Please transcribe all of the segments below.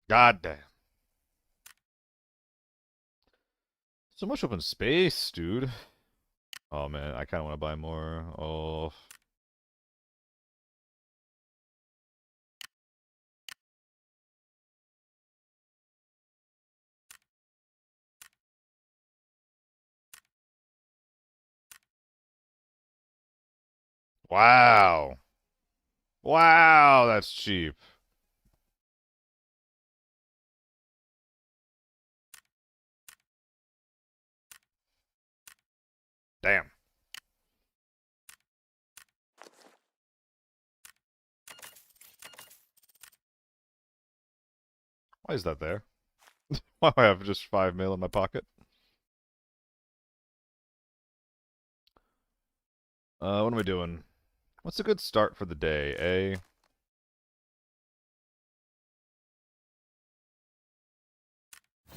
God damn. So much open space, dude. Oh man, I kind of want to buy more. Oh. Wow. Wow, that's cheap. Damn. Why is that there? Why do I have just 5 mil in my pocket? What am I doing? What's a good start for the day, eh?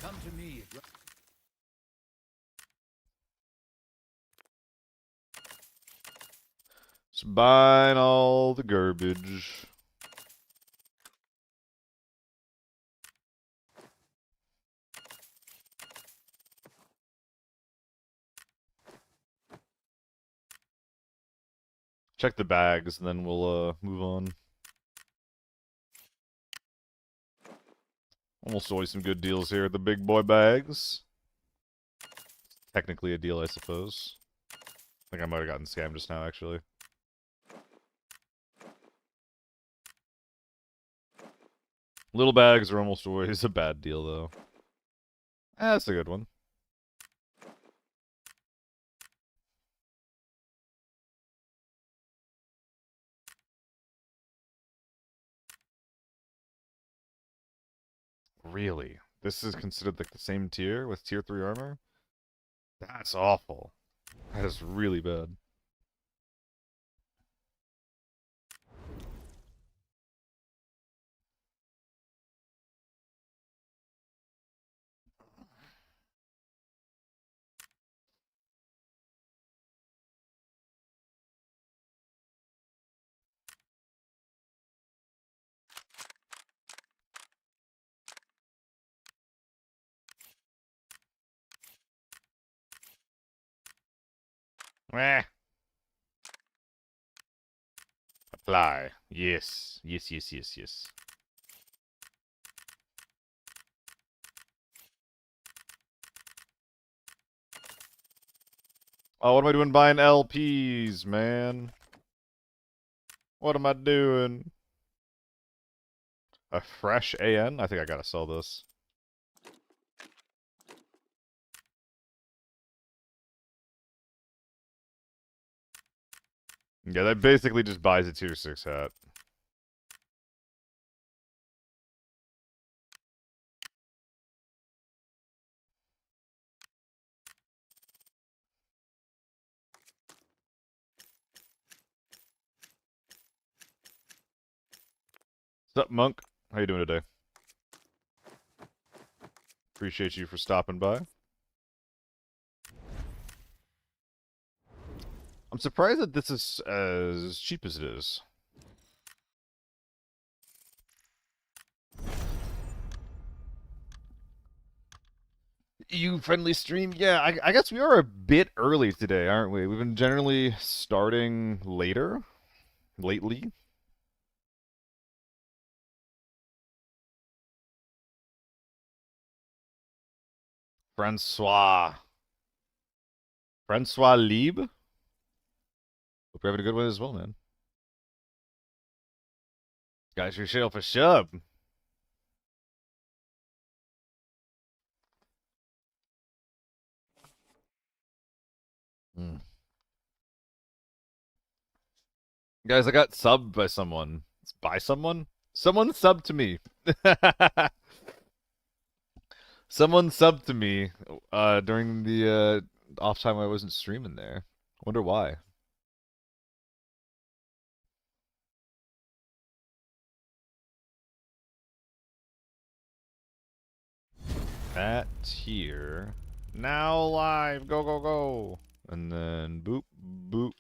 Come to me. Just buying all the garbage. Check the bags, and then we'll move on. Almost always some good deals here at the big boy bags. Technically a deal, I suppose. I think I might have gotten scammed just now, actually. Little bags are almost always a bad deal, though. That's a good one. Really? This is considered like the same tier with tier 3 armor? That's awful. That is really bad. Meh. Apply. Yes. Yes, yes, yes, yes. Oh, what am I doing buying LPs, man? What am I doing? A fresh AN? I think I gotta sell this. Yeah, that basically just buys a tier 6 hat. What's up, Monk? How you doing today? Appreciate you for stopping by. I'm surprised that this is as cheap as it is. You friendly stream? Yeah, I guess we are a bit early today, aren't we? We've been generally starting later, lately. Francois. Francois Lieb? Hope you're having a good one as well, man. Got your shell for shub. Mm. Guys, I got subbed by someone. By someone? Someone subbed to me. Someone subbed to me during the off time I wasn't streaming there. Wonder why. That tier. Now live. Go, go, go. And then boop, boop,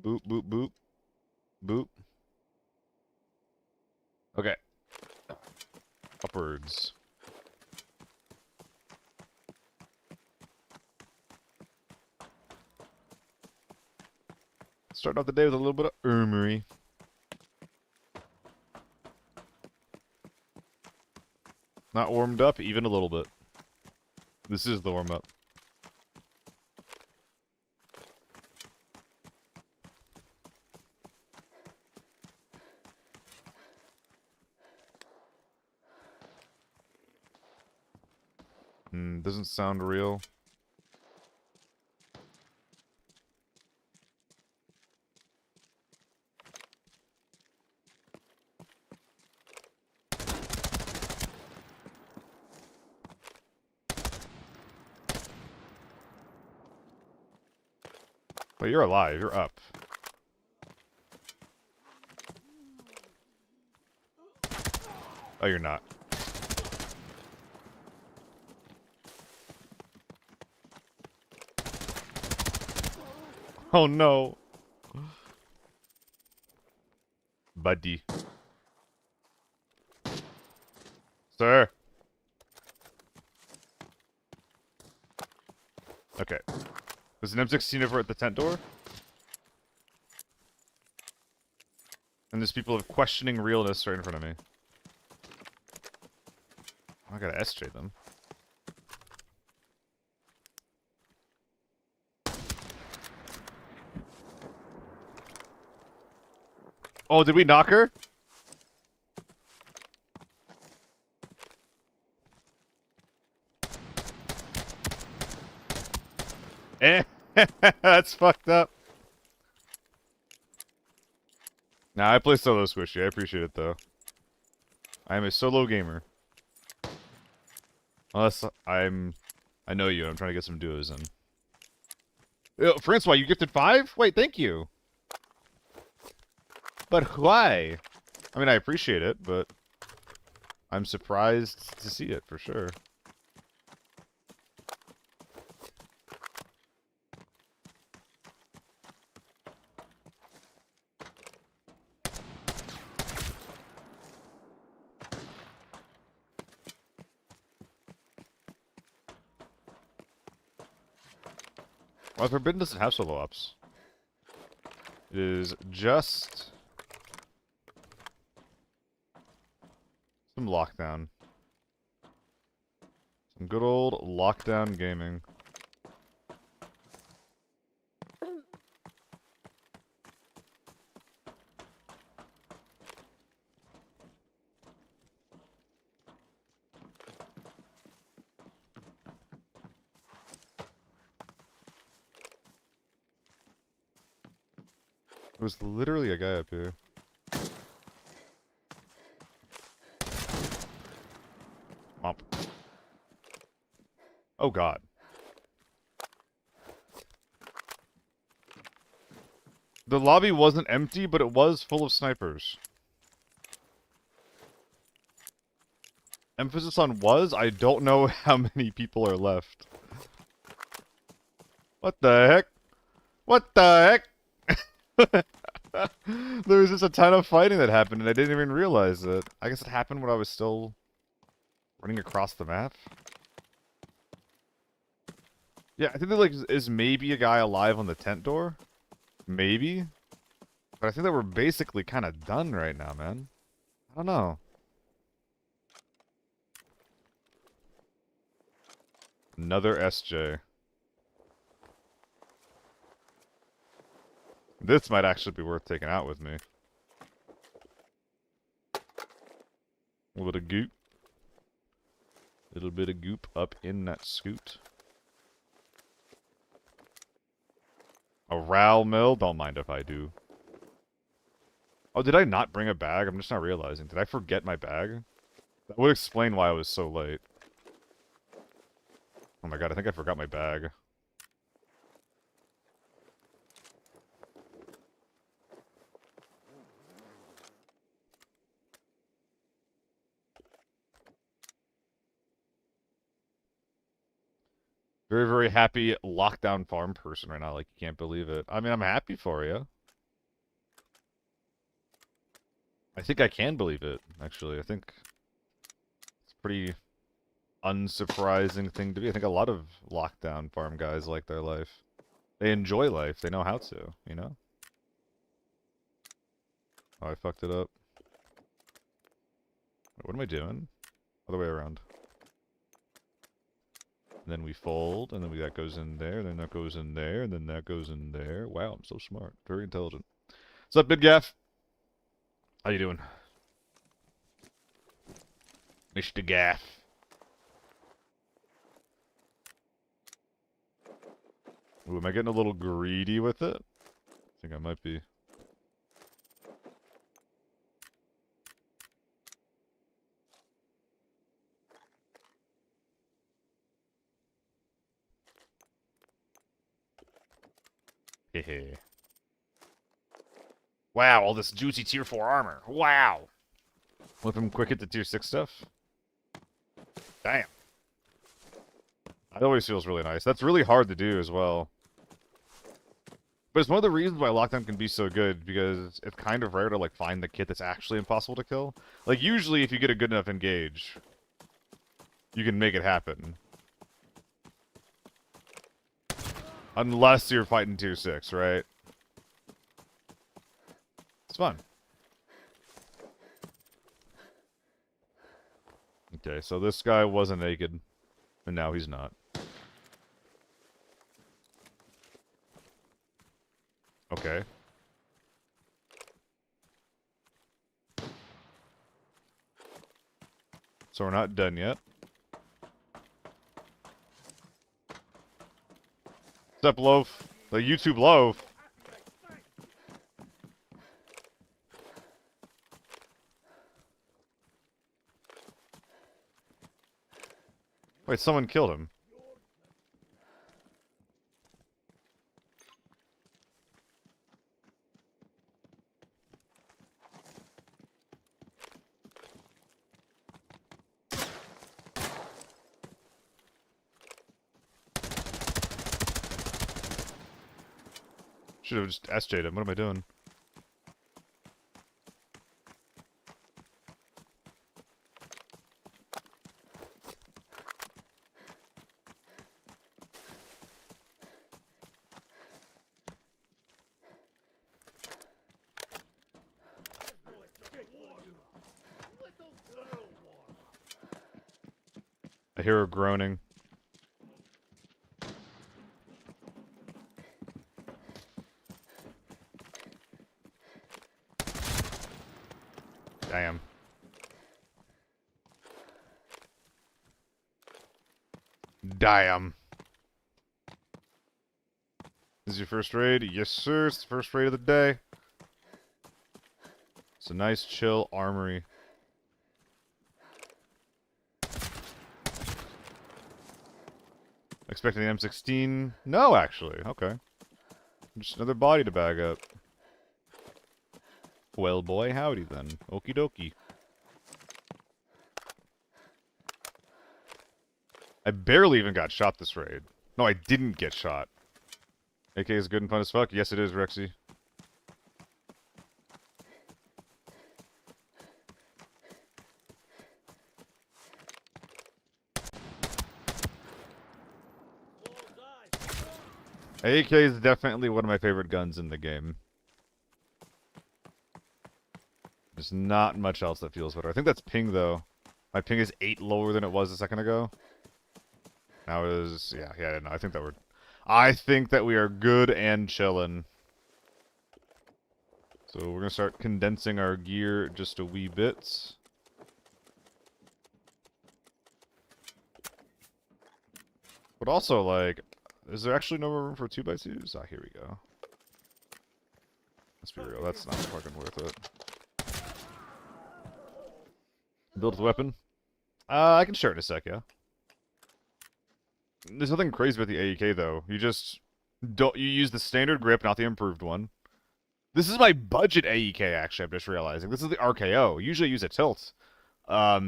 boop, boop, boop, boop. Okay. Upwards. Starting off the day with a little bit of armory. Not warmed up, even a little bit. This is the warm up. Doesn't sound real. But you're alive. You're up. Oh, you're not. Oh no. Buddy. Sir. Okay. There's an M16 over at the tent door. And there's people of questioning realness right in front of me. I gotta SJ them. Oh, did we knock her? Eh. That's fucked up. Nah, I play solo squishy. I appreciate it, though. I am a solo gamer. Unless I know you. I'm trying to get some duos in. Yo, Francois, you gifted 5? Wait, thank you. But why? I mean, I appreciate it, but I'm surprised to see it, for sure. Well, Forbidden doesn't have solo ops. It is just some lockdown. Some good old lockdown gaming. There was literally a guy up here. Mop. Oh god. The lobby wasn't empty, but it was full of snipers. Emphasis on was? I don't know how many people are left. What the heck? What the heck? There was just a ton of fighting that happened and I didn't even realize it. I guess it happened when I was still running across the map. Yeah, I think there like is maybe a guy alive on the tent door. Maybe. But I think that we're basically kind of done right now, man. I don't know. Another SJ. This might actually be worth taking out with me. A little bit of goop. Little bit of goop up in that scoot. A RAL mill? Don't mind if I do. Oh, did I not bring a bag? I'm just not realizing. Did I forget my bag? That would explain why I was so late. Oh my god, I think I forgot my bag. Very, very happy lockdown farm person right now. Like, you can't believe it. I mean, I'm happy for you. I think I can believe it, actually. I think it's a pretty unsurprising thing to be. I think a lot of lockdown farm guys like their life. They enjoy life. They know how to, you know? Oh, I fucked it up. Wait, what am I doing? Other way around. And then we fold, and then that goes in there, and then that goes in there, and then that goes in there. Wow, I'm so smart. Very intelligent. What's up, Big Gaff? How you doing? Mr. Gaff. Ooh, am I getting a little greedy with it? I think I might be. Hehe. Wow, all this juicy tier 4 armor. Wow. Flip him quick at the tier 6 stuff. Damn. That always feels really nice. That's really hard to do as well. But it's one of the reasons why Lockdown can be so good, because it's kind of rare to, like, find the kit that's actually impossible to kill. Like, usually if you get a good enough engage, you can make it happen. Unless you're fighting tier 6, right? It's fun. Okay, so this guy wasn't naked, and now he's not. Okay. So we're not done yet. What's up, Loaf? The YouTube Loaf. Wait, someone killed him. Should have just SJ'd him. What am I doing? I hear her groaning. Damn. Damn. This is your first raid? Yes, sir. It's the first raid of the day. It's a nice, chill armory. Expecting the M16? No, actually. Okay. Just another body to bag up. Well, boy, howdy then. Okie dokie. I barely even got shot this raid. No, I didn't get shot. AK is good and fun as fuck. Yes, it is, Rexy. AK is definitely one of my favorite guns in the game. There's not much else that feels better. I think that's ping, though. My ping is 8 lower than it was a second ago. Now it is... Yeah, no, I think that we are good and chillin'. So we're gonna start condensing our gear just a wee bit. But also, like, is there actually no more room for 2x2s? Ah, here we go. Let's be real, that's not fucking worth it. Build the weapon. I can share it in a sec, yeah. There's nothing crazy about the AEK though. You just don't use the standard grip, not the improved one. This is my budget AEK actually, I'm just realizing. This is the RKO. Usually I use a tilt. I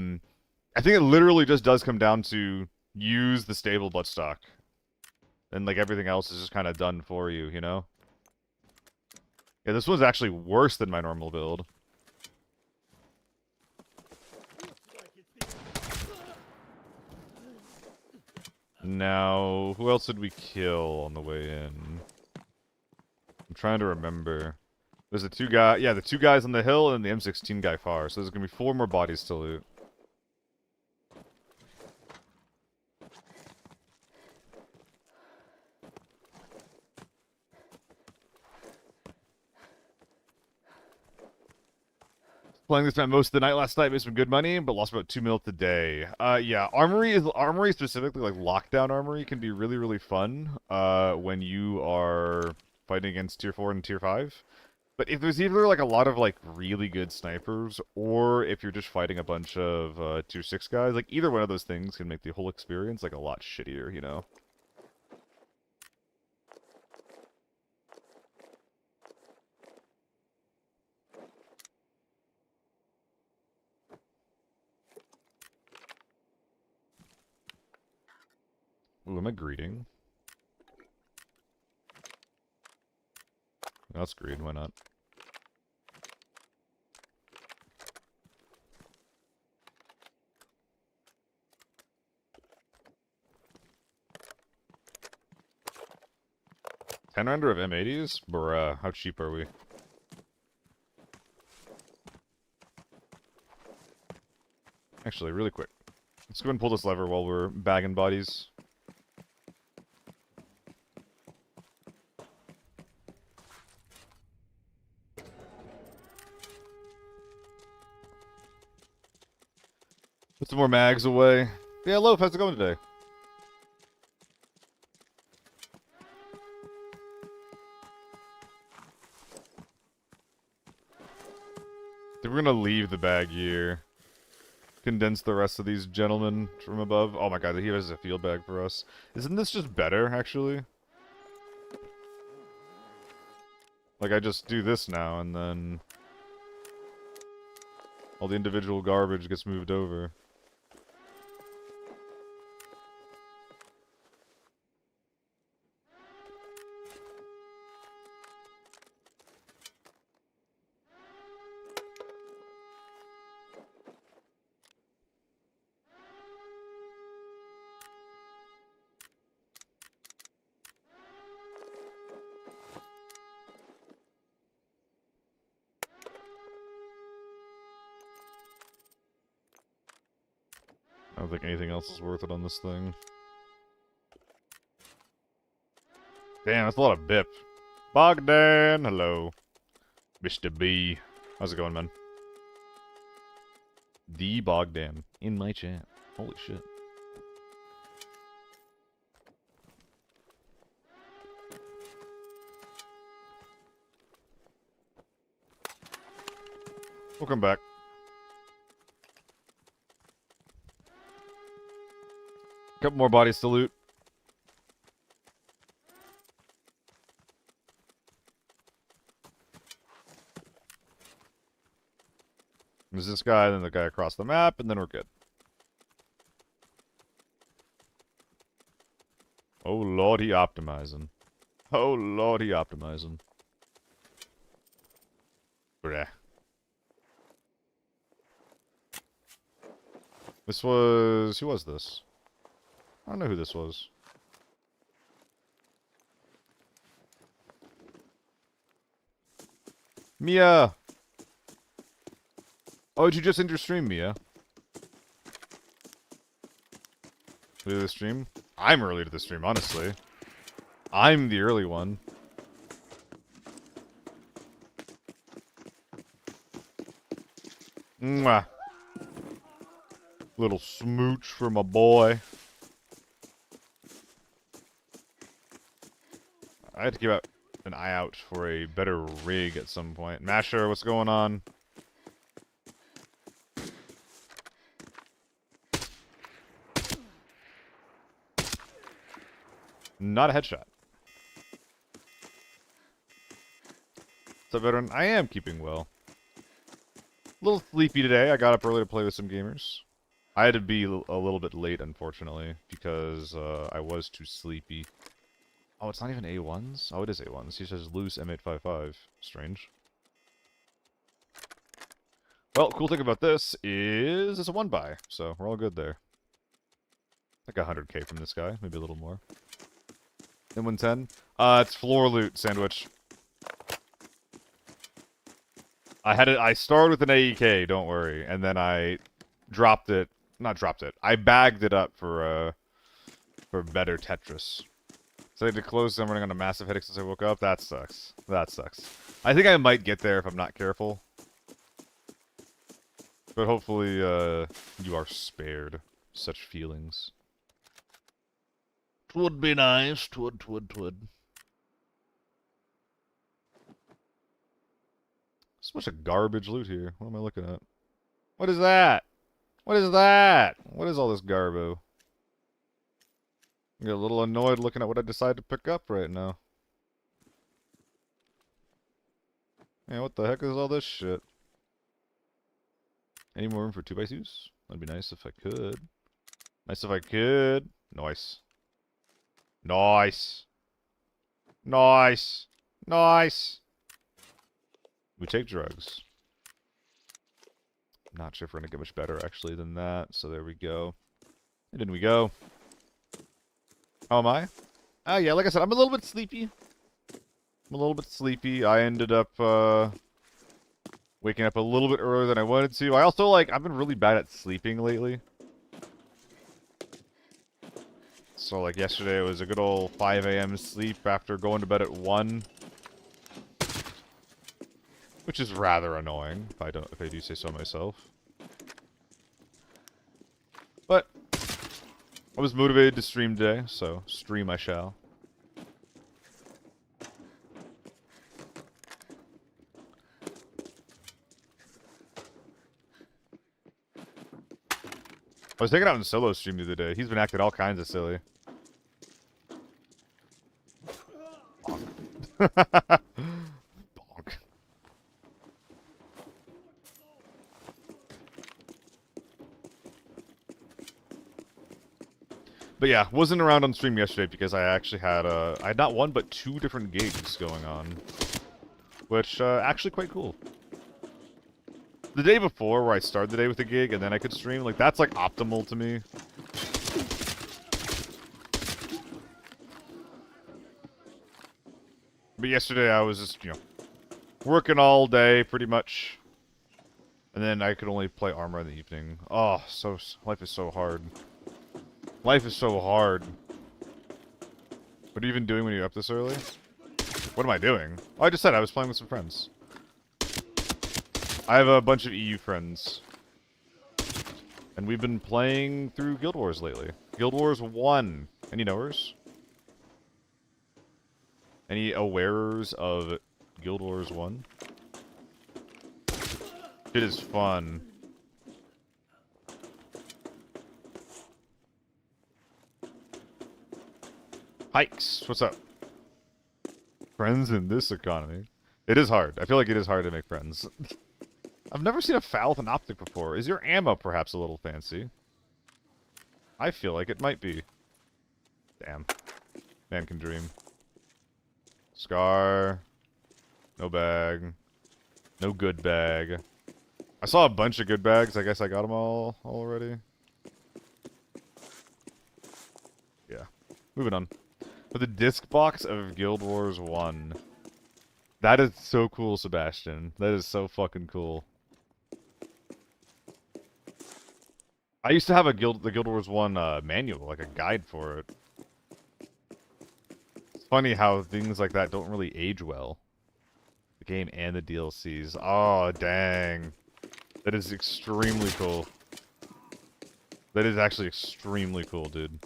think it literally just does come down to use the stable buttstock. And like everything else is just kind of done for you, you know? Yeah, this one's actually worse than my normal build. Now, who else did we kill on the way in? I'm trying to remember. There's the two guys on the hill and the M16 guy far. So there's gonna be 4 more bodies to loot. Playing this map most of the night last night, made some good money, but lost about 2 mil today. Yeah, armory specifically, like lockdown armory, can be really, really fun. When you are fighting against tier 4 and tier 5. But if there's either like a lot of like really good snipers, or if you're just fighting a bunch of tier 6 guys, like either one of those things can make the whole experience like a lot shittier, you know? Ooh, am I greeting? That's greed, why not? $10 of M80s? Bruh, how cheap are we? Actually, really quick. Let's go ahead and pull this lever while we're bagging bodies. Put some more mags away. Yeah, Loaf, how's it going today? We're gonna leave the bag here. Condense the rest of these gentlemen from above. Oh my god, he has a field bag for us. Isn't this just better, actually? Like, I just do this now, and then all the individual garbage gets moved over. I don't think anything else is worth it on this thing. Damn, that's a lot of bip. Bogdan, hello. Mr. B. How's it going, man? The Bogdan in my chat. Holy shit. We'll come back. Couple more bodies to loot. There's this guy, then the guy across the map, and then we're good. Oh lord, he optimizing. Oh lord, he optimizing. Bruh. This was... Who was this? I don't know who this was. Mia! Oh, did you just end your stream, Mia? Early to the stream? I'm early to the stream, honestly. I'm the early one. Mwah. Little smooch for my boy. I had to keep an eye out for a better rig at some point. Masher, what's going on? Not a headshot. So, veteran, I am keeping well. A little sleepy today. I got up early to play with some gamers. I had to be a little bit late, unfortunately, because I was too sleepy. Oh, it's not even A1s? Oh, it is A1s. He says loose M855. Strange. Well, cool thing about this is it's a one buy, so we're all good there. Like 100k from this guy, maybe a little more. M110? It's floor loot, Sandwich. I started with an AEK, don't worry, and then I dropped it. Not dropped it. I bagged it up for better Tetris. So I had to close them running on a massive headache since I woke up. That sucks. That sucks. I think I might get there if I'm not careful. But hopefully, you are spared such feelings. Twould be nice. Twould. So much of garbage loot here. What am I looking at? What is that? What is that? What is all this garbo? I get a little annoyed looking at what I decide to pick up right now. Man, what the heck is all this shit? Any more room for 2x2s? That'd be nice if I could. Nice if I could. Nice. Nice. Nice. Nice. We take drugs. Not sure if we're gonna get much better actually than that, so there we go. And in we go. How am I? Oh yeah, like I said, I'm a little bit sleepy. I ended up waking up a little bit earlier than I wanted to. I also I've been really bad at sleeping lately. So yesterday it was a good old 5 a.m. sleep after going to bed at 1. Which is rather annoying, if I do say so myself. But I was motivated to stream today, so stream I shall. I was taking out in solo stream the other day. He's been acting all kinds of silly. Bonk. But yeah, wasn't around on stream yesterday because I actually had I had not one but 2 different gigs going on, which actually quite cool. The day before, where I started the day with a gig and then I could stream, that's optimal to me. But yesterday I was just, working all day pretty much, and then I could only play armor in the evening. Oh, life is so hard. Life is so hard. What are you even doing when you're up this early? What am I doing? Oh, I just said I was playing with some friends. I have a bunch of EU friends. And we've been playing through Guild Wars lately. Guild Wars 1. Any knowers? Any awarers of Guild Wars 1? It is fun. Hikes, what's up? Friends in this economy. It is hard. I feel like it is hard to make friends. I've never seen a foul with an optic before. Is your ammo perhaps a little fancy? I feel like it might be. Damn. Man can dream. Scar. No bag. No good bag. I saw a bunch of good bags. I guess I got them all already. Yeah. Moving on. But the disc box of Guild Wars 1. That is so cool, Sebastian. That is so fucking cool. I used to have the Guild Wars 1 manual, like a guide for it. It's funny how things like that don't really age well. The game and the DLCs. Oh, dang. That is extremely cool. That is actually extremely cool, dude.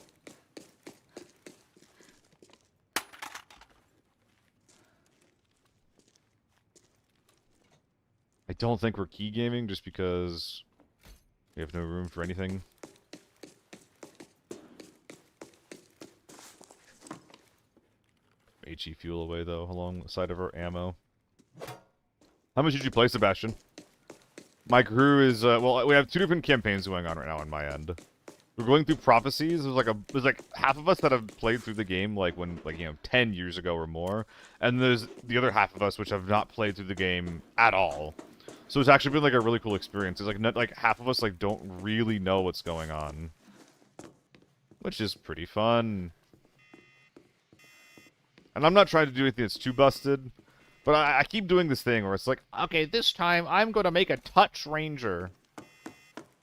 I don't think we're key gaming just because we have no room for anything. HE fuel away, though, along the side of our ammo. How much did you play, Sebastian? My crew is, well, we have 2 different campaigns going on right now on my end. We're going through Prophecies. There's like half of us that have played through the game, like, 10 years ago or more. And there's the other half of us which have not played through the game at all. So it's actually been, like, a really cool experience. It's, like, half of us, like, don't really know what's going on. Which is pretty fun. And I'm not trying to do anything that's too busted. But I keep doing this thing where it's like, okay, this time I'm going to make a touch ranger.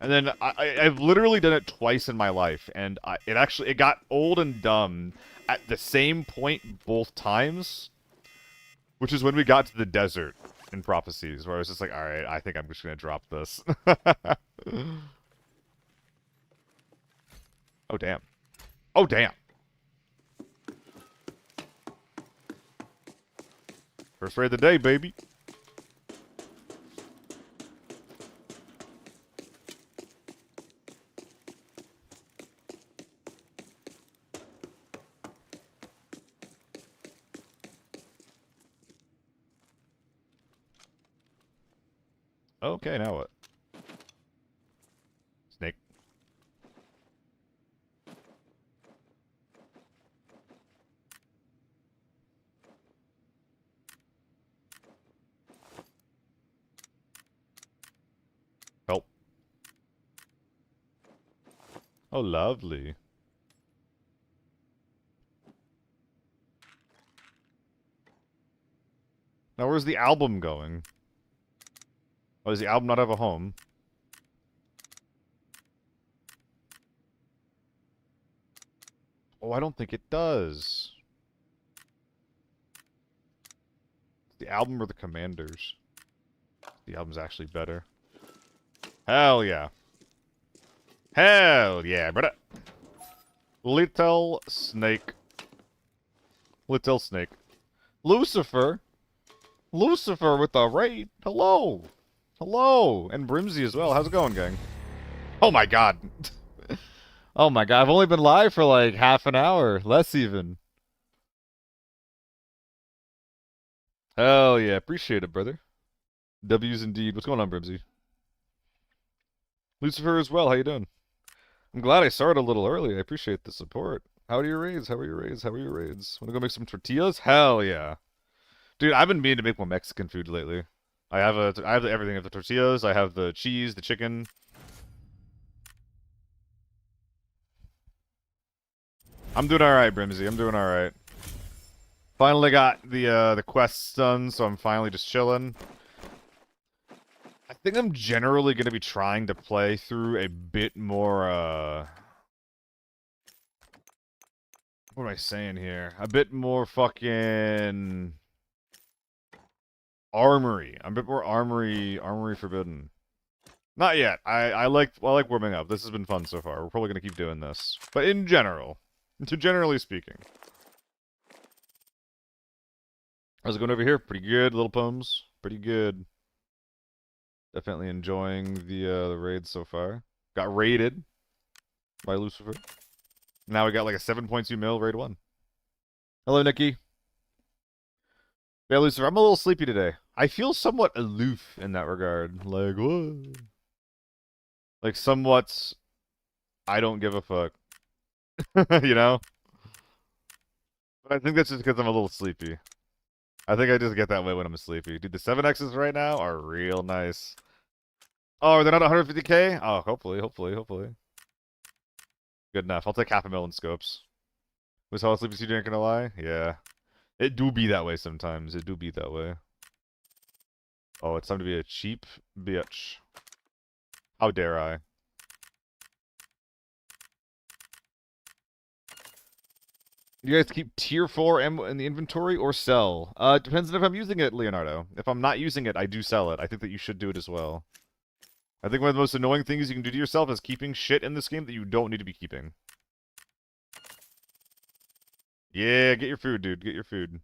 And then I've literally done it twice in my life. And it got old and dumb at the same point both times. Which is when we got to the desert in Prophecies, where I was just like, alright, I think I'm just going to drop this. Oh, damn. Oh, damn. First raid of the day, baby. Okay, now what? Snake. Help. Oh, lovely. Now, where's the album going? Oh, does the album not have a home? Oh, I don't think it does. The album or the commanders? The album's actually better. Hell yeah. Hell yeah, brother. Little snake. Little snake. Lucifer. Lucifer with the raid. Hello. Hello. And Brimsy as well. How's it going, gang? Oh my god. Oh my god. I've only been live for like half an hour. Less even. Hell yeah. Appreciate it, brother. W's indeed. What's going on, Brimsy? Lucifer as well. How you doing? I'm glad I started a little early. I appreciate the support. How are your raids? How are your raids? How are your raids? Want to go make some tortillas? Hell yeah. Dude, I've been meaning to make more Mexican food lately. I have everything. I have the tortillas, I have the cheese, the chicken. I'm doing alright, Brimsy. I'm doing alright. Finally got the quests done, so I'm finally just chilling. I think I'm generally going to be trying to play through a bit more, what am I saying here? A bit more fucking... Armory. I'm a bit more armory forbidden. Not yet. I like warming up. This has been fun so far. We're probably going to keep doing this. But in general, generally speaking. How's it going over here? Pretty good, little poems. Pretty good. Definitely enjoying the raid so far. Got raided by Lucifer. Now we got like a 7.2 mil raid 1. Hello, Nikki. Yeah, Lucifer, I'm a little sleepy today. I feel somewhat aloof in that regard. Like, what? Like, somewhat, I don't give a fuck. You know? But I think that's just because I'm a little sleepy. I think I just get that way when I'm sleepy. Dude, the 7Xs right now are real nice. Oh, they're not 150k? Oh, hopefully. Good enough. I'll take half a mil in scopes. Was how sleepy you ain't gonna lie? Yeah. It do be that way sometimes. It do be that way. Oh, it's time to be a cheap bitch. How dare I? You guys keep tier 4 ammo in the inventory or sell? Depends on if I'm using it, Leonardo. If I'm not using it, I do sell it. I think that you should do it as well. I think one of the most annoying things you can do to yourself is keeping shit in this game that you don't need to be keeping. Yeah, get your food, dude. Get your food.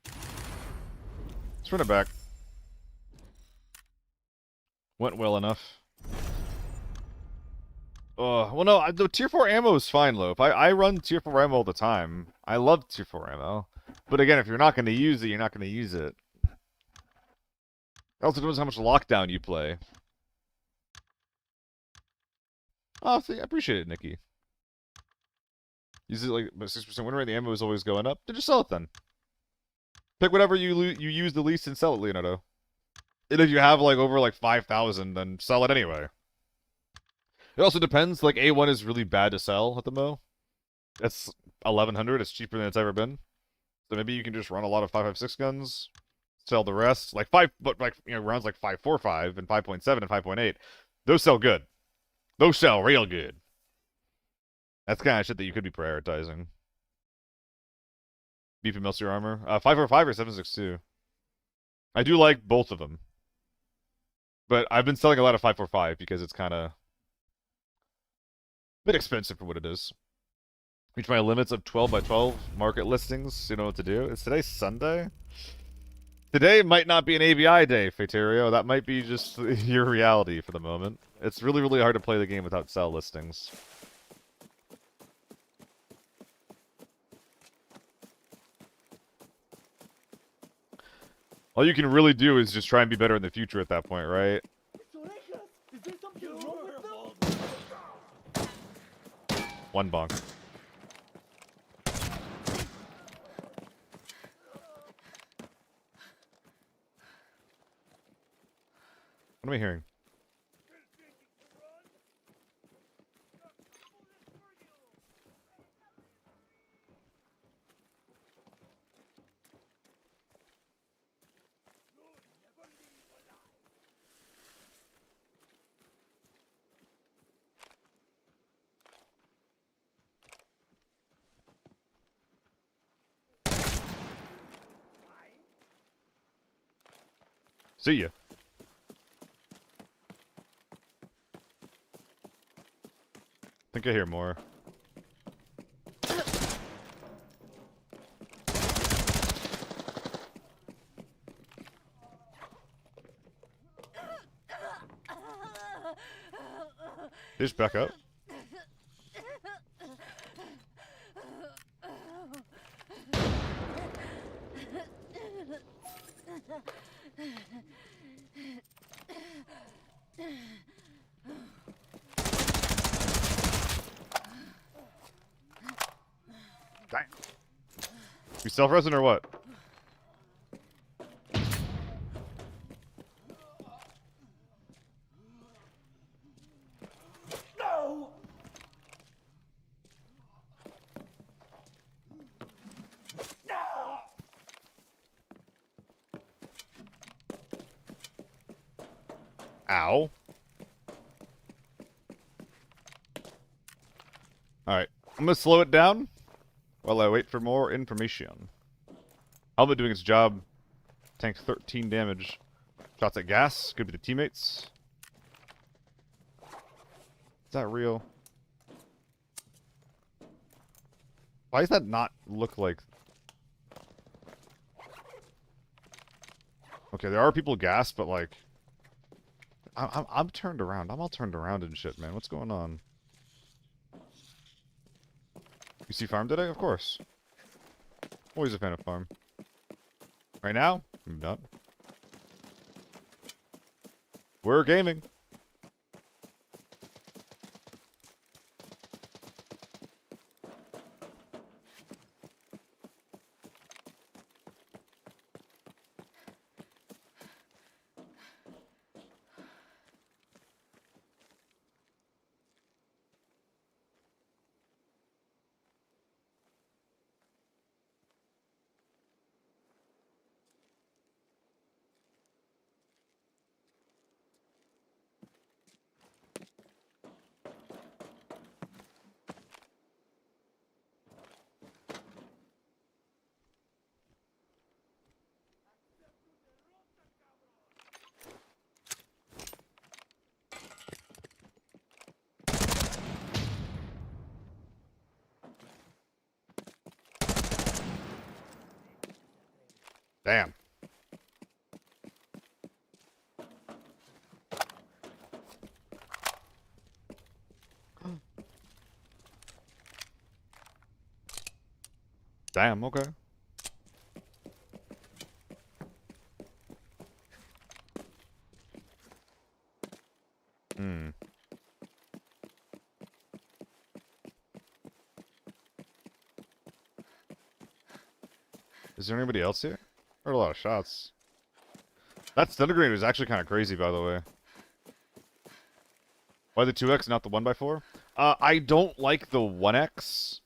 Let's run it back. Went well enough. Well, no, the tier 4 ammo is fine, Lope. I run tier 4 ammo all the time. I love tier 4 ammo. But again, if you're not going to use it, you're not going to use it. It also depends how much lockdown you play. Oh, see, I appreciate it, Nikki. Use it like 6% win rate, the ammo is always going up. Then just sell it then. Pick whatever you use the least and sell it, Leonardo. And if you have like over like 5,000, then sell it anyway. It also depends. Like A1 is really bad to sell at the mo. It's 1,100. It's cheaper than it's ever been. So maybe you can just run a lot of 5.56 guns, sell the rest. Like rounds like 5.45 and 5.7 and 5.8. Those sell good. Those sell real good. That's kind of shit that you could be prioritizing. Beefy Melster armor. 5.45 or 7.62. I do like both of them. But I've been selling a lot of 5.45 because it's kind of a bit expensive for what it is. Reach my limits of 12 by 12 market listings. So you know what to do. Is today Sunday? Today might not be an ABI day, Faterio. That might be just your reality for the moment. It's really, really hard to play the game without sell listings. All you can really do is just try and be better in the future at that point, right? Is there something wrong with them? One bonk. What am I hearing? See ya. Think I hear more. They just back up. Dang. You self-resin or what? No! No! Ow. Alright. I'm gonna slow it down while I wait for more information. Helmet doing its job. Tank 13 damage. Shots at gas. Could be the teammates. Is that real? Why does that not look like... Okay, there are people gas, but like... I'm turned around. I'm all turned around and shit, man. What's going on? You see farm today? Of course. Always a fan of farm. Right now? I'm not. We're gaming. Damn. Damn, okay. Hmm. Is there anybody else here? Heard a lot of shots. That stun grenade was actually kind of crazy, by the way. Why the 2x, not the 1x4? I don't like the 1x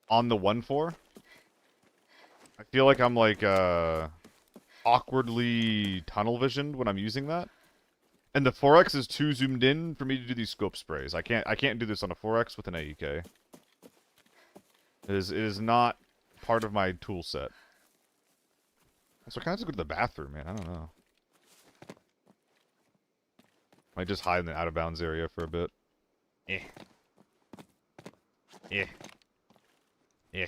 on the 1-4. I feel like I'm like awkwardly tunnel visioned when I'm using that. And the 4x is too zoomed in for me to do these scope sprays. I can't do this on a 4x with an AEK. It is not part of my tool set. So I kind of just go to the bathroom, man. I don't know. Might just hide in the out of bounds area for a bit. Eh. Eh. Eh.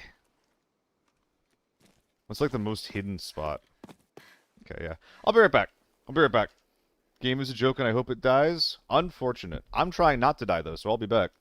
What's like the most hidden spot? Okay, yeah. I'll be right back. I'll be right back. Game is a joke and I hope it dies. Unfortunate. I'm trying not to die though, so I'll be back.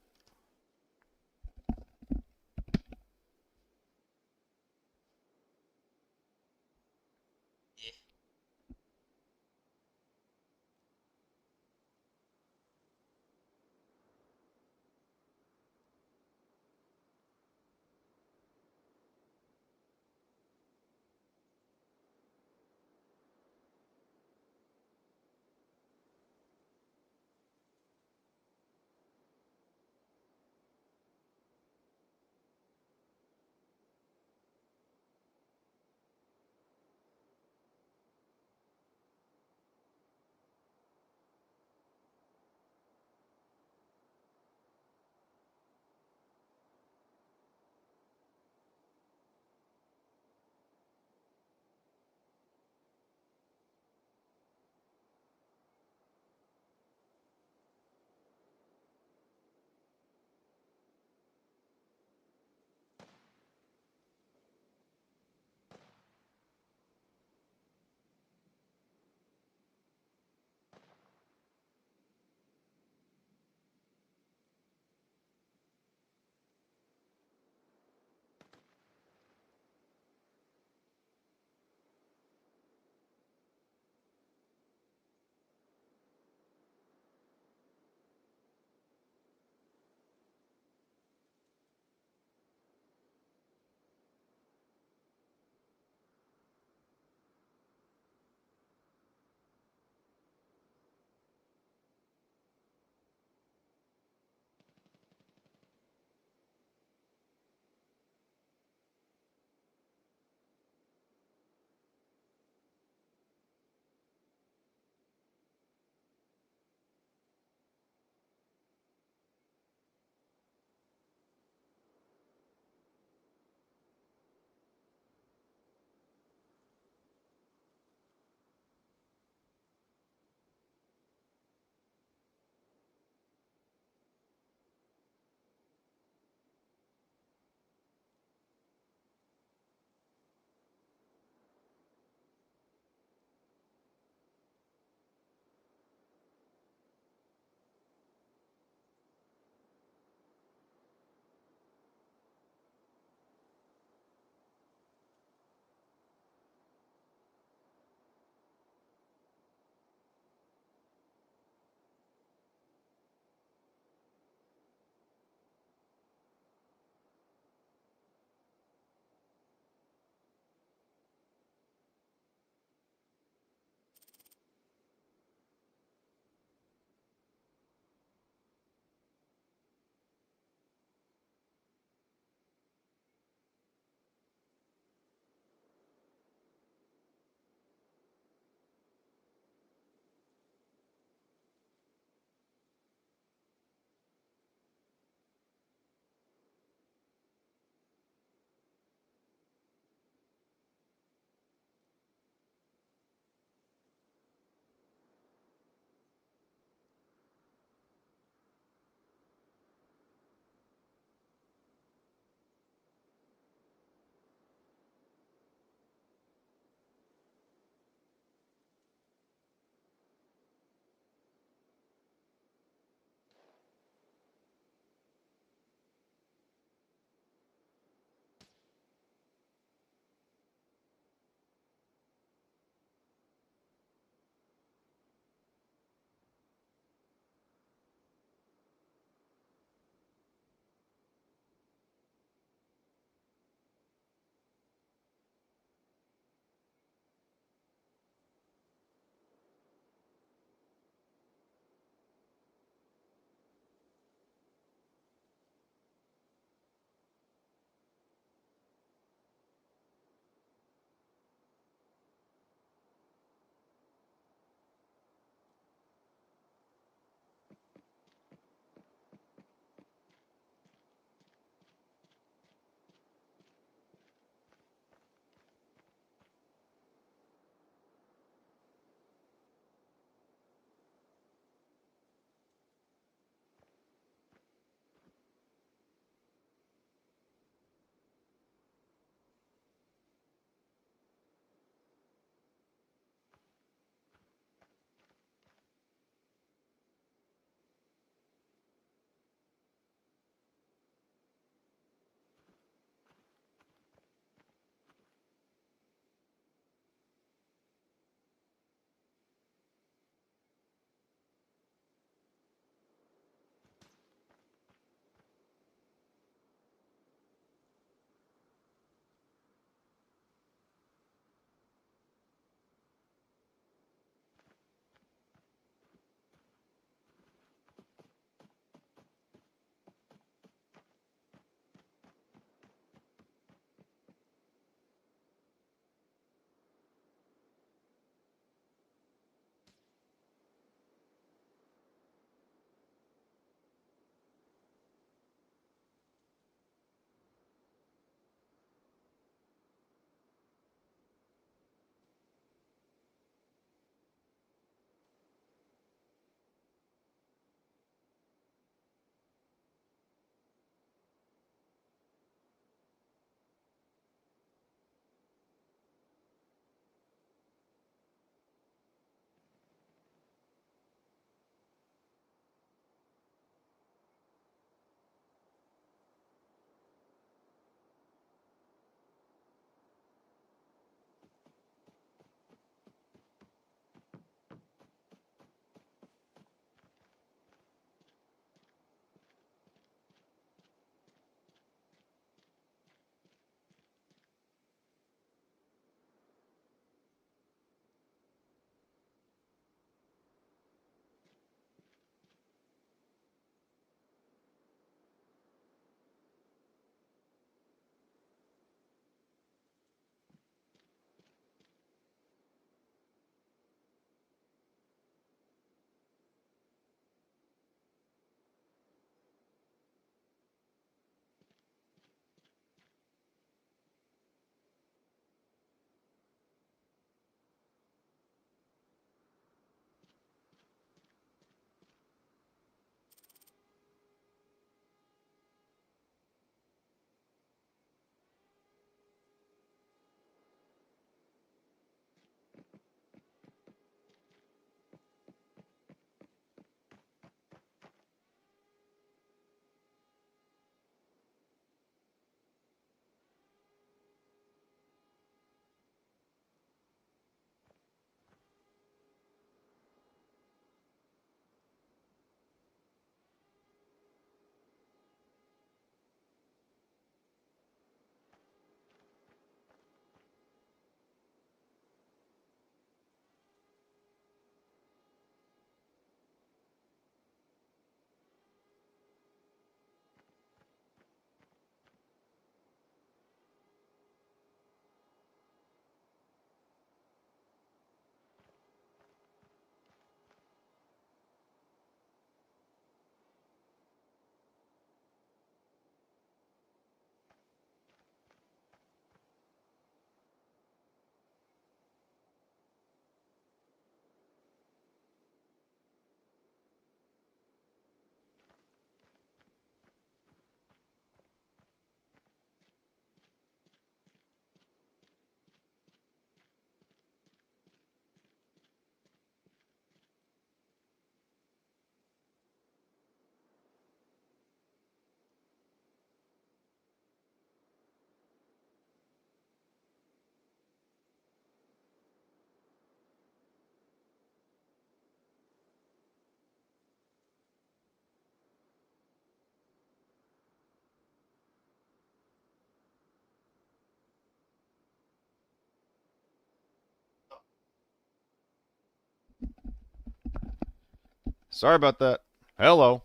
Sorry about that. Hello.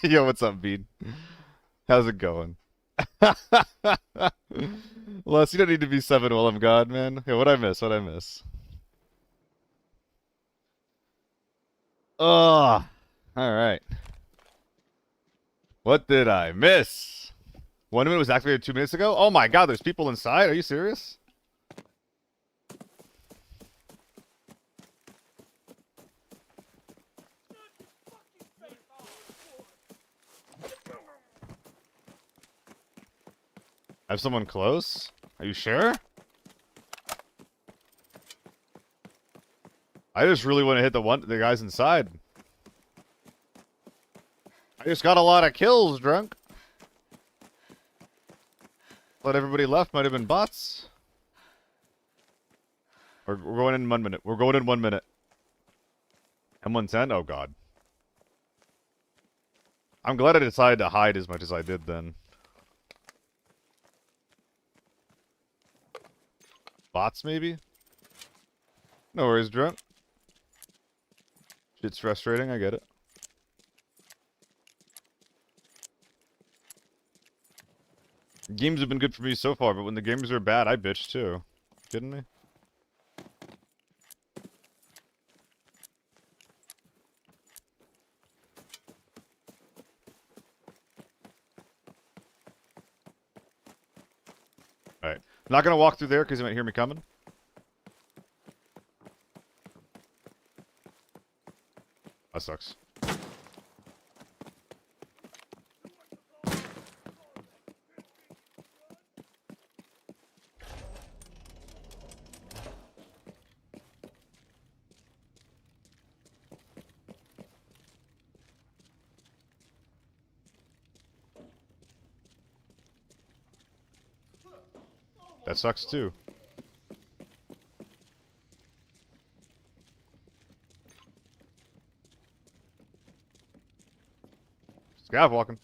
Yo, what's up, Bean? How's it going? Les, you don't need to be 7 while I'm gone, man. Hey, what'd I miss? What'd I miss? Ugh. Alright. What did I miss? 1 minute was activated 2 minutes ago? Oh my god, there's people inside? Are you serious? Have someone close? Are you sure? I just really want to hit the guys inside. I just got a lot of kills, drunk. Thought everybody left might have been bots. We're going in 1 minute. We're going in 1 minute. M110? Oh god. I'm glad I decided to hide as much as I did then. Bots, maybe? No worries, drunk. Shit's frustrating, I get it. Games have been good for me so far, but when the games are bad, I bitch too. Kidding me? Alright. I'm not gonna walk through there because you might hear me coming. That sucks. That sucks too. Scav walking.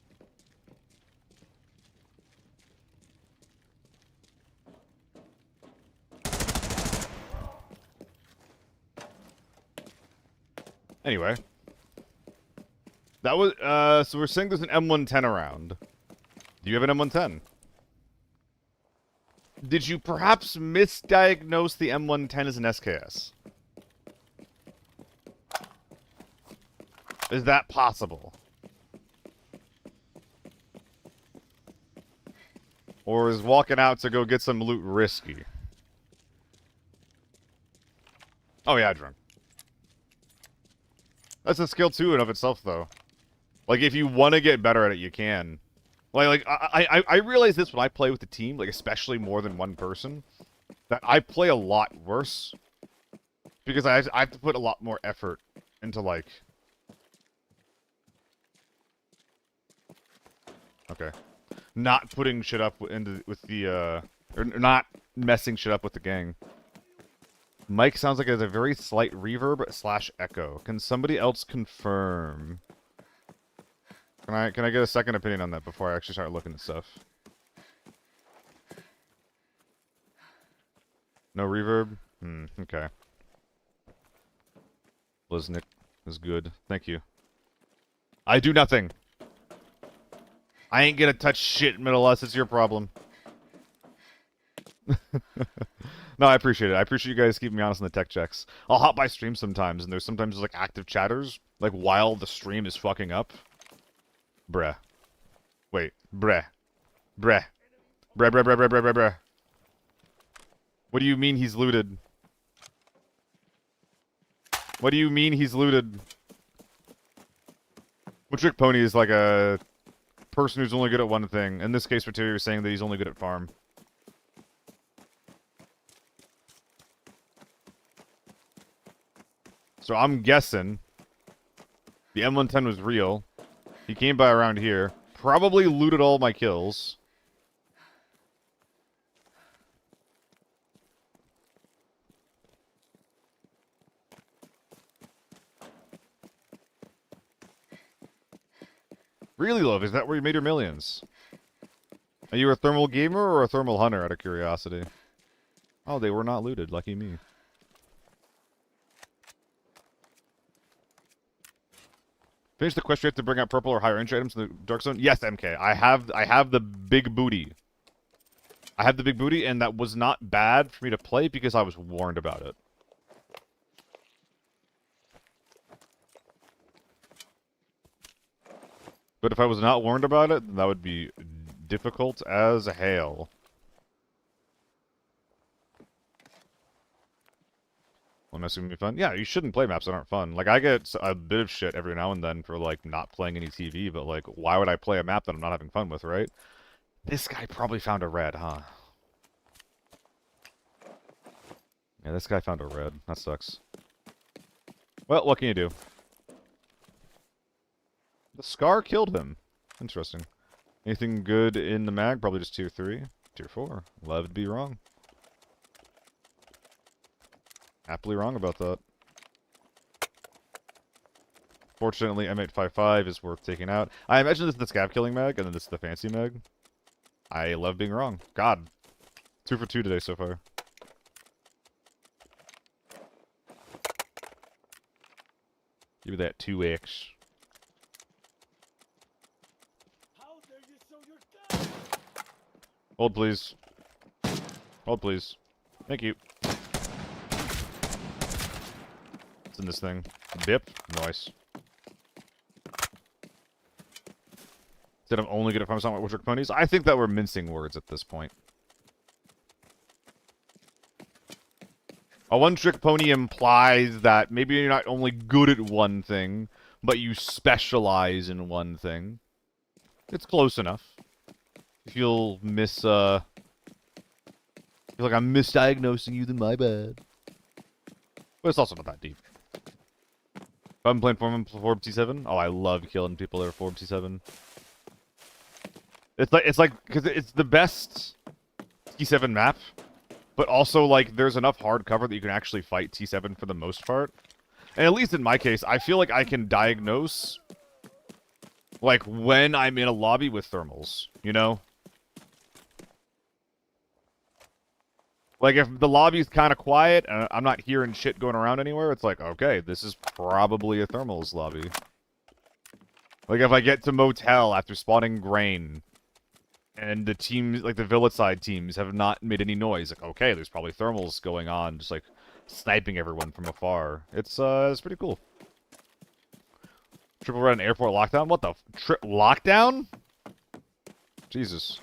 Anyway. That was, so we're saying there's an M110 around. Do you have an M110? Did you perhaps misdiagnose the M110 as an SKS? Is that possible? Or is walking out to go get some loot risky? Oh yeah, drunk. That's a skill too in of itself, though. Like, if you want to get better at it, you can. I realize this when I play with the team, like, especially more than one person, that I play a lot worse. Because I have to put a lot more effort into, like... Okay. Not putting shit up with the, or not messing shit up with the gang. Mike sounds like it has a very slight reverb / echo. Can somebody else confirm? Can I get a second opinion on that before I actually start looking at stuff? No reverb? Okay. Bliznik is good. Thank you. I do nothing. I ain't gonna touch shit, Middle S. It's your problem. No, I appreciate it. I appreciate you guys keeping me honest in the tech checks. I'll hop by stream sometimes, and there's sometimes like active chatters, like while the stream is fucking up. Bruh. Wait. Bruh. Bruh. Bruh, bruh, bruh, bruh, bruh, bruh, bruh. What do you mean he's looted? What do you mean he's looted? Trick Pony is like a person who's only good at one thing. In this case, Materia is saying that he's only good at farm. So I'm guessing the M110 was real. He came by around here. Probably looted all my kills. Really, Love? Is that where you made your millions? Are you a thermal gamer or a thermal hunter, out of curiosity? Oh, they were not looted. Lucky me. Finish the quest. You have to bring out purple or higher entry items in the Dark Zone. Yes, MK. I have the big booty. I have the big booty, and that was not bad for me to play because I was warned about it. But if I was not warned about it, then that would be difficult as hail. Well, that's gonna be fun. Yeah, you shouldn't play maps that aren't fun. Like, I get a bit of shit every now and then for, like, not playing any TV, but, like, why would I play a map that I'm not having fun with, right? This guy probably found a red, huh? Yeah, this guy found a red. That sucks. Well, what can you do? The Scar killed him. Interesting. Anything good in the mag? Probably just tier 3. Tier 4. Love to be wrong. Happily wrong about that. Fortunately, M855 is worth taking out. I imagine this is the scab killing mag, and then this is the fancy mag. I love being wrong. God. 2 for 2 today so far. Give me that 2x. How dare you show your gun? Hold, please. Hold, please. Thank you. What's in this thing? Dip? Nice. Said I'm only good at farm song with trick ponies. I think that we're mincing words at this point. A one-trick pony implies that maybe you're not only good at one thing, but you specialize in one thing. It's close enough. If you'll feel like I'm misdiagnosing you, then my bad. But it's also not that deep. If I'm playing Form T7, oh, I love killing people that are Form T7. It's like, because it's the best T7 map, but also, like, there's enough hard cover that you can actually fight T7 for the most part. And at least in my case, I feel like I can diagnose, like, when I'm in a lobby with thermals, you know? Like, if the lobby's kind of quiet, and I'm not hearing shit going around anywhere, it's like, okay, this is probably a thermals lobby. Like, if I get to Motel after spawning grain, and the teams, like the Villa side teams, have not made any noise. Like, okay, there's probably thermals going on, just like sniping everyone from afar. It's pretty cool. Triple red airport lockdown? What the lockdown? Jesus.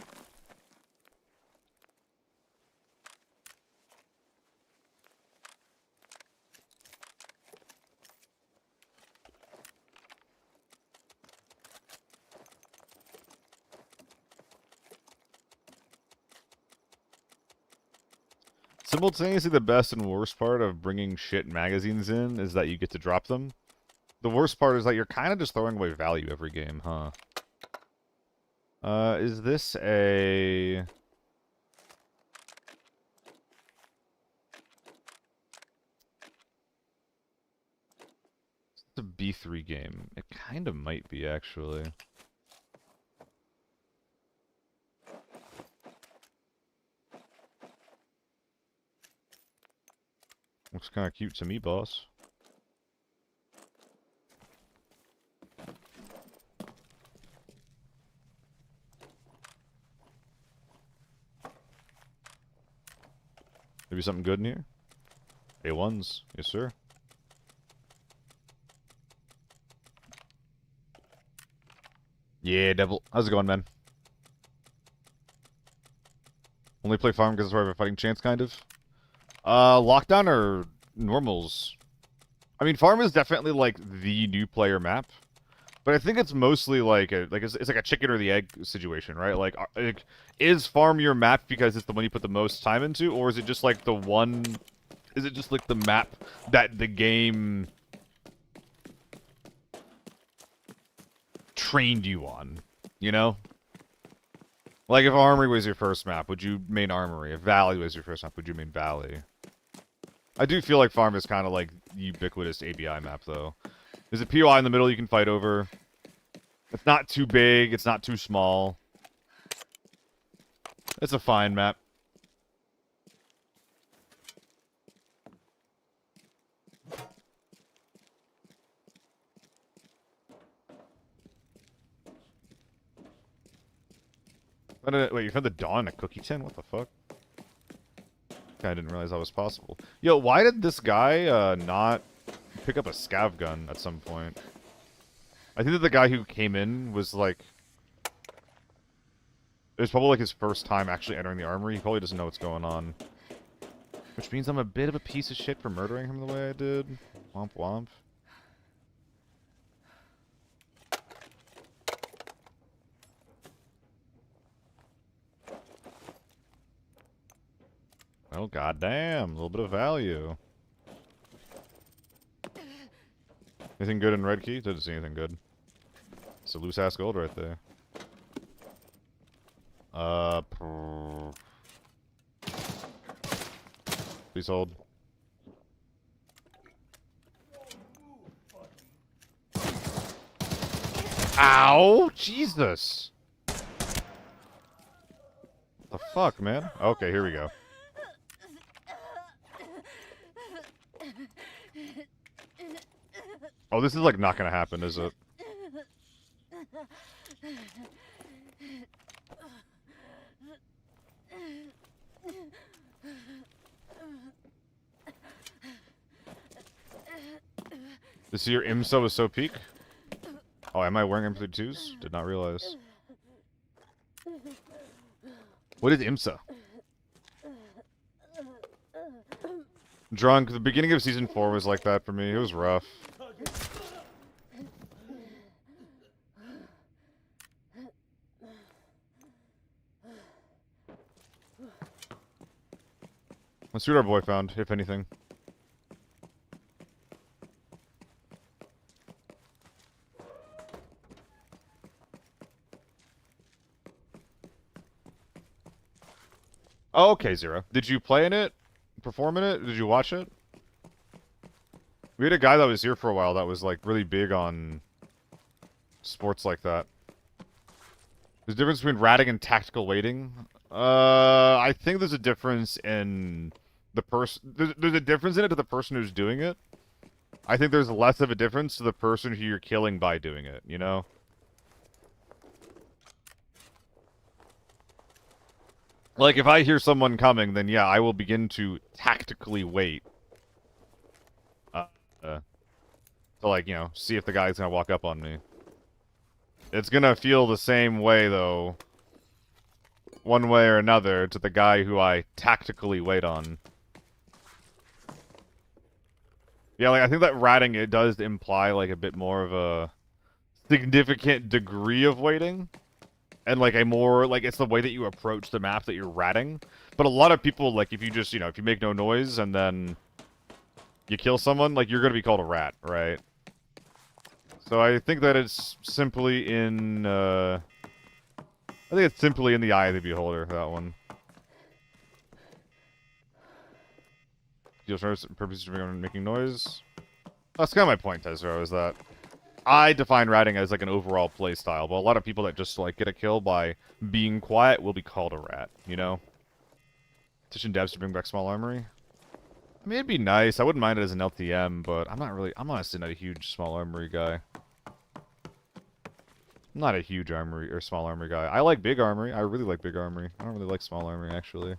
Simultaneously, the best and worst part of bringing shit magazines in is that you get to drop them. The worst part is that you're kind of just throwing away value every game, huh? Is this a... It's a B3 game. It kind of might be, actually. Looks kind of cute to me, boss. Maybe something good in here? A1s. Yes, sir. Yeah, devil. How's it going, man? Only play farm because it's where I have a fighting chance, kind of. Lockdown or normals? I mean, farm is definitely, like, the new player map. But I think it's mostly like it's like a chicken or the egg situation, right? Like, is farm your map because it's the one you put the most time into, or is it just like the one? Is it just like the map that the game trained you on? You know, like if Armory was your first map, would you main Armory? If Valley was your first map, would you main Valley? I do feel like farm is kind of like ubiquitous ABI map, though. There's a POI in the middle you can fight over. It's not too big. It's not too small. It's a fine map. Wait, you found the dawn in a cookie tin? What the fuck? I didn't realize that was possible. Yo, why did this guy not pick up a scav gun at some point? I think that the guy who came in was like... It was probably like his first time actually entering the armory. He probably doesn't know what's going on. Which means I'm a bit of a piece of shit for murdering him the way I did. Womp womp. Oh, goddamn. A little bit of value. Anything good in red key? Didn't see anything good. It's a loose-ass gold right there. Please hold. Ow! Jesus! What the fuck, man? Okay, here we go. Oh, this is like not gonna happen, is it? This year IMSA was so peak? Oh, am I wearing MP2s? Did not realize. What is IMSA? Drunk. The beginning of Season 4 was like that for me. It was rough. Let's see what our boy found, if anything. Oh, okay, Zero. Did you play in it? Perform in it? Did you watch it? We had a guy that was here for a while that was, like, really big on sports like that. There's a difference between ratting and tactical waiting. I think there's a difference in the person... There's a difference in it to the person who's doing it. I think there's less of a difference to the person who you're killing by doing it, you know? Like, if I hear someone coming, then yeah, I will begin to tactically wait. To, like, you know, see if the guy's gonna walk up on me. It's gonna feel the same way, though, one way or another, to the guy who I tactically wait on. Yeah, like, I think that ratting, it does imply, like, a bit more of a significant degree of waiting. And, like, a more, like, it's the way that you approach the map that you're ratting. But a lot of people, like, if you just, you know, if you make no noise and then you kill someone, like, you're gonna be called a rat, right? So I think that it's simply in, I think it's simply in the eye of the beholder, that one. Deal purposes for making noise. That's kind of my point, Tezro, is that I define ratting as, like, an overall play style, but a lot of people that just, like, get a kill by being quiet will be called a rat, you know? Petition devs to bring back small armory. I mean, it'd be nice. I wouldn't mind it as an LTM, but I'm honestly not a huge small armory guy. I'm not a huge armory or small armory guy. I like big armory. I really like big armory. I don't really like small armory, actually.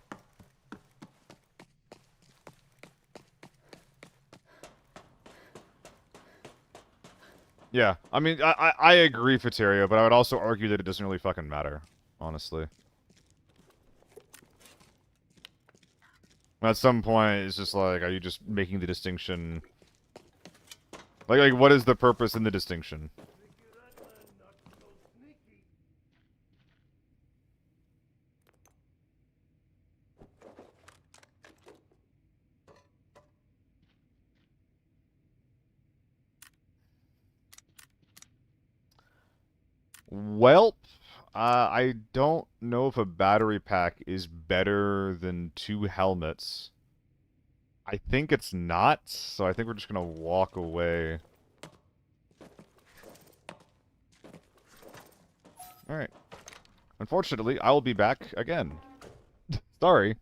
Yeah, I mean, I agree, Fateria, but I would also argue that it doesn't really fucking matter, honestly. At some point, it's just like, are you just making the distinction? Like, what is the purpose in the distinction? Well, I don't know if a battery pack is better than 2 helmets. I think it's not, so I think we're just gonna walk away. Alright. Unfortunately, I will be back again. Sorry.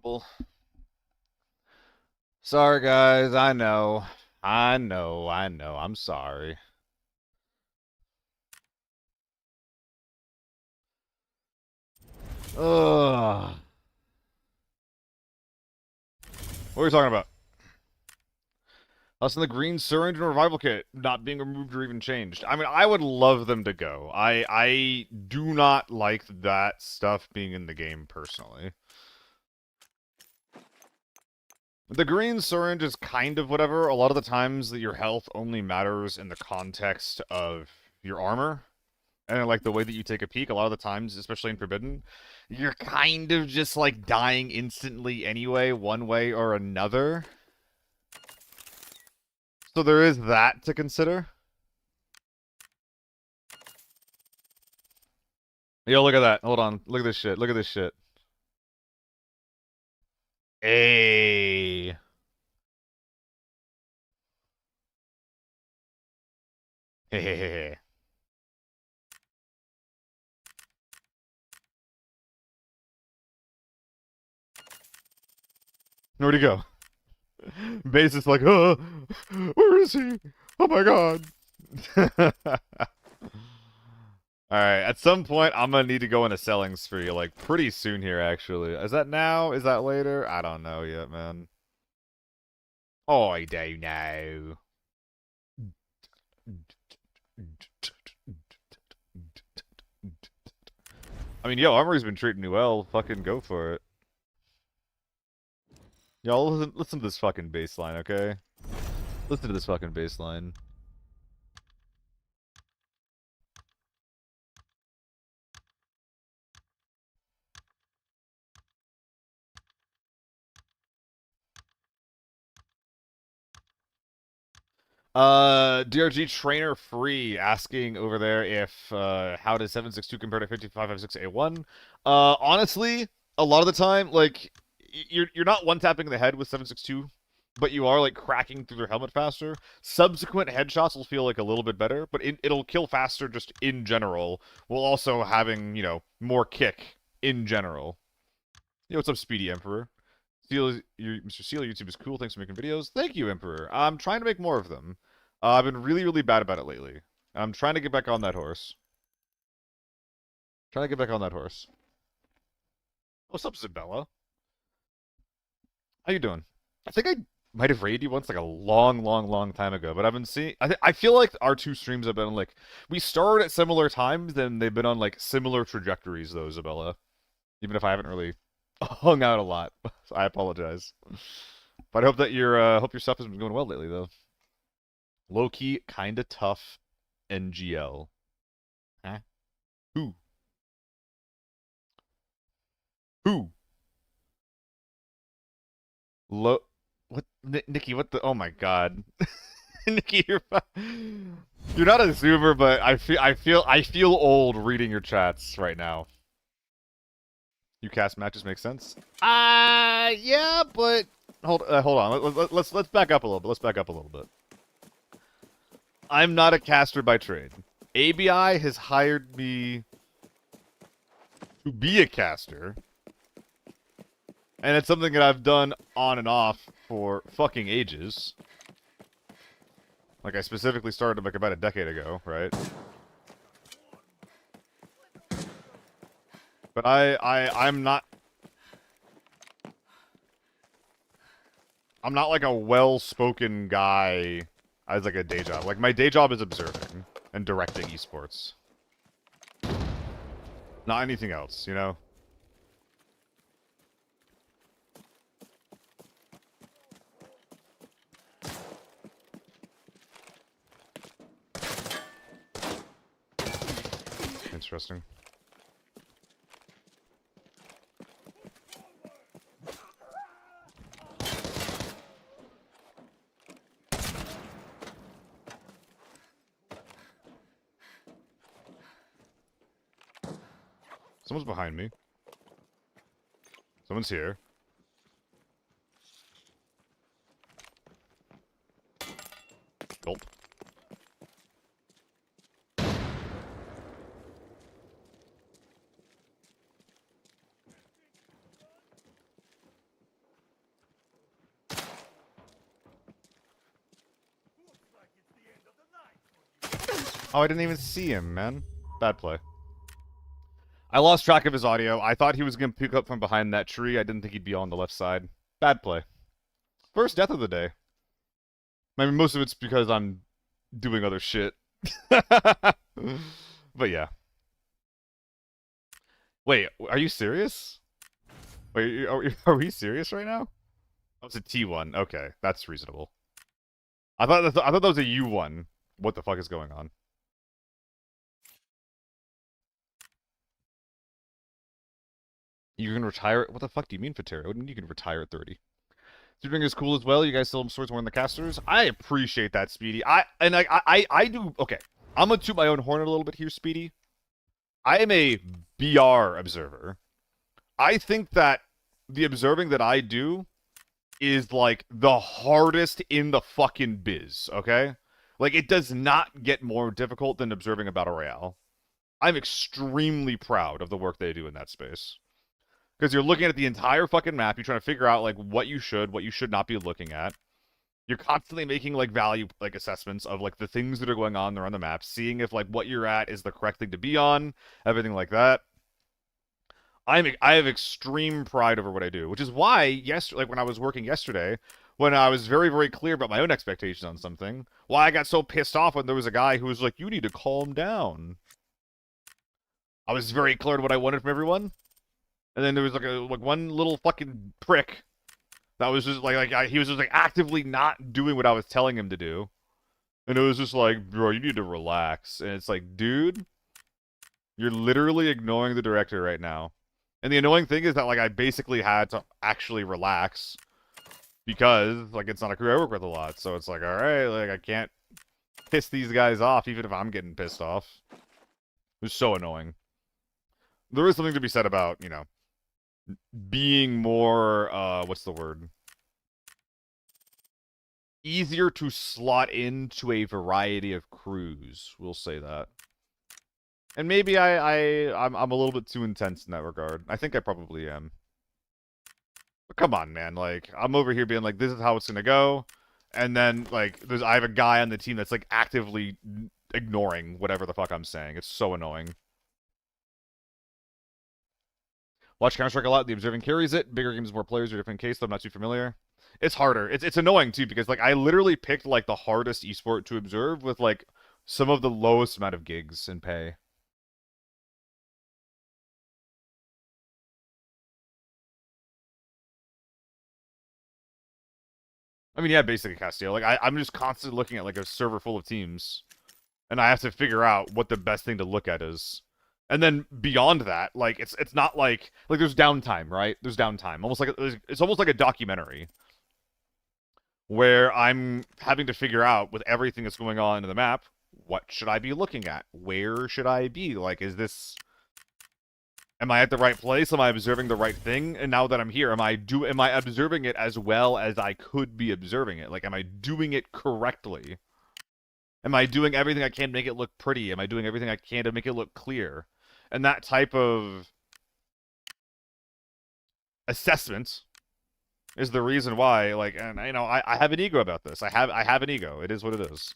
Well, sorry, guys. I know. I know. I'm sorry. Ugh. What are you talking about? Us in the green syringe and revival kit not being removed or even changed. I mean, I would love them to go. I do not like that stuff being in the game personally. The green syringe is kind of whatever. A lot of the times that your health only matters in the context of your armor. And like the way that you take a peek, a lot of the times, especially in Forbidden, you're kind of just like dying instantly anyway, one way or another. So there is that to consider. Yo, look at that. Hold on. Look at this shit. Look at this shit. Hey. Hey. Where'd he go? Base is like, where is he? Oh my god. Alright, at some point, I'm gonna need to go on a selling spree, like, pretty soon here, actually. Is that now? Is that later? I don't know yet, man. Oh, I don't know. I mean, yo, Armory's been treating me well. Fucking go for it. Y'all, listen to this fucking baseline, okay? Listen to this fucking baseline. DRG Trainer Free asking over there if, how does 762 compare to 5556A1? Honestly, a lot of the time, like, you're not one-tapping the head with 762, but you are, like, cracking through their helmet faster. Subsequent headshots will feel, like, a little bit better, but it'll kill faster just in general, while also having, you know, more kick in general. Yo, what's up, Speedy Emperor? Mr. Seal, YouTube is cool. Thanks for making videos. Thank you, Emperor. I'm trying to make more of them. I've been really, really bad about it lately. I'm trying to get back on that horse. Trying to get back on that horse. What's up, Zabella? How you doing? I think I might have raided you once, like a long, long, long time ago, but I've been seeing. I feel like our two streams have been like we started at similar times, then they've been on like similar trajectories, though, Zabella. Even if I haven't really hung out a lot, so I apologize. But I hope that your stuff has been going well lately, though. Low key, kinda tough NGL. Huh? Who? Who? Low. What? Nikki, what the? Oh my god. Nikki, you're not a zoomer, but I feel old reading your chats right now. You cast matches make sense? Yeah, but hold on. Let's back up a little bit. Let's back up a little bit. I'm not a caster by trade. ABI has hired me to be a caster. And it's something that I've done on and off for fucking ages. Like, I specifically started like about a decade ago, right? But I'm not like a well-spoken guy as like a day job. Like, my day job is observing and directing esports. Not anything else, you know? Interesting. Someone's behind me. Someone's here. Gulp. Oh, I didn't even see him, man. Bad play. I lost track of his audio. I thought he was going to pick up from behind that tree. I didn't think he'd be on the left side. Bad play. First death of the day. I mean, most of it's because I'm doing other shit. But yeah. Wait, are you serious? Wait, are we serious right now? Oh, it's a T1. Okay, that's reasonable. I thought that was a U1. What the fuck is going on? You can retire. What the fuck do you mean, Fatera? What do you mean you can retire at 30? Doing is cool as well. You guys still have swords more than the casters. I appreciate that, Speedy. I do. Okay, I'm gonna toot my own horn a little bit here, Speedy. I am a BR observer. I think that the observing that I do is like the hardest in the fucking biz. Okay, like it does not get more difficult than observing a battle royale. I'm extremely proud of the work they do in that space. Because you're looking at the entire fucking map, you're trying to figure out like what you should not be looking at. You're constantly making like value like assessments of like the things that are going on there on the map, seeing if like what you're at is the correct thing to be on, everything like that. I have extreme pride over what I do, which is why like when I was working yesterday, when I was very very clear about my own expectations on something, why I got so pissed off when there was a guy who was like, "You need to calm down." I was very clear to what I wanted from everyone. And then there was like one little fucking prick that was just he was just like actively not doing what I was telling him to do. And it was just like, bro, you need to relax. And it's like, dude, you're literally ignoring the director right now. And the annoying thing is that like I basically had to actually relax because like it's not a crew I work with a lot. So it's like, all right, like I can't piss these guys off even if I'm getting pissed off. It was so annoying. There is something to be said about, you know, being more, what's the word? Easier to slot into a variety of crews. We'll say that. And maybe I'm a little bit too intense in that regard. I think I probably am. But come on, man. Like, I'm over here being like, this is how it's gonna go. And then, like, I have a guy on the team that's, like, actively ignoring whatever the fuck I'm saying. It's so annoying. Watch Counter-Strike a lot. The observing carries it. Bigger games, more players, are a different case, though I'm not too familiar. It's harder. It's annoying, too, because, like, I literally picked, like, the hardest esport to observe with, like, some of the lowest amount of gigs and pay. I mean, yeah, basically, Castillo. Like, I'm just constantly looking at, like, a server full of teams, and I have to figure out what the best thing to look at is. And then beyond that, like, it's not like there's downtime, right? There's downtime. It's almost like a documentary where I'm having to figure out with everything that's going on in the map, what should I be looking at? Where should I be? Like, am I at the right place? Am I observing the right thing? And now that I'm here, am I observing it as well as I could be observing it? Like, am I doing it correctly? Am I doing everything I can to make it look pretty? Am I doing everything I can to make it look clear? And that type of assessment is the reason why, like, and you know, I have an ego about this. I have an ego. It is what it is.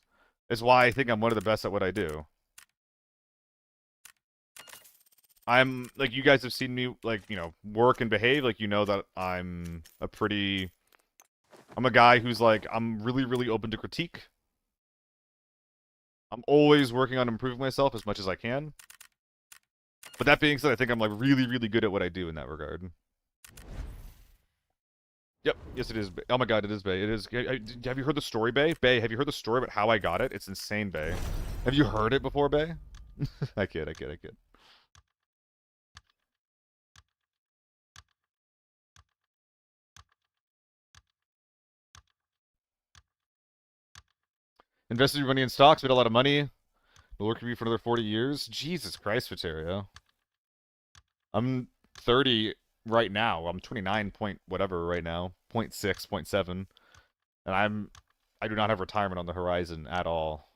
It's why I think I'm one of the best at what I do. I'm like, you guys have seen me, like, you know, work and behave. Like, you know that I'm a guy who's like, I'm really really open to critique. I'm always working on improving myself as much as I can. But that being said, I think I'm like really really good at what I do in that regard. Yep. Yes, it is. Oh my god, it is Bay. It is. Have you heard the story, Bay? Bay, have you heard the story about how I got it? It's insane, Bay. Have you heard it before, Bay? I kid. Invested your money in stocks, made a lot of money. Will work for you for another 40 years. Jesus Christ, Viterio. I'm 30 right now. I'm 29 point whatever right now. 0.6, 0.7. And I do not have retirement on the horizon at all.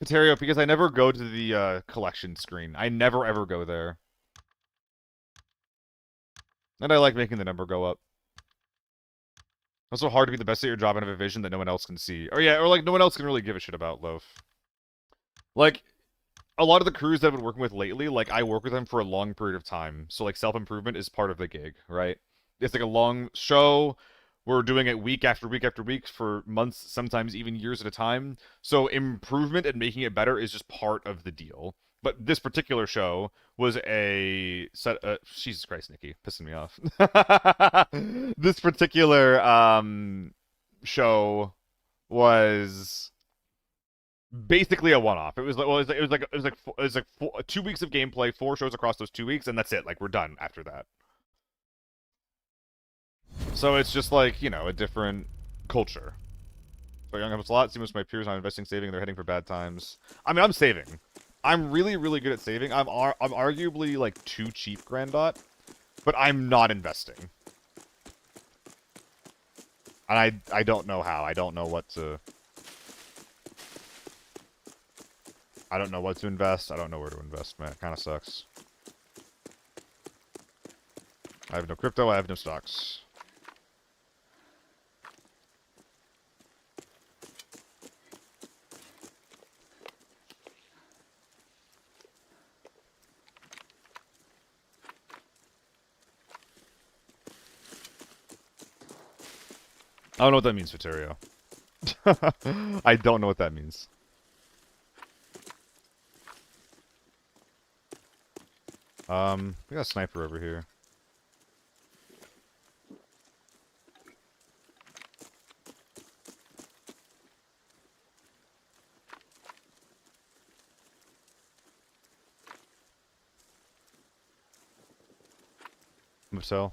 Viterio, because I never go to the collection screen. I never ever go there. And I like making the number go up. Also hard to be the best at your job and have a vision that no one else can see. Or yeah, or like no one else can really give a shit about, Loaf. Like, a lot of the crews that I've been working with lately, like, I work with them for a long period of time. So, like, self-improvement is part of the gig, right? It's like a long show. We're doing it week after week after week for months, sometimes even years at a time. So, improvement and making it better is just part of the deal. But this particular show was a set. Jesus Christ, Nikki, pissing me off. This particular show was basically a one-off. It was like, well, it was like 2 weeks of gameplay, 4 shows across those 2 weeks, and that's it. Like we're done after that. So it's just like, you know, a different culture. So young happens a lot. See most of my peers not investing, saving, they're heading for bad times. I mean, I'm saving. I'm really, really good at saving. I'm arguably like too cheap, Grandot, but I'm not investing. And I don't know how. I don't know what to. I don't know what to invest. I don't know where to invest, man. It kind of sucks. I have no crypto. I have no stocks. I don't know what that means, Viterio. I don't know what that means. We got a sniper over here. Motel.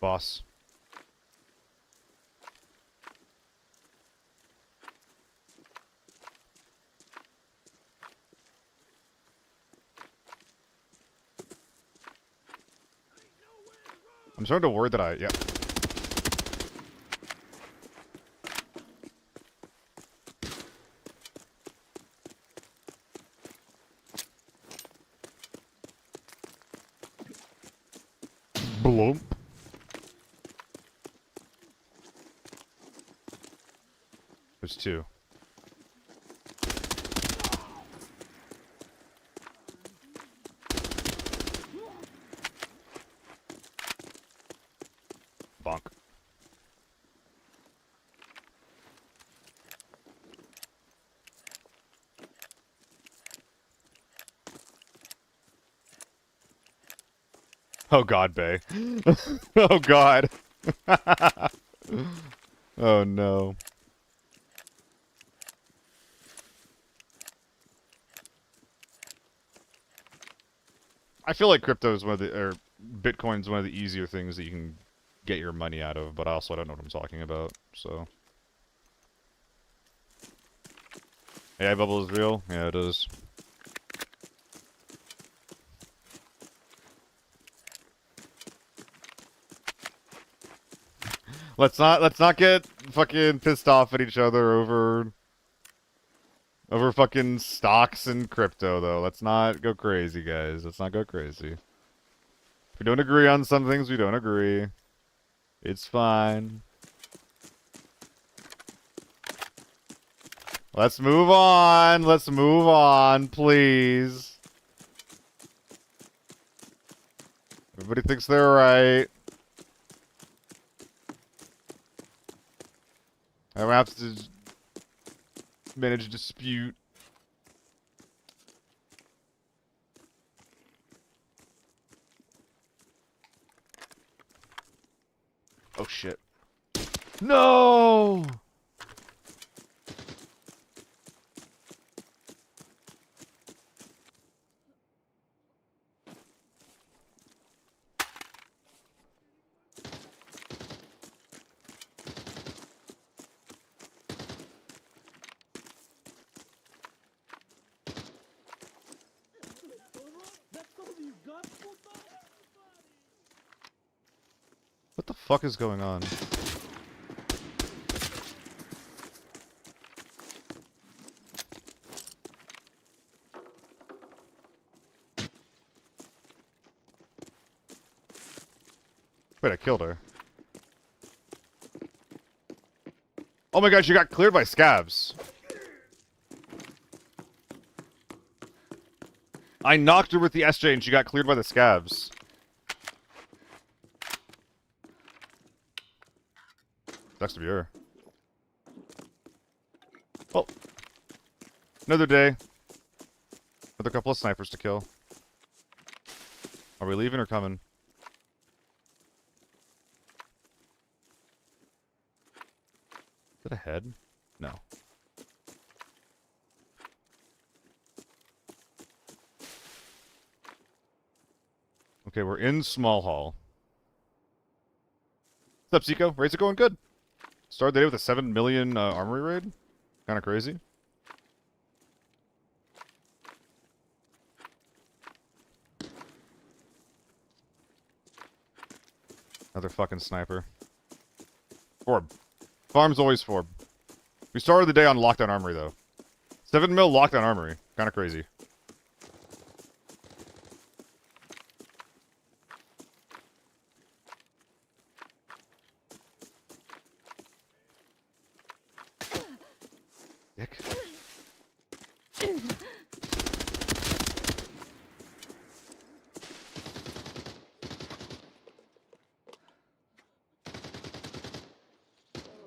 Boss. I'm starting to worry that I... Yeah. Blump. There's two. Bonk. Oh god, Bay. Oh god. Oh no. I feel like crypto is one of the, or Bitcoin's one of the easier things that you can get your money out of, but I also don't know what I'm talking about, so. AI bubble is real? Yeah, it is. Let's not get fucking pissed off at each other over fucking stocks and crypto though. Let's not go crazy, guys. Let's not go crazy. If we don't agree on some things, we don't agree. It's fine. Let's move on. Let's move on, please. Everybody thinks they're right. I don't have to manage a dispute. Oh shit. No! That's all you got, puto? What the fuck is going on? Wait, I killed her. Oh my god, she got cleared by scabs. I knocked her with the SJ and she got cleared by the scabs. Sucks to be her. Well, another day. Another couple of snipers to kill. Are we leaving or coming? Is it ahead? No. Okay, we're in small hall. What's up, Zico? Raids are going good. Started the day with a 7 million armory raid. Kind of crazy. Another fucking sniper. Forb. Farm's always Forb. We started the day on lockdown armory, though. 7 mil lockdown armory. Kind of crazy. Dick.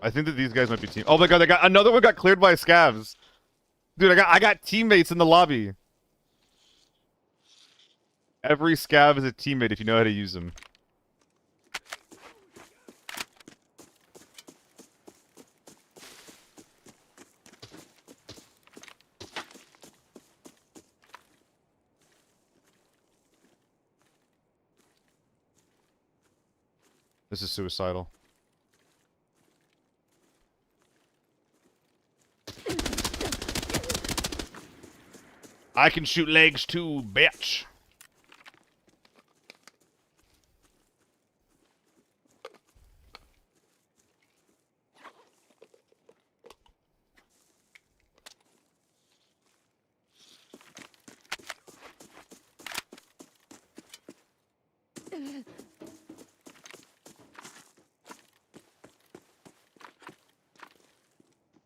I think that these guys might be team. Oh my god, they got another one got cleared by scavs. Dude, I got teammates in the lobby. Every scav is a teammate if you know how to use them. This is suicidal. I can shoot legs too, bitch.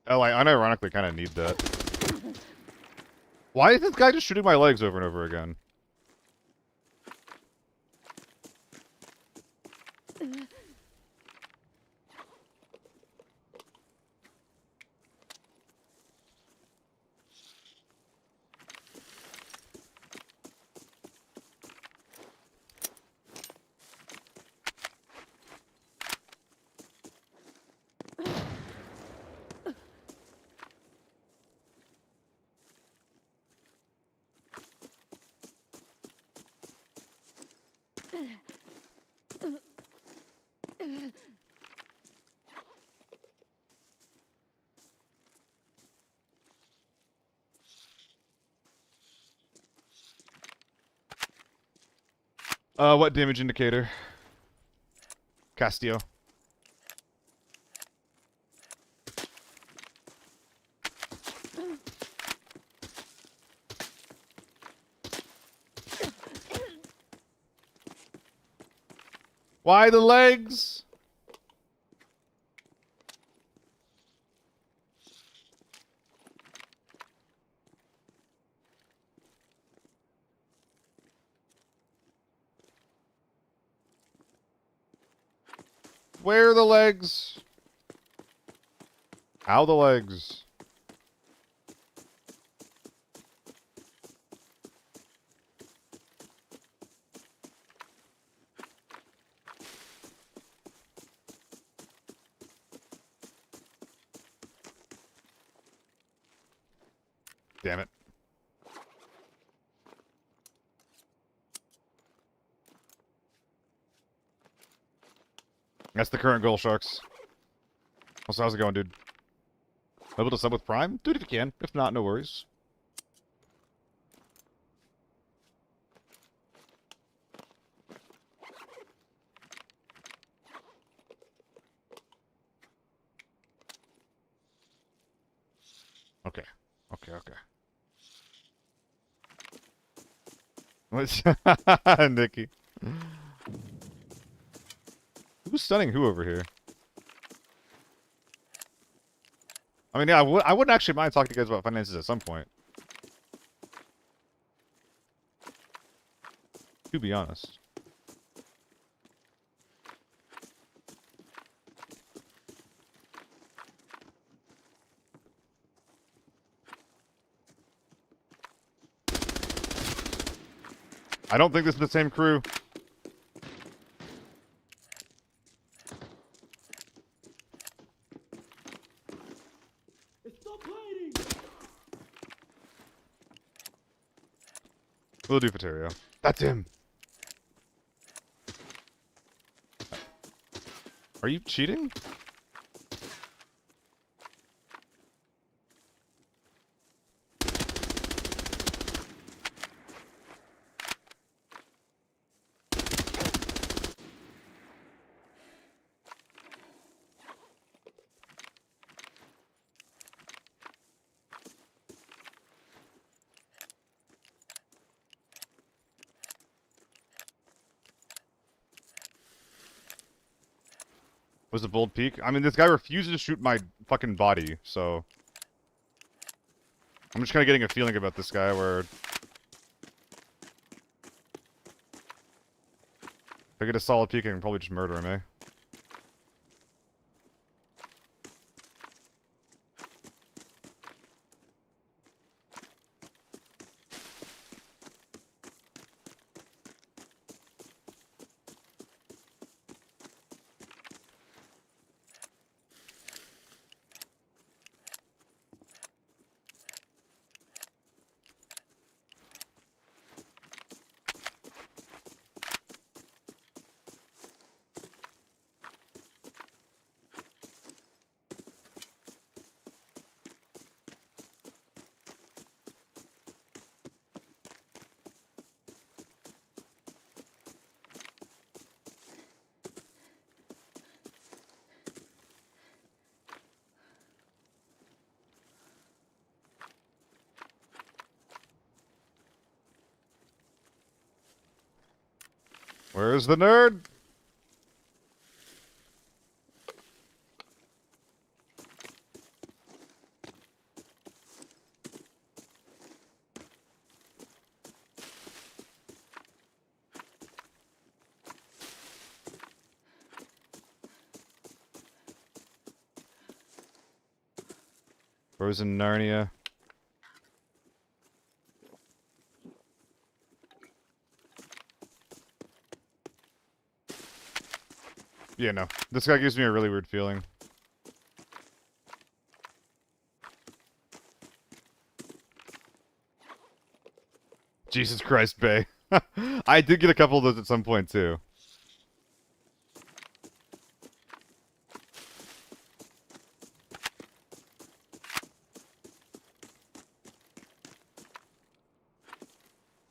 Oh, I unironically kind of need that. Why is this guy just shooting my legs over and over again? What damage indicator? Castillo. Why the legs? Where are the legs? How the legs? Damn it. That's the current goal, Sharks. So how's it going, dude? Able to sub with Prime? Dude, if you can. If not, no worries. Okay. Okay, okay. What's Nikki? Who's stunning who over here? I mean, yeah, I wouldn't actually mind talking to you guys about finances at some point. To be honest. I don't think this is the same crew. Stop hiding! We'll do Paterio. That's him. Are you cheating? Was it bold peak? I mean, this guy refuses to shoot my fucking body, so... I'm just kind of getting a feeling about this guy where... If I get a solid peek, I can probably just murder him, eh? Where's the nerd? Frozen Narnia. Yeah, no. This guy gives me a really weird feeling. Jesus Christ, Bay. I did get a couple of those at some point, too.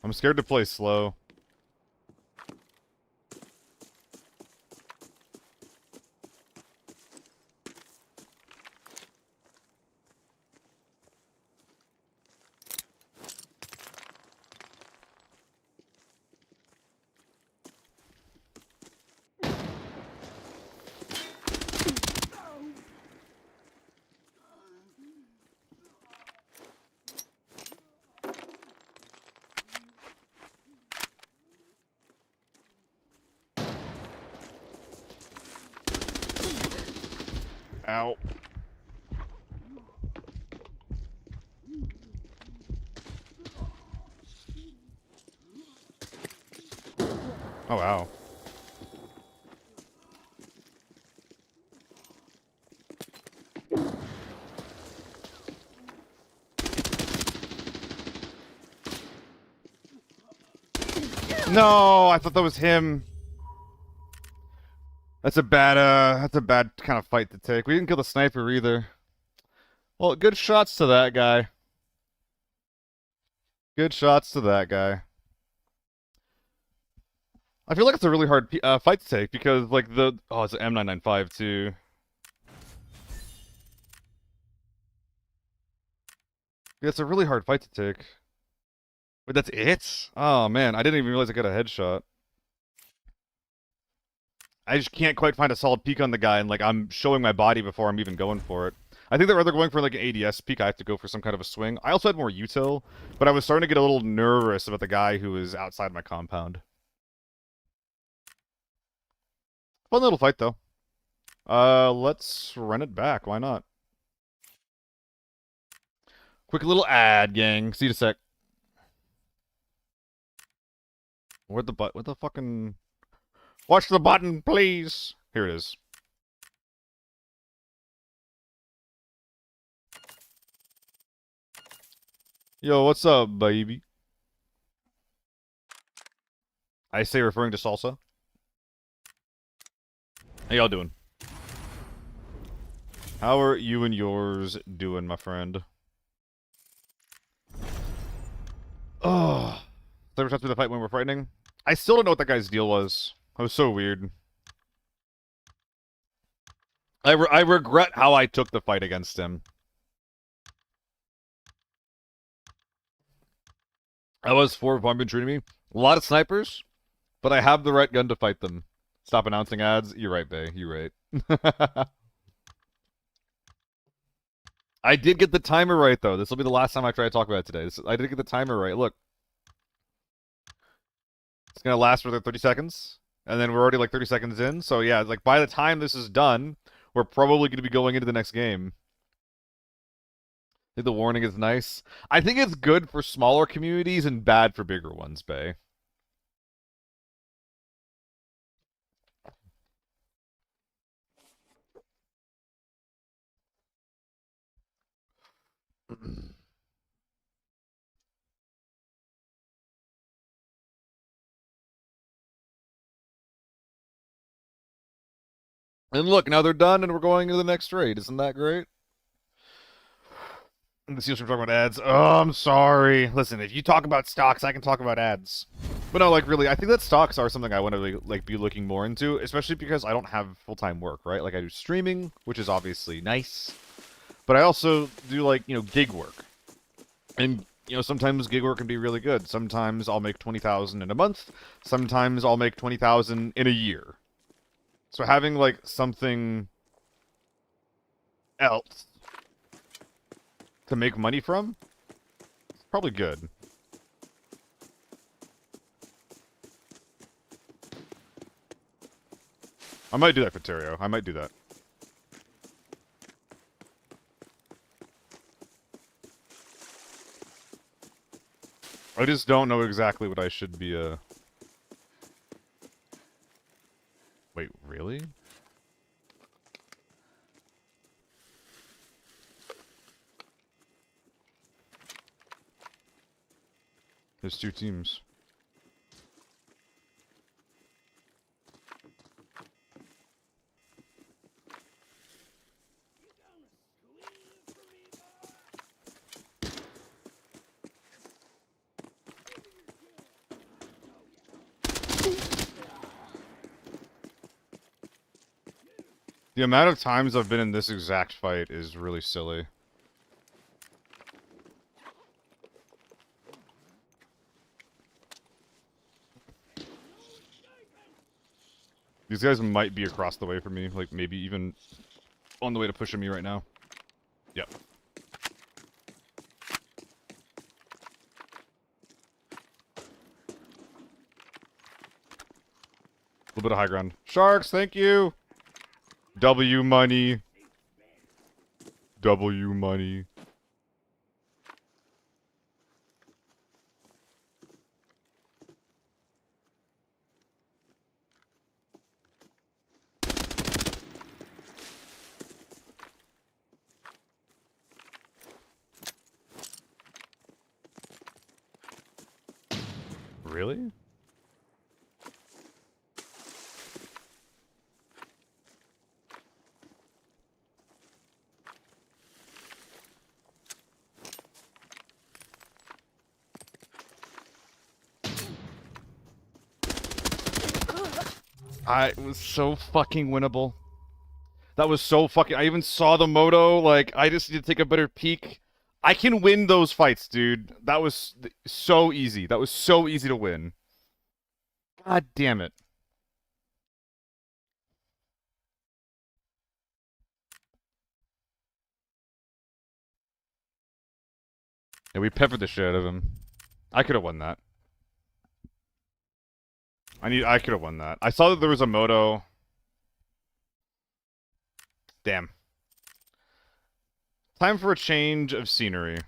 I'm scared to play slow. Ow. Oh, wow. No, I thought that was him. That's a bad kind of fight to take. We didn't kill the sniper either. Well, good shots to that guy. Good shots to that guy. I feel like it's a really hard fight to take because, like, oh, it's an M995 too. Yeah, it's a really hard fight to take. Wait, that's it? Oh man, I didn't even realize I got a headshot. I just can't quite find a solid peek on the guy, and like I'm showing my body before I'm even going for it. I think they're rather going for like an ADS peek. I have to go for some kind of a swing. I also had more util, but I was starting to get a little nervous about the guy who was outside my compound. Fun little fight though. Let's run it back. Why not? Quick little ad, gang. See you in a sec. Where'd the what the fucking... Watch the button, please! Here it is. Yo, what's up, baby? I say referring to salsa. How y'all doing? How are you and yours doing, my friend? Oh, never touched me the fight when we're fighting. I still don't know what that guy's deal was. It was so weird. I regret how I took the fight against him. I was 4 if I'm been treating me. A lot of snipers, but I have the right gun to fight them. Stop announcing ads. You're right, Bay. You're right. I did get the timer right, though. This will be the last time I try to talk about it today. I did get the timer right. Look. It's going to last for 30 seconds. And then we're already like 30 seconds in. So yeah, like by the time this is done, we're probably going to be going into the next game. I think the warning is nice. I think it's good for smaller communities and bad for bigger ones, Bay. And look, now they're done and we're going to the next raid. Isn't that great? The SealTV talking about ads. Oh, I'm sorry. Listen, if you talk about stocks, I can talk about ads. But no, like really, I think that stocks are something I want to like be looking more into, especially because I don't have full-time work, right? Like I do streaming, which is obviously nice, but I also do like, you know, gig work. And you know, sometimes gig work can be really good. Sometimes I'll make 20,000 in a month. Sometimes I'll make 20,000 in a year. So having like something else to make money from, it's probably good. I might do that for Terrio. I might do that. I just don't know exactly what I should be, Wait, really? There's 2 teams. The amount of times I've been in this exact fight is really silly. These guys might be across the way from me, like maybe even on the way to pushing me right now. Yep. A little bit of high ground. Sharks, thank you! W money. W money. Really? It was so fucking winnable. That was so fucking... I even saw the moto, like, I just need to take a better peek. I can win those fights, dude. That was so easy. That was so easy to win. God damn it. Yeah, we peppered the shit out of him. I could have won that. I could have won that. I saw that there was a moto. Damn. Time for a change of scenery.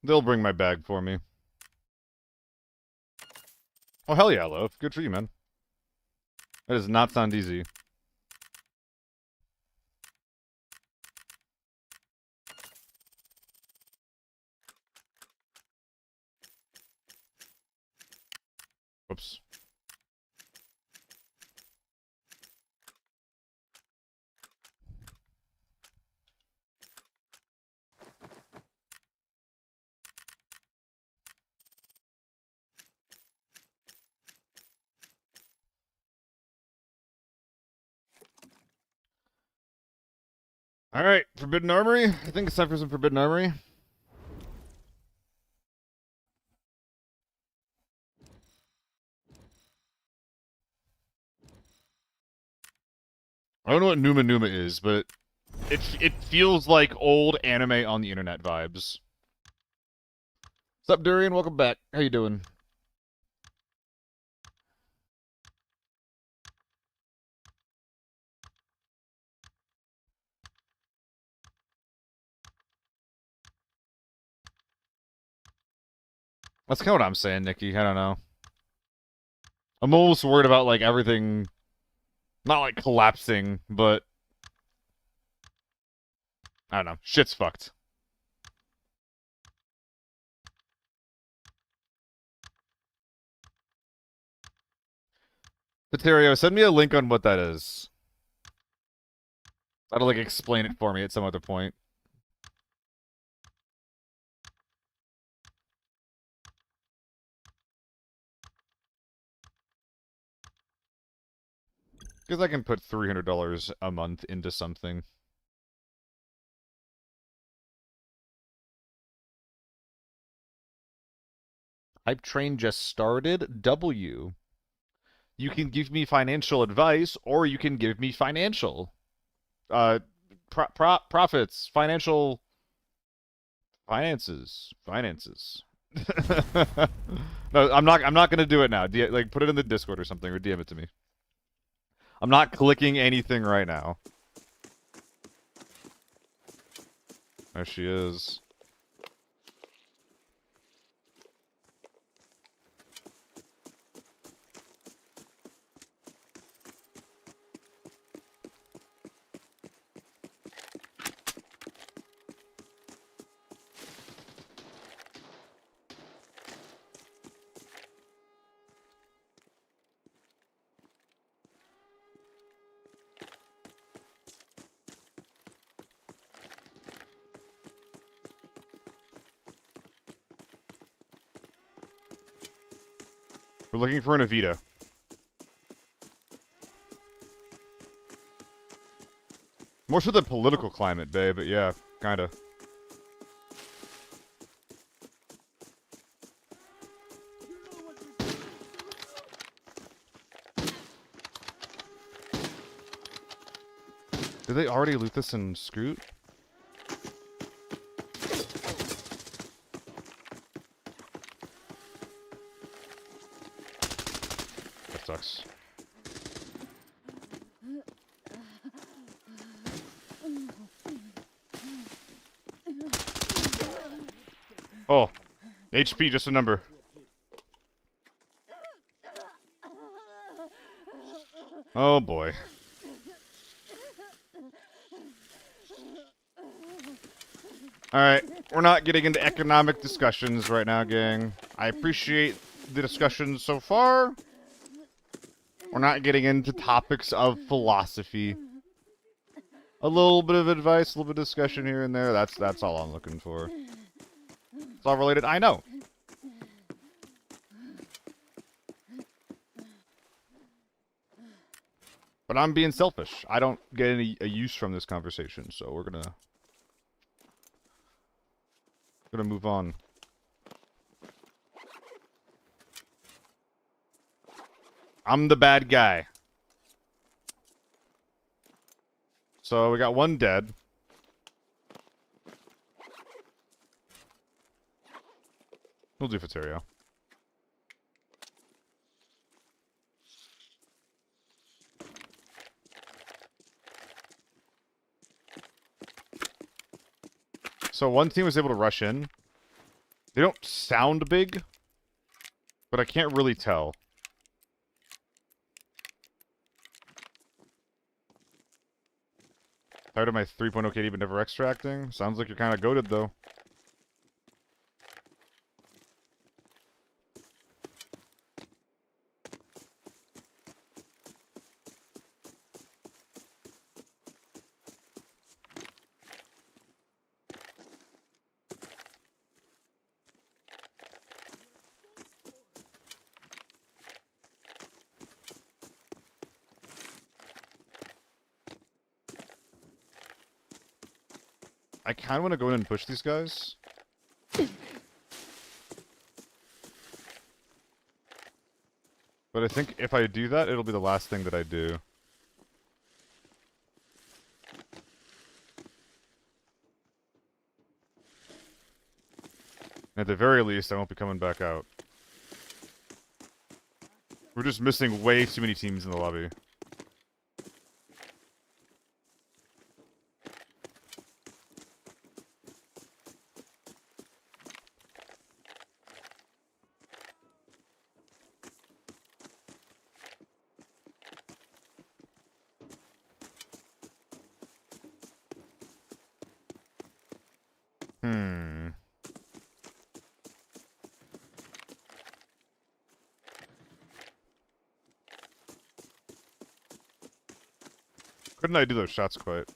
They'll bring my bag for me. Oh, hell yeah, Loaf. Good for you, man. That does not sound easy. Whoops. Alright, Forbidden Armory. I think it's time for some Forbidden Armory. I don't know what Numa Numa is, but it feels like old anime on the internet vibes. What's up, Durian? Welcome back. How you doing? That's kind of what I'm saying, Nikki. I don't know. I'm almost worried about, like, everything... Not, like, collapsing, but... I don't know. Shit's fucked. Paterio, send me a link on what that is. That'll, like, explain it for me at some other point. Because I can put $300 a month into something. Hype train just started. W. You can give me financial advice, or you can give me financial... profits. Financial... Finances. No, I'm not gonna do it now. Like, put it in the Discord or something, or DM it to me. I'm not clicking anything right now. There she is. We're looking for an Avita. More so the political climate, babe, but yeah, kinda. Did they already loot this in Scoot? That sucks. Oh, HP, just a number. Oh boy. Alright, we're not getting into economic discussions right now, gang. I appreciate the discussions so far. We're not getting into topics of philosophy. A little bit of advice, a little bit of discussion here and there. That's all I'm looking for. It's all related, I know. But I'm being selfish. I don't get any a use from this conversation, so we're gonna move on. I'm the bad guy. So we got one dead. We'll do Faterio. So one team was able to rush in. They don't sound big, but I can't really tell. Tired of my 3.0 KD but never extracting? Sounds like you're kind of goated though. I kind of want to go in and push these guys. But I think if I do that, it'll be the last thing that I do. At the very least, I won't be coming back out. We're just missing way too many teams in the lobby. Hmm. Couldn't I do those shots quite?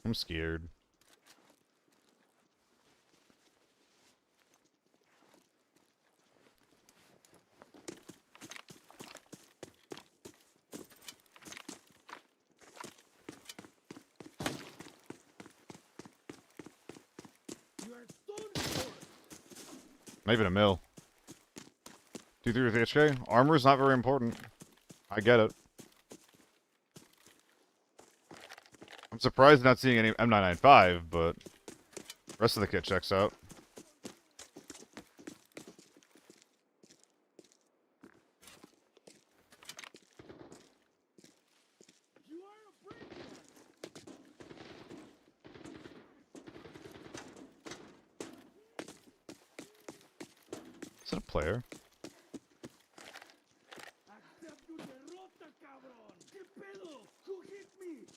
I'm scared. You are stone for. Not even a mill. 2-3 with HK? Armor's not very important. I get it. I'm surprised not seeing any M995, but rest of the kit checks out. You are a breakout. Is that a player? Accept tu derrota, cabrón. ¿Qué pedo? Who hit me?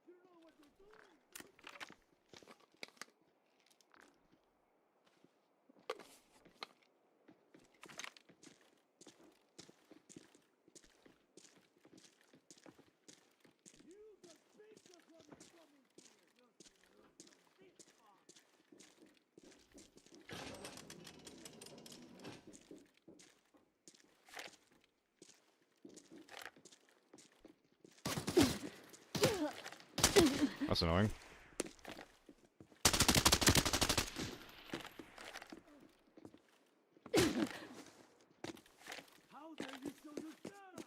You know what you're doing. You got pictures when you're coming here. This far. That's annoying. How dare you show your shut up?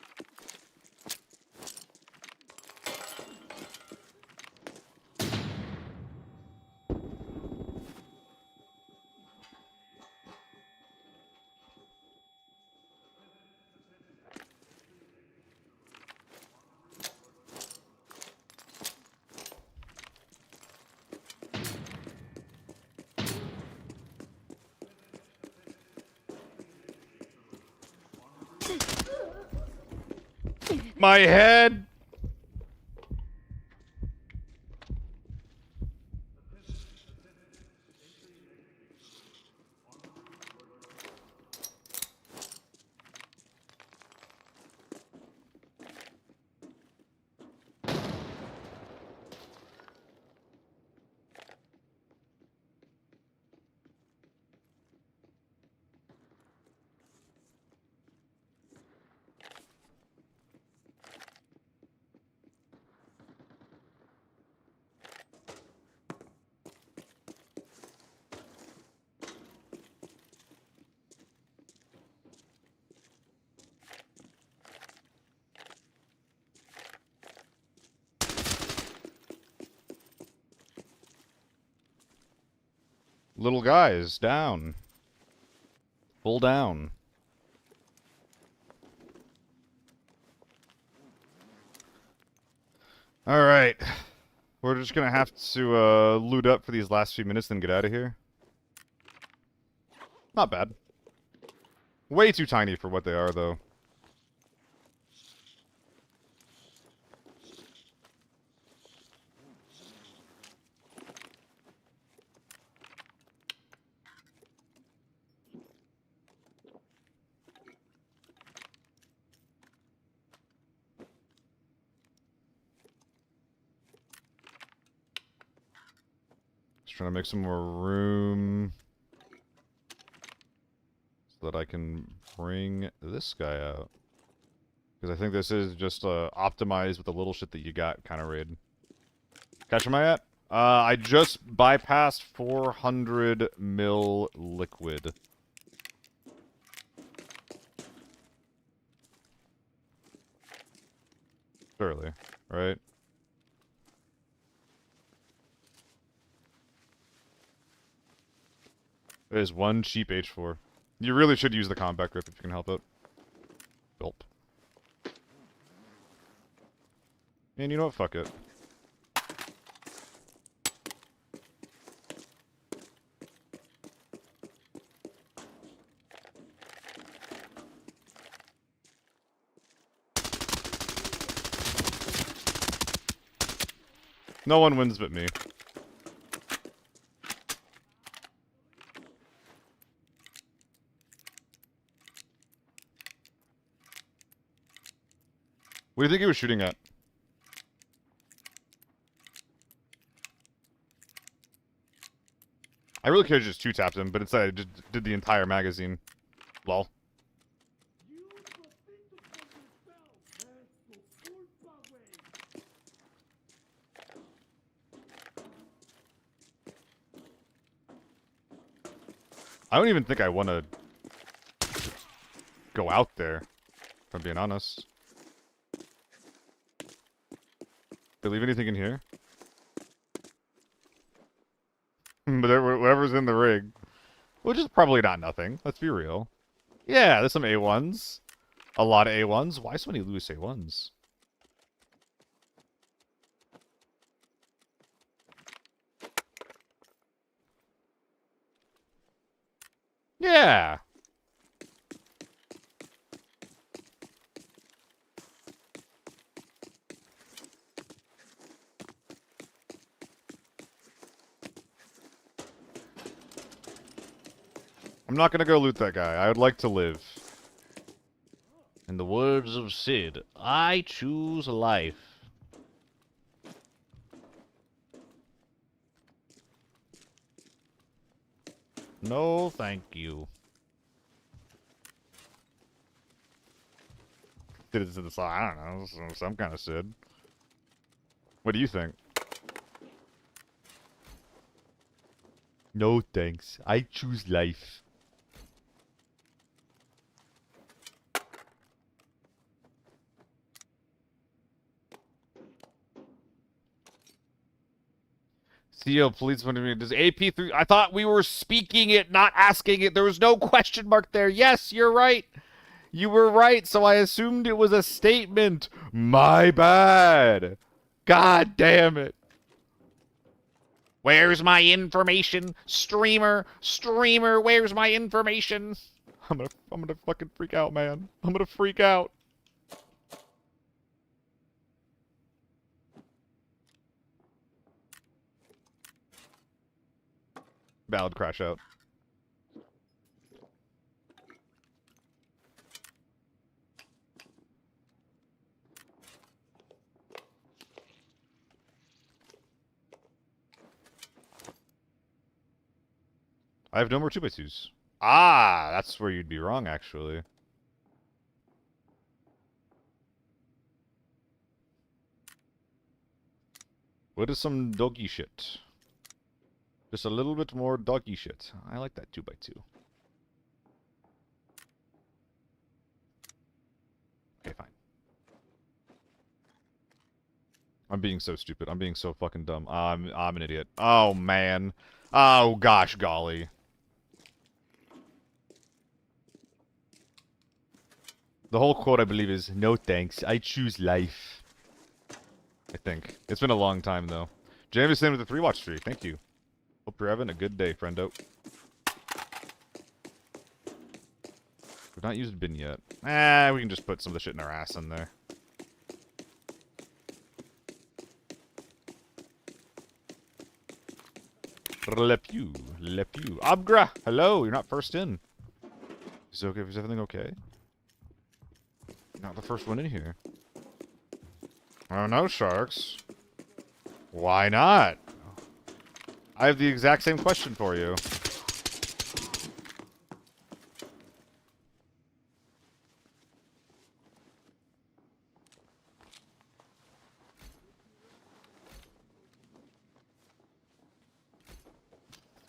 My head! Little guys, down. Full down. Alright. We're just gonna have to loot up for these last few minutes, then get out of here. Not bad. Way too tiny for what they are, though. Just trying to make some more room so that I can bring this guy out. Because I think this is just optimized with the little shit that you got kind of raid. Catch am I at? I just bypassed 400 mil liquid. Surely, right? There's one cheap H4. You really should use the combat grip if you can help it. Gulp. And you know what? Fuck it. No one wins but me. What do you think he was shooting at? I really could have just two-tapped him, but instead I just did the entire magazine. Lol. Use the feet from yourself and to full power. I don't even think I want to go out there, if I'm being honest. Did they leave anything in here? But whatever's in the rig. Which is probably not nothing, let's be real. Yeah, there's some A1s. A lot of A1s. Why so many loose A1s? Yeah! I'm not gonna go loot that guy. I would like to live. In the words of Sid, I choose life. No, thank you. Did it to the side? I don't know, some kind of Sid. What do you think? No thanks. I choose life. CEO, please wanted me. Does AP3? I thought we were speaking it, not asking it. There was no question mark there. Yes, you're right. You were right, so I assumed it was a statement. My bad. God damn it. Where's my information? Streamer, where's my information? I'm gonna fucking freak out, man. I'm gonna freak out. Valid crash out. I have no more 2x2s. Ah, that's where you'd be wrong, actually. What is some doggy shit? Just a little bit more doggy shit. I like that 2x2. Okay, fine. I'm being so stupid. I'm being so fucking dumb. I'm an idiot. Oh, man. Oh, gosh, golly. The whole quote, I believe, is, "No thanks, I choose life." I think. It's been a long time, though. Jameson with the 3-watch streak. Thank you. Hope you're having a good day, friendo. We've not used bin yet. We can just put some of the shit in our ass in there. Le Pew. Le Pew. Abgra! Hello, you're not first in. Is everything okay? You're not the first one in here. Oh no, Sharks. Why not? I have the exact same question for you.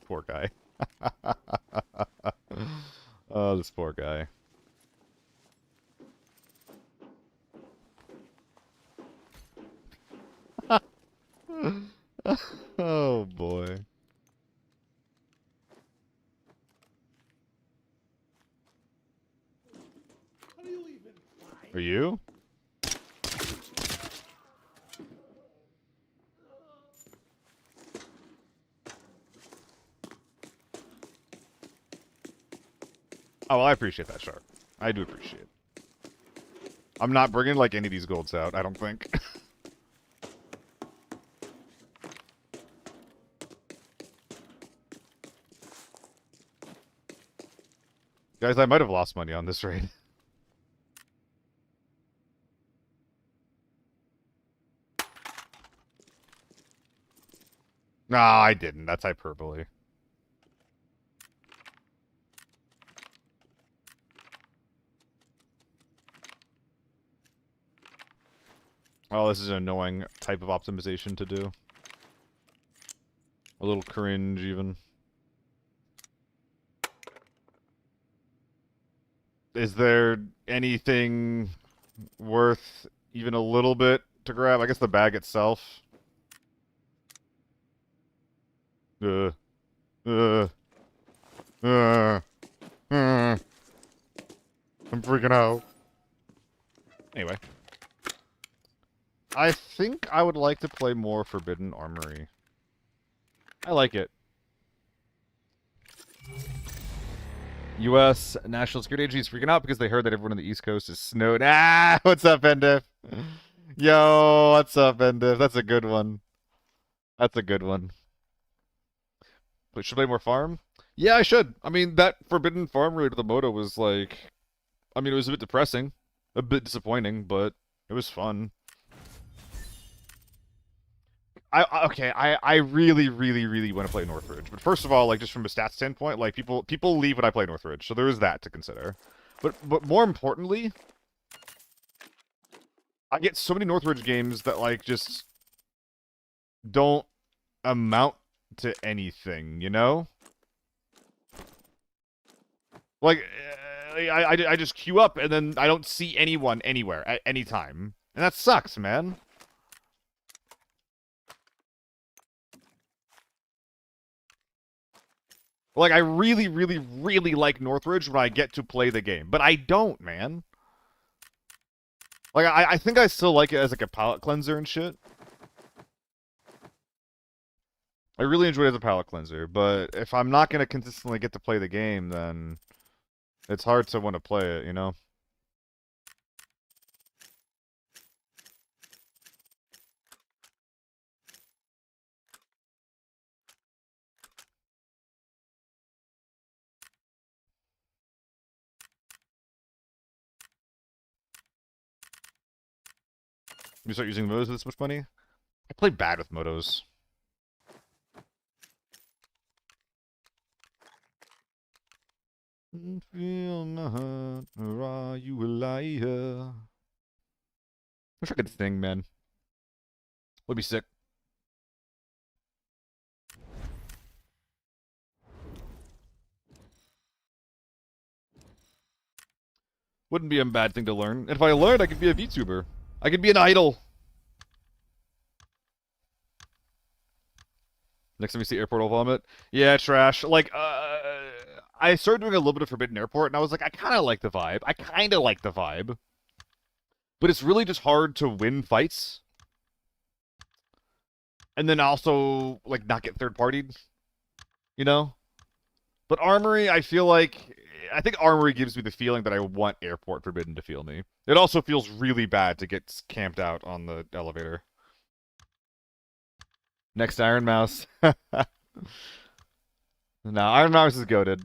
Poor guy. Oh, this poor guy. Oh boy. How do you even find? Are you? Oh, well, I appreciate that, Shark. I do appreciate it. I'm not bringing, like, any of these golds out, I don't think. Guys, I might have lost money on this raid. No, I didn't. That's hyperbole. Oh, this is an annoying type of optimization to do. A little cringe, even. Is there anything worth even a little bit to grab? I guess the bag itself. Uh, uh, uh, I'm freaking out. Anyway. I think I would like to play more Forbidden Armory. I like it. U.S. National Security Agency is freaking out because they heard that everyone on the East Coast is snowed. Ah, what's up, Endiff? Yo, what's up, Endiff? That's a good one. That's a good one. But should I play more farm? Yeah, I should. I mean, that Forbidden Farm raid with the Moto was like... I mean, it was a bit depressing. A bit disappointing, but it was fun. I really, really, really want to play Northridge. But first of all, like, just from a stats standpoint, like, people leave when I play Northridge, so there is that to consider. But more importantly, I get so many Northridge games that, like, just don't amount to anything, you know? Like, I just queue up, and then I don't see anyone anywhere at any time. And that sucks, man. Like, I really, really, really like Northridge when I get to play the game. But I don't, man. Like, I think I still like it as, like, a palate cleanser and shit. I really enjoy it as a palate cleanser. But if I'm not going to consistently get to play the game, then it's hard to want to play it, you know? You start using motos with this much money? I play bad with motos. Feel my heart, or are you a liar? Wish I could sing, man. Would be sick. Wouldn't be a bad thing to learn. And if I learned, I could be a VTuber. I could be an idol. Next time you see airport, I'll vomit. Yeah, trash. Like, I started doing a little bit of Forbidden Airport, and I was like, I kind of like the vibe. I kind of like the vibe. But it's really just hard to win fights. And then also, like, not get third-partied. You know? But Armory, I feel like... I think Armory gives me the feeling that I want Airport Forbidden to feel me. It also feels really bad to get camped out on the elevator. Next Iron Mouse. No, Iron Mouse is goated.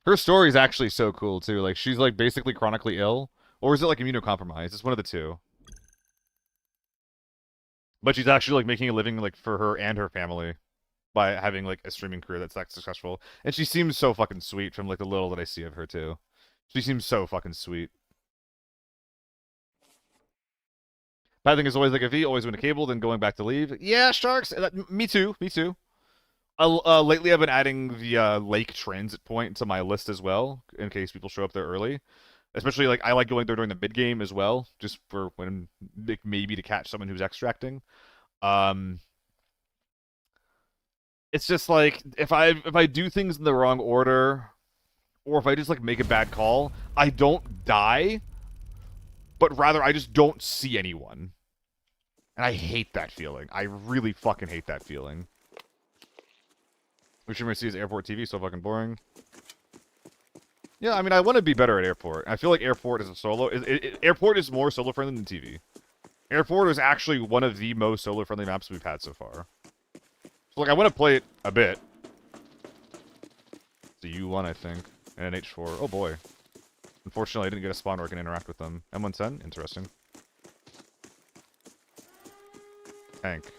Her story is actually so cool, too. Like, she's, like, basically chronically ill. Or is it, like, immunocompromised? It's one of the two. But she's actually, like, making a living, like, for her and her family by having, like, a streaming career that's that successful. And she seems so fucking sweet from, like, the little that I see of her, too. She seems so fucking sweet. Bad thing is always, like, if he always win a cable, then going back to leave. Yeah, Sharks! Me too, me too. Lately, I've been adding the lake transit point to my list as well, in case people show up there early. Especially, like, I like going there during the mid game as well, just for when, like, maybe to catch someone who's extracting. It's just like if I do things in the wrong order, or if I just like make a bad call, I don't die, but rather I just don't see anyone, and I hate that feeling. I really fucking hate that feeling. Which you might see is airport TV, so fucking boring. Yeah, I mean, I want to be better at airport. I feel like airport is a solo. Airport is more solo friendly than TV. Airport is actually one of the most solo friendly maps we've had so far. So, like, I want to play it a bit. It's a U1, I think, and an H4. Oh boy. Unfortunately, I didn't get a spawn where I can interact with them. M110? Interesting. Tank.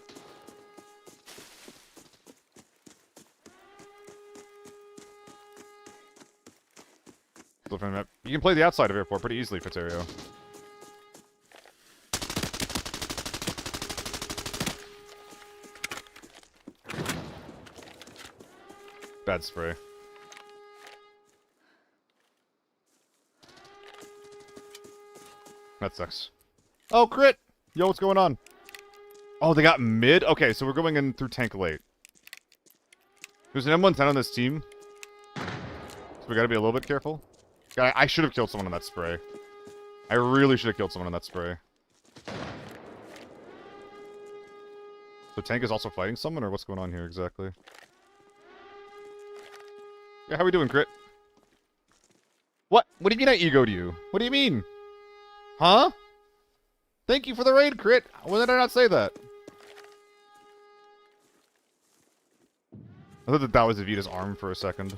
Map. You can play the outside of airport pretty easily, Paterio. Bad spray. That sucks. Oh, crit! Yo, what's going on? Oh, they got mid? Okay, so we're going in through tank late. There's an M110 on this team. So we gotta be a little bit careful. I should have killed someone on that spray. I really should have killed someone on that spray. So tank is also fighting someone, or what's going on here exactly? Yeah, how we doing, crit? What? What do you mean I egoed you? What do you mean? Huh? Thank you for the raid, crit. When did I not say that? I thought that was Evita's arm for a second.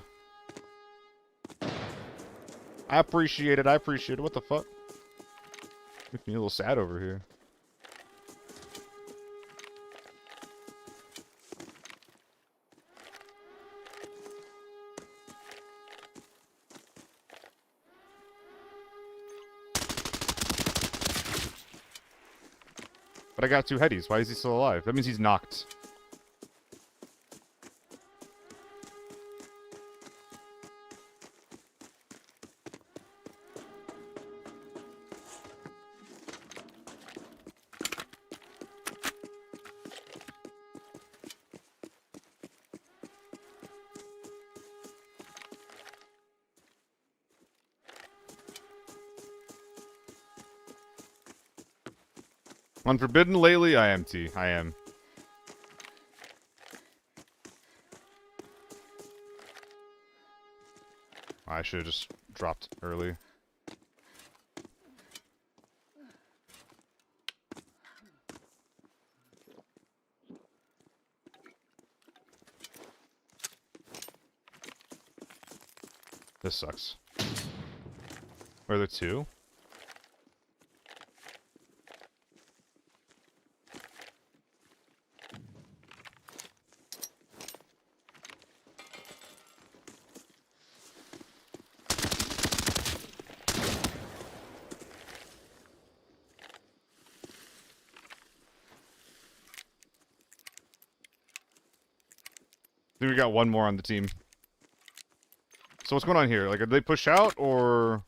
I appreciate it. I appreciate it. What the fuck? Makes me a little sad over here. But I got 2 headies. Why is he still alive? That means he's knocked. On Forbidden lately, I am T. I am. I should have just dropped early. This sucks. Are there 2? think we got one more on the team. So what's going on here? Like, did they push out, or...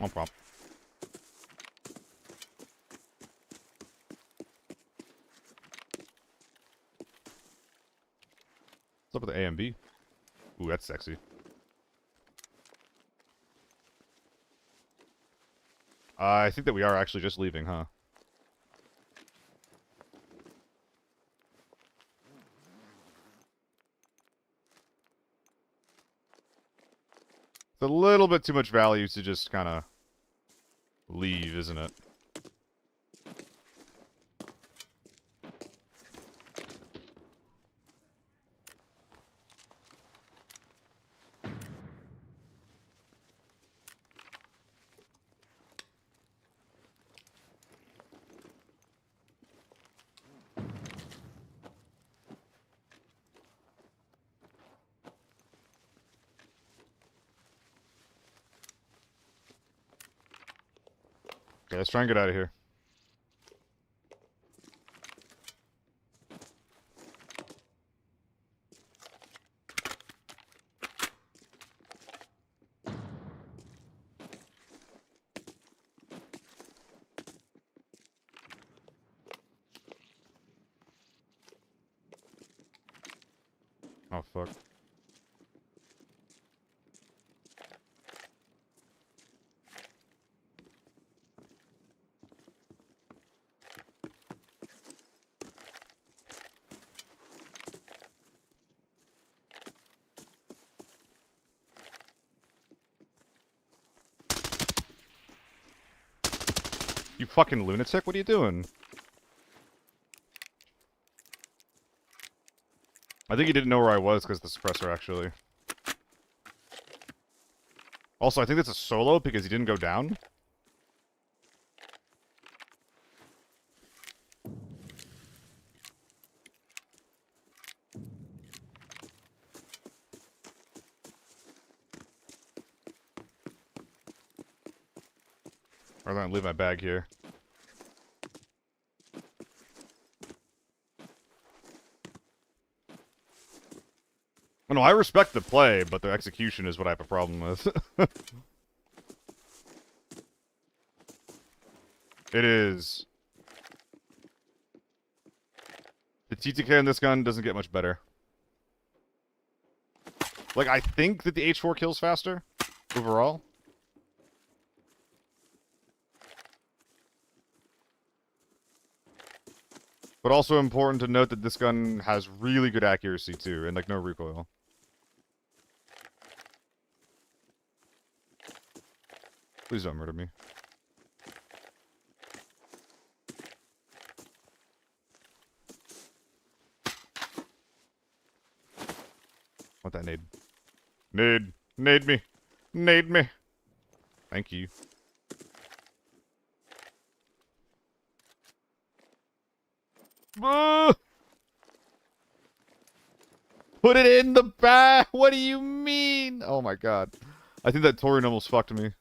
Womp womp. What's up with the A and B? Ooh, that's sexy. I think that we are actually just leaving, huh? It's a little bit too much value to just kind of leave, isn't it? Okay, let's try and get out of here. Oh, fuck. You fucking lunatic, what are you doing? I think he didn't know where I was because of the suppressor, actually. Also, I think that's a solo because he didn't go down. Or I'm gonna leave my bag here. Oh, no, I respect the play, but the execution is what I have a problem with. It is. The TTK on this gun doesn't get much better. Like, I think that the H4 kills faster, overall. But also important to note that this gun has really good accuracy, too, and, like, no recoil. Please don't murder me. Want that nade. Nade. Nade me. Nade me. Thank you. Ah! Put it in the bag! What do you mean? Oh my god. I think that Torian almost fucked me.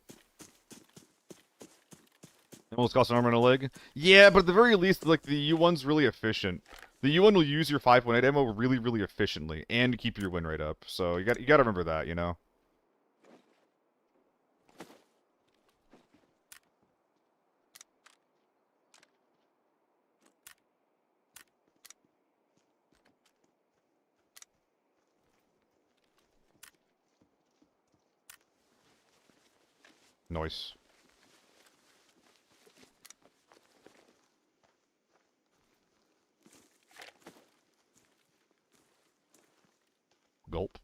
Almost cost an arm and a leg. Yeah, but at the very least, like, the U1's really efficient. The U1 will use your 5.8 ammo really, really efficiently, and keep your win rate up. So you gotta remember that, you know? Nice. Gulp.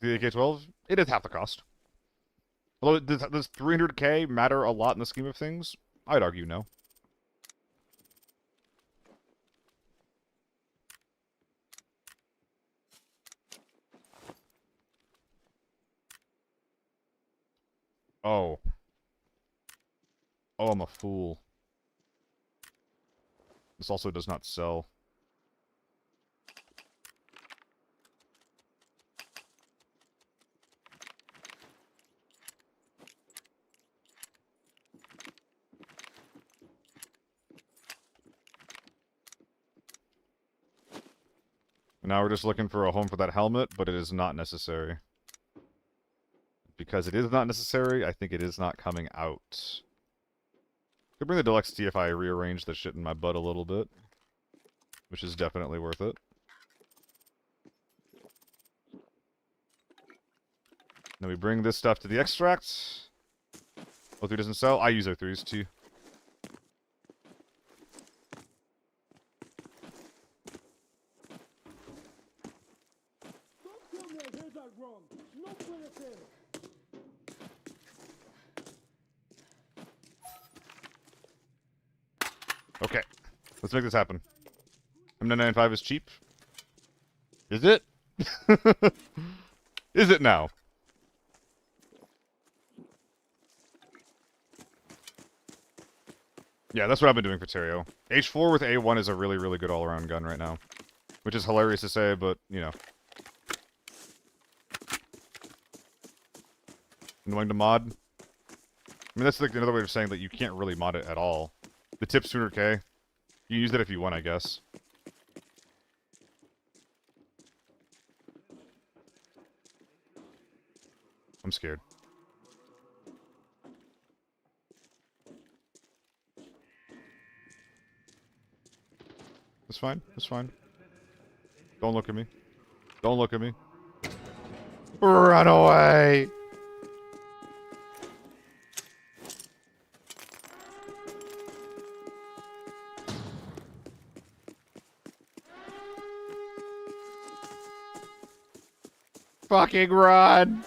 The AK-12, it is half the cost. Although, does 300k matter a lot in the scheme of things? I'd argue no. Oh. Oh, I'm a fool. This also does not sell. Now we're just looking for a home for that helmet, but it is not necessary. Because it is not necessary, I think it is not coming out. Could bring the deluxe T if I rearrange the shit in my butt a little bit. Which is definitely worth it. Then we bring this stuff to the extract. O3 doesn't sell. I use O3s too. Don't tell me I heard that wrong. No player fair. Okay. Let's make this happen. M995 is cheap. Is it? Is it now? Yeah, that's what I've been doing for Terrio. H4 with A1 is a really, really good all-around gun right now. Which is hilarious to say, but, you know. Annoying to mod. I mean, that's like another way of saying that you can't really mod it at all. The tip's 200k. You can use that if you want, I guess. I'm scared. It's fine. It's fine. Don't look at me. Don't look at me. Run away! Fucking run!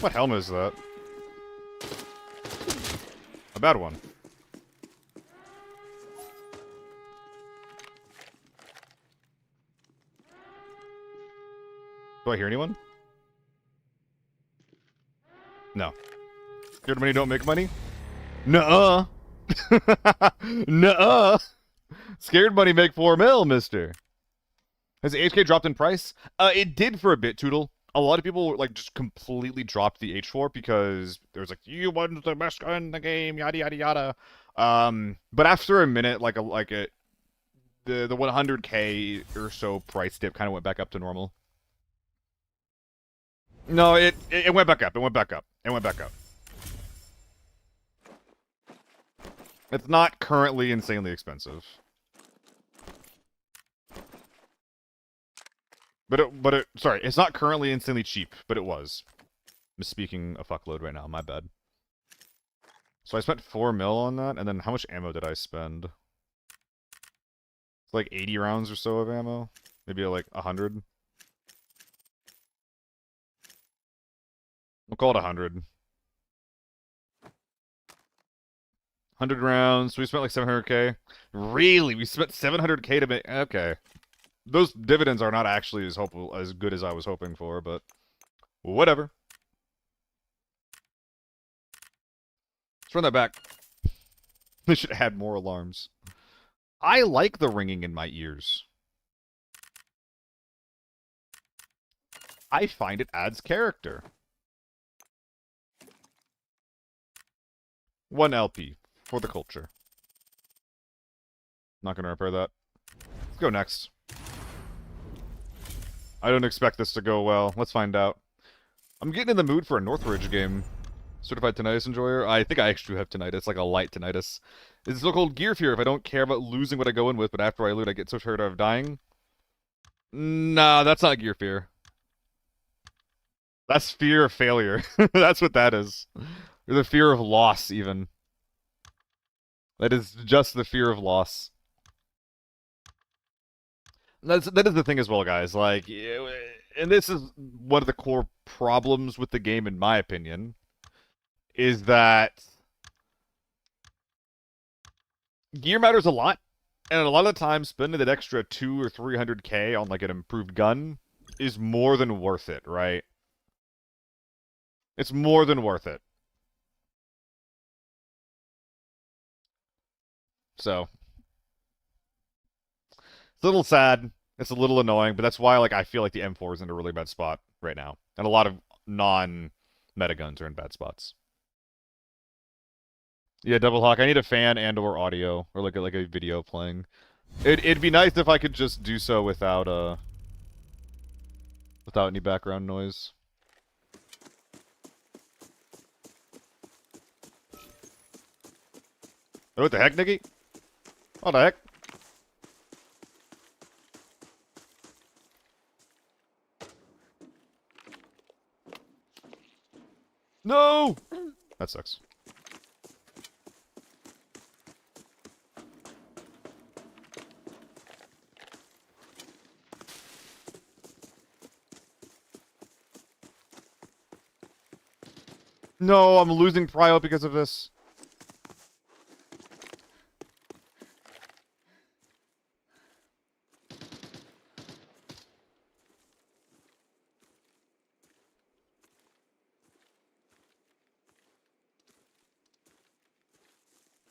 What helmet is that? A bad one. Do I hear anyone? No. Scared money don't make money? Nuh-uh. Nuh-uh. Scared money make 4 mil, mister. Has the HK dropped in price? It did for a bit, Toodle. A lot of people like just completely dropped the H4 because there was like, you want the best gun in the game, yada yada yada. But after a minute, the 100k or so price dip kind of went back up to normal. No, it went back up. It went back up. It went back up. It's not currently insanely expensive. Sorry, it's not currently insanely cheap, but it was. I'm speaking a fuckload right now, my bad. So I spent 4 mil on that, and then how much ammo did I spend? It's like 80 rounds or so of ammo. Maybe like 100. We'll call it 100. 100 rounds, so we spent like 700k. Really? We spent 700k to make... Okay. Those dividends are not actually as good as I was hoping for, but whatever. Let's run that back. They should add more alarms. I like the ringing in my ears. I find it adds character. 1 LP for the culture. Not gonna repair that. Let's go next. I don't expect this to go well. Let's find out. I'm getting in the mood for a Northridge game. Certified tinnitus enjoyer? I think I actually have tinnitus, like a light tinnitus. It's so-called gear fear if I don't care about losing what I go in with, but after I loot I get so tired of dying. Nah, that's not gear fear. That's fear of failure. That's what that is. Or the fear of loss, even. That is just the fear of loss. That is the thing as well, guys. Like, and this is one of the core problems with the game, in my opinion, is that gear matters a lot, and a lot of the time, spending that extra 200 or 300k on like an improved gun is more than worth it, right? It's more than worth it. So, it's a little sad. It's a little annoying, but that's why like I feel like the M4 is in a really bad spot right now, and a lot of non-meta guns are in bad spots. Yeah, double hawk. I need a fan and/or audio, or like a video playing. It'd be nice if I could just do so without any background noise. Oh, what the heck, Nikki? What the heck? No! That sucks. No, I'm losing prio because of this.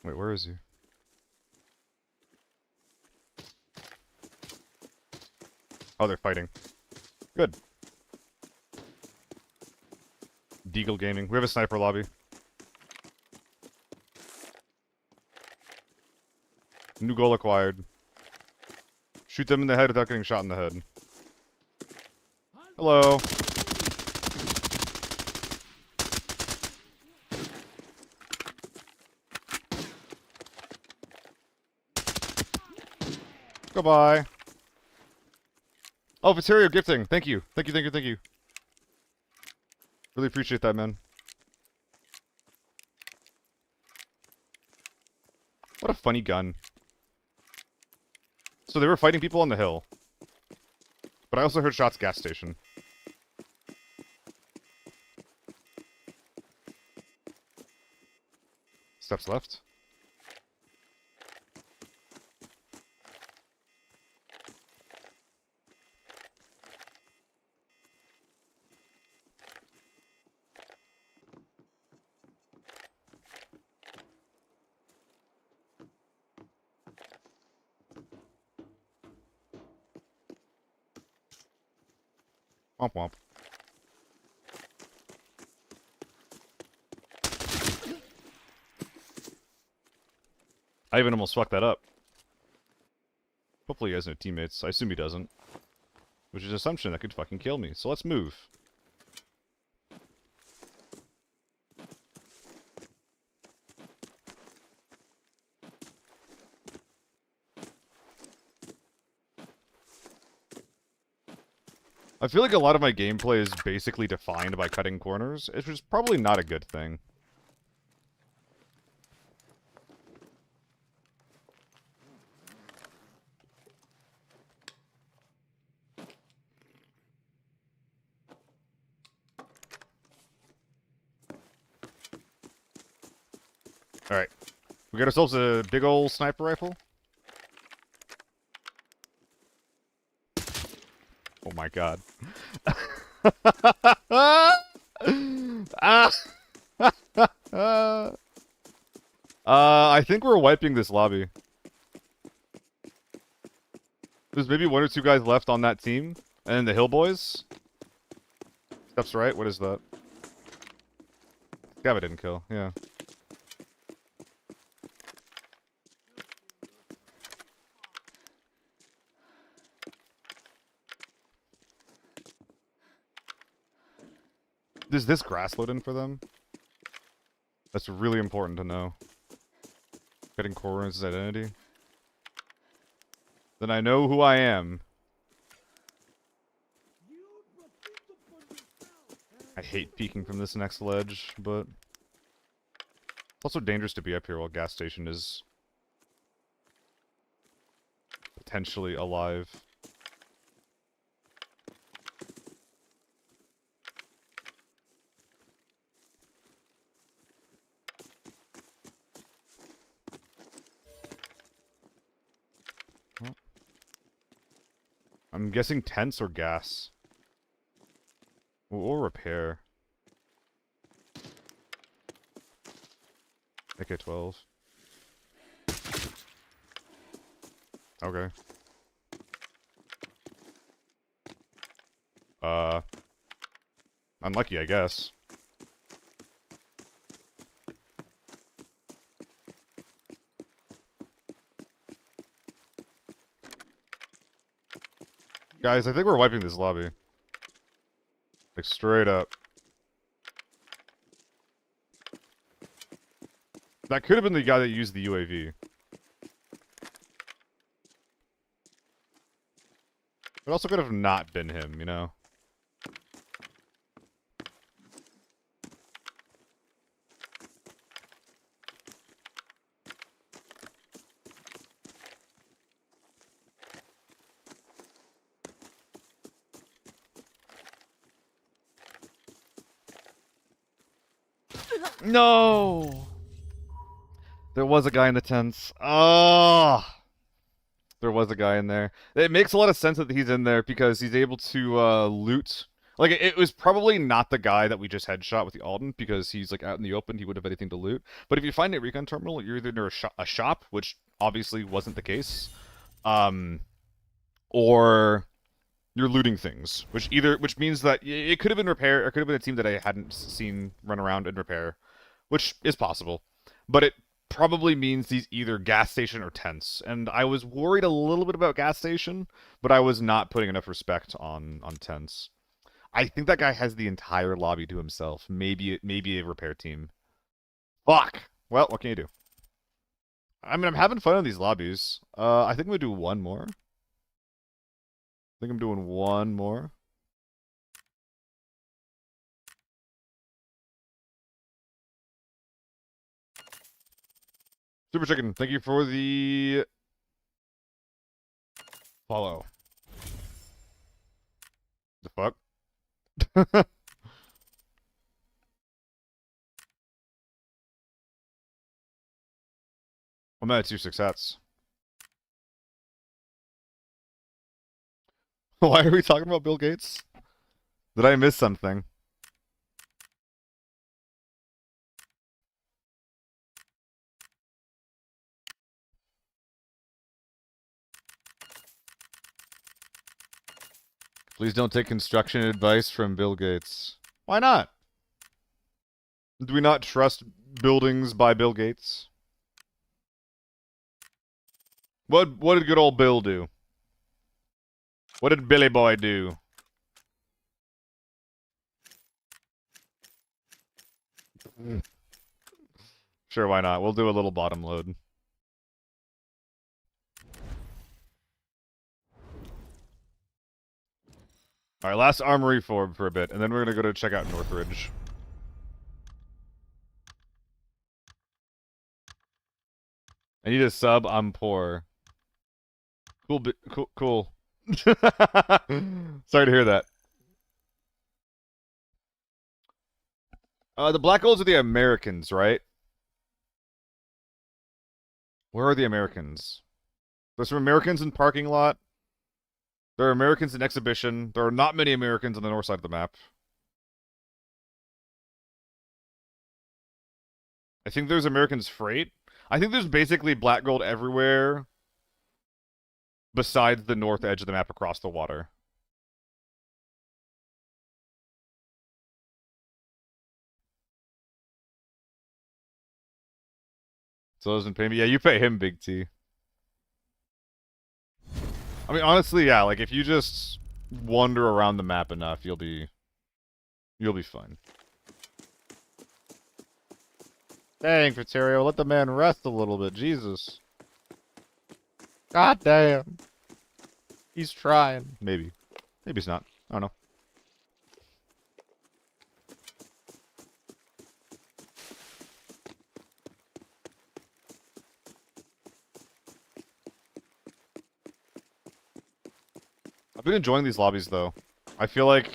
Wait, where is he? Oh, they're fighting. Good. Deagle Gaming. We have a sniper lobby. New goal acquired. Shoot them in the head without getting shot in the head. Hello. Goodbye. Oh, Viterio gifting. Thank you. Thank you, thank you, thank you. Really appreciate that, man. What a funny gun. So they were fighting people on the hill. But I also heard shots gas station. Steps left. Womp womp. I even almost fucked that up. Hopefully he has no teammates. I assume he doesn't. Which is an assumption that could fucking kill me. So let's move. I feel like a lot of my gameplay is basically defined by cutting corners, which is probably not a good thing. Alright. We got ourselves a big ol' sniper rifle. Oh my god. I think we're wiping this lobby. There's maybe one or two guys left on that team. And then the Hill Boys. Steps right, what is that? Gabba didn't kill, yeah. Does this grass load in for them? That's really important to know. Getting Corwin's identity. Then I know who I am. I hate peeking from this next ledge, but it's also dangerous to be up here while gas station is potentially alive. I'm guessing tents or gas. Or repair. AK-12. Okay. Unlucky, I guess. Guys, I think we're wiping this lobby. Like, straight up. That could have been the guy that used the UAV. It also could have not been him, you know? No! There was a guy in the tents. Oh! There was a guy in there. It makes a lot of sense that he's in there because he's able to loot. Like, it was probably not the guy that we just headshot with the Alden because he's, like, out in the open. He would have anything to loot. But if you find a recon terminal, you're either near a shop, which obviously wasn't the case, or you're looting things, which means that it could have been repair. It could have been a team that I hadn't seen run around and repair, which is possible. But it probably means he's either gas station or tents. And I was worried a little bit about gas station, but I was not putting enough respect on tents. I think that guy has the entire lobby to himself. Maybe a repair team. Fuck! Well, what can you do? I mean, I'm having fun in these lobbies. I think I'm gonna do one more. I think I'm doing one more. Super Chicken, thank you for the follow. The fuck? I'm at 2 success. Why are we talking about Bill Gates? Did I miss something? Please don't take construction advice from Bill Gates. Why not? Do we not trust buildings by Bill Gates? What did good old Bill do? What did Billy Boy do? Sure, why not? We'll do a little bottom load. Alright, last armory for a bit, and then we're gonna go to check out Northridge. I need a sub, I'm poor. Cool. Sorry to hear that. The Black Goals are the Americans, right? Where are the Americans? There's some Americans in parking lot. There are Americans in exhibition. There are not many Americans on the north side of the map. I think there's Americans freight. I think there's basically black gold everywhere besides the north edge of the map across the water. So doesn't pay me. Yeah, you pay him, Big T. I mean, honestly, yeah, like if you just wander around the map enough, you'll be fine. Dang, Fraterio, let the man rest a little bit, Jesus. God damn. He's trying. Maybe. Maybe he's not. I don't know. I've been enjoying these lobbies, though. I feel like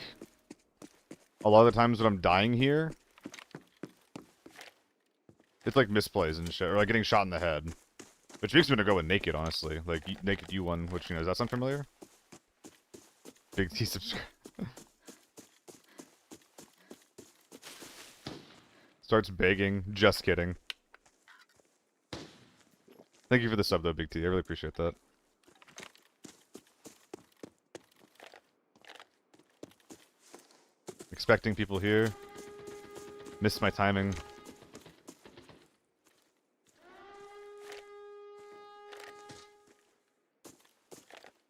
a lot of the times when I'm dying here, it's like misplays and shit, or like getting shot in the head. Which makes me want to go with Naked, honestly. Like, Naked U1, which, you know, does that sound familiar? Big T subscribe. Starts begging. Just kidding. Thank you for the sub, though, Big T. I really appreciate that. expecting people here. Missed my timing.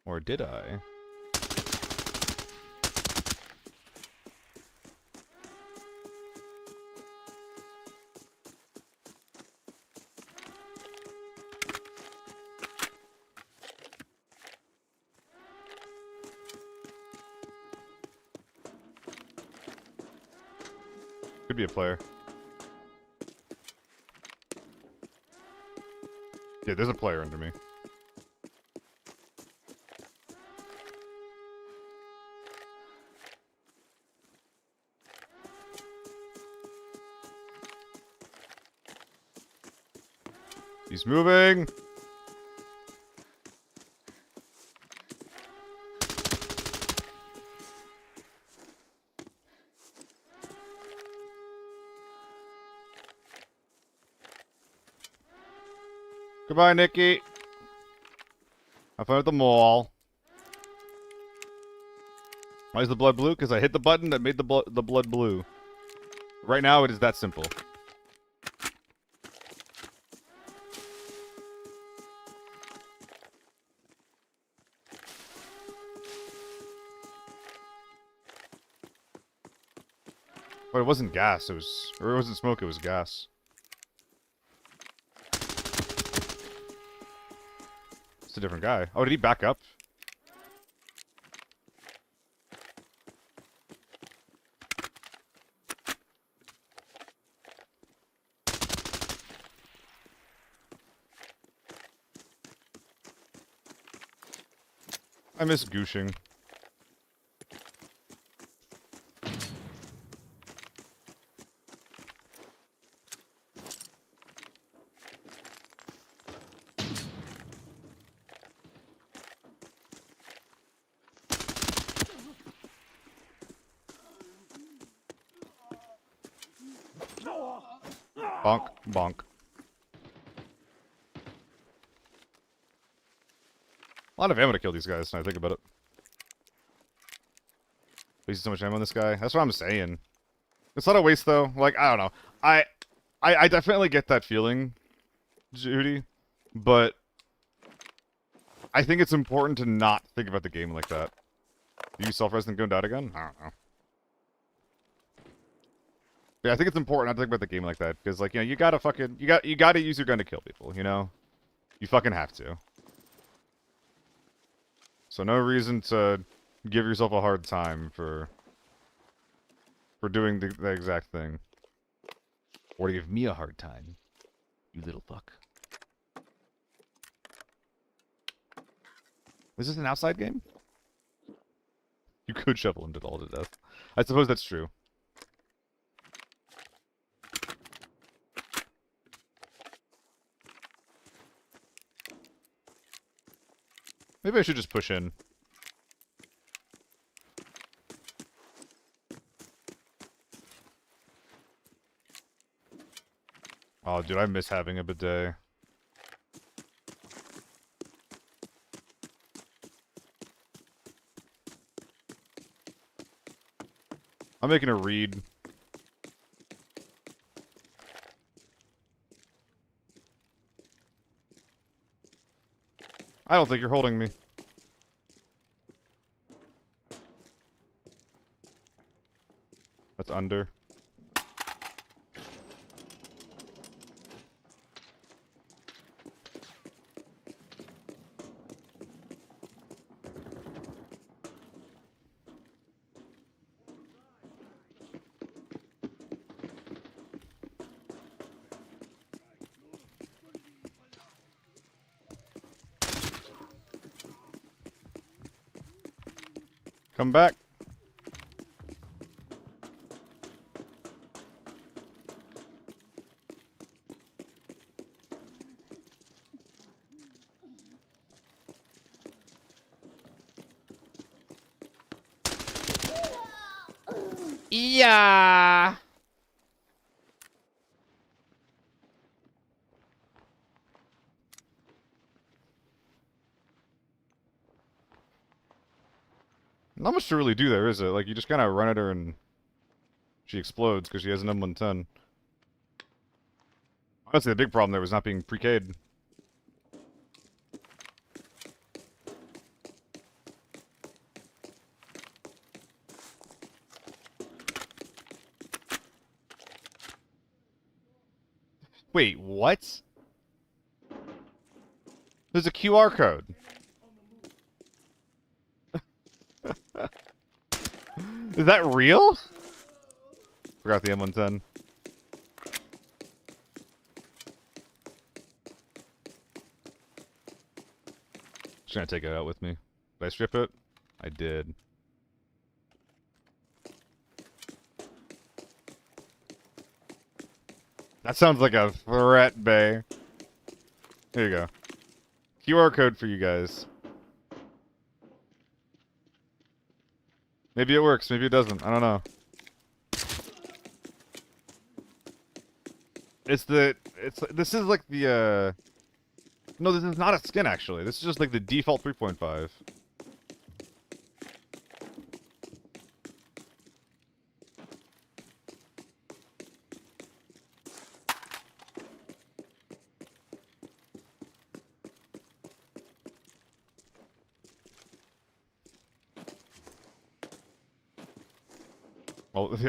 Or did I? Could be a player. Yeah, there's a player under me. He's moving! Goodbye, Nikki. Have fun at the mall. Why is the blood blue? Because I hit the button that made the blood blue. Right now, it is that simple. But it wasn't gas, it was... Or it wasn't smoke, it was gas. It's a different guy. Oh, did he back up? I miss gooshing. Bonk, bonk. A lot of ammo to kill these guys, now I think about it. Wasting so much ammo on this guy. That's what I'm saying. It's not a waste, though. Like, I don't know. I definitely get that feeling, Judy. But I think it's important to not think about the game like that. You self-resistant going down again? I don't know. Yeah, I think it's important not to think about the game like that, because, like, you know, you gotta fucking... You gotta use your gun to kill people, you know? You fucking have to. So no reason to give yourself a hard time for doing the exact thing. Or to give me a hard time, you little fuck. Is this an outside game? You could shovel him all to death. I suppose that's true. Maybe I should just push in. Oh, dude, I miss having a bidet. I'm making a read. I don't think you're holding me. That's under. Come back. Yeah. Not much to really do there, is it? Like, you just kind of run at her and she explodes because she has an M110. Honestly, the big problem there was not being pre-K'd. Wait, what? There's a QR code. Is that real? Forgot the M110. Just gonna take it out with me. Did I strip it? I did. That sounds like a threat, Bay. Here you go. QR code for you guys. Maybe it works, maybe it doesn't. I don't know. This is like the, no, this is not a skin, actually. This is just like the default 3.5.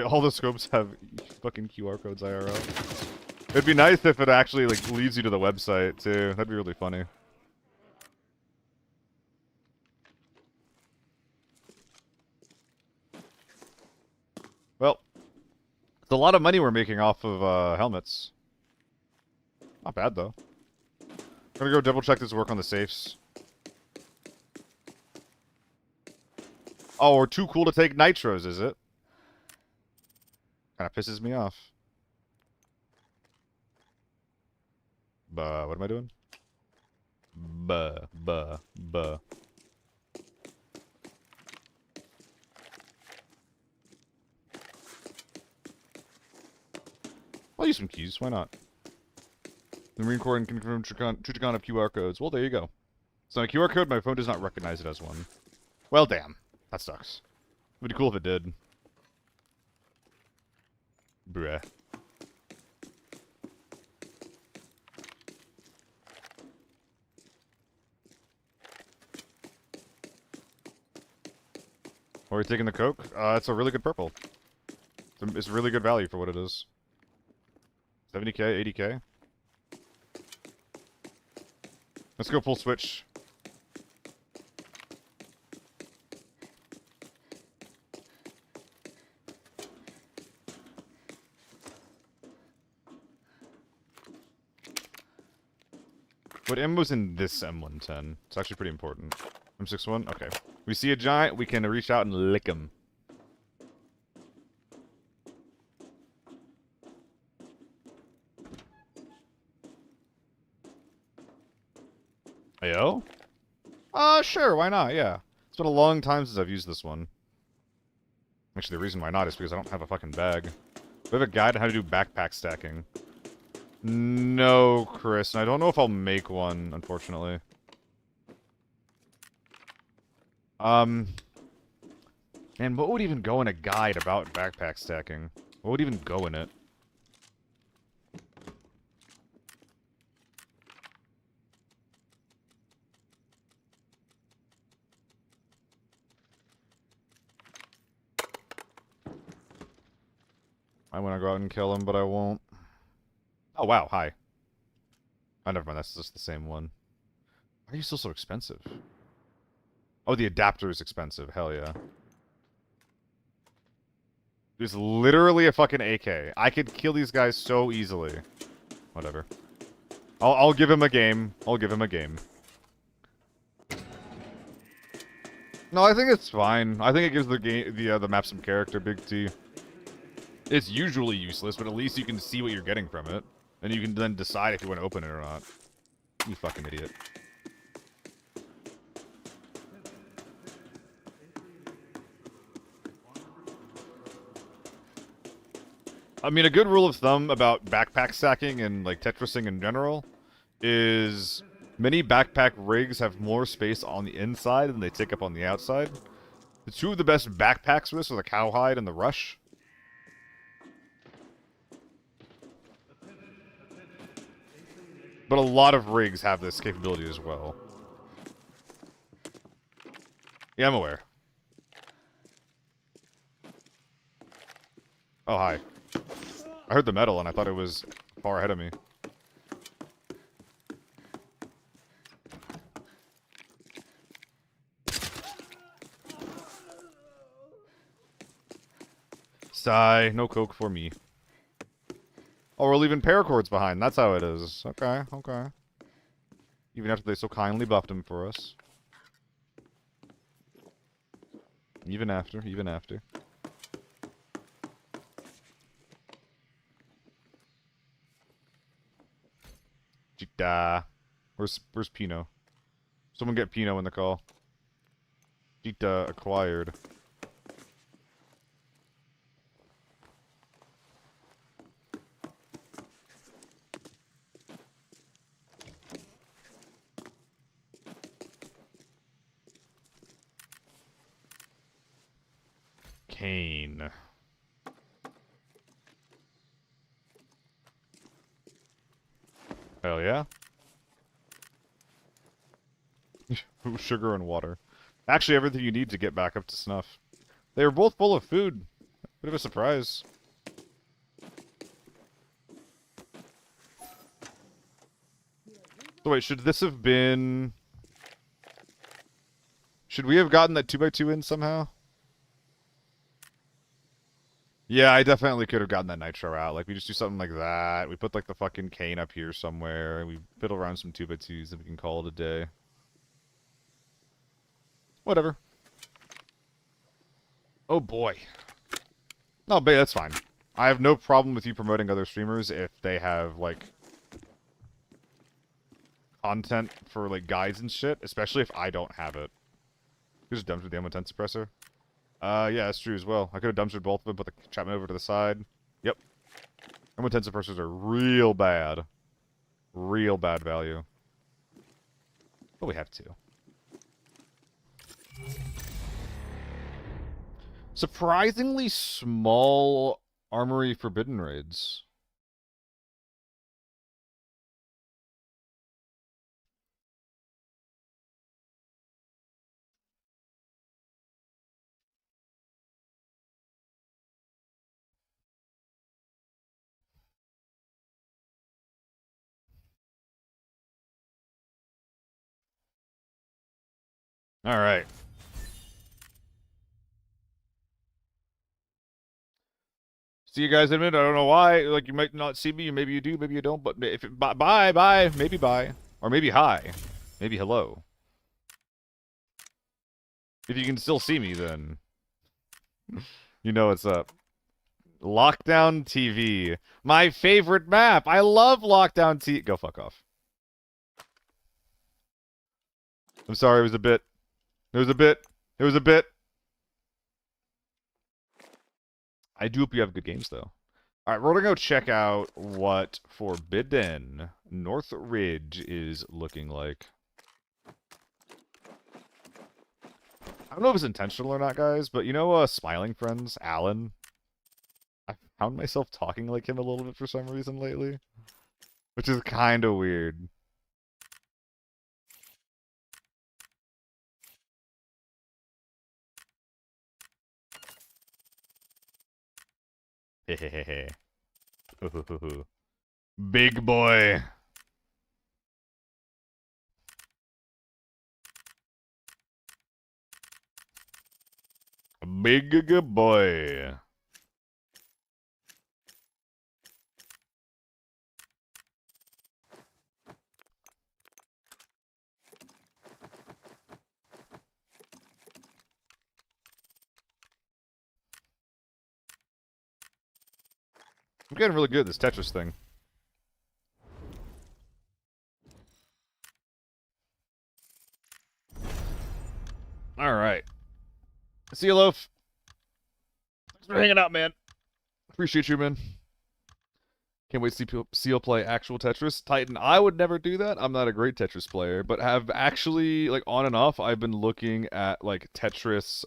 All the scopes have fucking QR codes IRL. It'd be nice if it actually like leads you to the website too. That'd be really funny. Well, it's a lot of money we're making off of helmets. Not bad though. I'm gonna go double check this work on the safes. Oh, we're too cool to take nitros, is it? Kinda pisses me off. What am I doing? Buh. I'll use some keys, why not? The Marine Corps can confirm Trutacon of QR codes. Well, there you go. It's not a QR code, my phone does not recognize it as one. Well, damn. That sucks. It'd be cool if it did. Bruh. Or are you taking the Coke? It's a really good purple. It's really good value for what it is. 70k, 80k. Let's go full switch. What M was in this M110? It's actually pretty important. M61? Okay. We see a giant, we can reach out and lick him. Ayo? Sure, why not? Yeah. It's been a long time since I've used this one. Actually, the reason why not is because I don't have a fucking bag. Do I have a guide on how to do backpack stacking? No, Chris. And I don't know if I'll make one, unfortunately. Man, what would even go in a guide about backpack stacking? What would even go in it? I want to go out and kill him, but I won't. Oh, wow, hi. Oh, never mind, that's just the same one. Why are you still so expensive? Oh, the adapter is expensive, hell yeah. There's literally a fucking AK. I could kill these guys so easily. Whatever. I'll give him a game. I'll give him a game. No, I think it's fine. I think it gives the game the map some character, Big T. It's usually useless, but at least you can see what you're getting from it. And you can then decide if you want to open it or not. You fucking idiot. I mean, a good rule of thumb about backpack stacking and, like, Tetrising in general is many backpack rigs have more space on the inside than they take up on the outside. The two of the best backpack Swiss are the Cowhide and the Rush. But a lot of rigs have this capability as well. Yeah, I'm aware. Oh, hi. I heard the metal and I thought it was far ahead of me. Sigh, no coke for me. Oh, we're leaving paracords behind. That's how it is. Okay, okay. Even after they so kindly buffed him for us. Even after, even after. Cheetah. Where's Pino? Someone get Pino in the call. Cheetah acquired. Kane. Hell yeah. Sugar and water. Actually, everything you need to get back up to snuff. They were both full of food. Bit of a surprise. So wait, should this have been... Should we have gotten that 2x2 in somehow? Yeah, I definitely could have gotten that nitro out. Like, we just do something like that. We put, like, the fucking cane up here somewhere. And we fiddle around some 2x2s and we can call it a day. Whatever. Oh, boy. No, but that's fine. I have no problem with you promoting other streamers if they have, like, content for, like, guides and shit. Especially if I don't have it. You just dumped the ammo 10 suppressor. Yeah, that's true as well. I could have dumpstered both of them, put the Chapman over to the side. Yep. Ammo 10 suppressors are real bad. Real bad value. But we have two. Surprisingly small armory forbidden raids. Alright. See you guys in a minute. I don't know why. Like, you might not see me. Maybe you do. Maybe you don't. But if it, bye. Maybe bye. Or maybe hi. Maybe hello. If you can still see me, then you know what's up. Lockdown TV. My favorite map. I love Lockdown TV. Go fuck off. I'm sorry. It was a bit. It was a bit. It was a bit. I do hope you have good games, though. All right, we're going to go check out what Forbidden North Ridge is looking like. I don't know if it's intentional or not, guys, but you know Smiling Friends, Alan? I found myself talking like him a little bit for some reason lately, which is kind of weird. Hehehe. Big boy. Big boy. I'm getting really good at this Tetris thing. Alright. See you, Loaf. Thanks for hanging out, man. Appreciate you, man. Can't wait to see Seal play actual Tetris. Titan, I would never do that. I'm not a great Tetris player, but have actually, like, on and off, I've been looking at, like, Tetris,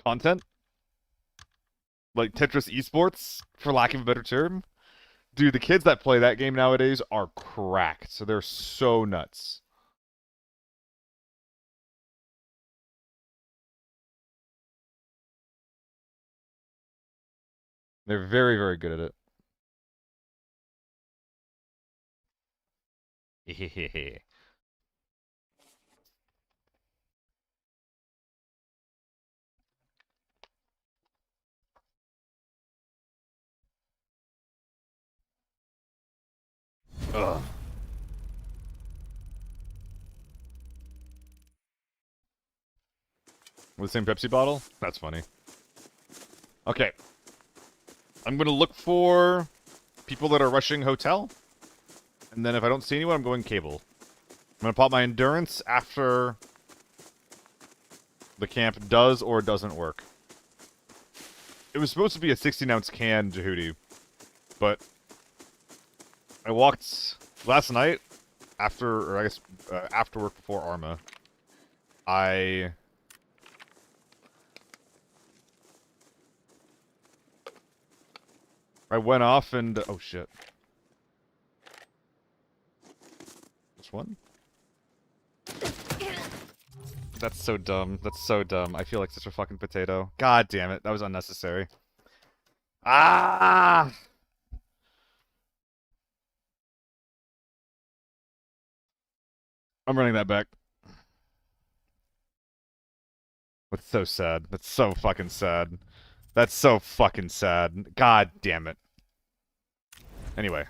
content. Like, Tetris esports, for lack of a better term. Dude, the kids that play that game nowadays are cracked. So they're so nuts. They're very, very good at it. Ugh. With the same Pepsi bottle? That's funny. Okay. I'm gonna look for people that are rushing hotel. And then if I don't see anyone, I'm going cable. I'm gonna pop my endurance after the camp does or doesn't work. It was supposed to be a 16-ounce can, Jehudi. But I walked last night after, or I guess after work before Arma. I went off and oh shit. This one? That's so dumb. That's so dumb. I feel like such a fucking potato. God damn it. That was unnecessary. Ah! I'm running that back. That's so sad. That's so fucking sad. That's so fucking sad. God damn it. Anyway.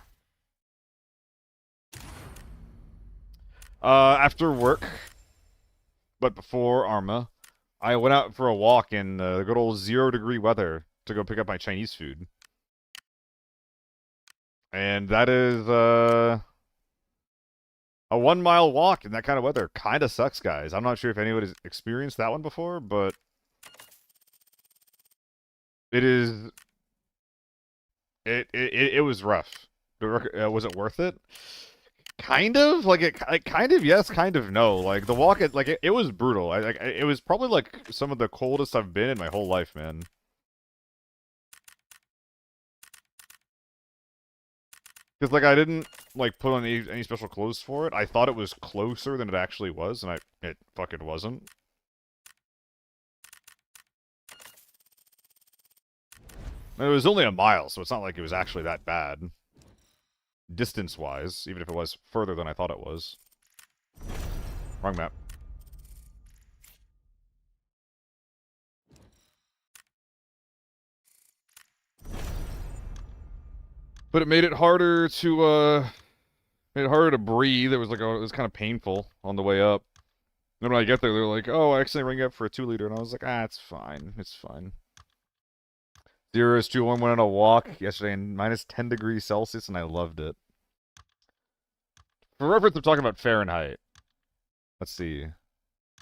After work, but before Arma, I went out for a walk in the good old 0-degree weather to go pick up my Chinese food. And that is, a 1-mile walk in that kind of weather. Kinda sucks, guys. I'm not sure if anybody's experienced that one before, but it is... It was rough. Was it worth it? Kind of like kind of yes, kind of no. Like the walk, it was brutal. It was probably like some of the coldest I've been in my whole life, man. Because like I didn't like put on any special clothes for it. I thought it was closer than it actually was, and it fucking wasn't. And it was only a mile, so it's not like it was actually that bad. Distance-wise, even if it was further than I thought it was. Wrong map. But it made it harder to breathe. It was like it was kind of painful on the way up. Then when I get there, they're like, "Oh, I accidentally rang up for a 2-liter," and I was like, "Ah, it's fine. It's fine." 0 is 2 1 went on a walk yesterday in minus 10 degrees Celsius, and I loved it. For reference, I'm talking about Fahrenheit. Let's see.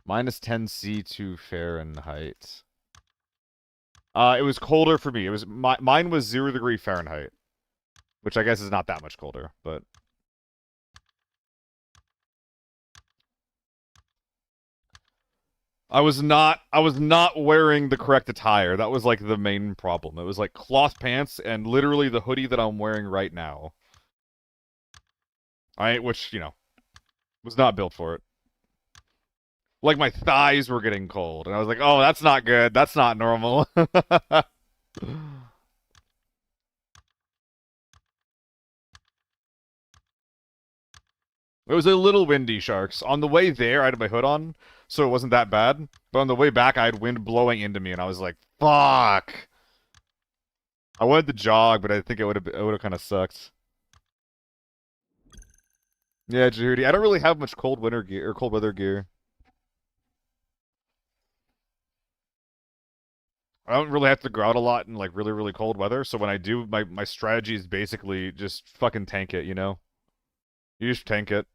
Minus 10 C to Fahrenheit. It was colder for me. It was mine was 0 degree Fahrenheit, which I guess is not that much colder, but I was not wearing the correct attire. That was like the main problem. It was like cloth pants and literally the hoodie that I'm wearing right now. Which, you know, was not built for it. Like my thighs were getting cold, and I was like, "Oh, that's not good. That's not normal." It was a little windy, Sharks. On the way there, I had my hood on, so it wasn't that bad. But on the way back, I had wind blowing into me, and I was like, "Fuck!" I wanted to jog, but I think it would have kind of sucked. Yeah, Judy. I don't really have much cold winter gear or cold weather gear. I don't really have to go out a lot in like really, really cold weather. So when I do, my strategy is basically just fucking tank it. You know, you just tank it.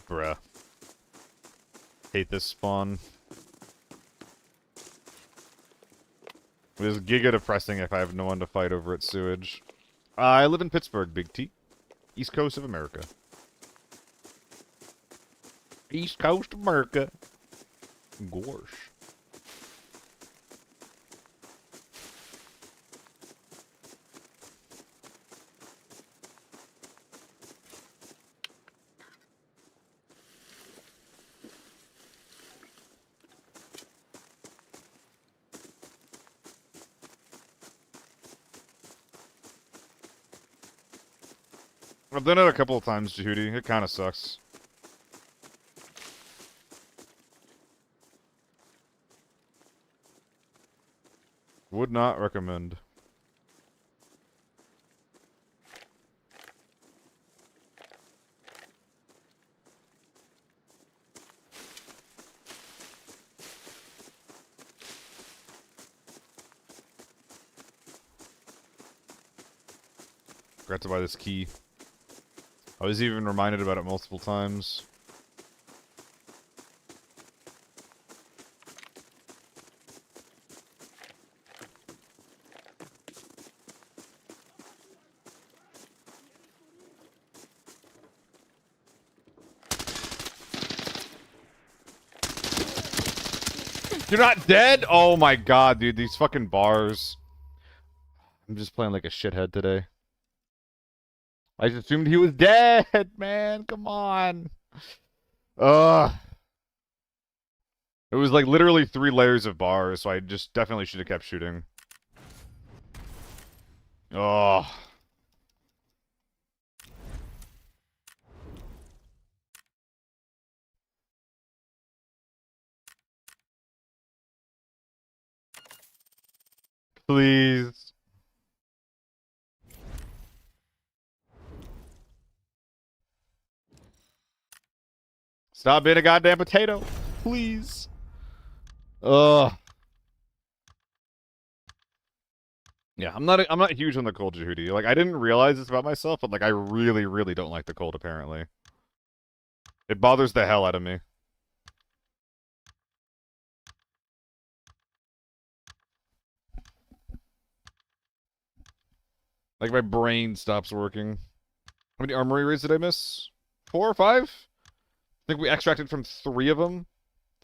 Bruh. Hate this spawn. It is giga depressing if I have no one to fight over at sewage. I live in Pittsburgh, Big T. East Coast of America. East Coast of America. Gorsh. I've done it a couple of times, Jehudi. It kind of sucks. Would not recommend. Forgot to buy this key. I was even reminded about it multiple times. You're not dead? Oh my god, dude, these fucking bars. I'm just playing like a shithead today. I just assumed he was dead, man. Come on. Ugh. It was like literally 3 layers of bars, so I just definitely should have kept shooting. Oh. Please. Stop being a goddamn potato. Please. Ugh. Yeah, I'm not huge on the cold, Jehudi. Like, I didn't realize this about myself, but like I really, really don't like the cold, apparently. It bothers the hell out of me. Like my brain stops working. How many armory raids did I miss? 4 or 5? I think we extracted from 3 of them.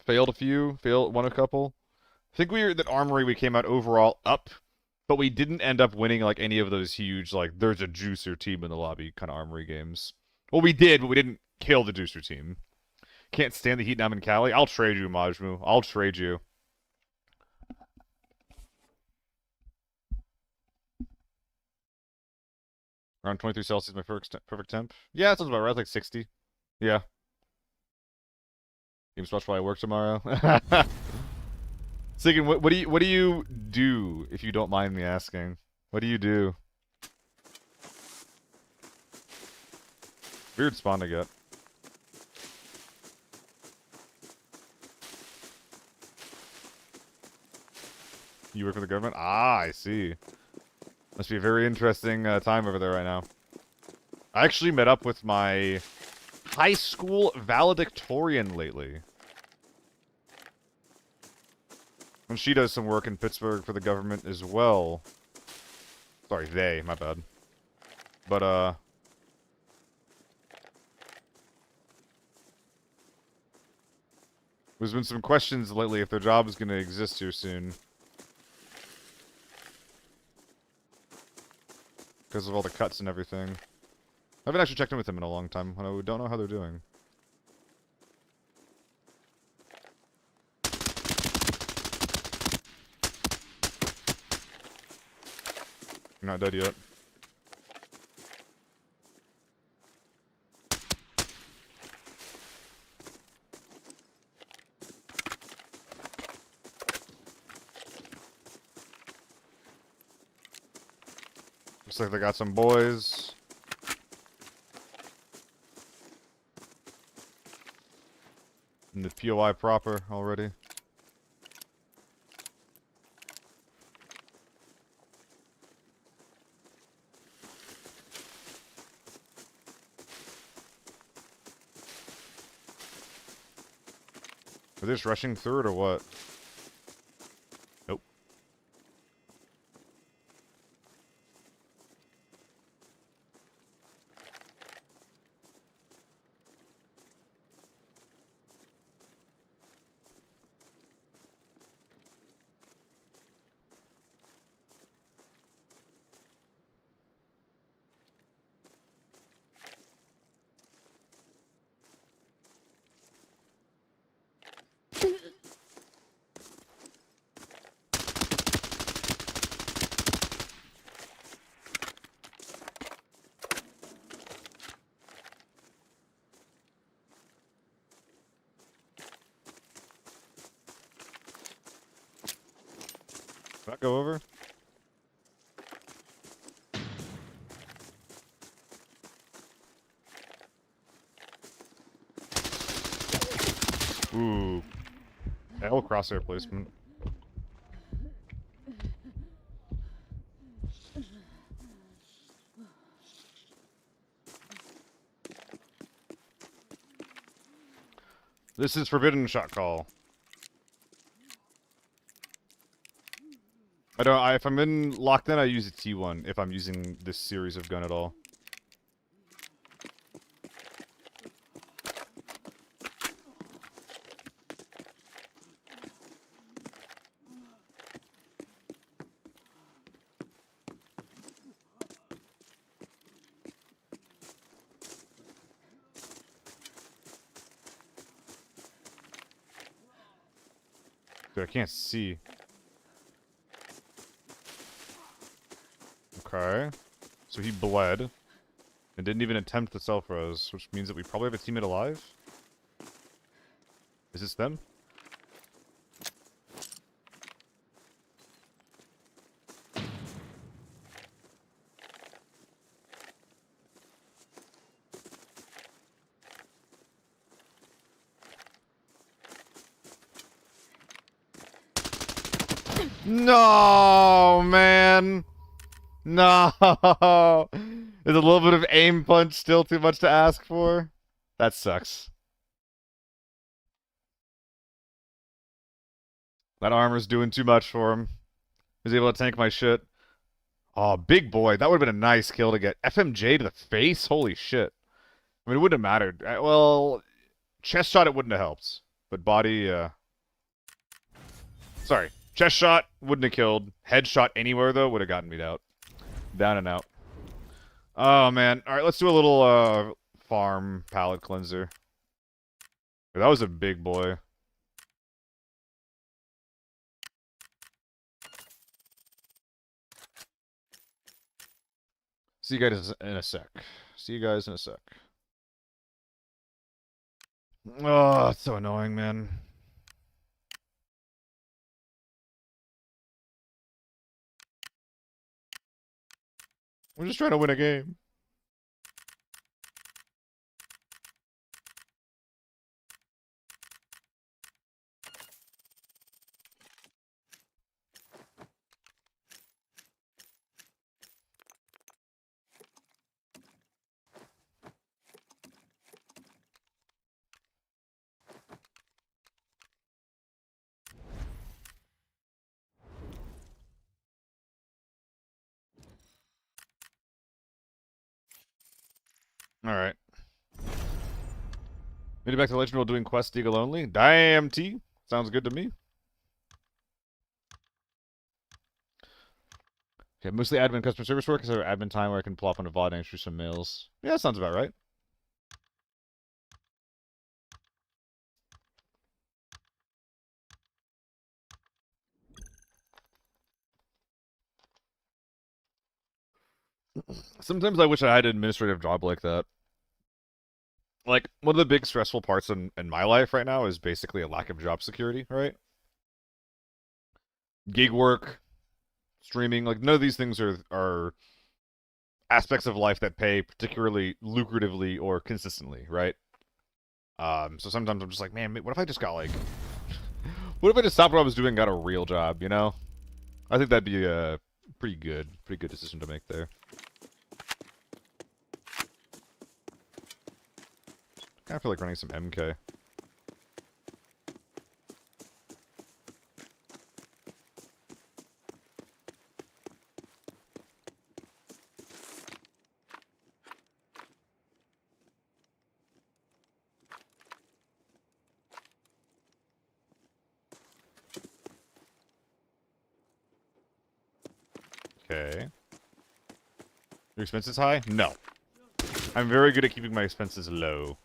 Failed a few. Won a couple. I think that armory we came out overall up, but we didn't end up winning like any of those huge like there's a juicer team in the lobby kind of armory games. Well, we did, but we didn't kill the juicer team. Can't stand the heat now I'm in Cali. I'll trade you, Majmu. I'll trade you. Around 23 Celsius, my perfect temp. Yeah, that sounds about right. It's like 60. Yeah. Games watch while I work tomorrow. Sigyn, what do you do if you don't mind me asking? What do you do? Weird spawn to get. You work for the government? Ah, I see. Must be a very interesting time over there right now. I actually met up with my high school valedictorian lately. And she does some work in Pittsburgh for the government as well. Sorry, my bad. But, there's been some questions lately if their job is going to exist here soon. Because of all the cuts and everything. I haven't actually checked in with them in a long time. I don't know how they're doing. You're not dead yet. Looks like they got some boys. In the POI proper already. Are they just rushing through it or what? Nope. Can I go over? Ooh. L crosshair placement. This is forbidden shot call. If I'm in locked in, I use a T1 if I'm using this series of gun at all. Dude, I can't see. Okay. So he bled. And didn't even attempt the self-res, which means that we probably have a teammate alive? Is this them? No, man! No! Is a little bit of aim punch still too much to ask for? That sucks. That armor's doing too much for him. He's able to tank my shit. Oh, big boy. That would have been a nice kill to get. FMJ to the face? Holy shit. I mean, it wouldn't have mattered. Well, chest shot it wouldn't have helped. But body, sorry. Chest shot wouldn't have killed. Headshot anywhere, though, would have gotten me out. Down and out. Oh, man. Alright, let's do a little, farm pallet cleanser. That was a big boy. See you guys in a sec. See you guys in a sec. Oh, it's so annoying, man. We're just trying to win a game. Alright. Made it back to Legend while doing Quest Eagle only? Damn, T. Sounds good to me. Okay, mostly admin customer service work. Is there admin time where I can plop on a VOD and answer some mails? Yeah, that sounds about right. Sometimes I wish I had an administrative job like that. Like, one of the big stressful parts in my life right now is basically a lack of job security, right? Gig work, streaming, like, none of these things are aspects of life that pay particularly lucratively or consistently, right? So sometimes I'm just like, man, what if I just got, like... what if I just stopped what I was doing and got a real job, you know? I think that'd be a pretty good decision to make there. I feel like running some MK. Your expenses high? No. I'm very good at keeping my expenses low.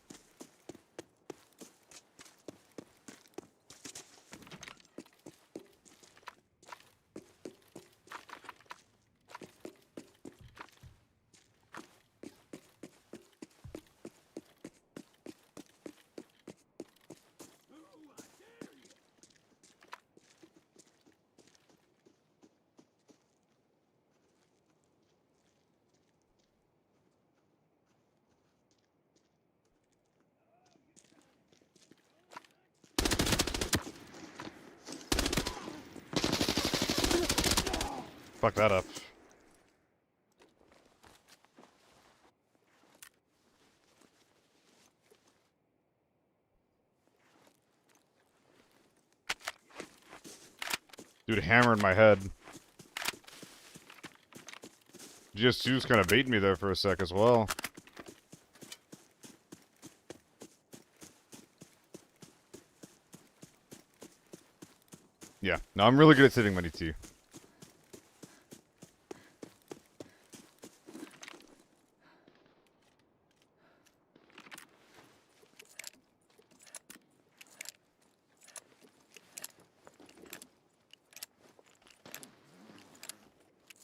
Fuck that up. Dude, hammer in my head. GS2's kind of baiting me there for a sec as well. Yeah, no, I'm really good at saving money too.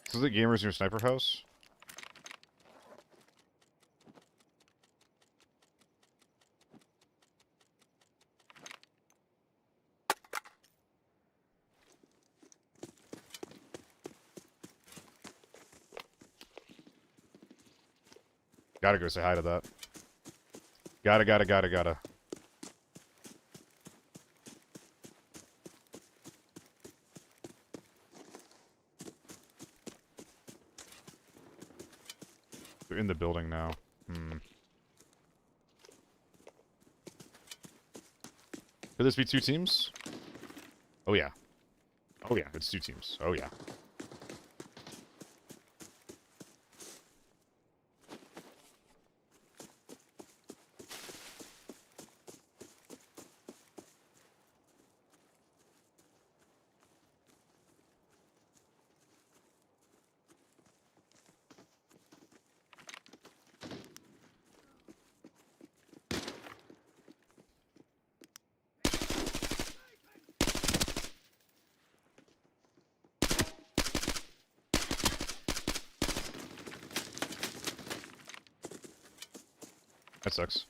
So is it gamers in your sniper house? Gotta go say hi to that. Gotta. They're in the building now. Could this be two teams? Oh yeah. Oh yeah, it's two teams. Oh yeah. That sucks.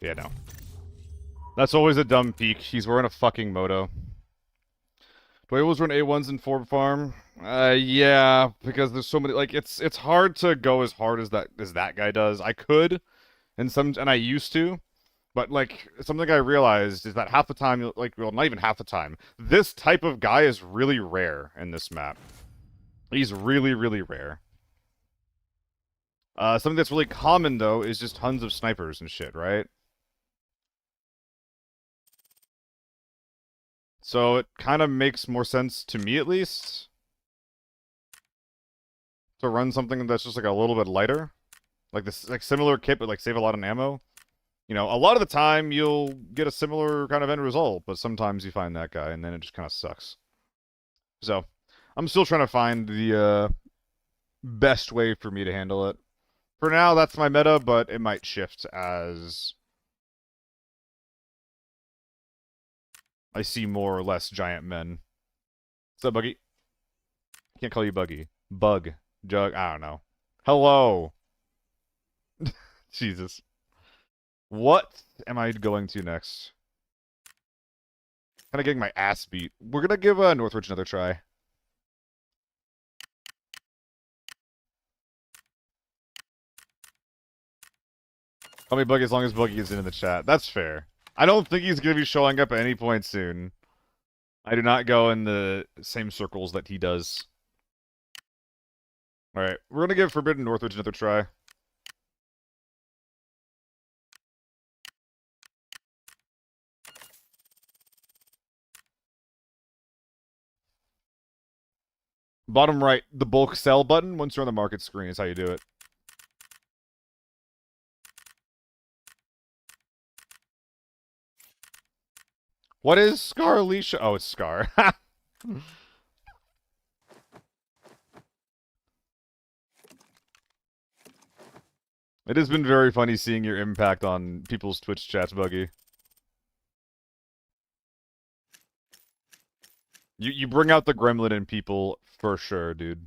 Yeah, no. That's always a dumb peek. He's wearing a fucking moto. Do I always run A1s in Ford Farm? Yeah, because there's so many. Like, it's hard to go as hard as that guy does. I could, and I used to, but like something I realized is that half the time, like, well, not even half the time, this type of guy is really rare in this map. He's really, really rare. Something that's really common though is just tons of snipers and shit, right? So it kind of makes more sense to me, at least, to run something that's just like a little bit lighter, like this, like similar kit, but like save a lot on ammo. You know, a lot of the time you'll get a similar kind of end result, but sometimes you find that guy and then it just kind of sucks. So I'm still trying to find the best way for me to handle it. For now, that's my meta, but it might shift as I see more or less giant men. What's up, Buggy? Can't call you Buggy. Bug. Jug. I don't know. Hello. Jesus. What am I going to next? Kind of getting my ass beat. We're gonna give Northridge another try. Call me Buggy as long as Buggy is in the chat. That's fair. I don't think he's gonna be showing up at any point soon. I do not go in the same circles that he does. Alright, we're gonna give Forbidden Northridge another try. Bottom right, the bulk sell button, once you're on the market screen, is how you do it. What is Scar Alicia? Oh, it's Scar. It has been very funny seeing your impact on people's Twitch chats, Buggy. You bring out the gremlin in people for sure, dude.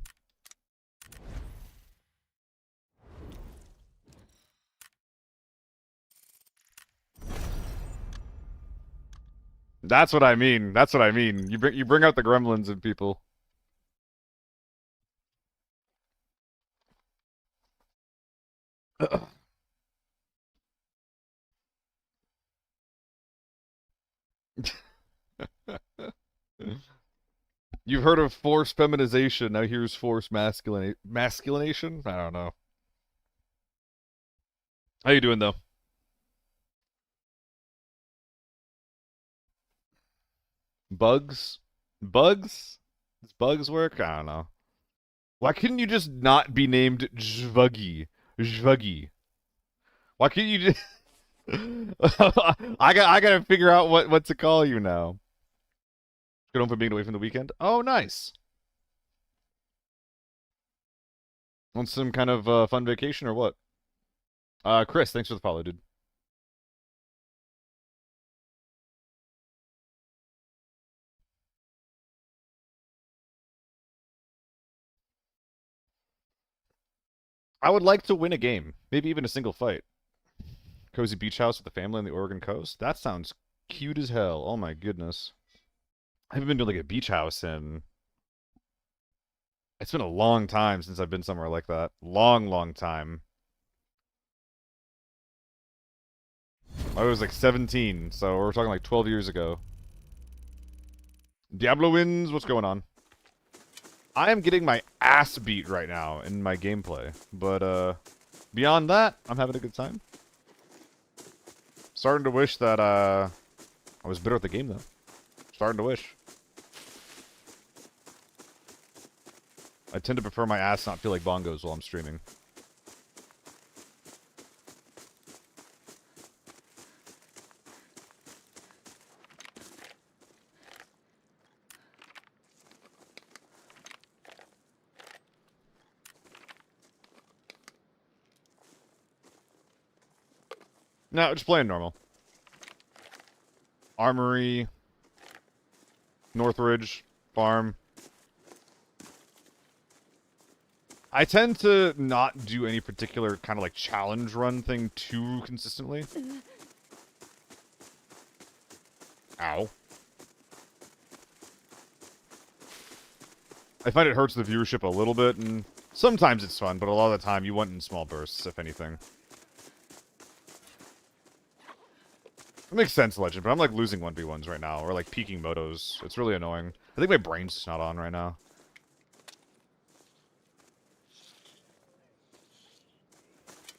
That's what I mean. That's what I mean. You bring out the gremlins in people. You've heard of forced feminization. Now here's forced masculination? I don't know. How you doing, though? Bugs? Bugs? Does bugs work? I don't know. Why couldn't you just not be named Zvuggy? Zvuggy. Why can't you just... I gotta figure out what to call you now. Good home for being away from the weekend? Oh, nice. On some kind of fun vacation or what? Chris, thanks for the follow, dude. I would like to win a game. Maybe even a single fight. Cozy beach house with the family on the Oregon coast? That sounds cute as hell. Oh my goodness. I haven't been to like a beach house in... It's been a long time since I've been somewhere like that. Long, long time. I was like 17, so we're talking like 12 years ago. Diablo wins. What's going on? I am getting my ass beat right now in my gameplay. But, beyond that, I'm having a good time. Starting to wish that, I was better at the game, though. Starting to wish. I tend to prefer my ass not feel like bongos while I'm streaming. No, just playing normal. Armory. Northridge. Farm. I tend to not do any particular kind of like challenge run thing too consistently. Ow. I find it hurts the viewership a little bit, and sometimes it's fun, but a lot of the time you want in small bursts, if anything. It makes sense, Legend, but I'm like losing 1v1s right now, or like peeking motos. It's really annoying. I think my brain's just not on right now.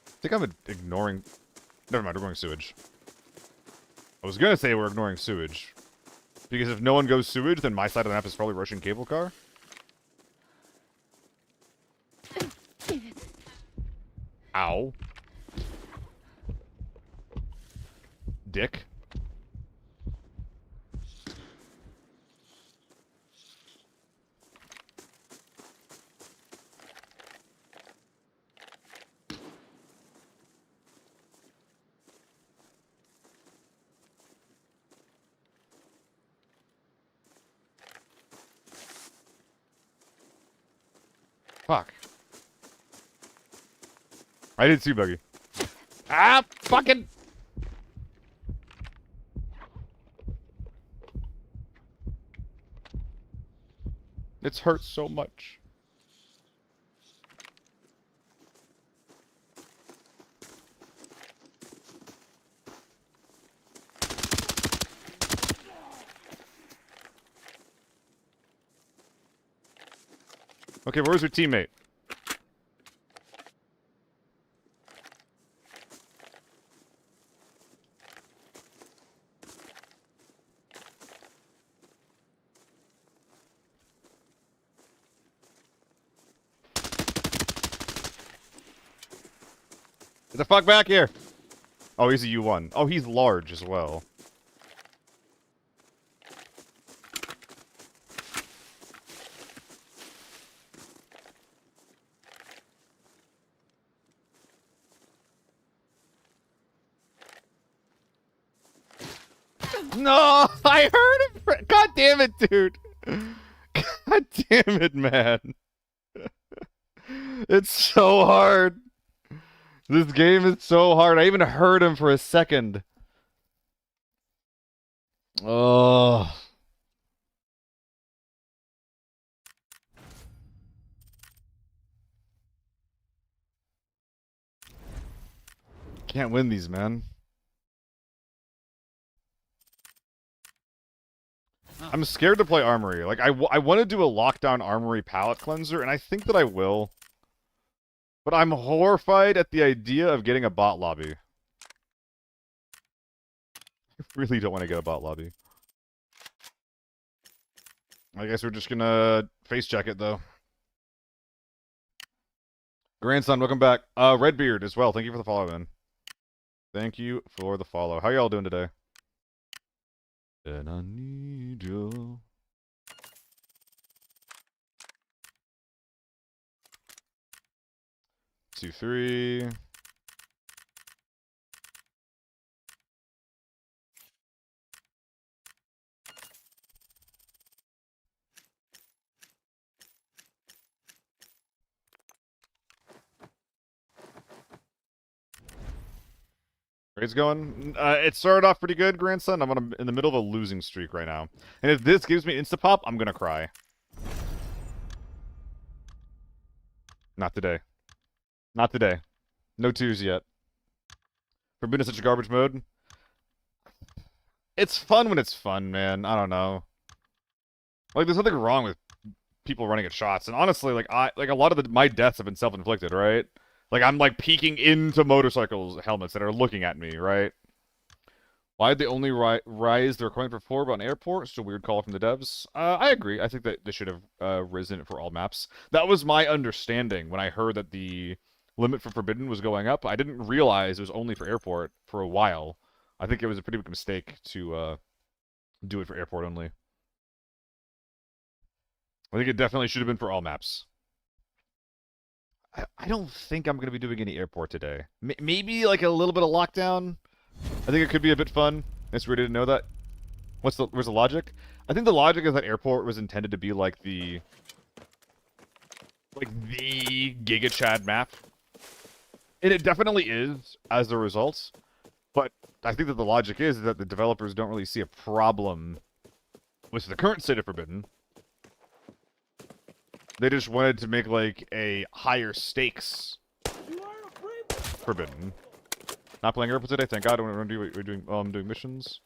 I think I'm ignoring... Never mind, we're going sewage. I was gonna say we're ignoring sewage. Because if no one goes sewage, then my side of the map is probably Russian cable car. Ow. Dick. Fuck. I did see Buggy. Ah, fucking. It's hurt so much. Okay, where's your teammate? Get the fuck back here! Oh, he's a U1. Oh, he's large as well. No! I heard him! God damn it, dude! God damn it, man. It's so hard. This game is so hard. I even heard him for a second. Oh. Can't win these, man. I'm scared to play Armory. Like, I want to do a lockdown Armory palette cleanser, and I think that I will. But I'm horrified at the idea of getting a bot lobby. I really don't want to get a bot lobby. I guess we're just gonna face check it, though. Grandson, welcome back. Redbeard as well. Thank you for the follow, man. Thank you for the follow. How y'all doing today? And I need you. Two, three. Raid's going. It started off pretty good, grandson. In the middle of a losing streak right now. And if this gives me insta-pop, I'm gonna cry. Not today. Not today. No twos yet. Forbidden is such a garbage mode. It's fun when it's fun, man. I don't know. Like, there's nothing wrong with people running at shots. And honestly, like a lot of my deaths have been self-inflicted, right? Like, I'm like peeking into motorcycles helmets that are looking at me, right? Why'd they only rise the requirement for 4 on airport? It's a weird call from the devs. I agree. I think that they should have risen it for all maps. That was my understanding when I heard that the limit for Forbidden was going up. I didn't realize it was only for airport for a while. I think it was a pretty big mistake to do it for airport only. I think it definitely should have been for all maps. I don't think I'm going to be doing any airport today. Maybe like a little bit of lockdown. I think it could be a bit fun. Nice, we didn't know that. Where's the logic? I think the logic is that airport was intended to be like the Giga Chad map. And it definitely is as a result. But I think that the logic is that the developers don't really see a problem with the current state of Forbidden. They just wanted to make like a higher stakes Forbidden. Not playing airport today, thank God. We're doing I'm doing missions.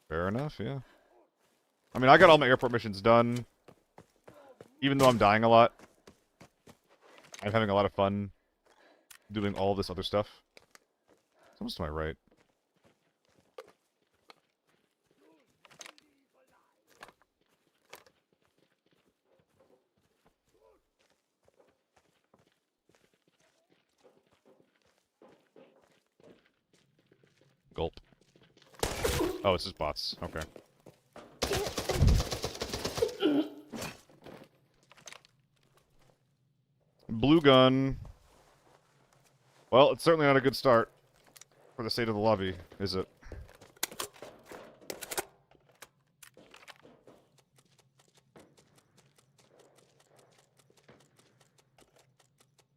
Fair enough, yeah. I mean, I got all my airport missions done. Even though I'm dying a lot. I'm having a lot of fun doing all this other stuff. Someone's to my right. Gulp. Oh, it's just bots. Okay. Blue gun. Well, it's certainly not a good start for the state of the lobby, is it?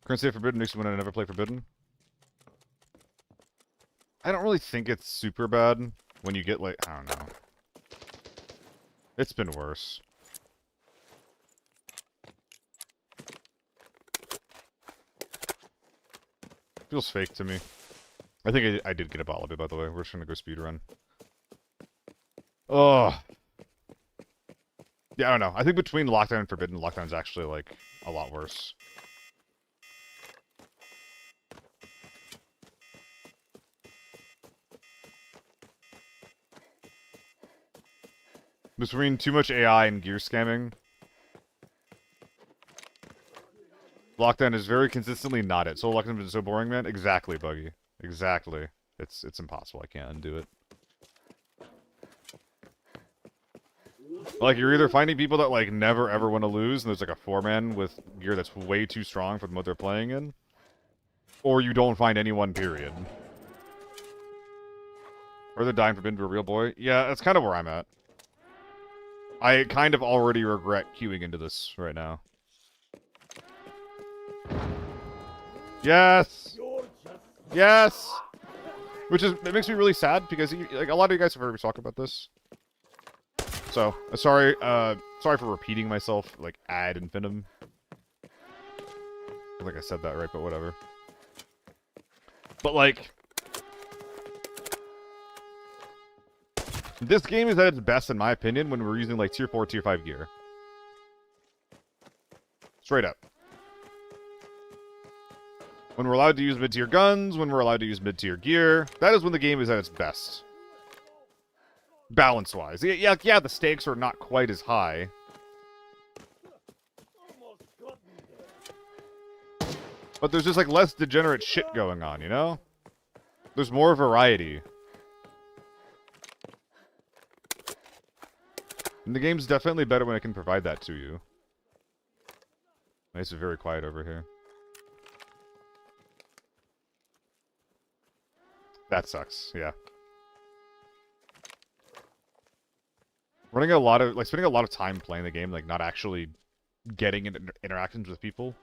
Currency of Forbidden makes me want to never play Forbidden. I don't really think it's super bad when you get, like, I don't know. It's been worse. Feels fake to me. I think I did get a bottle of it, by the way. We're just gonna go speedrun. Oh. Yeah, I don't know. I think between Lockdown and Forbidden, Lockdown's actually, like, a lot worse. Between too much AI and gear scamming, Lockdown is very consistently not it. So Lockdown is so boring, man. Exactly, Buggy. Exactly. It's impossible. I can't undo it. Like, you're either finding people that, like, never ever want to lose, and there's, like, a 4-man with gear that's way too strong for the mode they're playing in, or you don't find anyone, period. Or they're dying for being a real boy. Yeah, that's kind of where I'm at. I kind of already regret queuing into this right now. Yes! Yes! Which is, it makes me really sad, because, like, a lot of you guys have heard me talk about this. So, sorry for repeating myself, like, ad infinitum. I don't think I said that right, but whatever. But, like, this game is at its best, in my opinion, when we're using, like, Tier 4, Tier 5 gear. Straight up. When we're allowed to use mid-tier guns, when we're allowed to use mid-tier gear, that is when the game is at its best. Balance-wise. Yeah, the stakes are not quite as high. But there's just, like, less degenerate shit going on, you know? There's more variety. And the game's definitely better when it can provide that to you. It's very quiet over here. That sucks, yeah. Spending a lot of time playing the game, like, not actually getting interactions with people.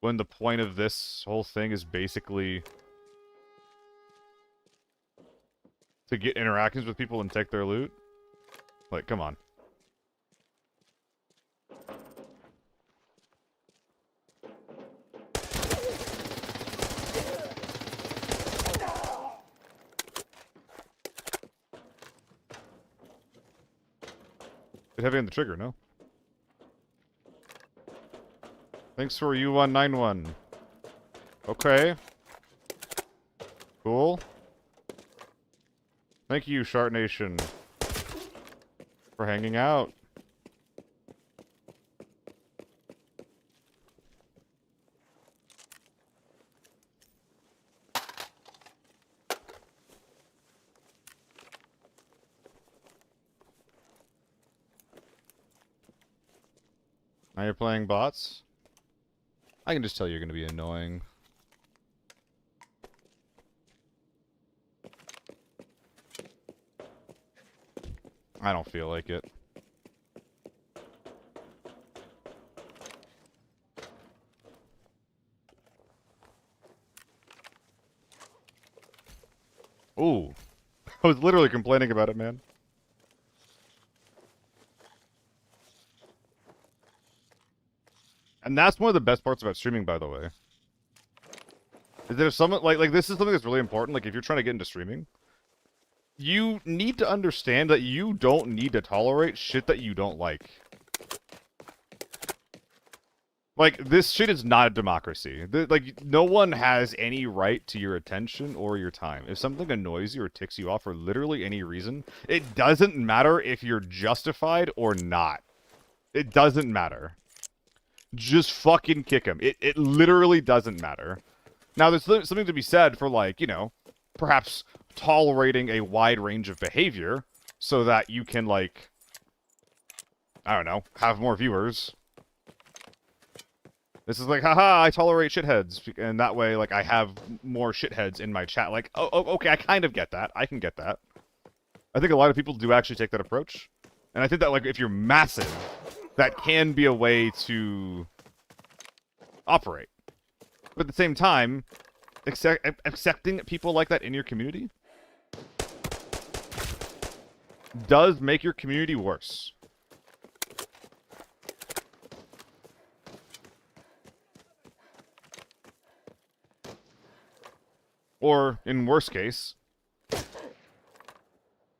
When the point of this whole thing is basically to get interactions with people and take their loot. Like, come on. Bit heavy on the trigger, no? Thanks for U191. Okay. Cool. Thank you, Shart Nation, for hanging out. Now you're playing bots? I can just tell you're going to be annoying. I don't feel like it. Ooh. I was literally complaining about it, man. And that's one of the best parts about streaming, by the way. Is that if someone, like this is something that's really important, like if you're trying to get into streaming, you need to understand that you don't need to tolerate shit that you don't like. Like, this shit is not a democracy. Like, no one has any right to your attention or your time. If something annoys you or ticks you off for literally any reason, it doesn't matter if you're justified or not. It doesn't matter. Just fucking kick him. It literally doesn't matter. Now, there's something to be said for, like, you know, perhaps tolerating a wide range of behavior so that you can, like, I don't know, have more viewers. This is like, haha, I tolerate shitheads, and that way, like, I have more shitheads in my chat. Like, oh, okay, I kind of get that. I can get that. I think a lot of people do actually take that approach. And I think that, like, if you're massive, that can be a way to operate. But at the same time, accepting people like that in your community does make your community worse. Or, in worst case,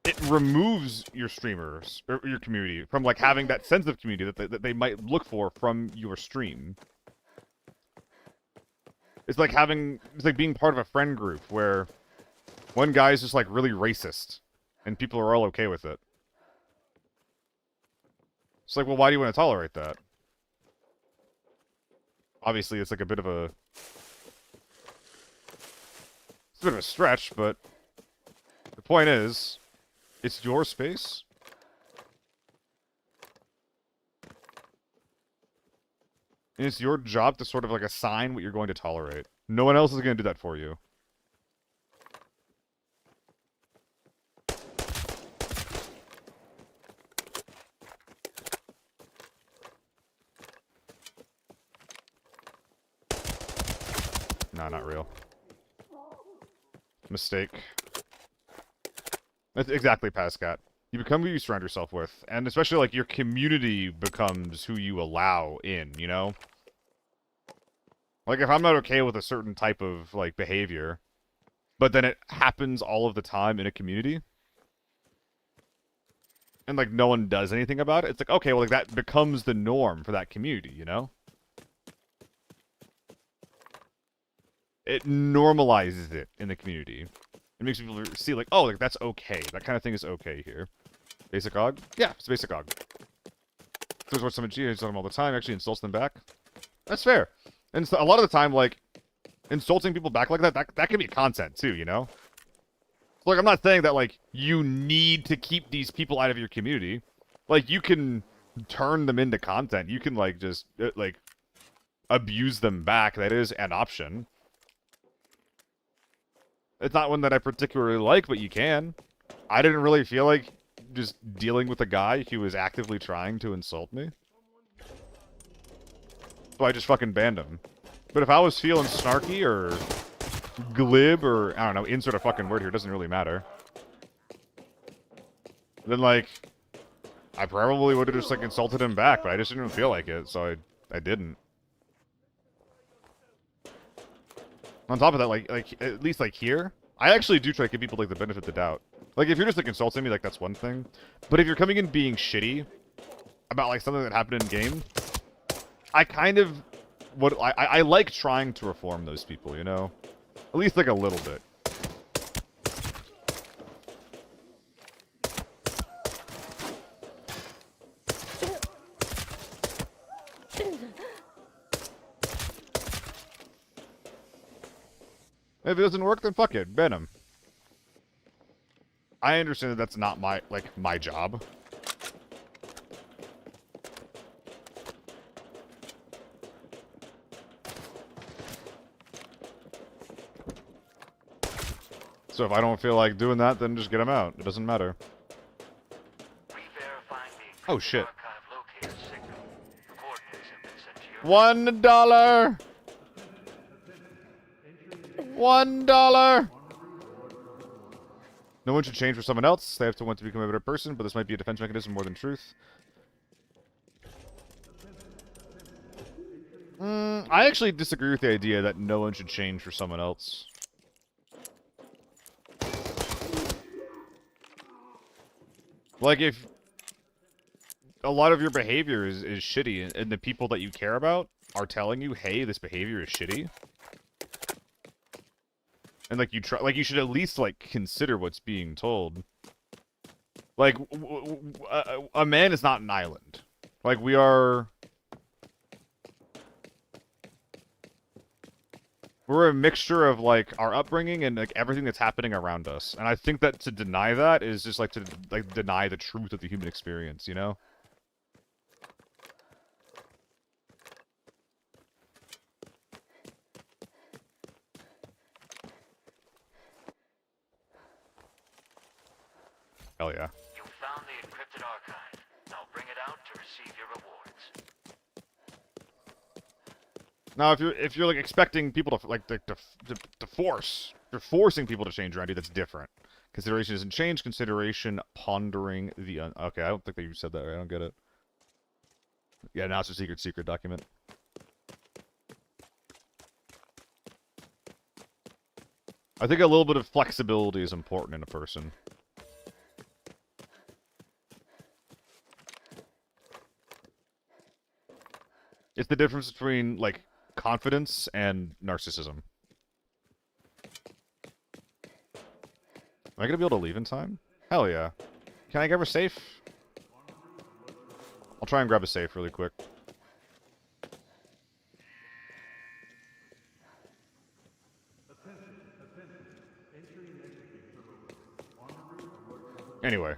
it removes your streamers, or your community, from, like, having that sense of community that they might look for from your stream. It's like being part of a friend group where one guy's just, like, really racist, and people are all okay with it. It's like, well, why do you want to tolerate that? Obviously, it's like a bit of a... It's a bit of a stretch, but the point is, it's your space. And it's your job to sort of like assign what you're going to tolerate. No one else is going to do that for you. Nah, not real. Mistake. That's exactly, Pascat. You become who you surround yourself with, and especially, like, your community becomes who you allow in, you know? Like, if I'm not okay with a certain type of, like, behavior, but then it happens all of the time in a community, and, like, no one does anything about it, it's like, okay, well, like, that becomes the norm for that community, you know? It normalizes it in the community. It makes people see, like, oh, like, that's okay. That kind of thing is okay here. Basic Og? Yeah, it's basic Og. There's what someone cheats on them all the time, actually insults them back. That's fair. And so a lot of the time, like, insulting people back like that can be content, too, you know? Like, I'm not saying that, like, you need to keep these people out of your community. Like, you can turn them into content. You can, like, just, like, abuse them back. That is an option. It's not one that I particularly like, but you can. I didn't really feel like just dealing with a guy who was actively trying to insult me. So I just fucking banned him. But if I was feeling snarky or glib or, I don't know, insert a fucking word here, doesn't really matter. Then, like, I probably would have just, like, insulted him back, but I just didn't feel like it, so I didn't. On top of that, like at least, like, here, I actually do try to give people, like, the benefit of the doubt. Like, if you're just, like, insulting me, like, that's one thing. But if you're coming in being shitty about, like, something that happened in game, I kind of... I like trying to reform those people, you know? At least, like, a little bit. If it doesn't work, then fuck it. Ban him. I understand that that's not my, like, my job. So if I don't feel like doing that, then just get him out. It doesn't matter. Oh, shit. $1! $1! No one should change for someone else. They have to want to become a better person, but this might be a defense mechanism more than truth. I actually disagree with the idea that no one should change for someone else. Like, if a lot of your behavior is shitty, and the people that you care about are telling you, hey, this behavior is shitty, and, like, you should at least, like, consider what's being told. Like, a man is not an island. Like, we're a mixture of, like, our upbringing and, like, everything that's happening around us. And I think that to deny that is just, like, to, like, deny the truth of the human experience, you know? Hell yeah. You found the encrypted archive. Now bring it out to receive your rewards. Now, if you're like expecting people to like to force, you're forcing people to change around you. That's different. Consideration isn't change. Consideration pondering the okay. I don't think that you said that right. I don't get it. Yeah, now it's a secret document. I think a little bit of flexibility is important in a person. It's the difference between, like, confidence and narcissism. Am I gonna be able to leave in time? Hell yeah. Can I grab a safe? I'll try and grab a safe really quick. Anyway.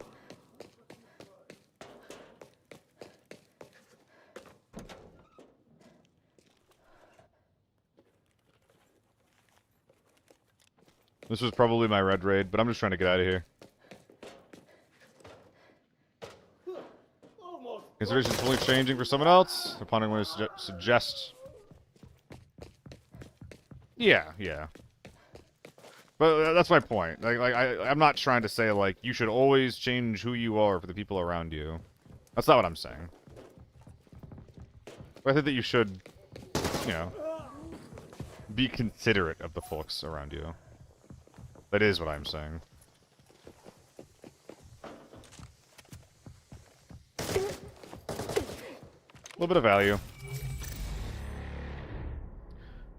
This was probably my red raid, but I'm just trying to get out of here. Consideration fully changing for someone else. Upon what I suggest. Yeah, yeah. But that's my point. I'm not trying to say, like, you should always change who you are for the people around you. That's not what I'm saying. But I think that you should, you know, be considerate of the folks around you. That is what I'm saying. A little bit of value.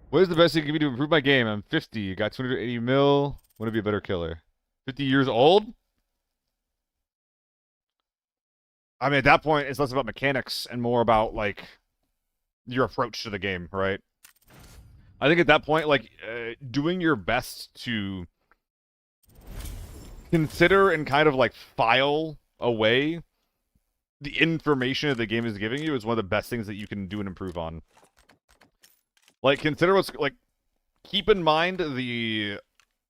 What is the best you can give me to improve my game? I'm 50, got 280 mil. Want to be a better killer? 50 years old? I mean, at that point, it's less about mechanics and more about, like, your approach to the game, right? I think at that point, like, doing your best to consider and kind of, like, file away the information that the game is giving you is one of the best things that you can do and improve on. Like, consider what's, like, keep in mind the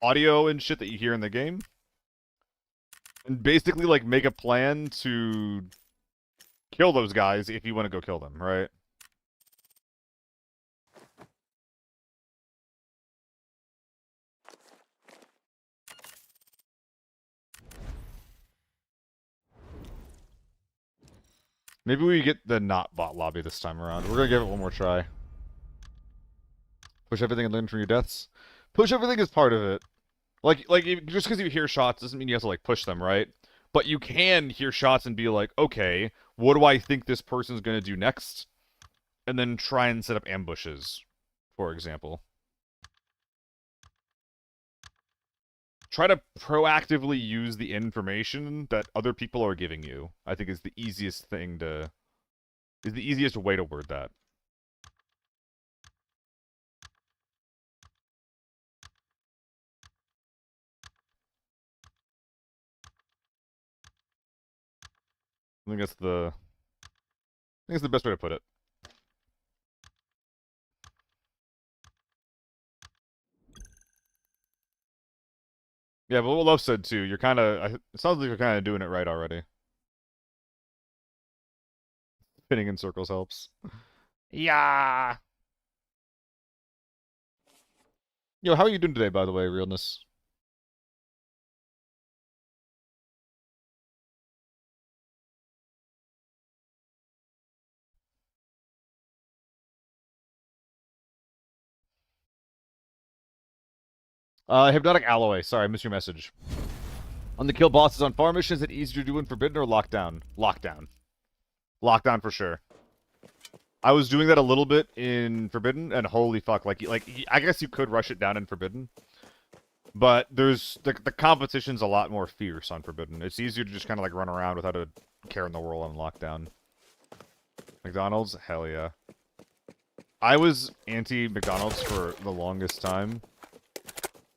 audio and shit that you hear in the game. And basically, like, make a plan to kill those guys if you want to go kill them, right? Maybe we get the not bot lobby this time around. We're gonna give it one more try. Push everything and learn from your deaths. Push everything is part of it. Like just because you hear shots doesn't mean you have to, like, push them, right? But you can hear shots and be like, okay, what do I think this person's gonna do next? And then try and set up ambushes, for example. Try to proactively use the information that other people are giving you. I think is the easiest thing to... is the easiest way to word that. I think that's the... I think it's the best way to put it. Yeah, but what Love said too, you're kind of... it sounds like you're kind of doing it right already. Spinning in circles helps. Yeah. Yo, how are you doing today, by the way, Realness? Hypnotic Alloy. Sorry, I missed your message. On the kill bosses on farm missions, is it easier to do in Forbidden or Lockdown? Lockdown. Lockdown for sure. I was doing that a little bit in Forbidden, and holy fuck, like I guess you could rush it down in Forbidden, but there's the competition's a lot more fierce on Forbidden. It's easier to just kind of like run around without a care in the world on Lockdown. McDonald's, hell yeah. I was anti McDonald's for the longest time,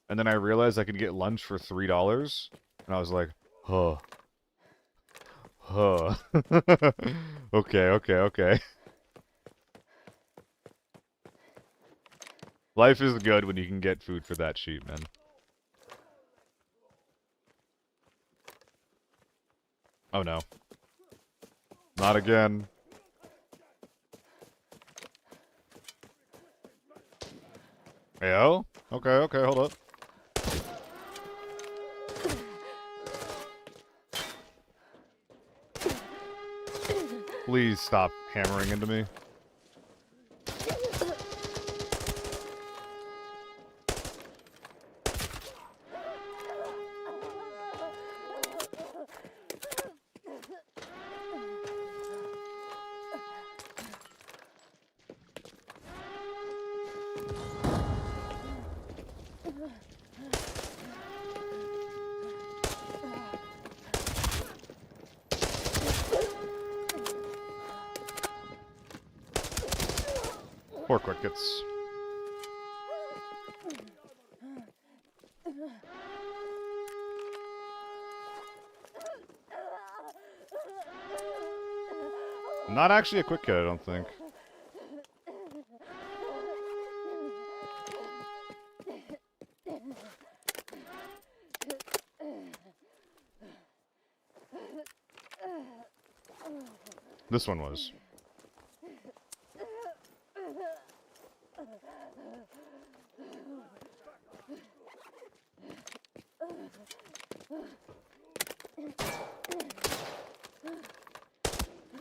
and then I realized I could get lunch for $3, and I was like, huh. Huh. Okay. Life is good when you can get food for that cheap, man. Oh no. Not again. Ayo? Okay, okay, hold up. Please stop hammering into me. Poor crickets. Not actually a quick hit, I don't think. This one was.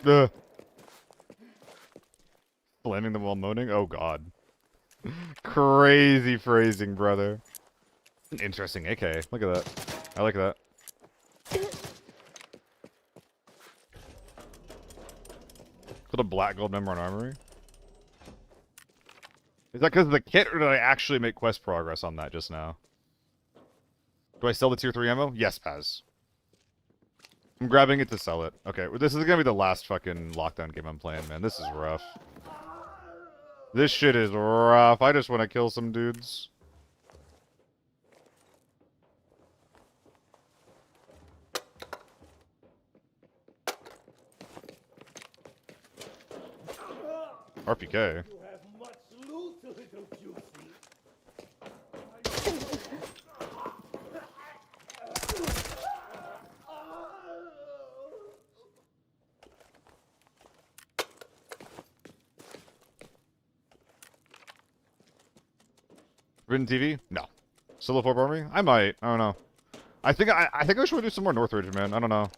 Ugh. Slamming them while moaning? Oh god. Crazy phrasing, brother. An interesting AK. Look at that. I like that. Put a black gold member on armory? Is that because of the kit, or did I actually make quest progress on that just now? Do I sell the tier 3 ammo? Yes, Paz. I'm grabbing it to sell it. Okay, well, this is gonna be the last fucking lockdown game I'm playing, man. This is rough. This shit is rough. I just want to kill some dudes. RPK. You have much loot, little juicy. Ridden TV? No. Solo 4 Army? I might. I don't know. I think I should do some more Northridge, man. I don't know.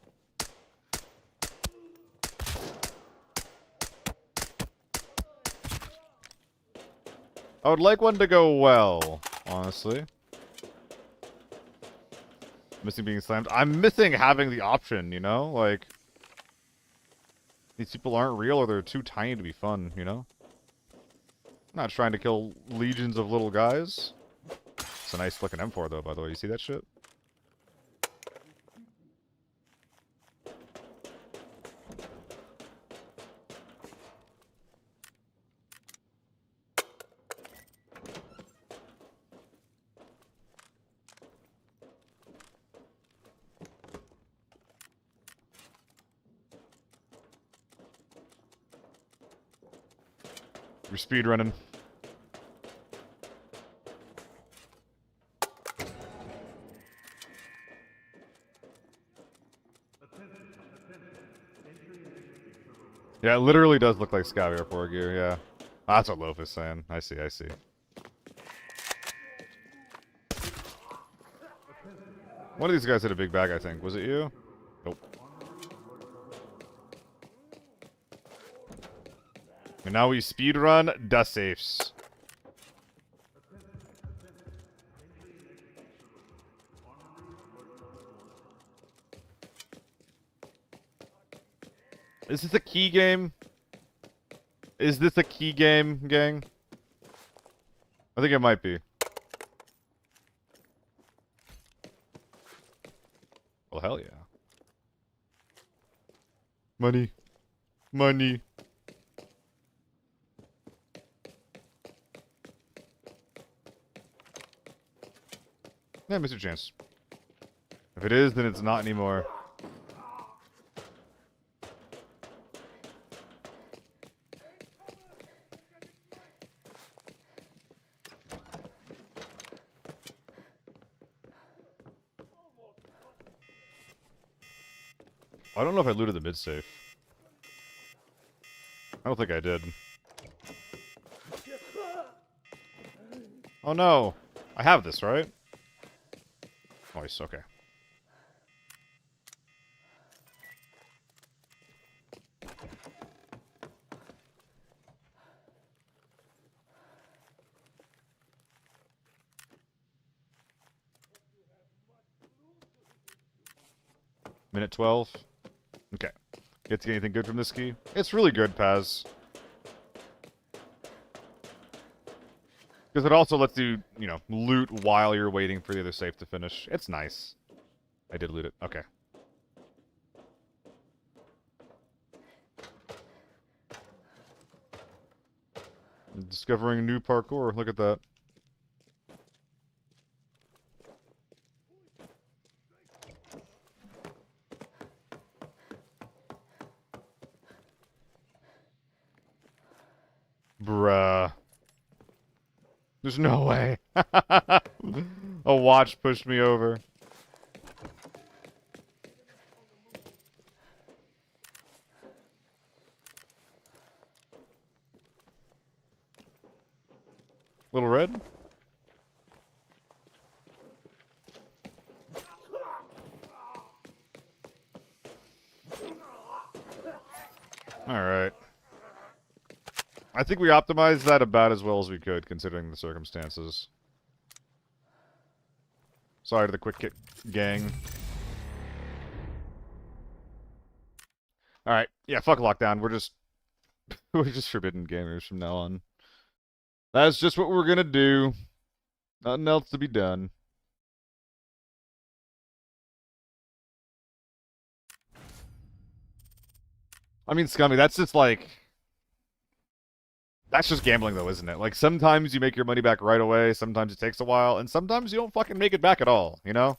I would like one to go well, honestly. Missing being slammed. I'm missing having the option, you know? Like, these people aren't real or they're too tiny to be fun, you know? I'm not trying to kill legions of little guys. It's a nice looking M4 though, by the way. You see that shit? You're speed running. Yeah, it literally does look like Scav Airport gear, yeah. That's what Loaf is saying. I see, I see. One of these guys had a big bag, I think. Was it you? Nope. And now we speed run the safes. Is this a key game? Is this a key game, gang? I think it might be. Well, hell yeah. Money. Money. Yeah, Mr. Chance. If it is, then it's not anymore. I don't know if I looted the mid safe. I don't think I did. Oh no. I have this, right? Nice, okay. Minute 12. Okay. Get to get anything good from this key? It's really good, Paz. Because it also lets you, you know, loot while you're waiting for the other safe to finish. It's nice. I did loot it. Okay. Discovering new parkour. Look at that. Bruh. There's no way. A watch pushed me over. Little red? Alright. I think we optimized that about as well as we could, considering the circumstances. Sorry to the quick kick gang. Alright, yeah, fuck lockdown. We're just we're just forbidden gamers from now on. That's just what we're gonna do. Nothing else to be done. I mean, Scummy, that's just like... That's just gambling, though, isn't it? Like, sometimes you make your money back right away, sometimes it takes a while, and sometimes you don't fucking make it back at all, you know?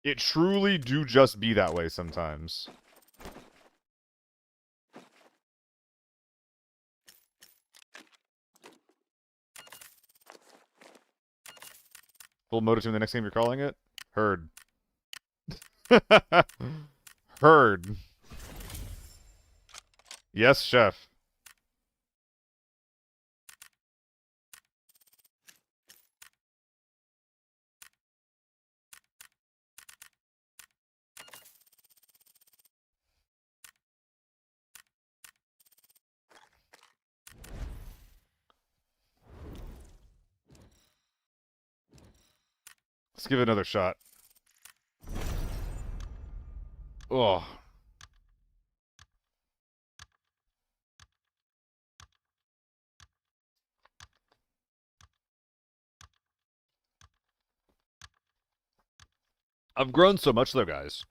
It truly do just be that way sometimes. Full motor tune the next game you're calling it? Heard. Heard. Yes, chef. Let's give it another shot. Oh. I've grown so much, though, guys.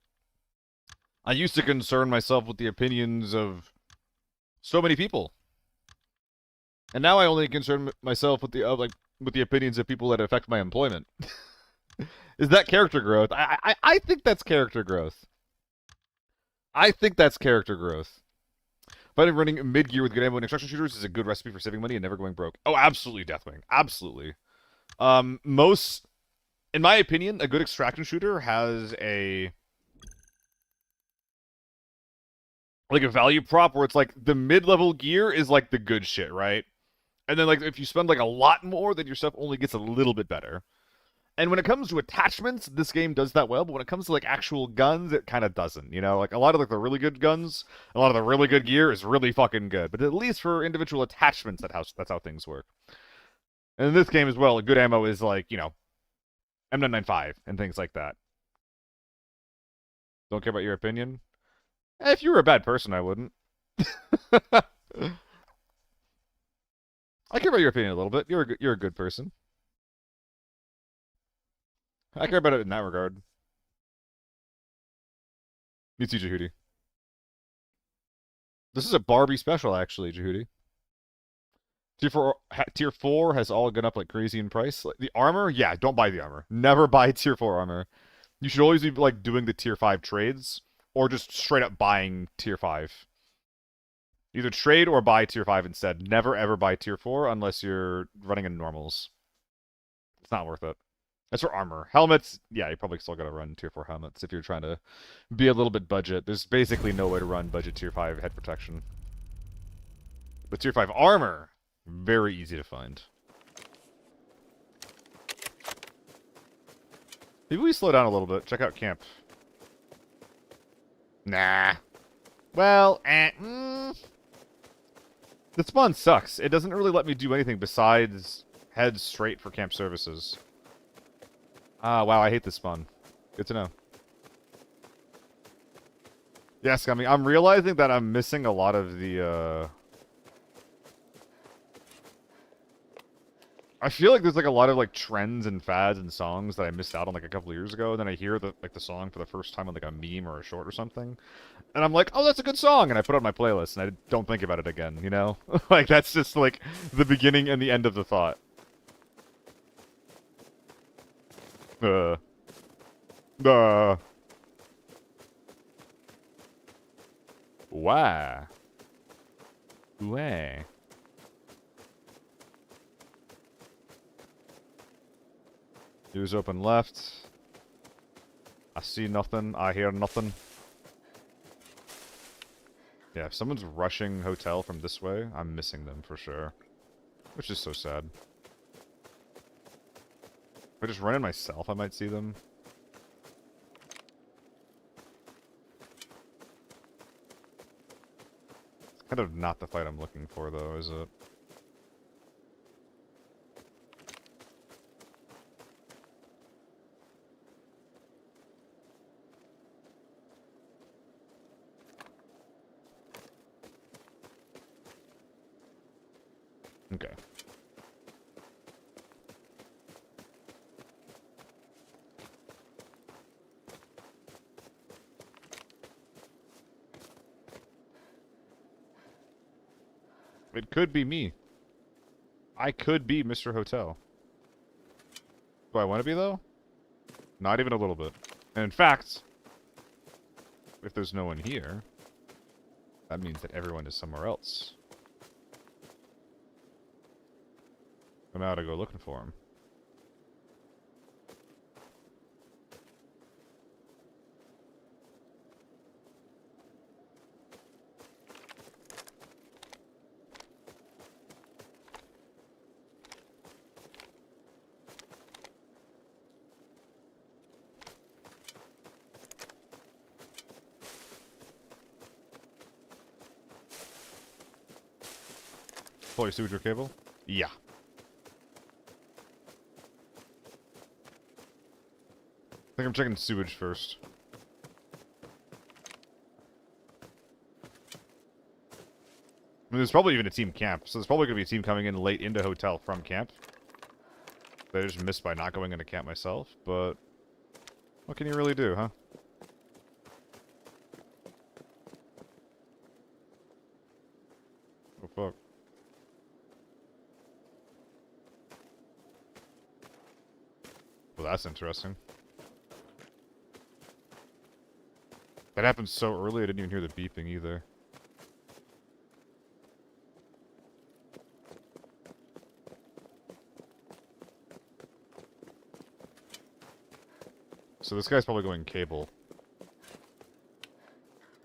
I used to concern myself with the opinions of so many people. And now I only concern myself with the with the opinions of people that affect my employment. Is that character growth? I think that's character growth. I think that's character growth. Fighting running mid-gear with good ammo and extraction shooters is a good recipe for saving money and never going broke. Oh, absolutely, Deathwing. Absolutely. Most, in my opinion, a good extraction shooter has a value prop where it's like the mid-level gear is like the good shit, right? And then like if you spend like a lot more, then your stuff only gets a little bit better. And when it comes to attachments, this game does that well, but when it comes to like actual guns, it kind of doesn't, you know? Like a lot of like the really good guns, a lot of the really good gear is really fucking good, but at least for individual attachments, that's how things work. And in this game as well, good ammo is like, you know, M995 and things like that. Don't care about your opinion? If you were a bad person, I wouldn't. I care about your opinion a little bit. You're a good person. I care about it in that regard. Me too, Jehudi. This is a Barbie special, actually, Jehudi. Tier 4 has all gone up like crazy in price. Like, the armor, yeah, don't buy the armor. Never buy Tier 4 armor. You should always be like doing the Tier 5 trades, or just straight up buying Tier 5. Either trade or buy Tier 5 instead. Never ever buy Tier 4 unless you're running in normals. It's not worth it. That's for armor. Helmets, yeah, you probably still gotta run Tier 4 helmets if you're trying to be a little bit budget. There's basically no way to run budget Tier 5 head protection. But Tier 5 armor, very easy to find. Maybe we slow down a little bit. Check out camp. Nah. Well, the spawn sucks. It doesn't really let me do anything besides head straight for camp services. Ah, wow, I hate this spawn. Good to know. Yes, I mean, I'm realizing that I'm missing a lot of the, I feel like there's, like, a lot of, like, trends and fads and songs that I missed out on, like, a couple of years ago, and then I hear, the song for the first time on, like, a meme or a short or something, and I'm like, oh, that's a good song, and I put it on my playlist, and I don't think about it again, you know? Like, that's just, like, the beginning and the end of the thought. Why? Why? Doors open left. I see nothing. I hear nothing. Yeah, if someone's rushing hotel from this way, I'm missing them for sure. Which is so sad. If I just run in myself, I might see them. It's kind of not the fight I'm looking for, though, is it? Okay. It could be me. I could be Mr. Hotel. Do I want to be, though? Not even a little bit. And in fact, if there's no one here, that means that everyone is somewhere else. I'm out to go looking for him. Pull your sewage or cable? Yeah. I think I'm checking sewage first. I mean, there's probably even a team camp, so there's probably going to be a team coming in late into hotel from camp. That I just missed by not going into camp myself, but what can you really do, huh? Oh, fuck. Well, that's interesting. That happened so early, I didn't even hear the beeping either. So this guy's probably going cable.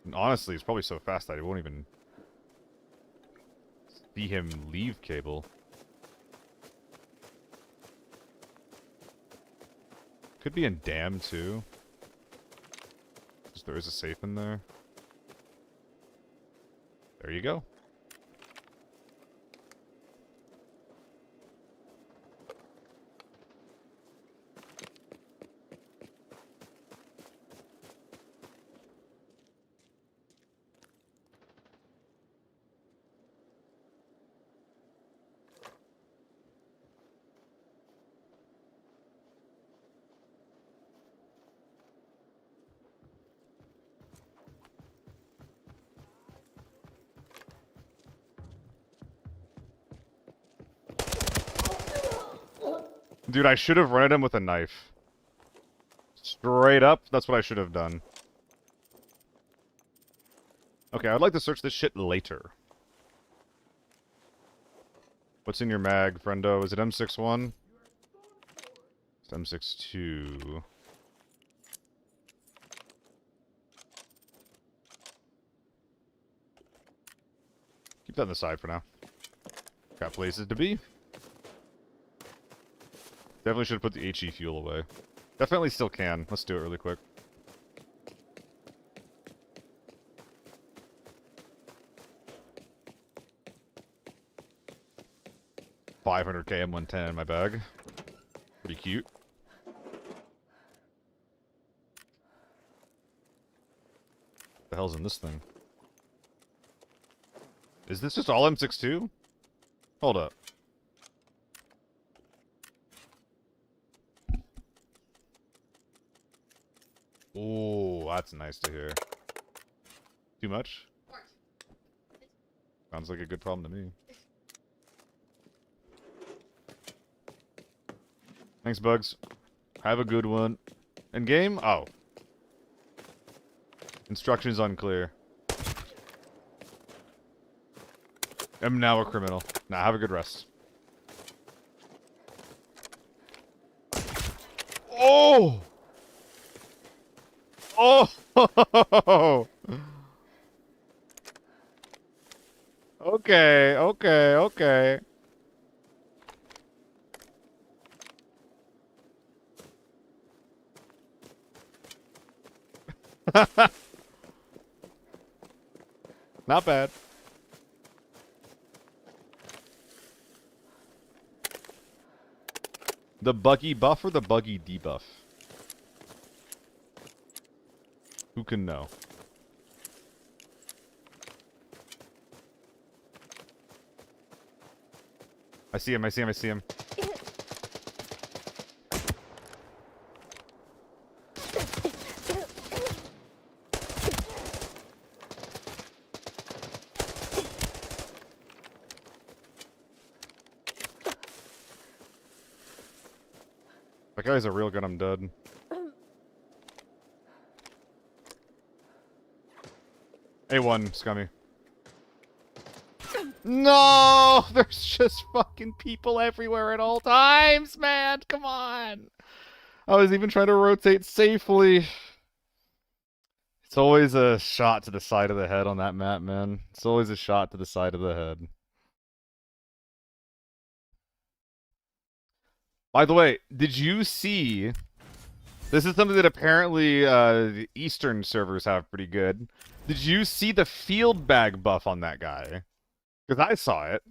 And honestly, he's probably so fast that I won't even see him leave cable. Could be in dam too. Just there is a safe in there. There you go. Dude, I should have run at him with a knife. Straight up, that's what I should have done. Okay, I'd like to search this shit later. What's in your mag, friendo? Is it M61? It's M62. Keep that on the side for now. Got places to be. Definitely should have put the HE fuel away. Definitely still can. Let's do it really quick. $500K M110 in my bag. Pretty cute. What the hell's in this thing? Is this just all M62? Hold up. Oh, that's nice to hear. Too much? Sounds like a good problem to me. Thanks, Bugs. Have a good one. In game? Oh. Instructions unclear. Am now a criminal. Nah, have a good rest. Oh! Oh! Okay, okay, okay. Not bad. The buggy buff or the buggy debuff? Who can know? I see him, I see him, I see him. That guy's a real gun, I'm dead. A1, scummy. No! There's just fucking people everywhere at all times, man! Come on! I was even trying to rotate safely. It's always a shot to the side of the head on that map, man. It's always a shot to the side of the head. By the way, did you see... This is something that apparently the Eastern servers have pretty good. Did you see the field bag buff on that guy? Because I saw it.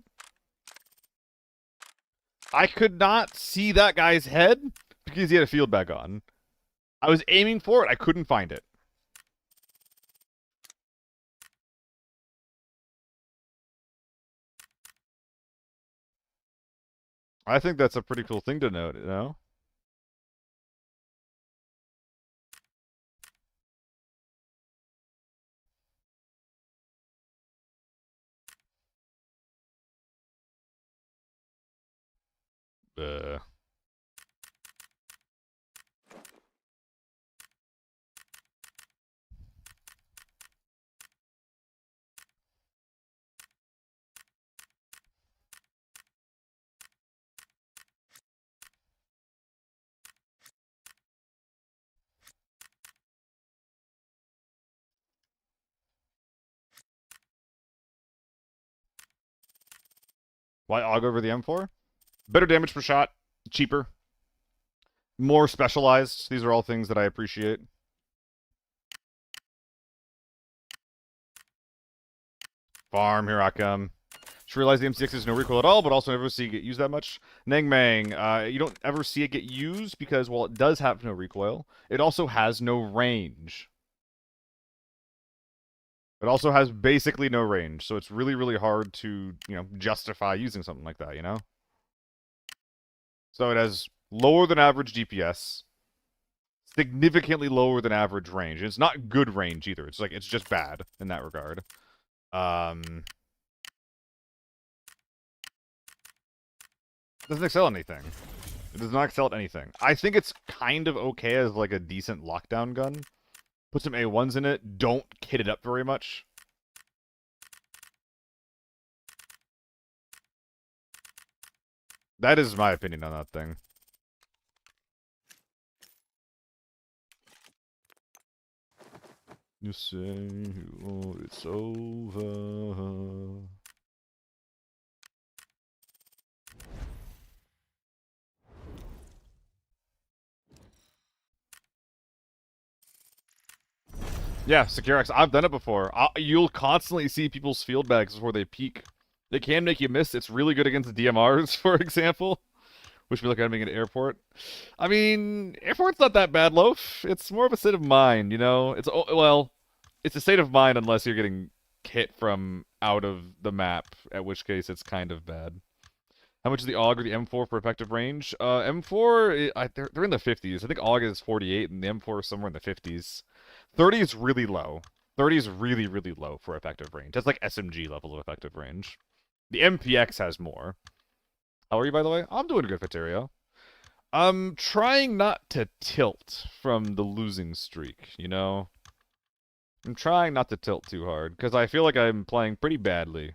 I could not see that guy's head because he had a field bag on. I was aiming for it. I couldn't find it. I think that's a pretty cool thing to note, you know? Why AUG over the M4? Better damage per shot, cheaper, more specialized. These are all things that I appreciate. Farm, here I come. Just realize the M6 has no recoil at all, but also never see it get used that much. Nang Mang, you don't ever see it get used because, while it does have no recoil, it also has no range. It also has basically no range, so it's really, really hard to, justify using something like that, you know? So it has lower than average DPS, significantly lower than average range. It's not good range either. It's it's just bad in that regard. Doesn't excel at anything. It does not excel at anything. I think it's kind of okay as like a decent lockdown gun. Put some A1s in it. Don't kit it up very much. That is my opinion on that thing. You say, oh, it's over. Yeah, Secure X. I've done it before. You'll constantly see people's field bags before they peak. They can make you miss. It's really good against the DMRs, for example, which we look at being an airport. I mean, airport's not that bad, Loaf. It's more of a state of mind, you know? Well, it's a state of mind unless you're getting hit from out of the map, at which case it's kind of bad. How much is the AUG or the M4 for effective range? M4, they're in the 50s. I think AUG is 48, and the M4 is somewhere in the 50s. 30 is really low. 30 is really, really low for effective range. That's like SMG level of effective range. The MPX has more. How are you, by the way? I'm doing good, Faterio. I'm trying not to tilt from the losing streak, you know? I'm trying not to tilt too hard, because I feel like I'm playing pretty badly.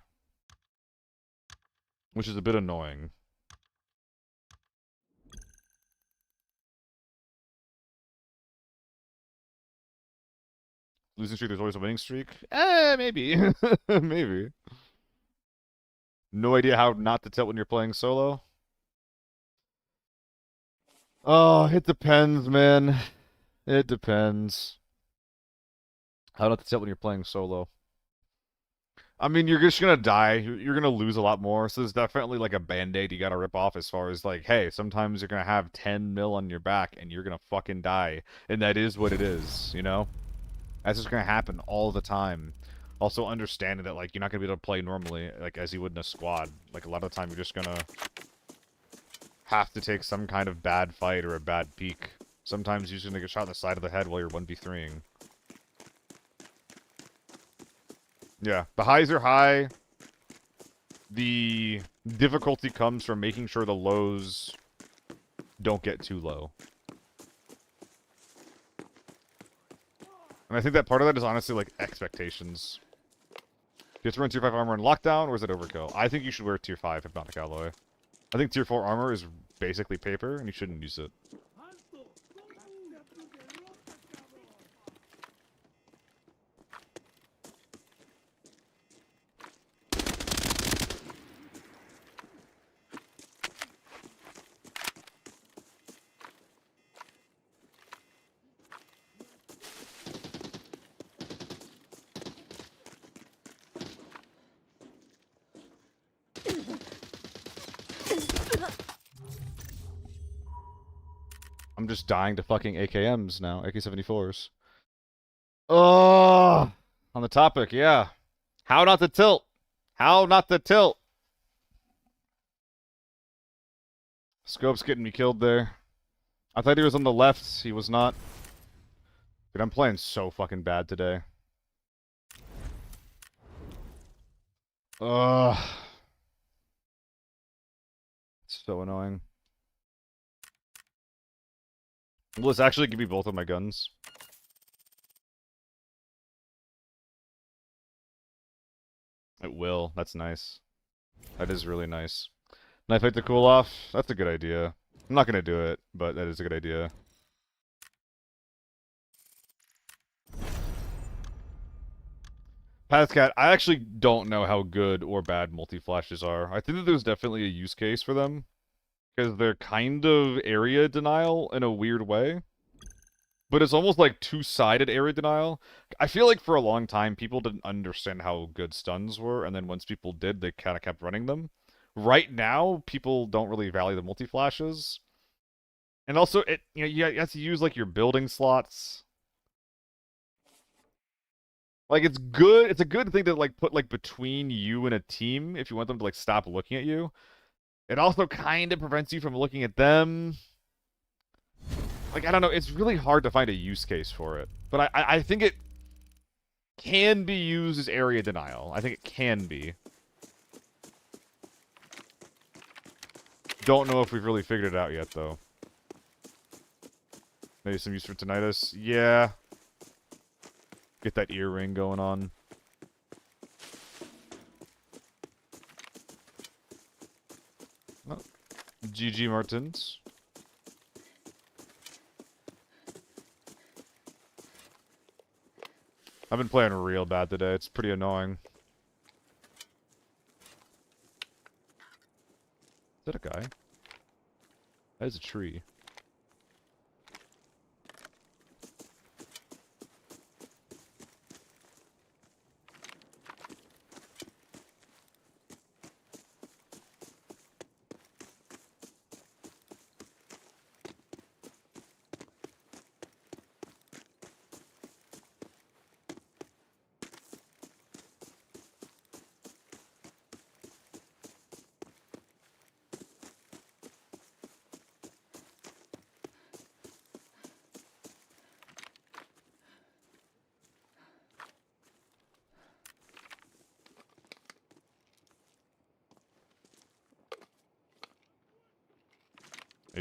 Which is a bit annoying. Losing streak, there's always a winning streak? Maybe. Maybe. No idea how not to tilt when you're playing solo? Oh, it depends, man. It depends. How not to tilt when you're playing solo. I mean, you're just gonna die. You're gonna lose a lot more. So there's definitely like a band-aid you gotta rip off as far as like, hey, sometimes you're gonna have 10 mil on your back and you're gonna fucking die. And that is what it is, you know? That's just gonna happen all the time. Also understanding that like you're not gonna be able to play normally, like as you would in a squad. Like a lot of the time you're just gonna have to take some kind of bad fight or a bad peek. Sometimes you're just gonna get shot in the side of the head while you're 1v3ing. Yeah, the highs are high. The difficulty comes from making sure the lows don't get too low. And I think that part of that is honestly like expectations. Do you have to run tier 5 armor in lockdown, or is it overkill? I think you should wear tier 5 if not alloy. I think tier 4 armor is basically paper, and you shouldn't use it. Alto, no move. Tu derrota, cabrón. I'm just dying to fucking AKMs now, AK-74s. Oh, on the topic, yeah. How not to tilt? How not to tilt? Scope's getting me killed there. I thought he was on the left. He was not. Dude, I'm playing so fucking bad today. Ugh. It's so annoying. Will this actually give me both of my guns? It will. That's nice. That is really nice. Knife fight to cool off? That's a good idea. I'm not gonna do it, but that is a good idea. Pathcat, I actually don't know how good or bad multi-flashes are. I think that there's definitely a use case for them. Because they're kind of area denial in a weird way. But it's almost like two-sided area denial. I feel like for a long time, people didn't understand how good stuns were, and then once people did, they kind of kept running them. Right now, people don't really value the multi-flashes. And also, you have to use, like, your building slots. Like, it's good, it's a good thing to, like, put, like, between you and a team if you want them to, like, stop looking at you. It also kind of prevents you from looking at them. Like, I don't know, it's really hard to find a use case for it. But I think it can be used as area denial. I think it can be. Don't know if we've really figured it out yet, though. Maybe some use for tinnitus. Yeah. Get that ear ring going on. Oh. GG Martins. I've been playing real bad today. It's pretty annoying. Is that a guy? That is a tree.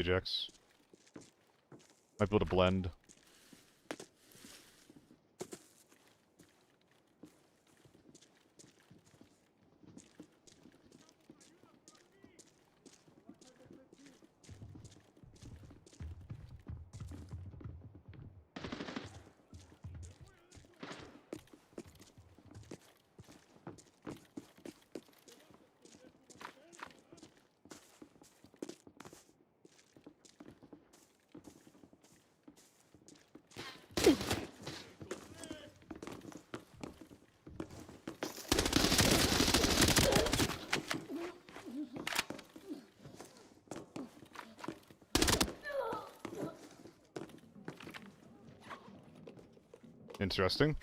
Ajax. Might be able to blend. Interesting.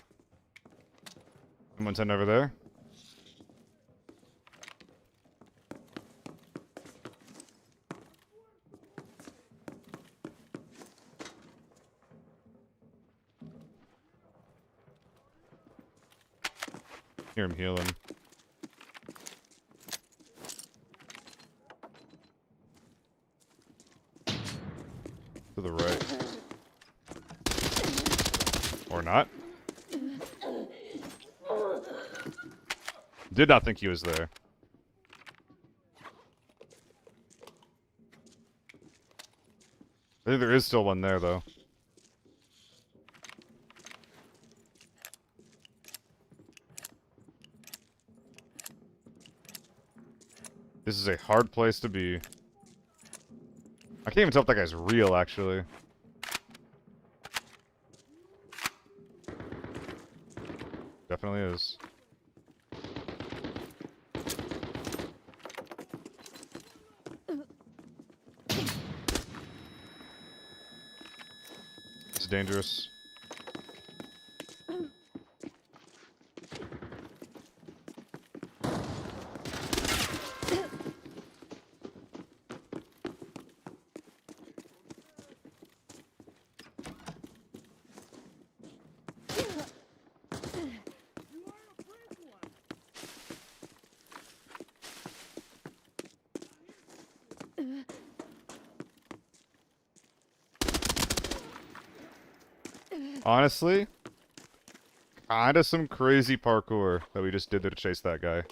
110 over there. Hear him healing. To the right. Or not. Did not think he was there. I think there is still one there, though. This is a hard place to be. I can't even tell if that guy's real, actually. Definitely is. It's dangerous. Honestly, kinda some crazy parkour that we just did to chase that guy.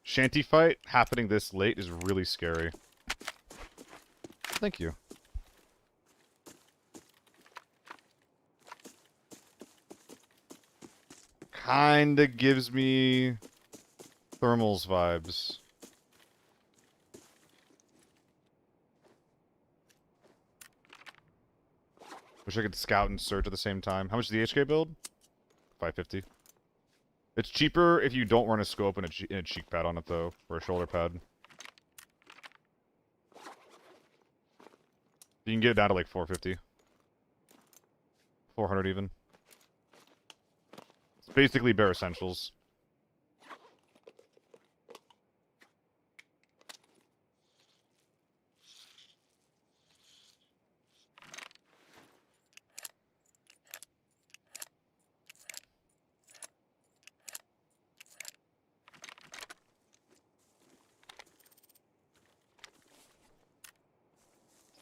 Shanty fight happening this late is really scary. Thank you. Kinda gives me thermals vibes. Wish I could scout and search at the same time. How much is the HK build? 550. It's cheaper if you don't run a scope and a cheek pad on it, though, or a shoulder pad. You can get it down to like 450. 400 even. It's basically bare essentials.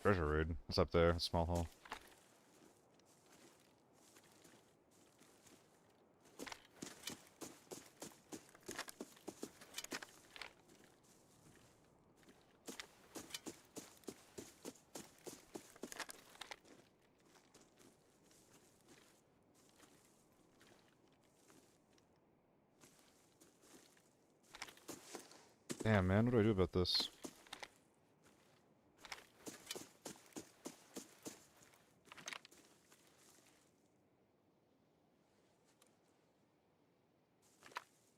Treasure raid. What's up there? Small hole. Damn, man, what do I do about this?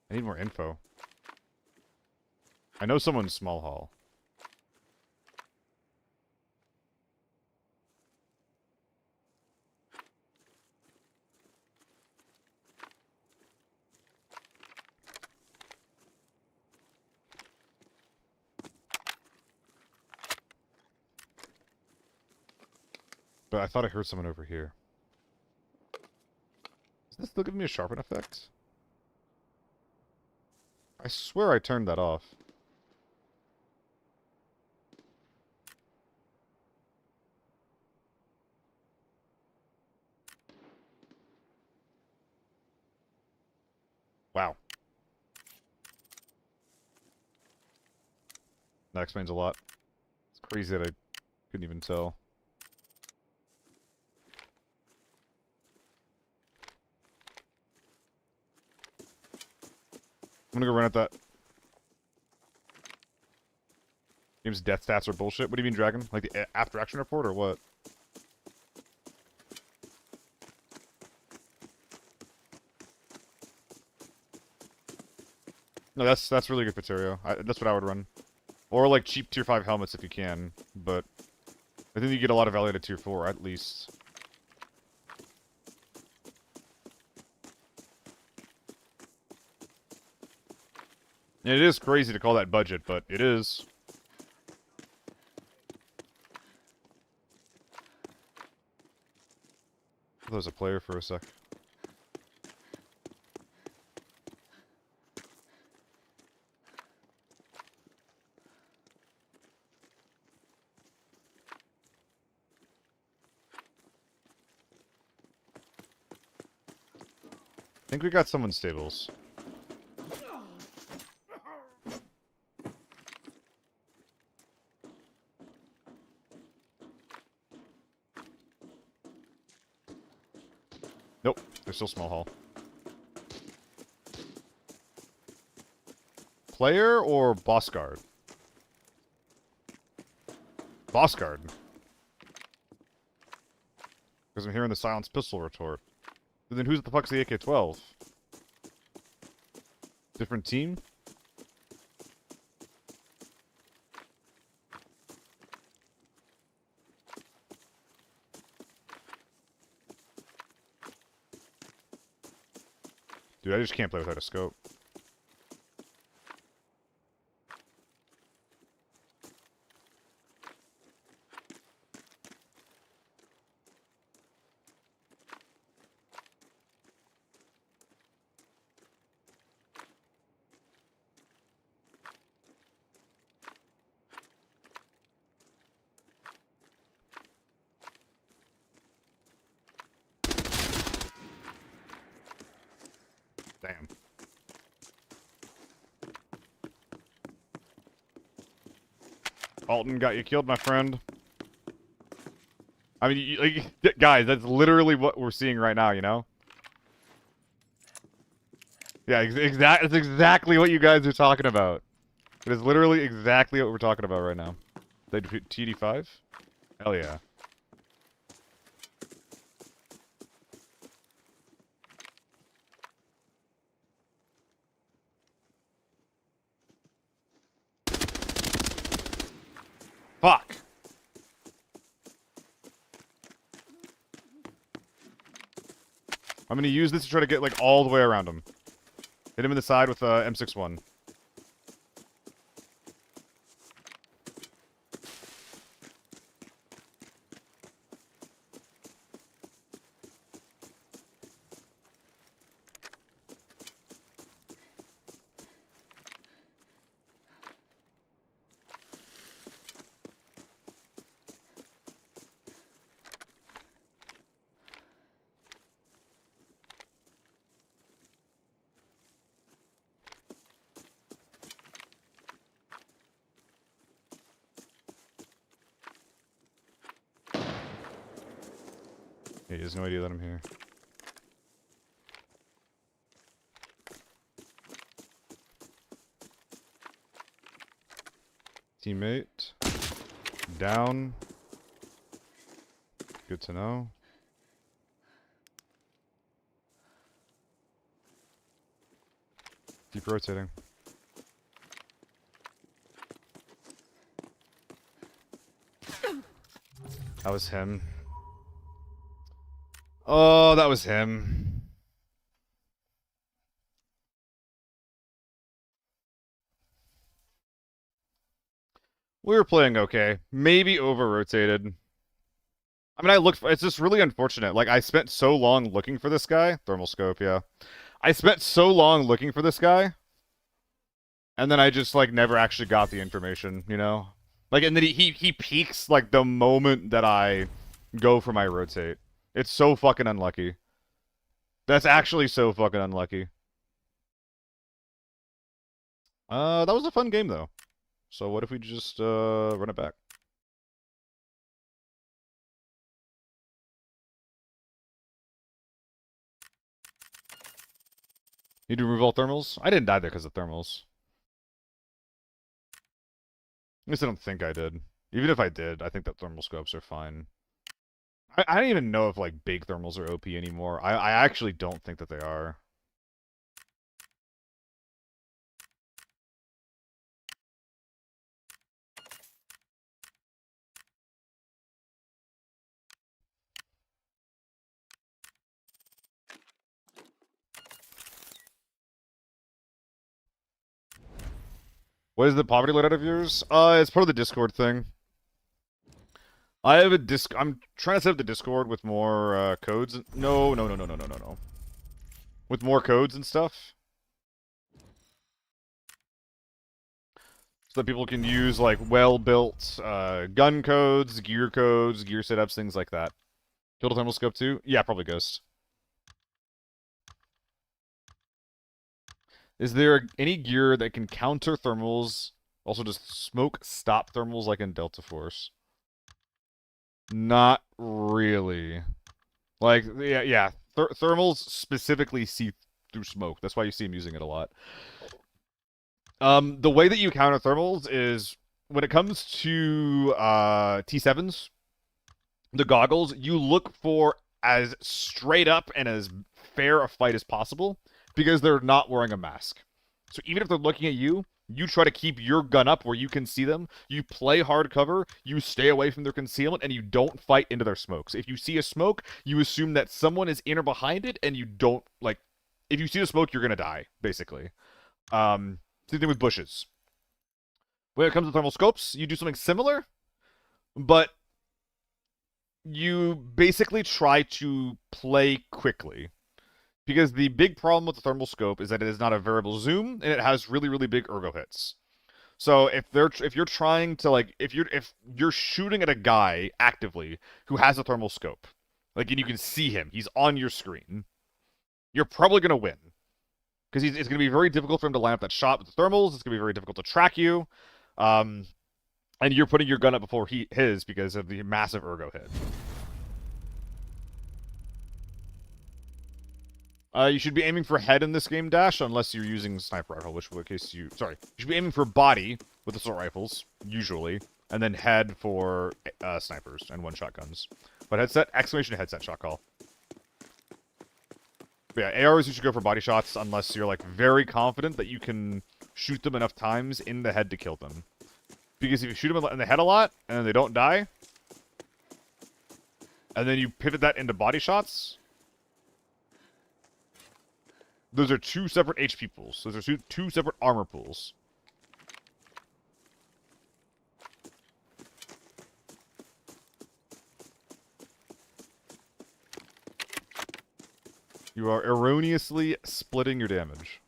I need more info. I know someone's small hall. but I thought I heard someone over here. Is this still giving me a sharpen effect? I swear I turned that off. Wow. That explains a lot. It's crazy that I couldn't even tell. I'm gonna go run at that. Game's death stats are bullshit. What do you mean, Dragon? Like the after action report or what? No, that's really good for Terrio. That's what I would run. Or like cheap tier 5 helmets if you can, but I think you get a lot of value to tier 4 at least. And it is crazy to call that budget, but it is. I thought there was a player for a sec. I think we got someone stables. Nope, they're still small hall. Player or boss guard? Boss guard. Because I'm hearing the silenced pistol retort. But then who's the fuck's the AK-12? Different team? Dude, I just can't play without a scope. Damn. Alton got you killed, my friend. I mean, like, guys, that's literally what we're seeing right now, you know? Yeah, that's exactly what you guys are talking about. It is literally exactly what we're talking about right now. They defeat TD5? Hell yeah. Fuck! I'm gonna use this to try to get, like, all the way around him. Hit him in the side with M61. He has no idea that I'm here. Teammate. Down. Good to know. Keep rotating. That was him. Oh, that was him. We were playing okay. Maybe over-rotated. I mean, I looked for, it's just really unfortunate. Like, I spent so long looking for this guy. Thermal scope, yeah. I spent so long looking for this guy, and then I just, like, never actually got the information, you know? Like, and then he peaks, like, the moment that I go for my rotate. It's so fucking unlucky. That's actually so fucking unlucky. That was a fun game, though. So what if we just, run it back? Need to remove all thermals? I didn't die there because of thermals. At least I don't think I did. Even if I did, I think that thermal scopes are fine. I don't even know if, like, big thermals are OP anymore. I actually don't think that they are. What is the poverty loadout of yours? It's part of the Discord thing. I have a I'm trying to set up the Discord with more codes. No, no, no, no, no, no, no, no. With more codes and stuff, so that people can use like well-built gun codes, gear setups, things like that. Kill the thermal scope too? Yeah, probably Ghost. Is there any gear that can counter thermals? Also, just smoke stop thermals like in Delta Force? Not really. Like, yeah. Thermals specifically see through smoke. That's why you see him using it a lot. The way that you counter thermals is when it comes to T7s, the goggles, you look for as straight up and as fair a fight as possible because they're not wearing a mask. So even if they're looking at you, you try to keep your gun up where you can see them. You play hard cover, you stay away from their concealment, and you don't fight into their smokes. If you see a smoke, you assume that someone is in or behind it, and you don't, like, if you see the smoke, you're gonna die, basically. Same thing with bushes. When it comes to thermal scopes, you do something similar, but you basically try to play quickly. Because the big problem with the thermal scope is that it is not a variable zoom, and it has really, really big ergo hits. So if you're trying to like if you're shooting at a guy actively who has a thermal scope, like and you can see him, he's on your screen, you're probably gonna win. Because it's gonna be very difficult for him to line up that shot with the thermals. It's gonna be very difficult to track you. And you're putting your gun up before his because of the massive ergo hit. You should be aiming for head in this game, Dash, unless you're using sniper rifle, which in case you... Sorry. You should be aiming for body with assault rifles, usually, and then head for snipers and one-shot guns. But headset, exclamation headset shot call. But yeah, ARs you should go for body shots unless you're, like, very confident that you can shoot them enough times in the head to kill them. Because if you shoot them in the head a lot, and they don't die, and then you pivot that into body shots... Those are two separate HP pools. Those are two separate armor pools. You are erroneously splitting your damage.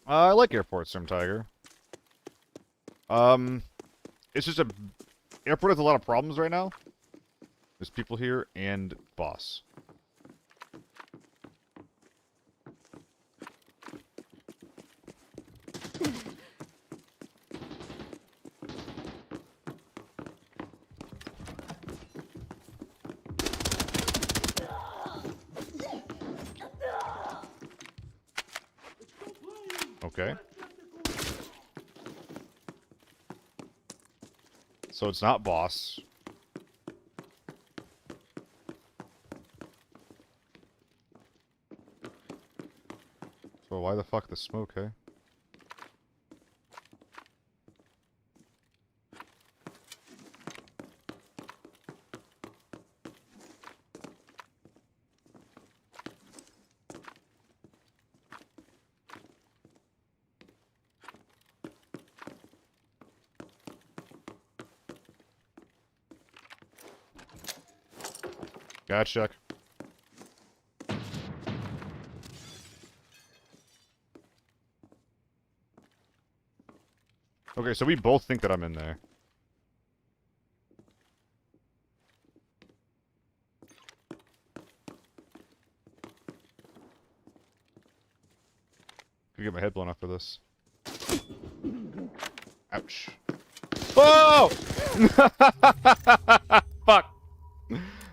I like Airport, Storm Tiger. It's just Airport has a lot of problems right now. There's people here and boss. Okay. So it's not boss. So why the fuck the smoke, hey? Catch check. Okay, so we both think that I'm in there. Could get my head blown off for this. Ouch. Whoa! Fuck.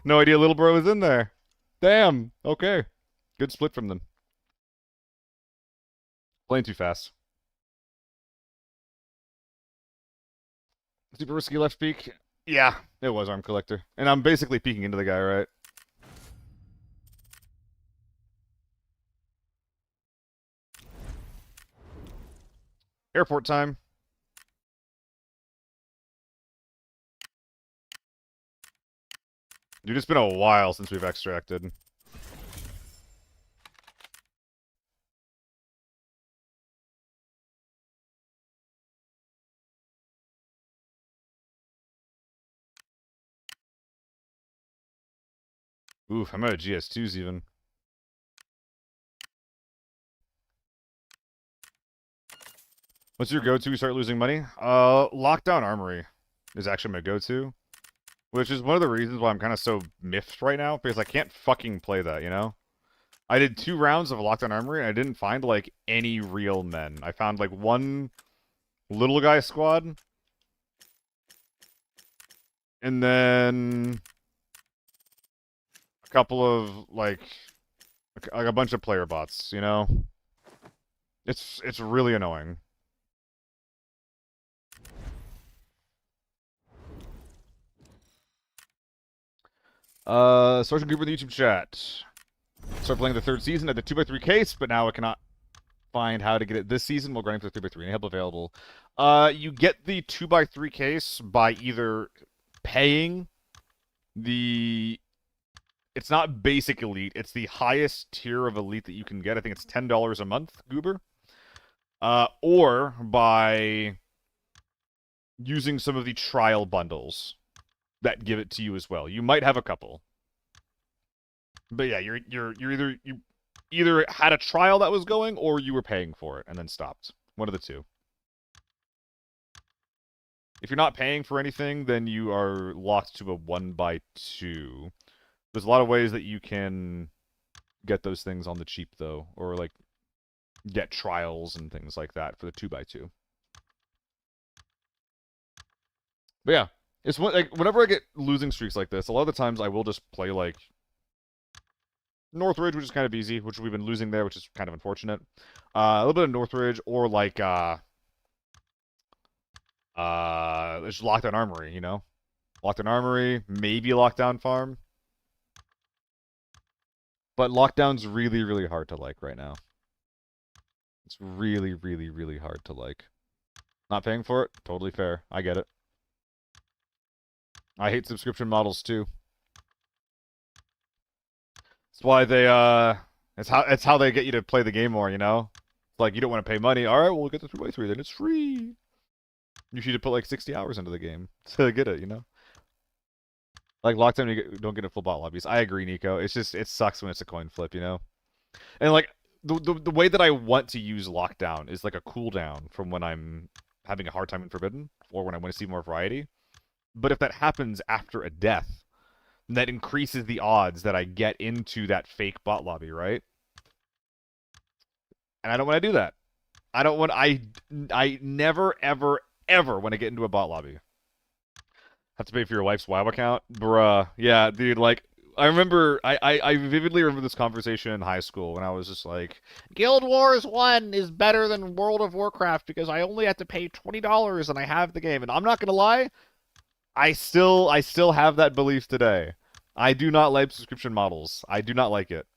No idea little bro was in there. Damn. Okay. Good split from them. Playing too fast. Super risky left peek. Yeah, it was Arm Collector. And I'm basically peeking into the guy, right? Airport time. Dude, it's been a while since we've extracted. Oof, I'm out of GS2s even. What's your go-to to start losing money? Lockdown Armory is actually my go-to. Which is one of the reasons why I'm kind of so miffed right now, because I can't fucking play that, you know? I did 2 rounds of Lockdown Armory, and I didn't find, like, any real men. I found, like, one little guy squad, and then a couple of, like a bunch of player bots, you know? It's really annoying. Social group in the YouTube chat. Start playing the 3rd season at the 2x3 case, but now I cannot find how to get it this season while grinding for the 3x3. Any help available? You get the 2x3 case by either paying the... It's not basic elite. It's the highest tier of elite that you can get. I think it's $10 a month, Goober. Or by using some of the trial bundles that give it to you as well. You might have a couple. But yeah, you either had a trial that was going or you were paying for it and then stopped. One of the two. If you're not paying for anything, then you are locked to a 1x2. There's a lot of ways that you can get those things on the cheap though, or like get trials and things like that for the 2x2. But yeah, it's like whenever I get losing streaks like this, a lot of the times I will just play like Northridge, which is kind of easy, which we've been losing there, which is kind of unfortunate. A little bit of Northridge, or like there's Lockdown Armory, you know? Lockdown Armory, maybe Lockdown Farm. But Lockdown's really, really hard to like right now. It's really, really, really hard to like. Not paying for it? Totally fair. I get it. I hate subscription models too. That's why they it's how they get you to play the game more, you know? It's like you don't want to pay money. All right, well, we'll get the 3x3 then it's free. You should put like 60 hours into the game to get it, you know? Like Lockdown, you don't get a full bot lobbies. I agree, Nico. It's just it sucks when it's a coin flip, you know? And like the way that I want to use Lockdown is like a cooldown from when I'm having a hard time in Forbidden or when I want to see more variety. But if that happens after a death, that increases the odds that I get into that fake bot lobby, right? And I don't want to do that. I don't want... I never, ever, ever want to get into a bot lobby. Have to pay for your wife's WoW account? Bruh. Yeah, dude, like... I remember... I vividly remember this conversation in high school when I was just like, Guild Wars 1 is better than World of Warcraft because I only have to pay $20 and I have the game. And I'm not gonna lie... I still have that belief today. I do not like subscription models. I do not like it.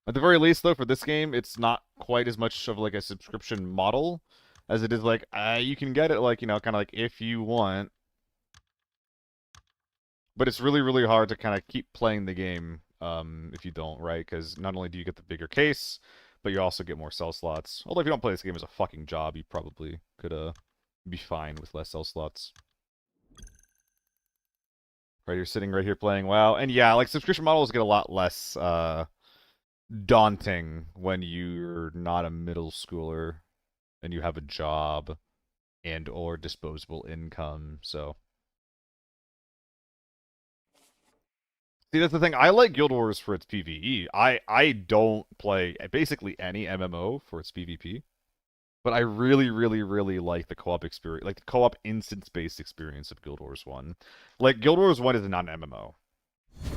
At the very least, though, for this game, it's not quite as much of like a subscription model as it is like you can get it like, you know, kind of like if you want. But it's really, really hard to kind of keep playing the game if you don't, right? Because not only do you get the bigger case, but you also get more cell slots. Although if you don't play this game as a fucking job, you probably could be fine with less cell slots. Right, you're sitting right here playing WoW, and yeah, like subscription models get a lot less daunting when you're not a middle schooler and you have a job and or disposable income. So, see, that's the thing. I like Guild Wars for its PvE. I don't play basically any MMO for its PvP, but I really, really, really like the co-op experience, like the co-op instance-based experience of Guild Wars 1. Like Guild Wars 1 is not an MMO.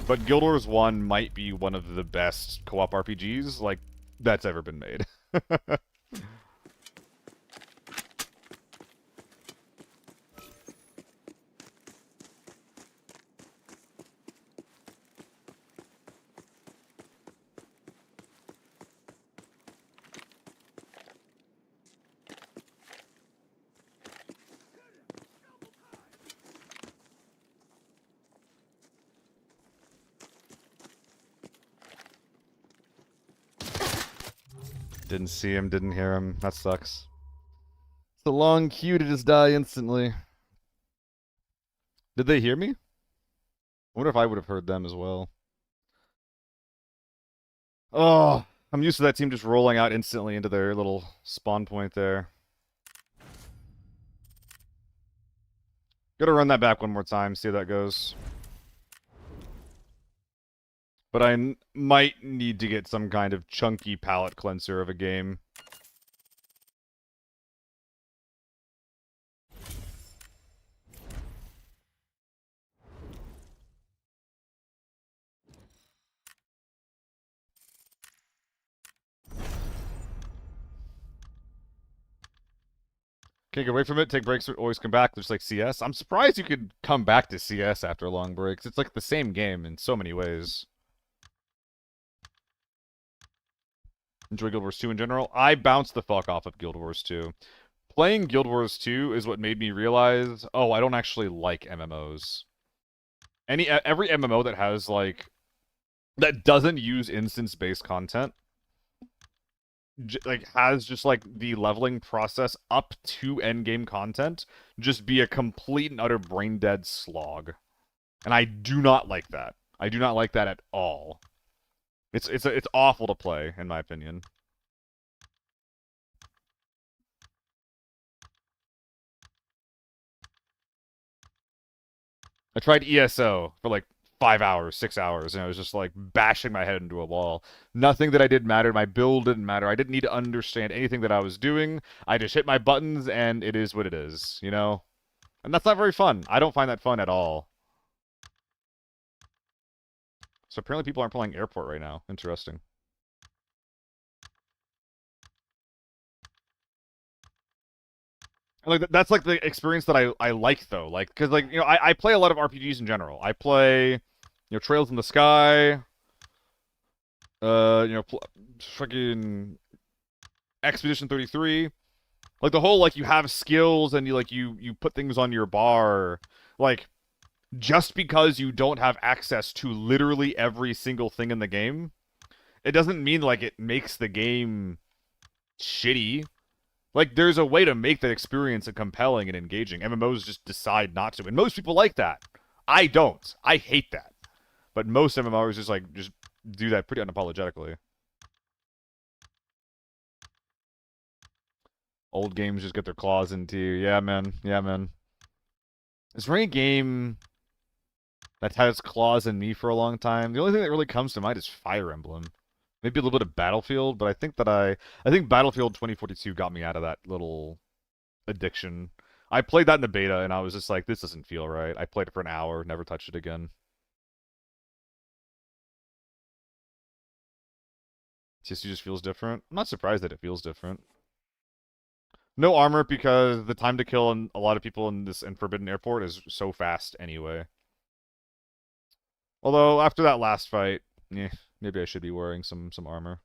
But Guild Wars 1 might be one of the best co-op RPGs, like, that's ever been made. Didn't see him, didn't hear him. That sucks. It's a long queue to just die instantly. Did they hear me? I wonder if I would have heard them as well. Oh, I'm used to that team just rolling out instantly into their little spawn point there. Gotta run that back one more time, see how that goes. But I might need to get some kind of chunky palate cleanser of a game. Can't get away from it, take breaks, always come back, just like CS. I'm surprised you could come back to CS after long breaks. It's like the same game in so many ways. Enjoy Guild Wars 2 in general. I bounced the fuck off of Guild Wars 2. Playing Guild Wars 2 is what made me realize, oh, I don't actually like MMOs. Every MMO that has, like, that doesn't use instance-based content, like has just like the leveling process up to endgame content just be a complete and utter brain dead slog, and I do not like that. I do not like that at all. It's awful to play in my opinion. I tried ESO for like 5 hours, 6 hours, and I was just like bashing my head into a wall. Nothing that I did mattered. My build didn't matter. I didn't need to understand anything that I was doing. I just hit my buttons, and it is what it is, you know? And that's not very fun. I don't find that fun at all. So apparently people aren't playing Airport right now. Interesting. And like that's like the experience that I like though. Like because like you know I play a lot of RPGs in general. I play Trails in the Sky. Fucking Expedition 33. Like the whole like you have skills and you put things on your bar. Like just because you don't have access to literally every single thing in the game, it doesn't mean like it makes the game shitty. Like, there's a way to make that experience compelling and engaging. MMOs just decide not to. And most people like that. I don't. I hate that. But most MMOs just do that pretty unapologetically. Old games just get their claws into you. Yeah, man. Yeah, man. Is there any game that has claws in me for a long time? The only thing that really comes to mind is Fire Emblem. Maybe a little bit of Battlefield, but I think Battlefield 2042 got me out of that little addiction. I played that in the beta, and I was just like, this doesn't feel right. I played it for an hour, never touched it again. TSU just feels different. I'm not surprised that it feels different. No armor because the time to kill a lot of people in Forbidden Airport is so fast anyway. Although after that last fight, maybe I should be wearing some armor.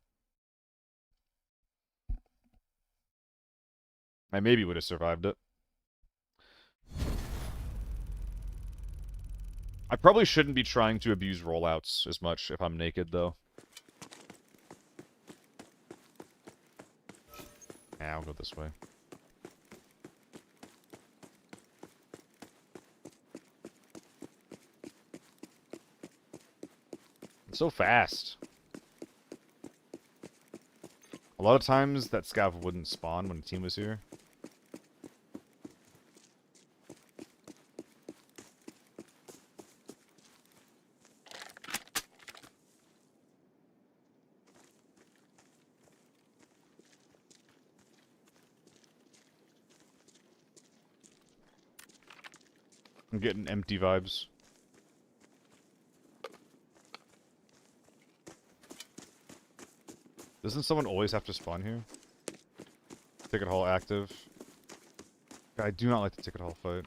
I maybe would have survived it. I probably shouldn't be trying to abuse rollouts as much if I'm naked, though. I'll go this way. So fast. A lot of times that scav wouldn't spawn when the team was here. I'm getting empty vibes. Doesn't someone always have to spawn here? Ticket hall active. I do not like the ticket hall fight.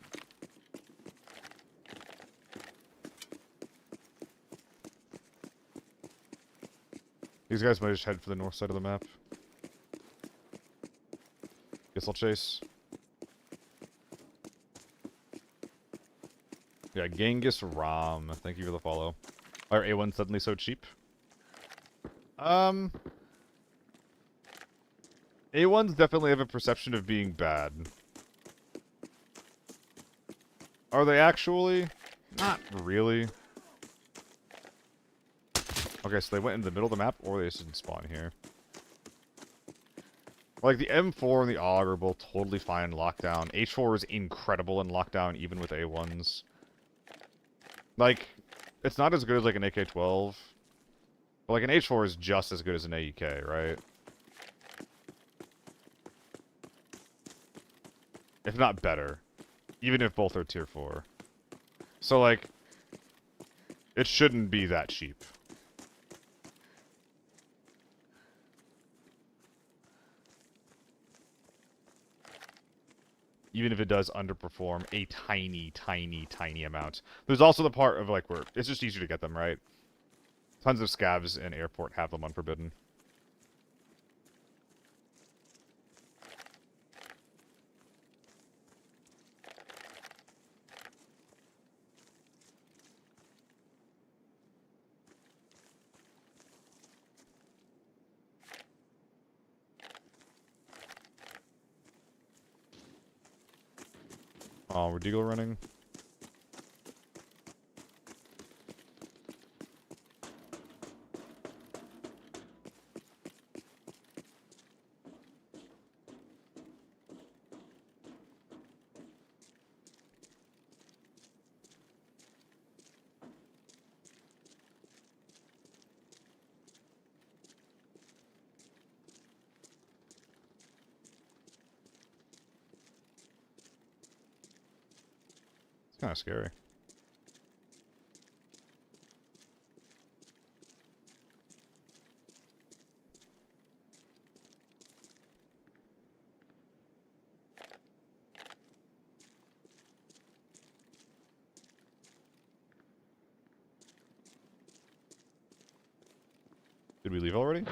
These guys might just head for the north side of the map. Guess I'll chase. Yeah, Genghis Ram. Thank you for the follow. Are A1 suddenly so cheap? A1s definitely have a perception of being bad. Are they actually? Not really. Okay, so they went in the middle of the map, or they just didn't spawn here. Like, the M4 and the AUG are both totally fine in lockdown. H4 is incredible in lockdown, even with A1s. Like, it's not as good as, like, an AK-12. But, like, an H4 is just as good as an AEK, right? If not better. Even if both are tier 4. So, like, it shouldn't be that cheap. Even if it does underperform a tiny, tiny, tiny amount. There's also the part of, like, where it's just easier to get them, right? Tons of scavs in airport have them unforbidden. Oh, we're Deagle running. It's kind of scary. Did we leave already?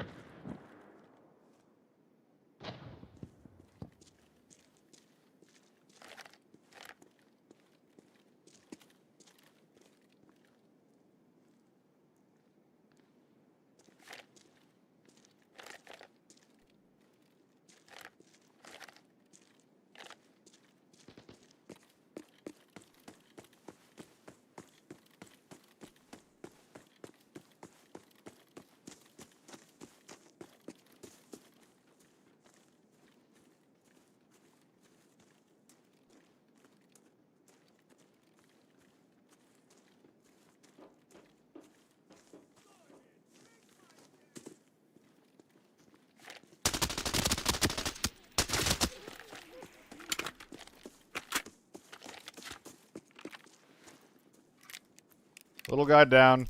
Little guy down.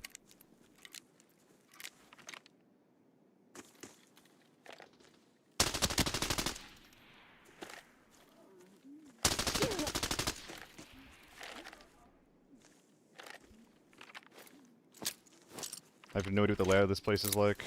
I have no idea what the layout of this place is like.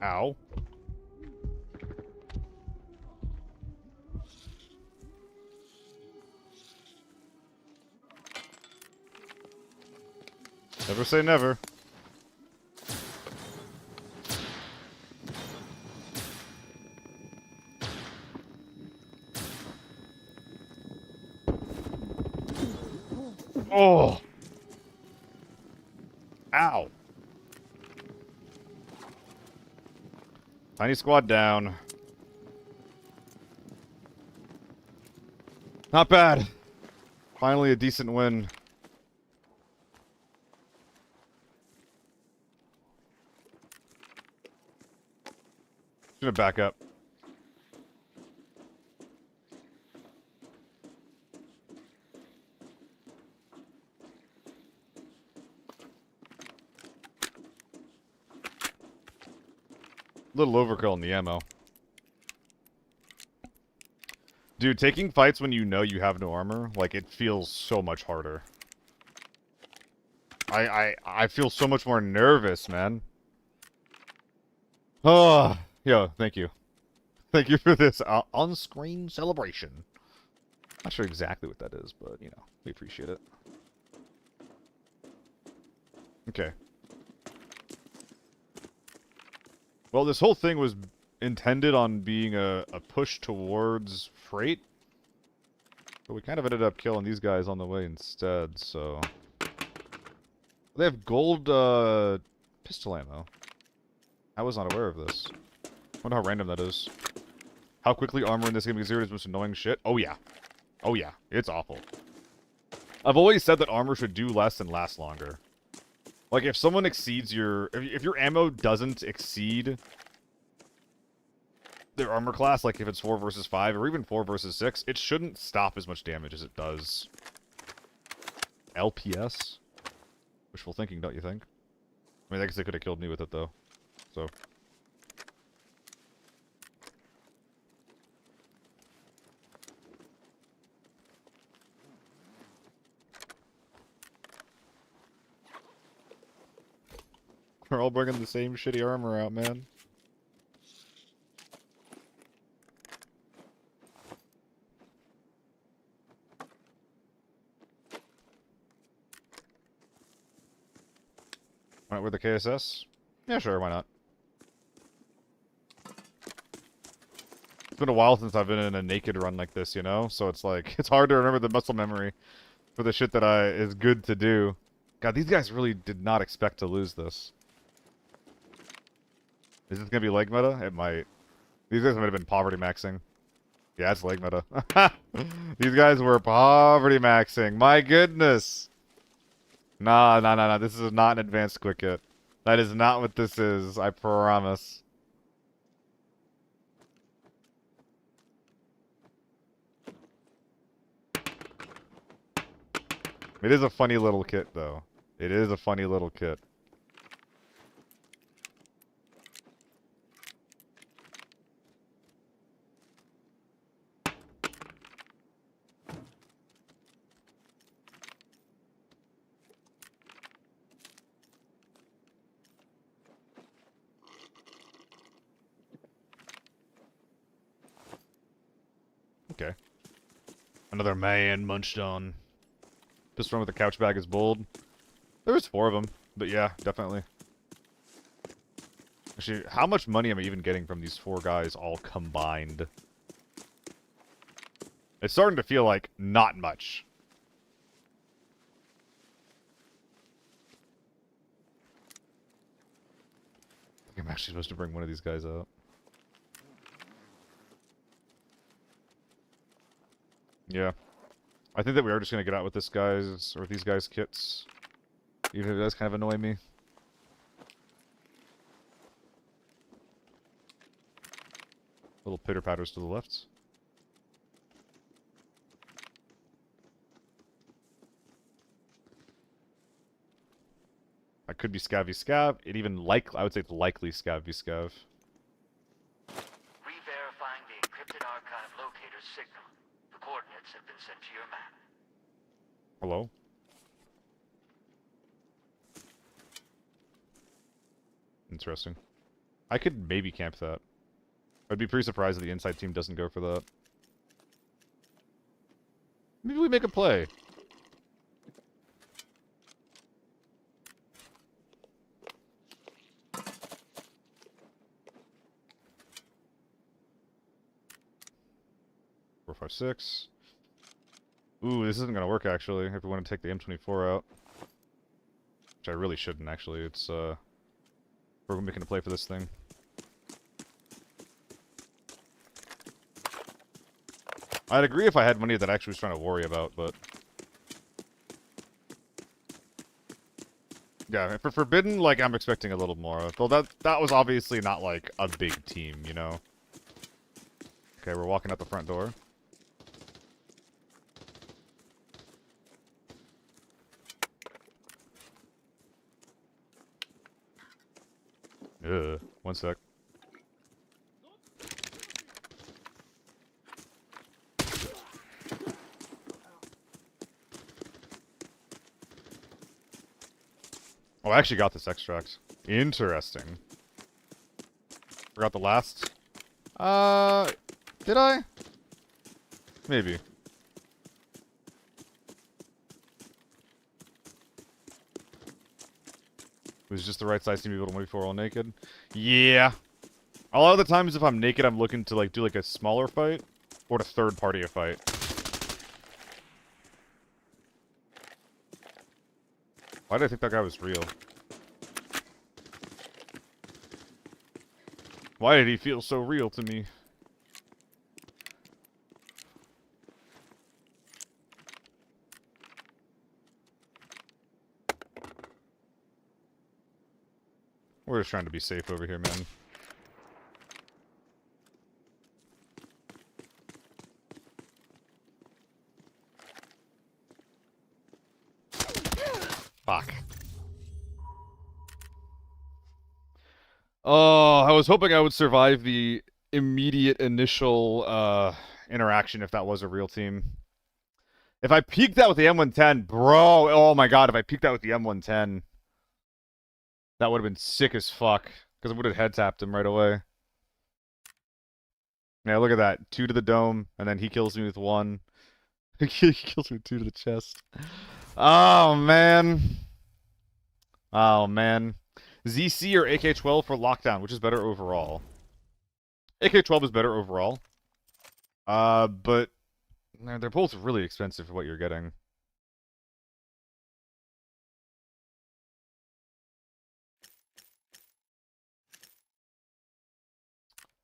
Ow. Never say never. Oh! Ow! Tiny squad down. Not bad. Finally a decent win. Gonna back up. Little overkill in the ammo. Dude, taking fights when you know you have no armor, like, it feels so much harder. I feel so much more nervous, man. Oh, yo, thank you. Thank you for this on-screen celebration. Not sure exactly what that is, but, you know, we appreciate it. Okay. Well, this whole thing was intended on being a push towards freight. But we kind of ended up killing these guys on the way instead, so... They have gold, pistol ammo. I was not aware of this. Wonder how random that is. How quickly armor in this game gets zeroed is the most annoying shit. Oh yeah. Oh yeah. It's awful. I've always said that armor should do less and last longer. Like, if someone exceeds your... If your ammo doesn't exceed their armor class, like if it's 4 versus 5, or even 4 versus 6, it shouldn't stop as much damage as it does. LPS? Wishful thinking, don't you think? I mean, I guess they could have killed me with it, though. So... We're all bringing the same shitty armor out, man. Alright, with the KSS? Yeah, sure, why not? It's been a while since I've been in a naked run like this, you know? So it's like, it's hard to remember the muscle memory for the shit that is good to do. God, these guys really did not expect to lose this. Is this gonna be leg meta? It might. These guys might have been poverty maxing. Yeah, it's leg meta. These guys were poverty maxing. My goodness. Nah. This is not an advanced quick hit. That is not what this is. I promise. It is a funny little kit, though. It is a funny little kit. Okay. Another man munched on. This one with the couch bag is bold. There was 4 of them, but yeah, definitely. Actually, how much money am I even getting from these 4 guys all combined? It's starting to feel like not much. I think I'm actually supposed to bring one of these guys out. Yeah. I think that we are just going to get out with this guy's, or these guys' kits. Even if it does kind of annoy me. Little pitter-patters to the left. I could be Scavvy Scav. It even I would say it's likely Scavvy Scav. Re-verifying the encrypted archive locator's signal. The coordinates have been sent to your map. Hello? Interesting. I could maybe camp that. I'd be pretty surprised if the inside team doesn't go for that. Maybe we make a play. 4, 5, 6. Ooh, this isn't gonna work actually, if we want to take the M24 out. Which I really shouldn't actually, it's we're making a play for this thing. I'd agree if I had money that I actually was trying to worry about, but... Yeah, for Forbidden, like, I'm expecting a little more. Though that was obviously not, like, a big team, you know? Okay, we're walking out the front door. Ugh, one sec. Oh, I actually got this extract. Interesting. Forgot the last. Did I? Maybe. It was just the right size to be able to move before all naked. Yeah. A lot of the times if I'm naked, I'm looking to like do like a smaller fight. Or to third party a fight. Why did I think that guy was real? Why did he feel so real to me? We're just trying to be safe over here, man. Fuck. Oh, I was hoping I would survive the immediate initial interaction if that was a real team. If I peeked that with the M110, bro, oh my god, if I peeked that with the M110, that would have been sick as fuck. Because it would have head tapped him right away. Yeah, look at that. 2 to the dome, and then he kills me with 1. He kills me with 2 to the chest. Oh, man. Oh, man. ZC or AK-12 for lockdown, which is better overall? AK-12 is better overall. But they're both really expensive for what you're getting.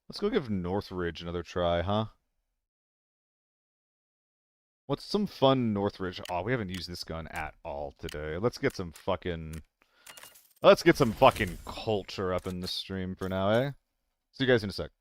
Let's go give Northridge another try, huh? What's some fun Northridge? Oh, we haven't used this gun at all today. Let's get some fucking culture up in the stream for now, eh? See you guys in a sec.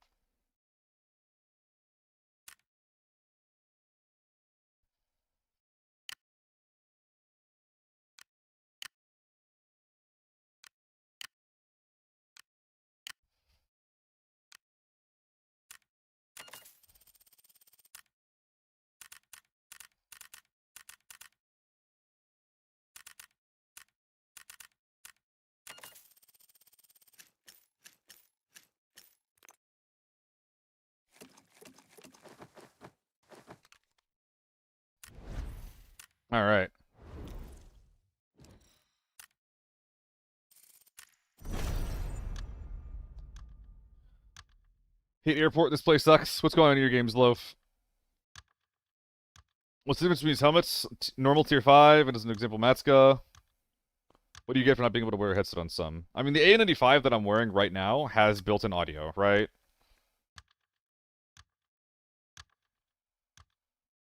All right. Hate airport, this place sucks. What's going on in your games, Loaf? What's the difference between these helmets? Normal tier 5, and as an example, Matska. What do you get for not being able to wear a headset on some? I mean, the A95 that I'm wearing right now has built-in audio, right?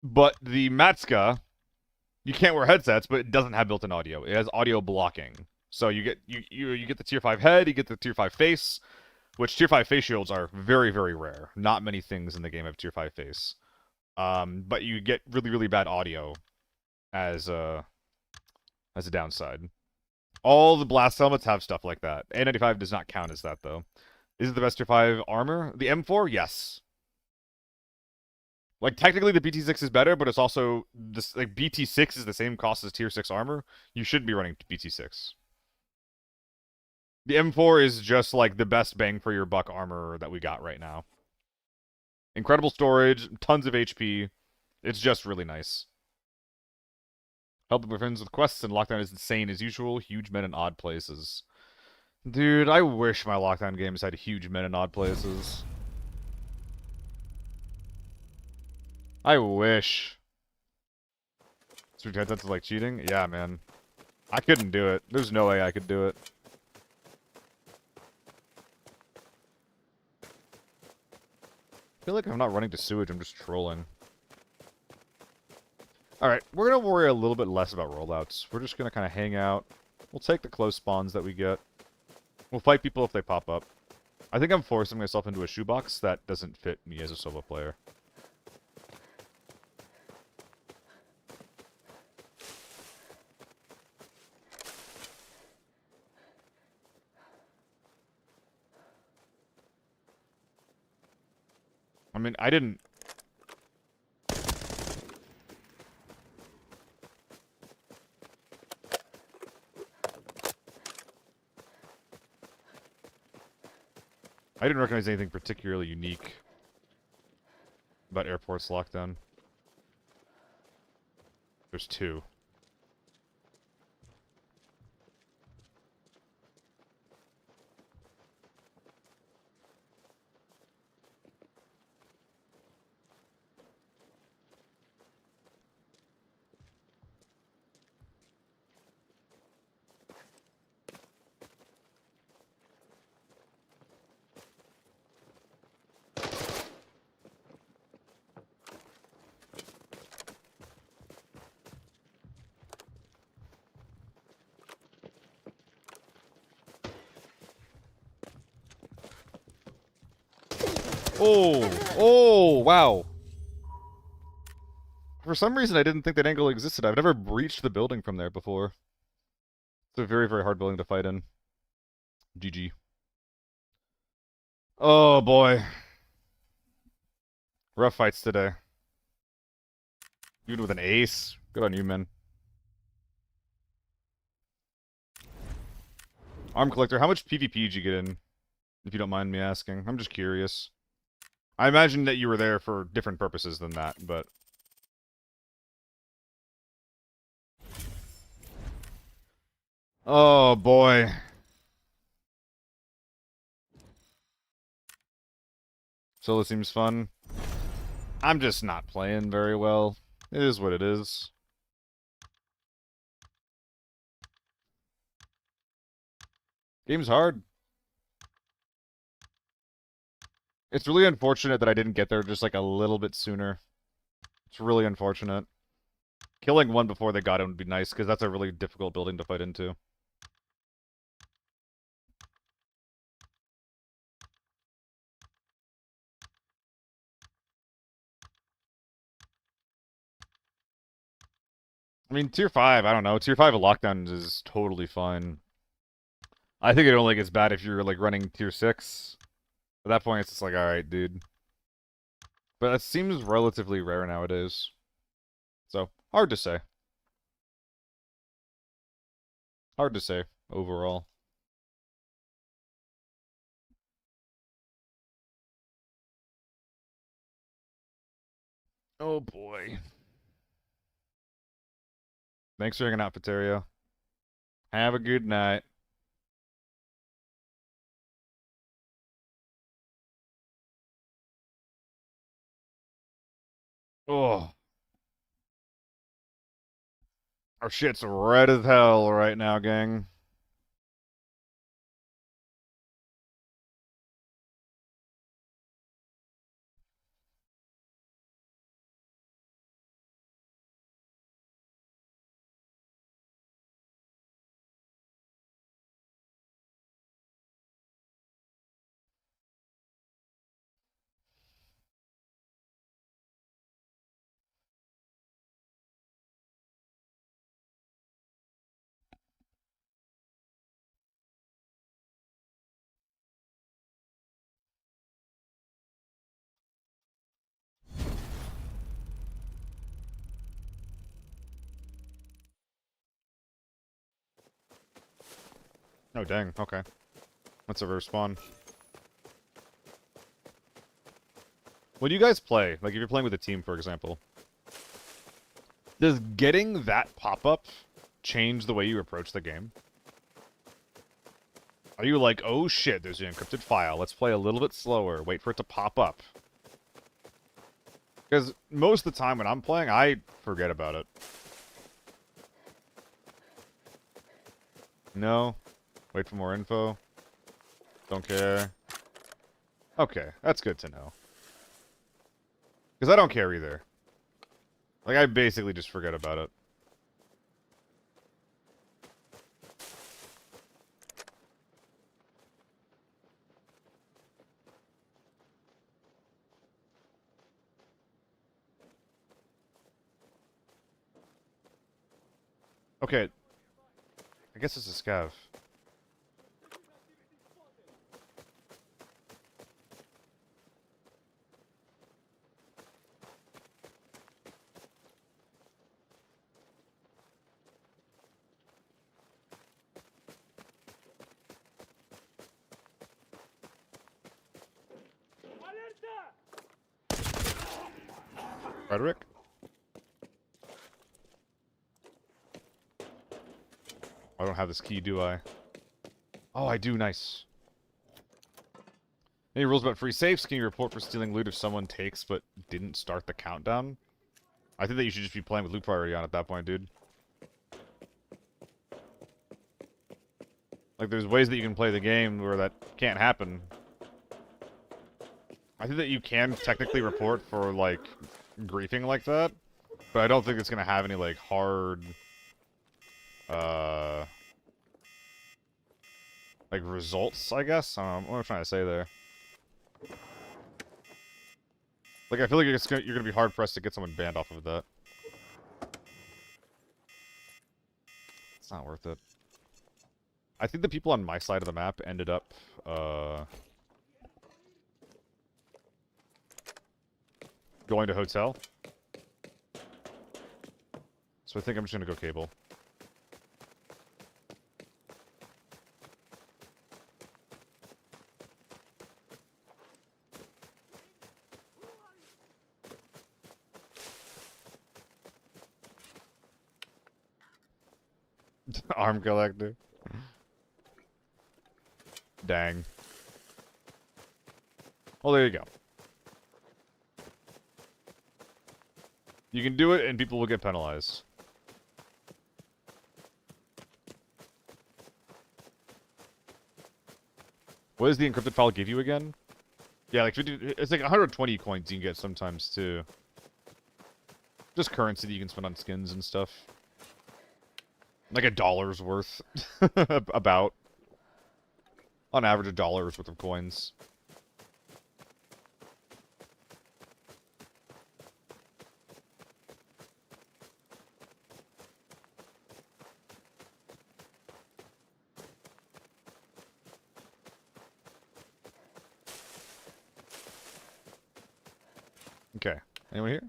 But the Matska, you can't wear headsets, but it doesn't have built-in audio. It has audio blocking. So you get you get the tier 5 head, you get the tier 5 face, which tier 5 face shields are very, very rare. Not many things in the game have tier 5 face. But you get really, really bad audio as a downside. All the blast helmets have stuff like that. A95 does not count as that, though. Is it the best tier 5 armor? The M4? Yes. Like, technically the BT6 is better, but it's also... this like BT6 is the same cost as tier 6 armor. You shouldn't be running BT6. The M4 is just, like, the best bang for your buck armor that we got right now. Incredible storage, tons of HP. It's just really nice. Help my friends with quests, and lockdown is insane as usual. Huge men in odd places. Dude, I wish my lockdown games had huge men in odd places. I wish. So that's like cheating? Yeah, man. I couldn't do it. There's no way I could do it. I feel like I'm not running to sewage, I'm just trolling. Alright, we're gonna worry a little bit less about rollouts. We're just gonna kind of hang out. We'll take the close spawns that we get. We'll fight people if they pop up. I think I'm forcing myself into a shoebox that doesn't fit me as a solo player. I mean, I didn't... I didn't recognize anything particularly unique about Airport's lockdown. There's two. Oh! Oh, wow! For some reason, I didn't think that angle existed. I've never breached the building from there before. It's a very, very hard building to fight in. GG. Oh, boy. Rough fights today. Even with an ace. Good on you, man. Arm Collector, how much PvP did you get in? If you don't mind me asking. I'm just curious. I imagine that you were there for different purposes than that, but... Oh, boy. Solo seems fun. I'm just not playing very well. It is what it is. Game's hard. It's really unfortunate that I didn't get there just like a little bit sooner. It's really unfortunate. Killing one before they got him would be nice, because that's a really difficult building to fight into. I mean, Tier 5, I don't know. Tier 5 of lockdowns is totally fine. I think it only gets bad if you're, like, running Tier 6. At that point, it's just like, alright, dude. But it seems relatively rare nowadays. So, hard to say. Hard to say, overall. Oh, boy. Thanks for hanging out, Paterio. Have a good night. Oh. Our shit's red as hell right now, gang. Oh, dang. Okay. That's a reverse spawn. When you guys play, like if you're playing with a team, for example, does getting that pop-up change the way you approach the game? Are you like, oh shit, there's an encrypted file, let's play a little bit slower, wait for it to pop up? Because most of the time when I'm playing, I forget about it. No. Wait for more info. Don't care. Okay, that's good to know. Because I don't care either. Like, I basically just forget about it. Okay. I guess it's a scav. Frederick? I don't have this key, do I? Oh, I do. Nice. Any rules about free safes? Can you report for stealing loot if someone takes but didn't start the countdown? I think that you should just be playing with loot priority on at that point, dude. Like, there's ways that you can play the game where that can't happen. I think that you can technically report for, like, griefing like that, but I don't think it's gonna have any, like, hard, like, results, I guess? I don't know, what am I trying to say there? Like, I feel like you're gonna be hard-pressed to get someone banned off of that. It's not worth it. I think the people on my side of the map ended up, going to hotel. So I think I'm just gonna go cable. Arm collector. Dang. Well, there you go. You can do it, and people will get penalized. What does the encrypted file give you again? Yeah, like 50, it's like 120 coins you can get sometimes, too. Just currency that you can spend on skins and stuff. Like $1's worth. About. On average, $1's worth of coins. Okay. Anyone here?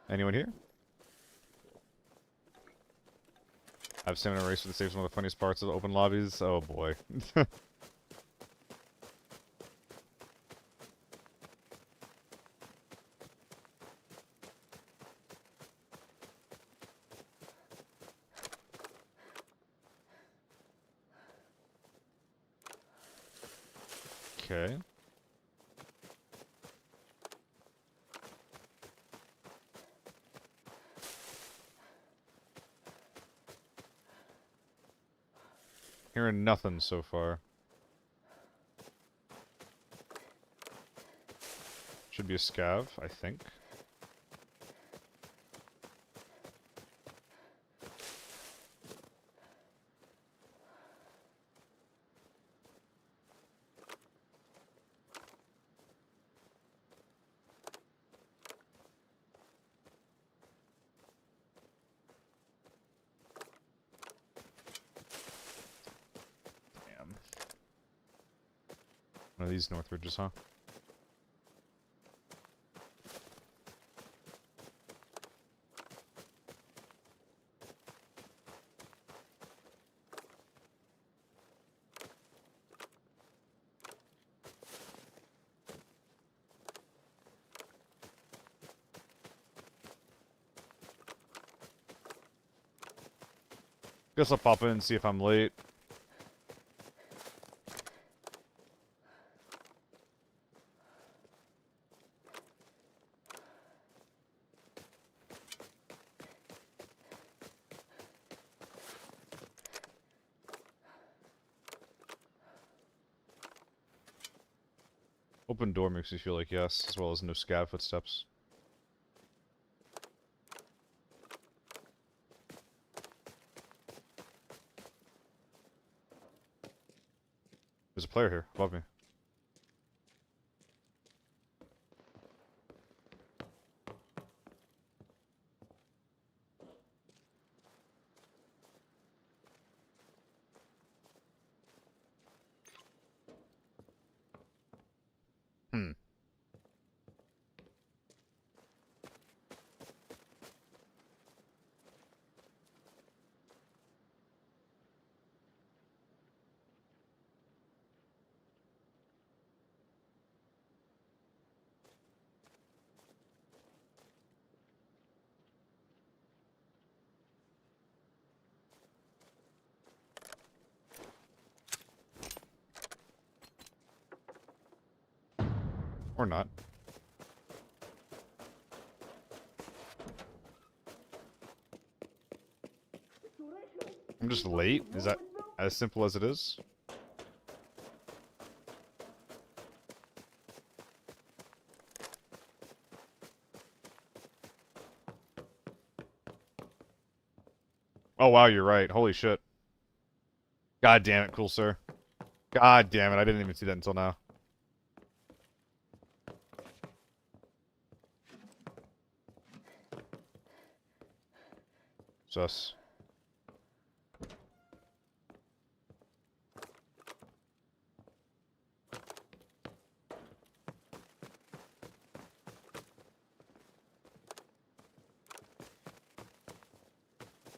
Anyone here? I've seen a race for the saves one of the funniest parts of the open lobbies. Oh boy. Okay. Hearing nothing so far. Should be a scav, I think. Damn. One of these north ridges, huh? Guess I'll pop in and see if I'm late. Open door makes me feel like yes, as well as no scav footsteps. There's a player here, above me. Hmm. Or not. I'm just late? Is that as simple as it is? Oh wow, you're right. Holy shit. God damn it, cool sir. God damn it, I didn't even see that until now. Sus.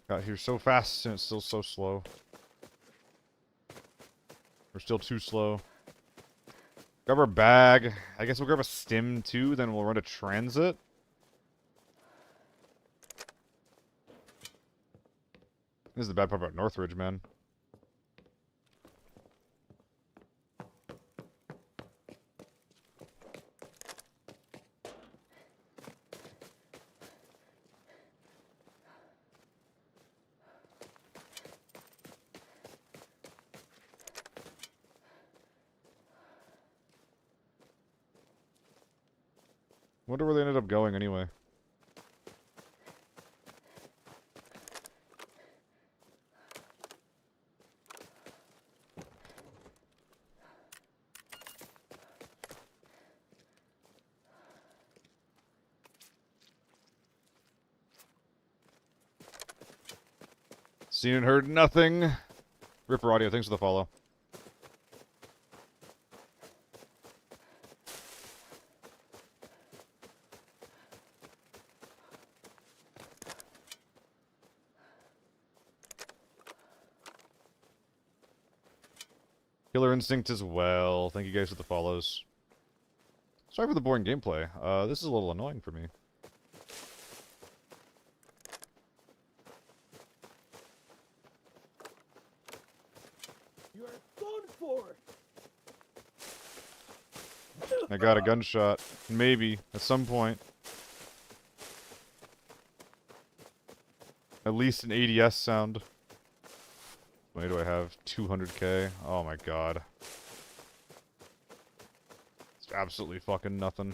Got here so fast and it's still so slow. We're still too slow. Grab our bag. I guess we'll grab a stim too, then we'll run a transit. This is the bad part about Northridge, man. Wonder where they ended up going anyway. Seen and heard nothing. Ripper Audio, thanks for the follow. Killer Instinct as well. Thank you guys for the follows. Sorry for the boring gameplay. This is a little annoying for me. You are done for. I got a gunshot. Maybe. At some point. At least an ADS sound. How many do I have? 200k. Oh my god. It's absolutely fucking nothing.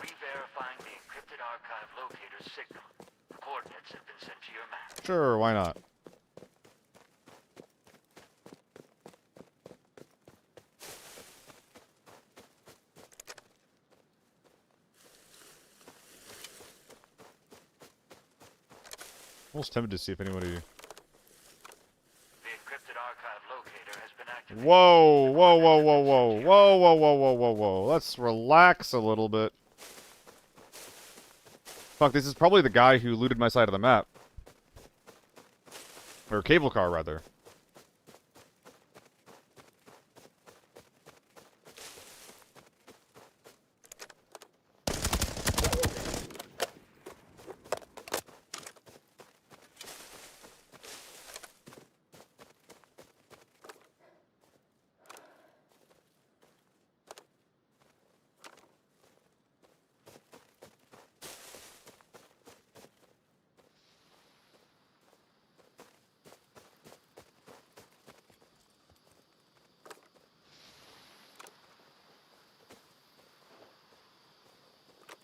Re-verifying the encrypted archive locator's signal. Coordinates have been sent to your map. Sure, why not? Almost tempted to see if anybody... The encrypted archive locator has been activated. Whoa, whoa, whoa, whoa, whoa, whoa, whoa, whoa, whoa, whoa, whoa. Let's relax a little bit. Fuck, this is probably the guy who looted my side of the map. Or cable car, rather.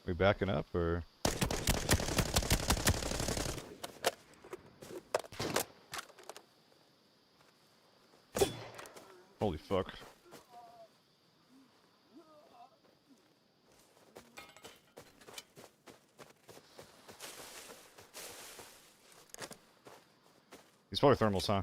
We backing up, or? Holy fuck. These polythermals, huh?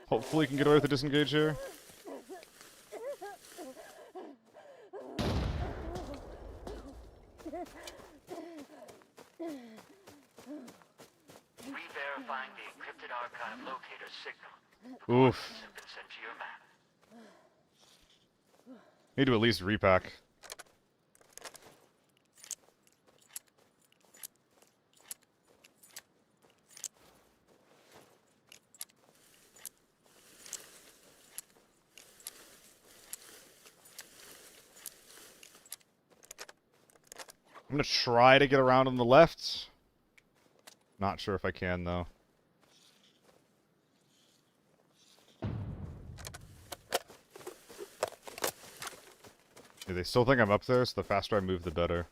Hopefully we can get away with a disengage here. Re-verifying the encrypted archive locator signal. Oof. Coordinates have been sent to your map. Need to at least repack. I'm gonna try to get around on the left. Not sure if I can, though. Yeah, they still think I'm up there, so the faster I move, the better.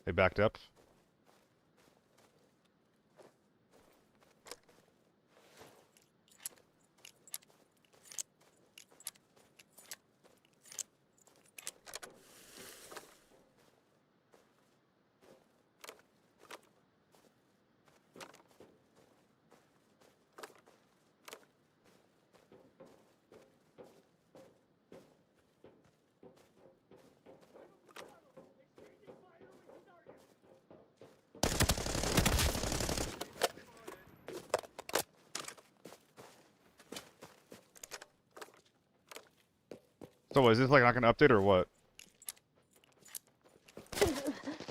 They backed up. So is this like not gonna update or what?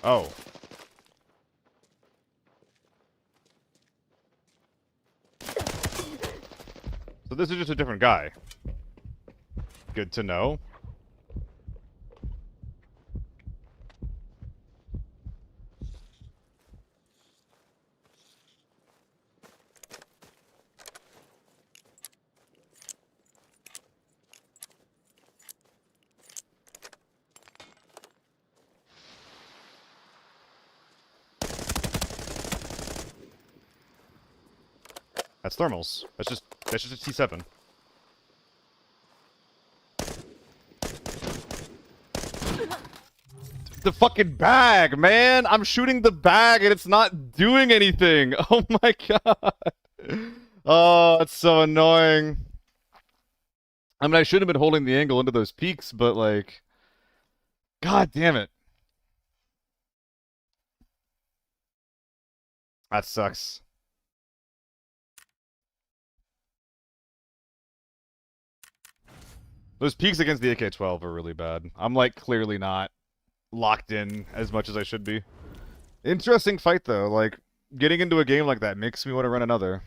Oh. So this is just a different guy. Good to know. That's thermals. That's just a T7. The fucking bag, man! I'm shooting the bag and it's not doing anything! Oh my god! Oh, it's so annoying. I mean, I should have been holding the angle into those peaks, but like... God damn it. That sucks. Those peaks against the AK-12 are really bad. I'm like clearly not locked in as much as I should be. Interesting fight though. Like getting into a game like that makes me want to run another.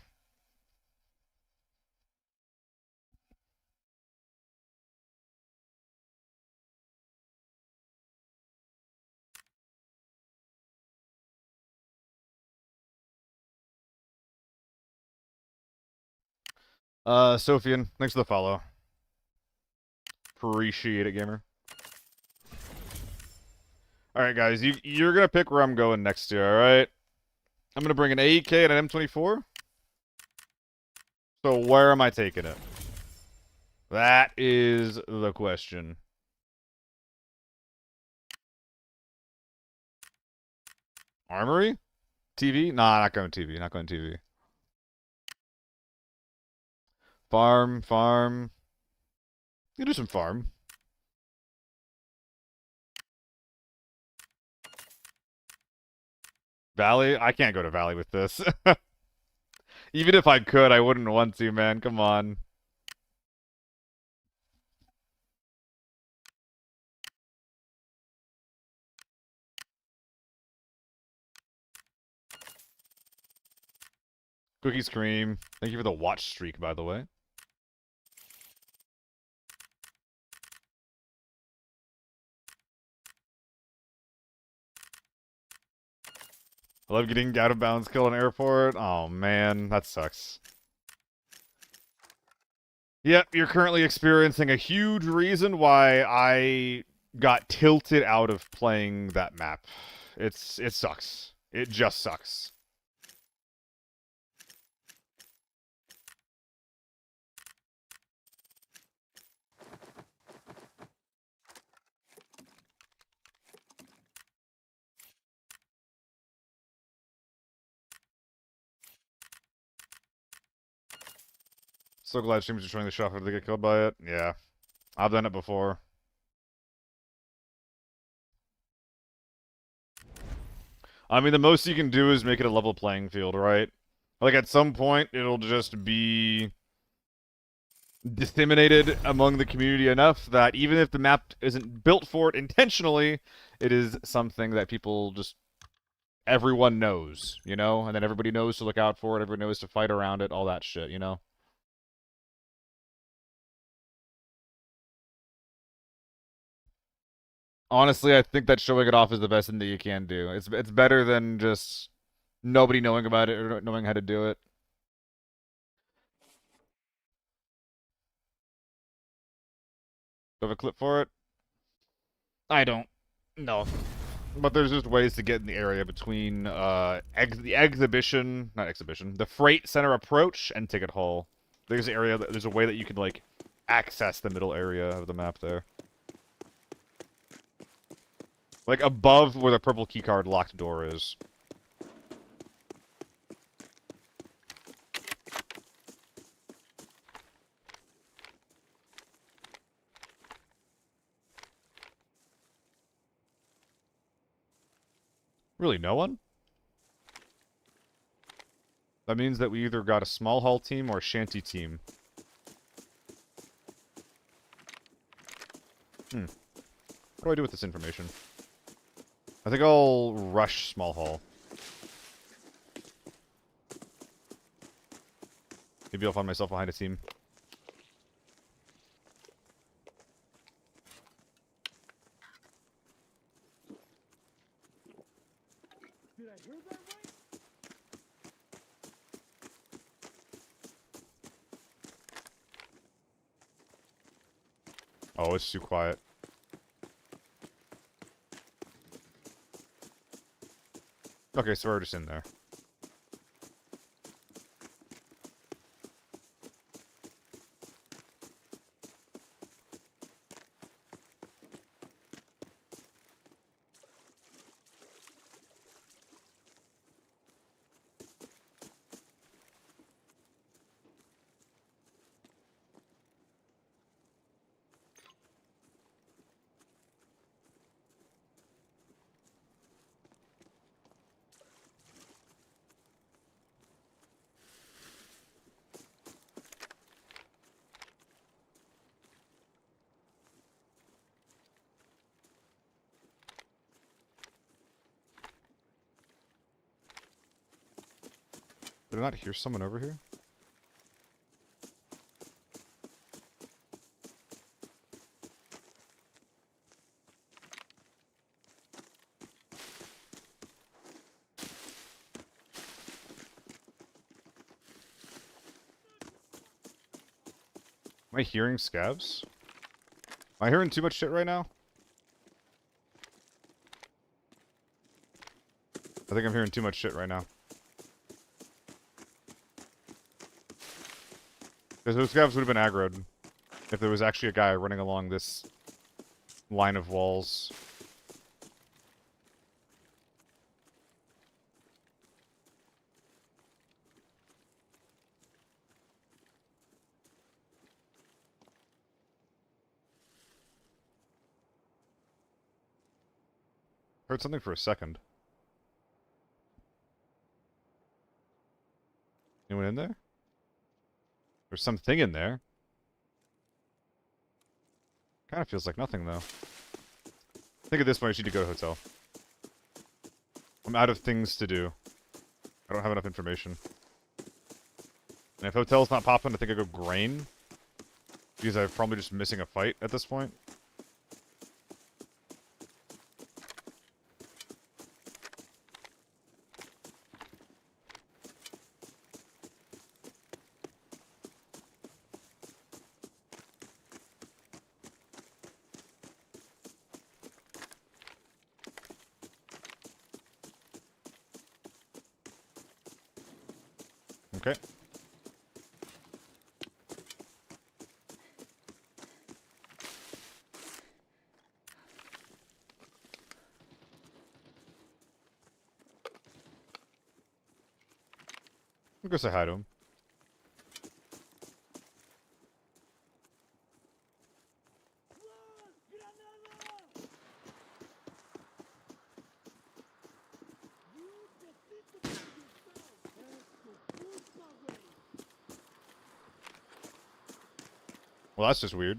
Sophian, thanks for the follow. Appreciate it, gamer. Alright, guys, you're gonna pick where I'm going next year, alright? I'm gonna bring an AEK and an M24. So where am I taking it? That is the question. Armory? TV? Nah, not going TV. Not going TV. Farm. You do some farm. Valley? I can't go to Valley with this. Even if I could, I wouldn't want to, man. Come on. Cookies Cream. Thank you for the watch streak, by the way. I love getting out of bounds kill in airport. Oh, man. That sucks. Yep, you're currently experiencing a huge reason why I got tilted out of playing that map. It sucks. It just sucks. So glad streamers are trying to shuffle to get killed by it. Yeah. I've done it before. I mean, the most you can do is make it a level playing field, right? Like, at some point, it'll just be disseminated among the community enough that even if the map isn't built for it intentionally, it is something that people just... everyone knows, you know? And then everybody knows to look out for it, everyone knows to fight around it, all that shit, you know? Honestly, I think that showing it off is the best thing that you can do. It's better than just nobody knowing about it or knowing how to do it. Do you have a clip for it? I don't. No. But there's just ways to get in the area between the exhibition, not exhibition, the freight center approach and ticket hall. There's there's a way that you can like access the middle area of the map there. Like above where the purple keycard locked door is. Really, no one? That means that we either got a small hall team or a shanty team. What do I do with this information? I think I'll rush small hall. Maybe I'll find myself behind a team. Did I hear that right? Oh, it's too quiet. Okay, so we're just in there. Did I not hear someone over here? Am I hearing scavs? Am I hearing too much shit right now? I think I'm hearing too much shit right now. Because those scavs would have been aggroed if there was actually a guy running along this line of walls. Heard something for a second. Anyone in there? There's something in there. Kind of feels like nothing, though. I think at this point I should need to go to hotel. I'm out of things to do. I don't have enough information. And if hotel's not popping, I think I go grain. Because I'm probably just missing a fight at this point. Okay. I'll go say hi to him. Well, that's just weird.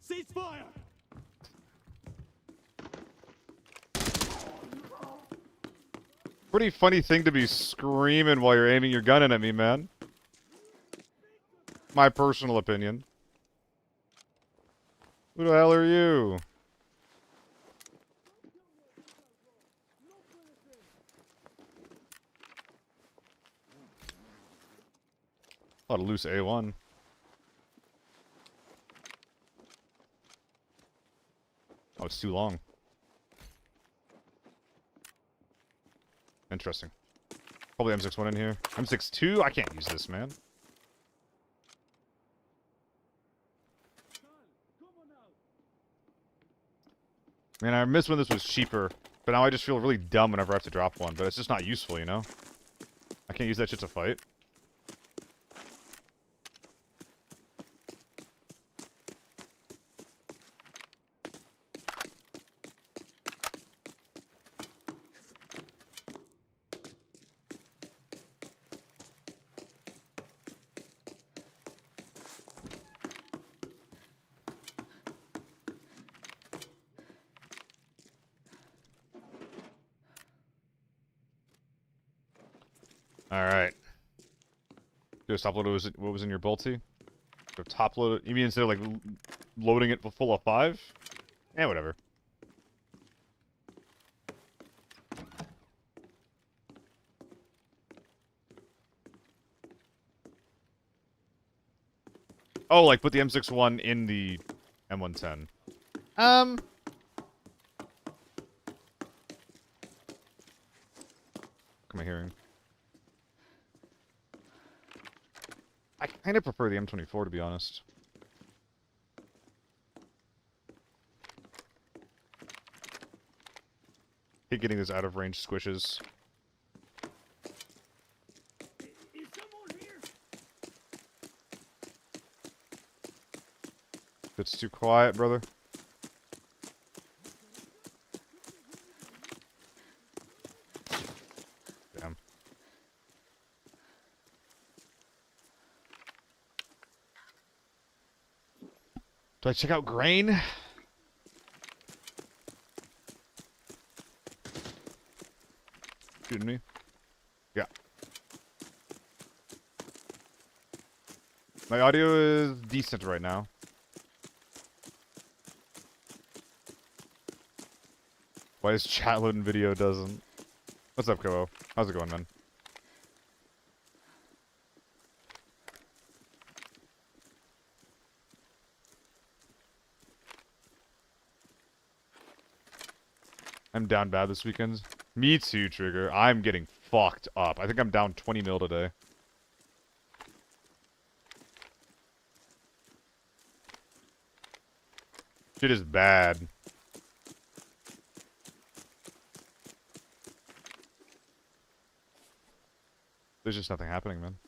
Ceasefire! Pretty funny thing to be screaming while you're aiming your gun in at me, man. My personal opinion. Who the hell are you? A lot of loose A1. Oh, it's too long. Interesting. Probably M61 in here. M62? I can't use this, man. Man, I miss when this was cheaper, but now I just feel really dumb whenever I have to drop one, but it's just not useful, you know? I can't use that shit to fight. Alright. Do a top load what was in your bolty? So top load, you mean instead of like loading it full of 5? Eh, whatever. Oh, like put the M61 in the M110. What am I hearing? I kind of prefer the M24, to be honest. Hate getting those out-of-range squishes. Is someone here? It's too quiet, brother. Damn. Do I check out grain? Shooting me? Yeah. My audio is decent right now. Why is chat loading video doesn't? What's up, Kobo? How's it going, man? I'm down bad this weekend. Me too, Trigger. I'm getting fucked up. I think I'm down 20 mil today. Shit is bad. There's just nothing happening, man.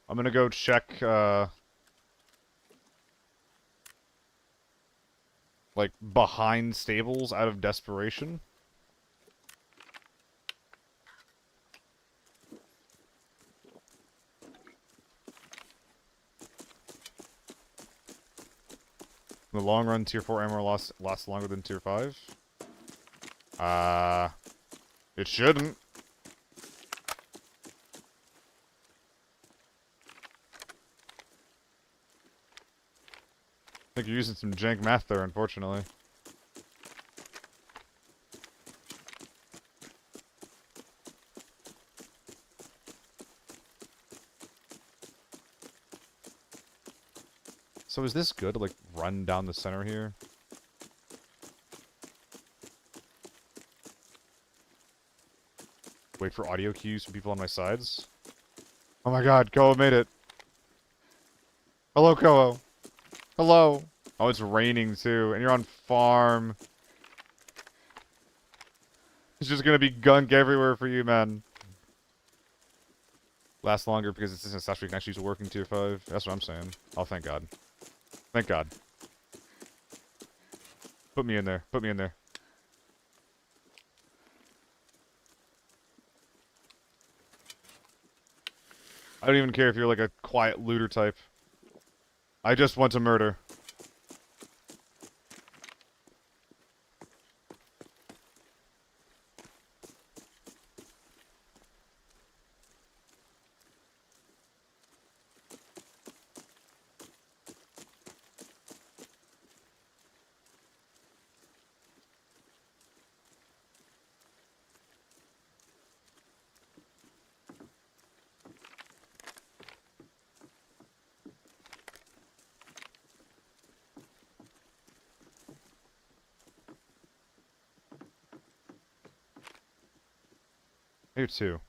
I'm gonna go check, like, behind stables out of desperation. In the long run, Tier 4 ammo lasts longer than Tier 5? It shouldn't. I think you're using some jank math there, unfortunately. So is this good to, like, run down the center here? Wait for audio cues from people on my sides? Oh my god, Koa made it. Hello, Koa. Hello. Oh, it's raining too, and you're on farm. It's just gonna be gunk everywhere for you, man. Last longer because it's in slash we can actually use a working Tier 5. That's what I'm saying. Oh, thank god. Thank god. Put me in there. Put me in there. I don't even care if you're like a quiet looter type. I just want to murder. Here too.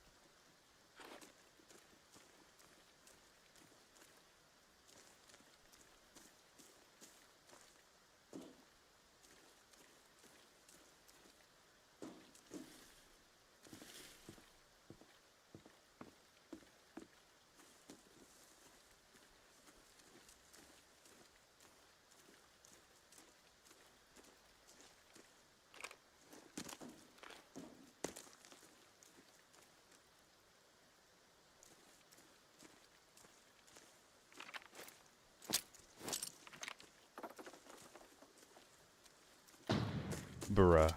Bruh.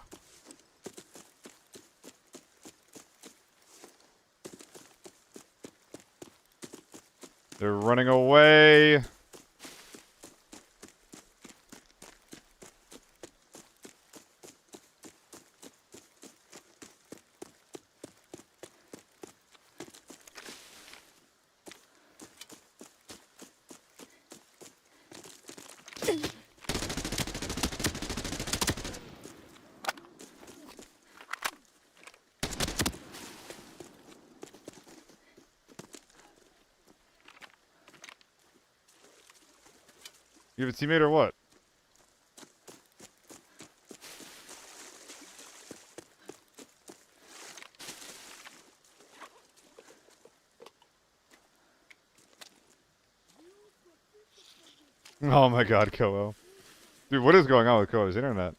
They're running away. You have a teammate or what? Oh my god, Koho. Dude, what is going on with Koho's internet?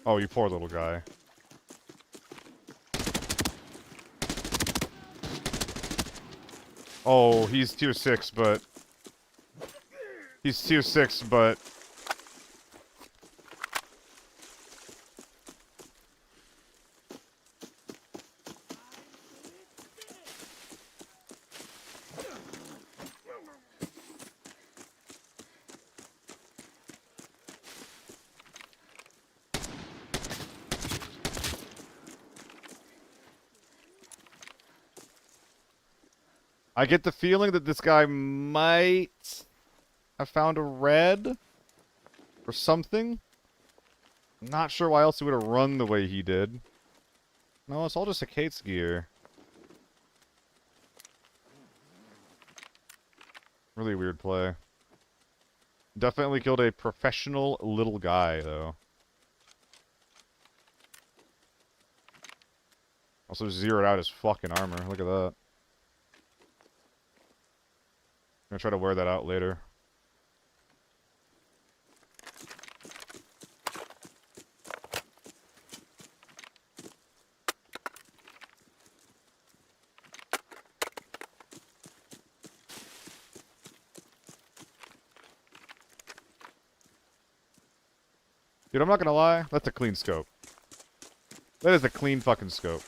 Oh, you poor little guy. Oh, he's tier 6, but... He's tier 6, but... I get the feeling that this guy might have found a red or something. I'm not sure why else he would have run the way he did. No, it's all just a Kate's gear. Really weird play. Definitely killed a professional little guy, though. Also zeroed out his fucking armor. Look at that. I'm gonna try to wear that out later. Dude, I'm not gonna lie. That's a clean scope. That is a clean fucking scope.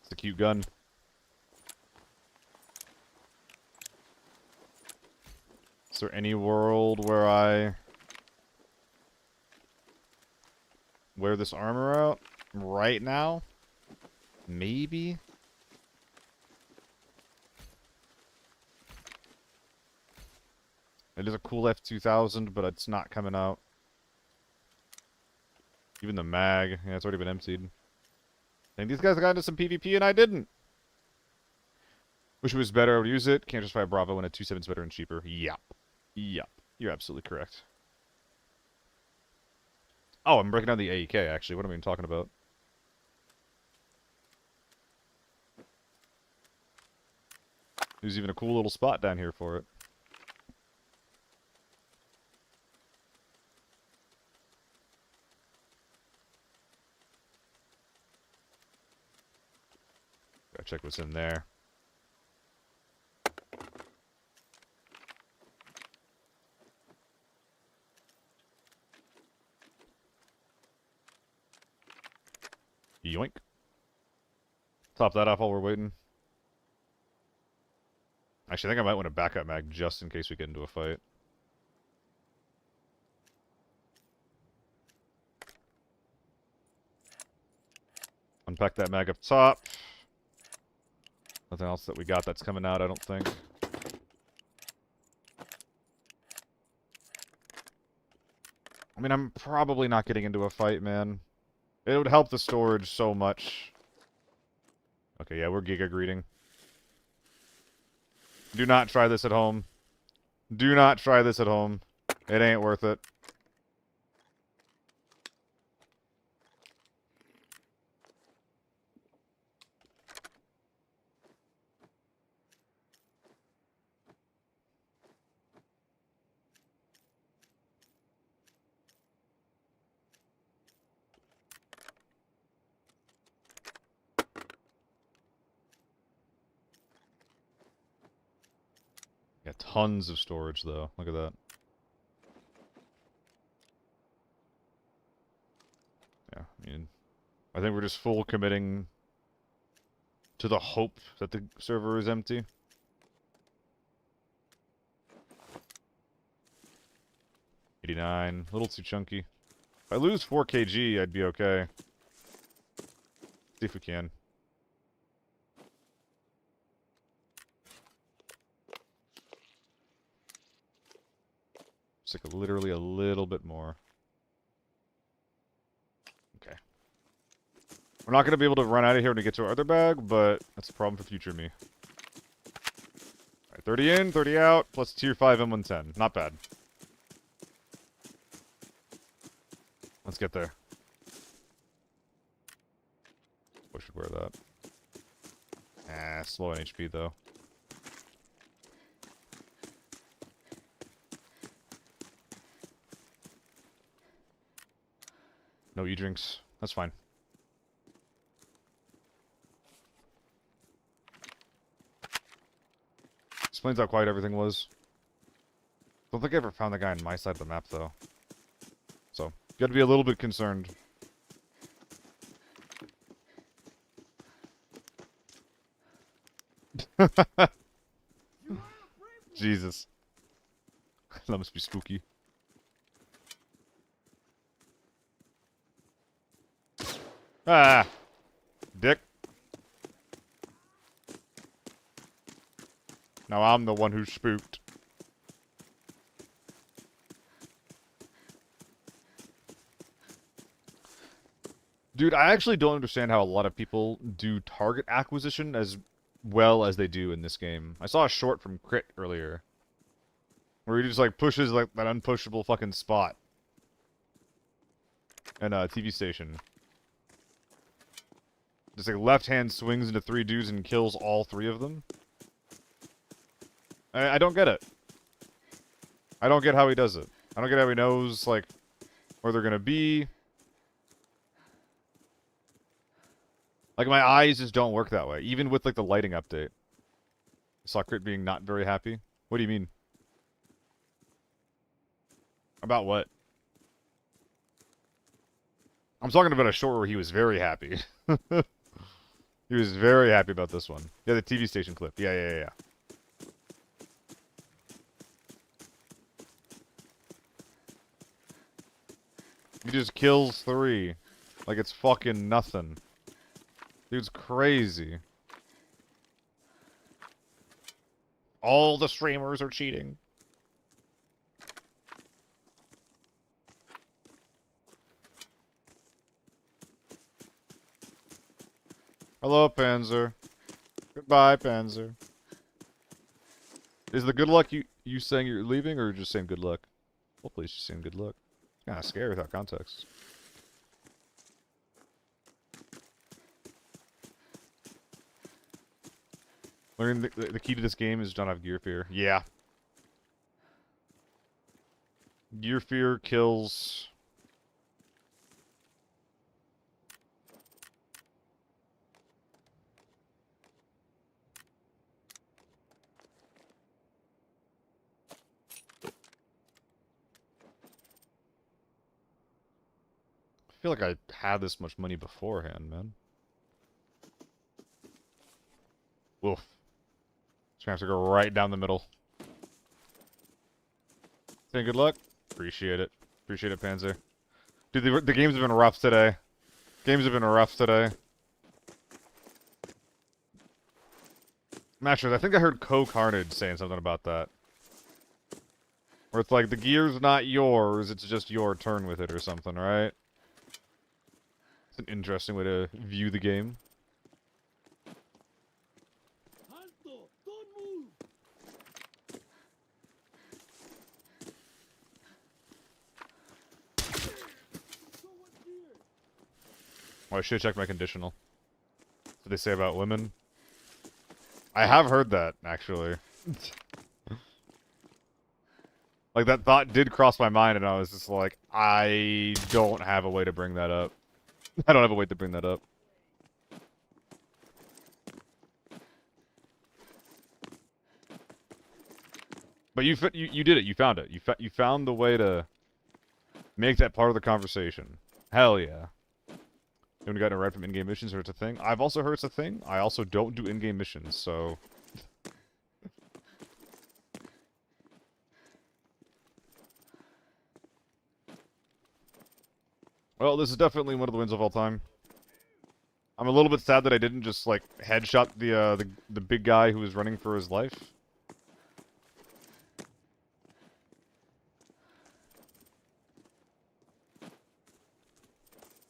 It's a cute gun. Is there any world where I wear this armor out right now? Maybe? It is a cool F2000, but it's not coming out. Even the mag, yeah, it's already been emptied. I think these guys got into some PvP and I didn't. Wish it was better, I would use it. Can't justify Bravo when a 2.7's better and cheaper. Yep. Yep. You're absolutely correct. Oh, I'm breaking down the AEK, actually. What am I even talking about? There's even a cool little spot down here for it. Gotta check what's in there. Yoink. Top that off while we're waiting. Actually, I think I might want a backup mag just in case we get into a fight. Unpack that mag up top. Nothing else that we got that's coming out, I don't think. I mean, I'm probably not getting into a fight, man. It would help the storage so much. Okay, yeah, we're Giga greeting. Do not try this at home. Do not try this at home. It ain't worth it. Yeah, tons of storage, though. Look at that. Yeah, I mean, I think we're just full committing to the hope that the server is empty. $89, a little too chunky. If I lose 4 kg, I'd be okay. See if we can. Just like literally a little bit more. Okay. We're not going to be able to run out of here when we get to our other bag, but that's a problem for future me. Alright, 30 in, 30 out, plus tier 5 M110. Not bad. Let's get there. I should wear that. Ah, slow on HP though. No e-drinks. That's fine. Explains how quiet everything was. Don't think I ever found the guy on my side of the map though. So, you gotta be a little bit concerned. Jesus. That must be spooky. Ah! Dick. Now I'm the one who's spooked. Dude, I actually don't understand how a lot of people do target acquisition as well as they do in this game. I saw a short from Crit earlier. Where he just like pushes like that unpushable fucking spot. And a TV station. Just like left hand swings into 3 dudes and kills all 3 of them. I don't get it. I don't get how he does it. I don't get how he knows like where they're gonna be. Like my eyes just don't work that way, even with like the lighting update. I saw Crit being not very happy. What do you mean? About what? I'm talking about a short where he was very happy. He was very happy about this one. Yeah, the TV station clip. Yeah. He just kills 3. Like it's fucking nothing. Dude's crazy. All the streamers are cheating. Hello, Panzer. Goodbye, Panzer. Is the good luck you saying you're leaving, or just saying good luck? Hopefully she's saying good luck. Kind of scary without context. Learning the key to this game is don't have gear fear. Yeah. Gear fear kills... I feel like I had this much money beforehand, man. Woof. Just gonna have to go right down the middle. Saying good luck? Appreciate it. Appreciate it, Panzer. Dude, the games have been rough today. Games have been rough today. Matchers, I think I heard Carnage saying something about that. Where it's like, the gear's not yours, it's just your turn with it or something, right? It's an interesting way to view the game. Alto! Don't move! Someone's here! Oh, I should check my conditional. What they say about women? I have heard that, actually. Like, that thought did cross my mind, and I was just like, I don't have a way to bring that up. I don't have a way to bring that up. But you did it. You found it. You found the way to make that part of the conversation. Hell yeah. You haven't gotten a red from in-game missions, or it's a thing? I've also heard it's a thing. I also don't do in-game missions, so... Well, this is definitely one of the wins of all time. I'm a little bit sad that I didn't just, like, headshot the big guy who was running for his life.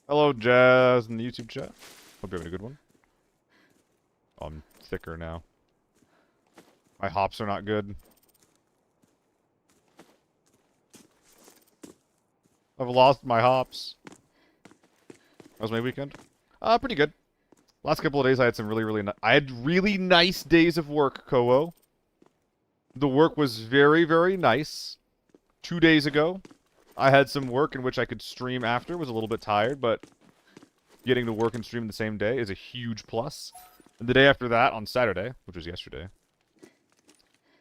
Hello, Jazz, in the YouTube chat. Hope you're having a good one. Oh, I'm thicker now. My hops are not good. I've lost my hops. That was my weekend. Pretty good. Last couple of days, I had some I had really nice days of work, Kowo. The work was very, very nice. 2 days ago, I had some work in which I could stream after. Was a little bit tired, but getting to work and stream the same day is a huge plus. And the day after that, on Saturday, which was yesterday,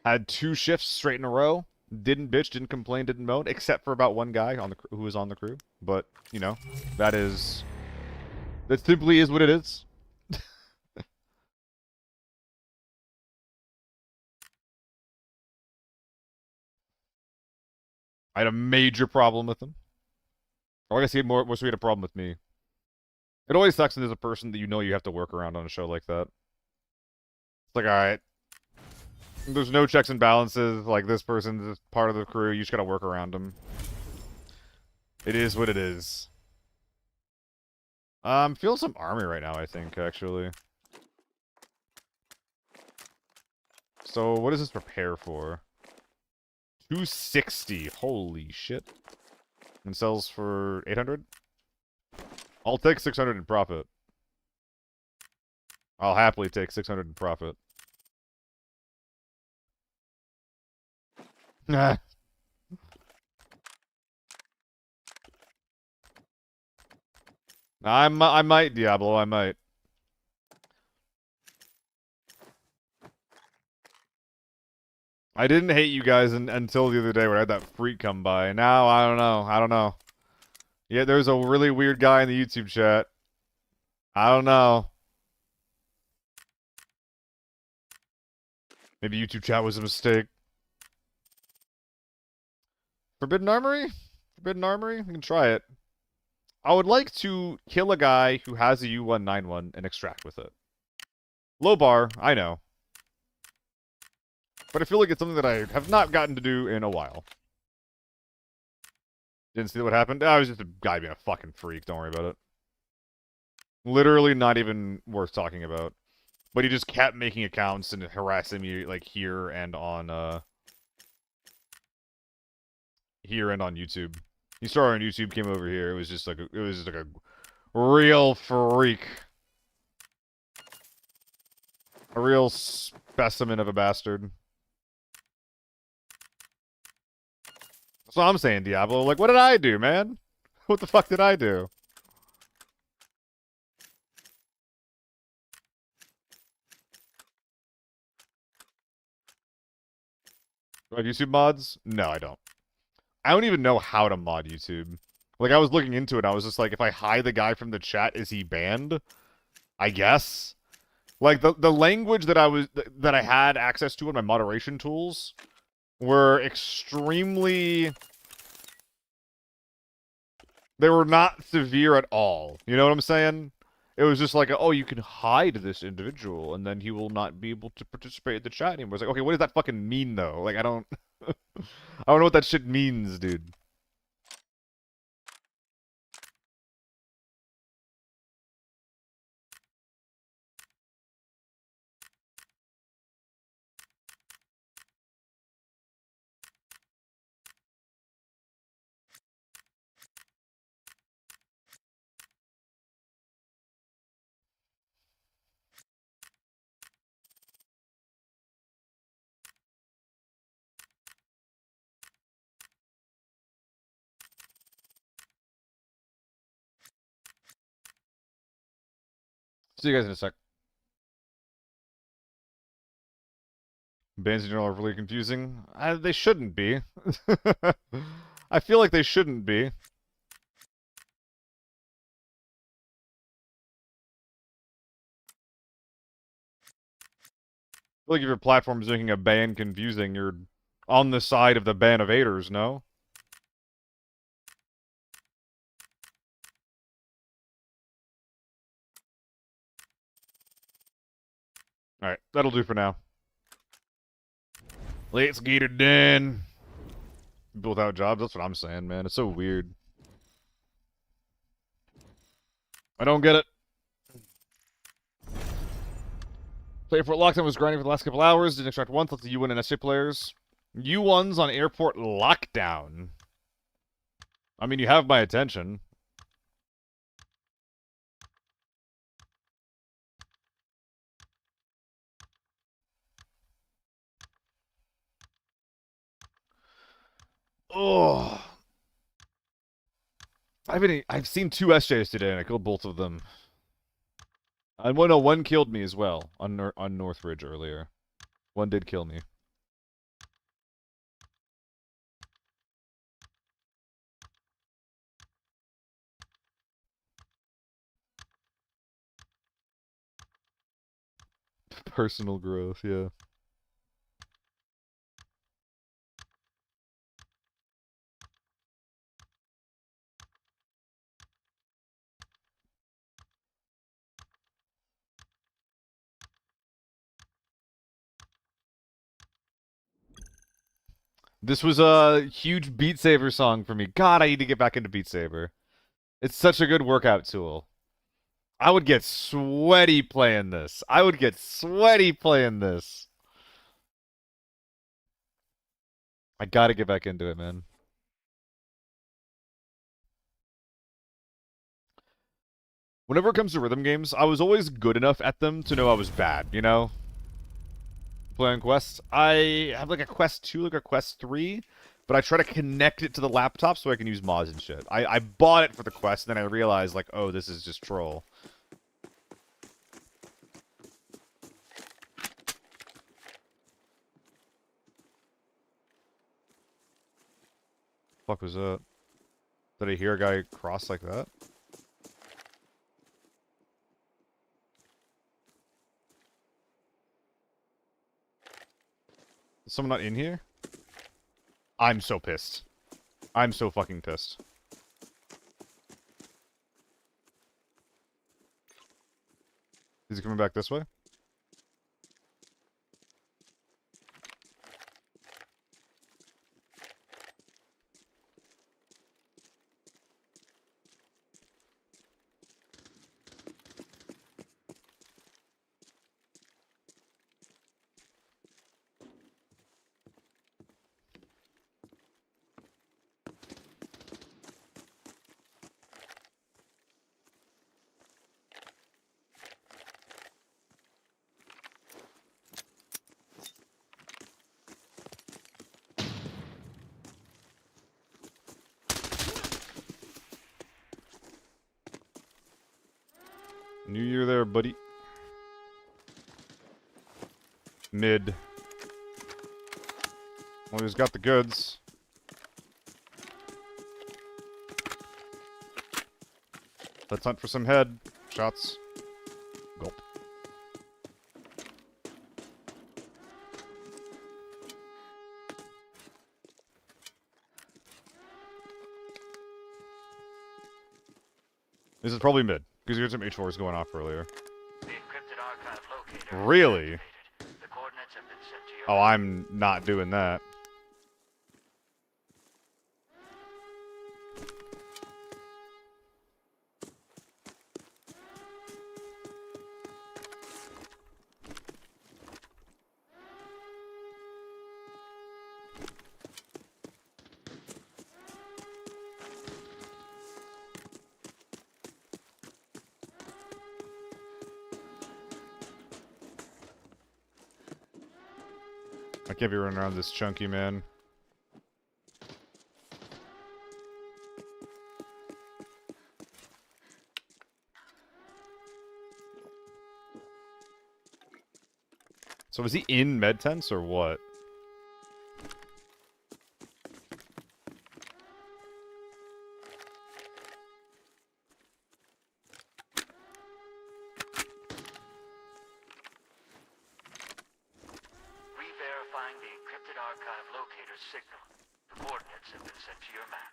had 2 shifts straight in a row. Didn't bitch, didn't complain, didn't moan, except for about one guy on the who was on the crew. But, you know, that simply is what it is. I had a major problem with him. Or I guess he had more so he had a problem with me. It always sucks when there's a person that you know you have to work around on a show like that. It's like, alright. There's no checks and balances. Like, this person is part of the crew. You just gotta work around them. It is what it is. I'm feeling some army right now, I think, actually. So, what does this prepare for? 260. Holy shit. And sells for 800? I'll take 600 in profit. I'll happily take 600 in profit. Nah. I might, Diablo, I might. I didn't hate you guys until the other day when I had that freak come by. Now, I don't know. I don't know. Yeah, there's a really weird guy in the YouTube chat. I don't know. Maybe YouTube chat was a mistake. Forbidden Armory? Forbidden Armory? We can try it. I would like to kill a guy who has a U191 and extract with it. Low bar, I know. But I feel like it's something that I have not gotten to do in a while. Didn't see what happened? I was just a guy being a fucking freak. Don't worry about it. Literally not even worth talking about. But he just kept making accounts and harassing me, like, here and on YouTube. He started on YouTube, came over here. It was just like a real freak. A real specimen of a bastard. That's what I'm saying, Diablo. Like, what did I do, man? What the fuck did I do? Do I have YouTube mods? No, I don't. I don't even know how to mod YouTube. Like, I was looking into it, I was just like, if I hide the guy from the chat, is he banned? I guess. Like, the language that I had access to in my moderation tools were extremely... They were not severe at all. You know what I'm saying? It was just like, oh, you can hide this individual, and then he will not be able to participate in the chat anymore. It's like, okay, what does that fucking mean, though? Like, I don't... I don't know what that shit means, dude. See you guys in a sec. Bans in general are really confusing. They shouldn't be. I feel like they shouldn't be. I feel like if your platform is making a ban confusing, you're on the side of the ban-evaders, no? Alright, that'll do for now. Let's get it done. People without jobs, that's what I'm saying, man. It's so weird. I don't get it. Player Fort Lockdown was grinding for the last couple hours. Didn't extract once. Lots of U1 and SJ players. U1's on Airport Lockdown. I mean, you have my attention. Oh. I've seen 2 SJs today, and I killed both of them. And one killed me as well on Northridge earlier. One did kill me. Personal growth, yeah. This was a huge Beat Saber song for me. God, I need to get back into Beat Saber. It's such a good workout tool. I would get sweaty playing this. I would get sweaty playing this. I gotta get back into it, man. Whenever it comes to rhythm games, I was always good enough at them to know I was bad, you know? Playing quests. I have like a quest 2, like a quest 3, but I try to connect it to the laptop so I can use mods and shit. I bought it for the quest, and then I realized, like, oh, this is just troll. Fuck was that? Did I hear a guy cross like that? Is someone not in here? I'm so pissed. I'm so fucking pissed. Is he coming back this way? New Year there, buddy. Mid. Well, he's got the goods. Let's hunt for some head shots. Gulp. This is probably mid, because you had some H4s going off earlier. The encrypted archive locator. Really? The coordinates have been sent to your Oh, I'm not doing that. I can't be running around this chunky, man. So is he in med tents or what? Re-verifying the encrypted archive locator's signal. The coordinates have been sent to your map.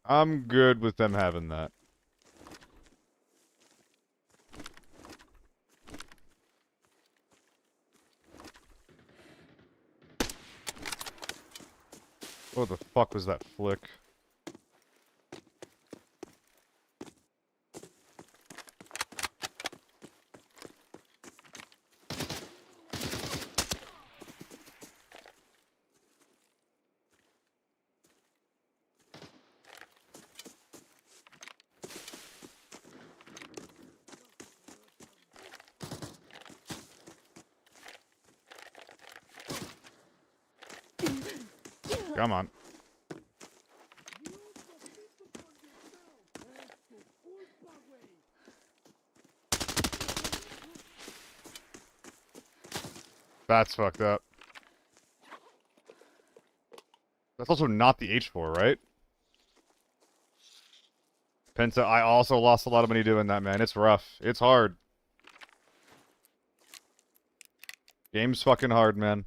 I'm good with them having that. What the fuck was that flick? Come on. That's fucked up. That's also not the H4, right? Penta, I also lost a lot of money doing that, man. It's rough. It's hard. Game's fucking hard, man.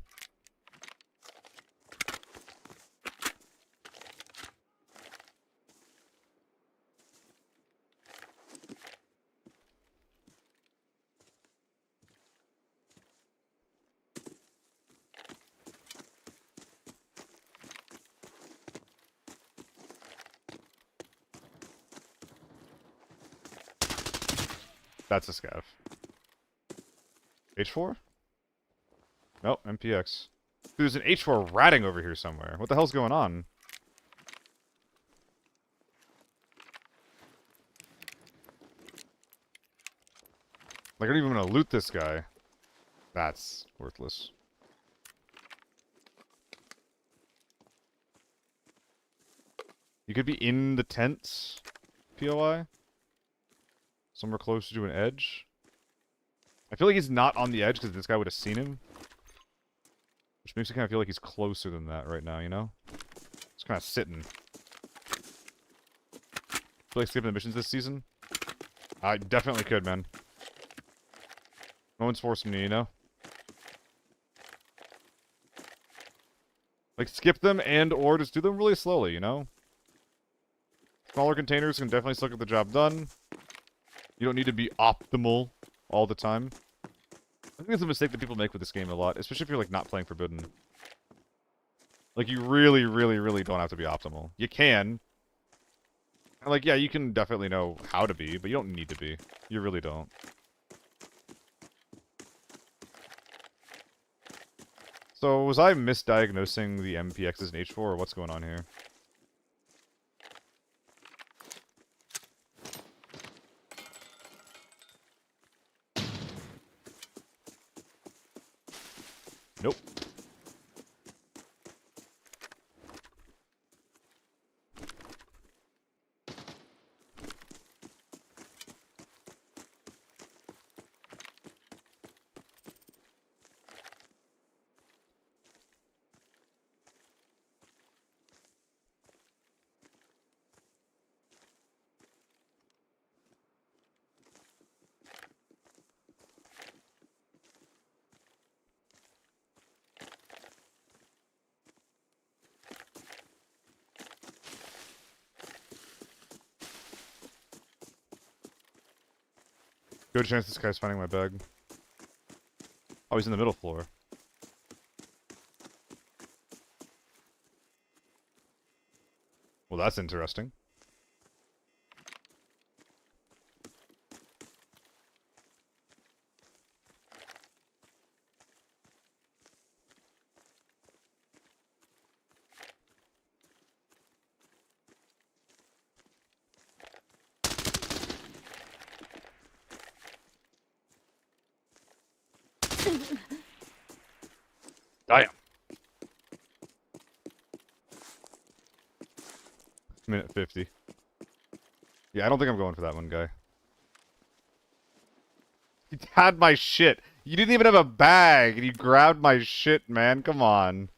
That's a scav. H4? Nope, MPX. There's an H4 ratting over here somewhere. What the hell's going on? Like, I don't even want to loot this guy. That's worthless. You could be in the tents, POI. Somewhere closer to an edge. I feel like he's not on the edge because this guy would have seen him. Which makes me kind of feel like he's closer than that right now, you know? Just kind of sitting. Feel like skipping the missions this season? I definitely could, man. No one's forcing me, you know? Like, skip them and or just do them really slowly, you know? Smaller containers can definitely still get the job done. You don't need to be optimal all the time. I think it's a mistake that people make with this game a lot, especially if you're, like, not playing Forbidden. Like, you really, really, really don't have to be optimal. You can. And, like, yeah, you can definitely know how to be, but you don't need to be. You really don't. So, was I misdiagnosing the MPX as an H4, or what's going on here? Nope. Good chance this guy's finding my bag. Oh, he's in the middle floor. Well, that's interesting. Damn. Minute 50. Yeah, I don't think I'm going for that one, guy. You had my shit. You didn't even have a bag, and you grabbed my shit, man. Come on.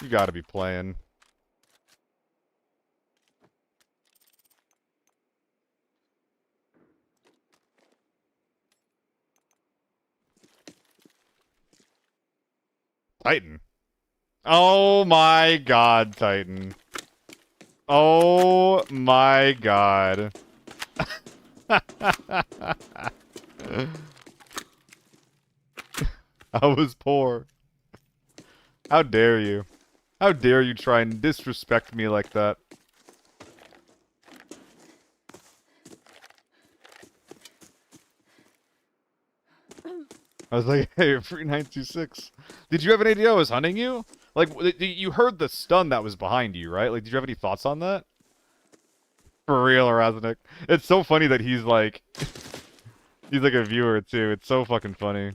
You gotta be playing. Titan. Oh my god, Titan. Oh my god. I was poor. How dare you? How dare you try and disrespect me like that? I was like, hey, free 926. Did you have an idea I was hunting you? Like, you heard the stun that was behind you, right? Like, did you have any thoughts on that? For real, Raznik. It's so funny that he's like... he's like a viewer, too. It's so fucking funny.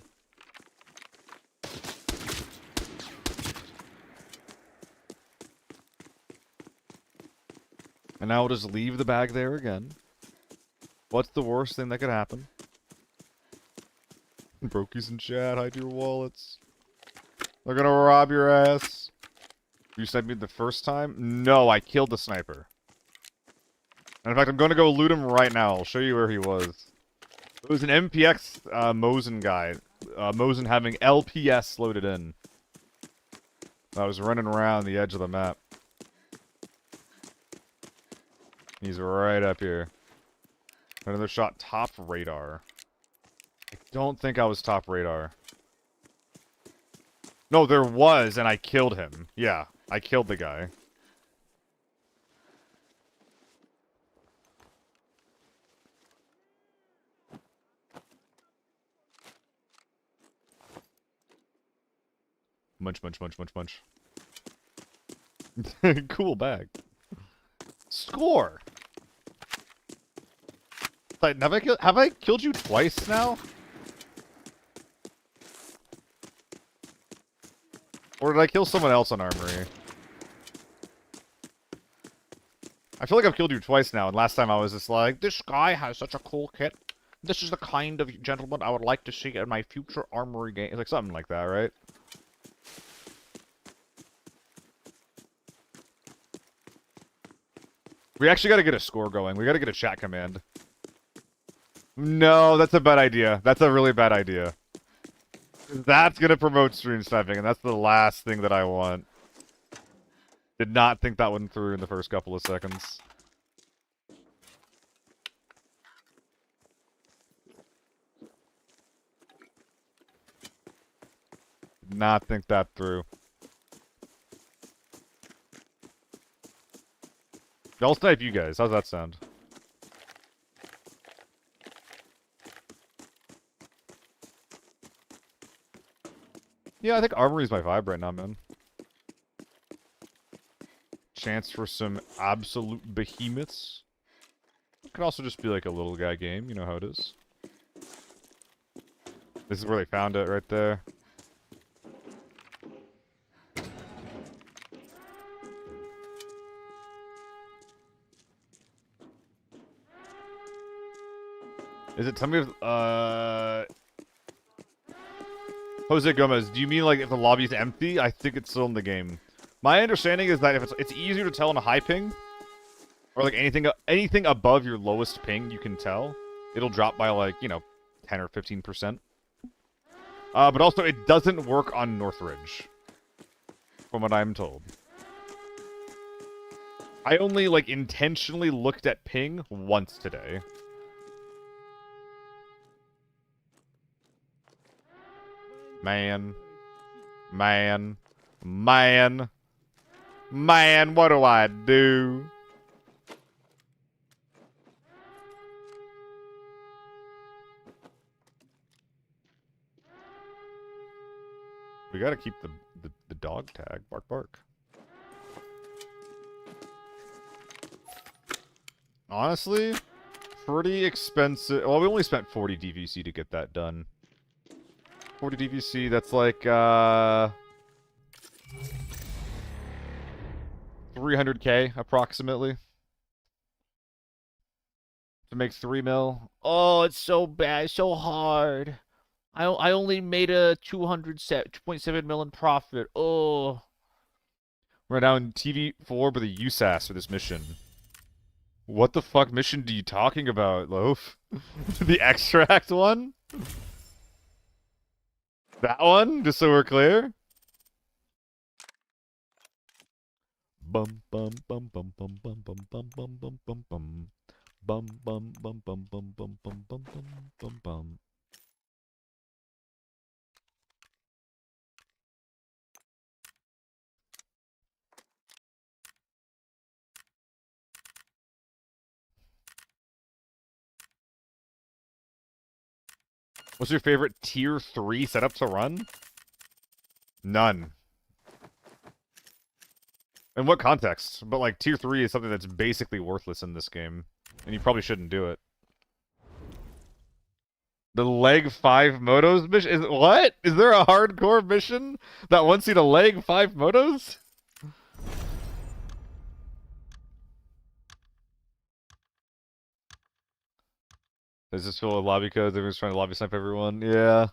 And now we'll just leave the bag there again. What's the worst thing that could happen? Brokies in chat, hide your wallets. They're gonna rob your ass. You sniped me the first time? No, I killed the sniper. And in fact, I'm gonna go loot him right now. I'll show you where he was. It was an MPX Mosin guy. Mosin having LPS loaded in. I was running around the edge of the map. He's right up here. Another shot top radar. I don't think I was top radar. No, there was, and I killed him. Yeah, I killed the guy. Munch, munch, munch, munch, munch. Cool bag. Score! Like, have I killed you twice now? Or did I kill someone else on Armory? I feel like I've killed you twice now, and last time I was just like, this guy has such a cool kit. This is the kind of gentleman I would like to see in my future Armory game. It's like something like that, right? We actually gotta get a score going. We gotta get a chat command. No, that's a bad idea. That's a really bad idea. That's gonna promote stream sniping, and that's the last thing that I want. Did not think that one through in the first couple of seconds. Did not think that through. I'll snipe you guys. How's that sound? Yeah, I think Armory's my vibe right now, man. Chance for some absolute behemoths. It could also just be like a little guy game. You know how it is. This is where they found it, right there. Is it, tell me if, Jose Gomez, do you mean like if the lobby's empty? I think it's still in the game. My understanding is that if it's easier to tell on a high ping, or like anything above your lowest ping, you can tell. It'll drop by like, you know, 10 or 15%. But also it doesn't work on Northridge, from what I'm told. I only like intentionally looked at ping once today. Man, man, man, man, what do I do? We gotta keep the dog tag. Bark, bark. Honestly, pretty expensive. Well, we only spent 40 DVC to get that done. 40 DVC, that's like, 300k, approximately. To make 3 mil. Oh, it's so bad, so hard. I only made a 2.7 mil in profit. Oh. We're now in TV4 with a USAS for this mission. What the fuck mission are you talking about, Loaf? The extract one? That one? Just so we're clear? Bum bum bum bum bum bum bum bum bum bum bum bum. Bum bum bum bum bum bum bum bum bum bum bum. What's your favorite tier 3 setup to run? None. In what context? But like tier 3 is something that's basically worthless in this game. And you probably shouldn't do it. The leg 5 motos mission? Is what? Is there a hardcore mission that wants you to leg 5 motos? Is this full of lobby codes? Everyone's trying to lobby snipe everyone? Yeah.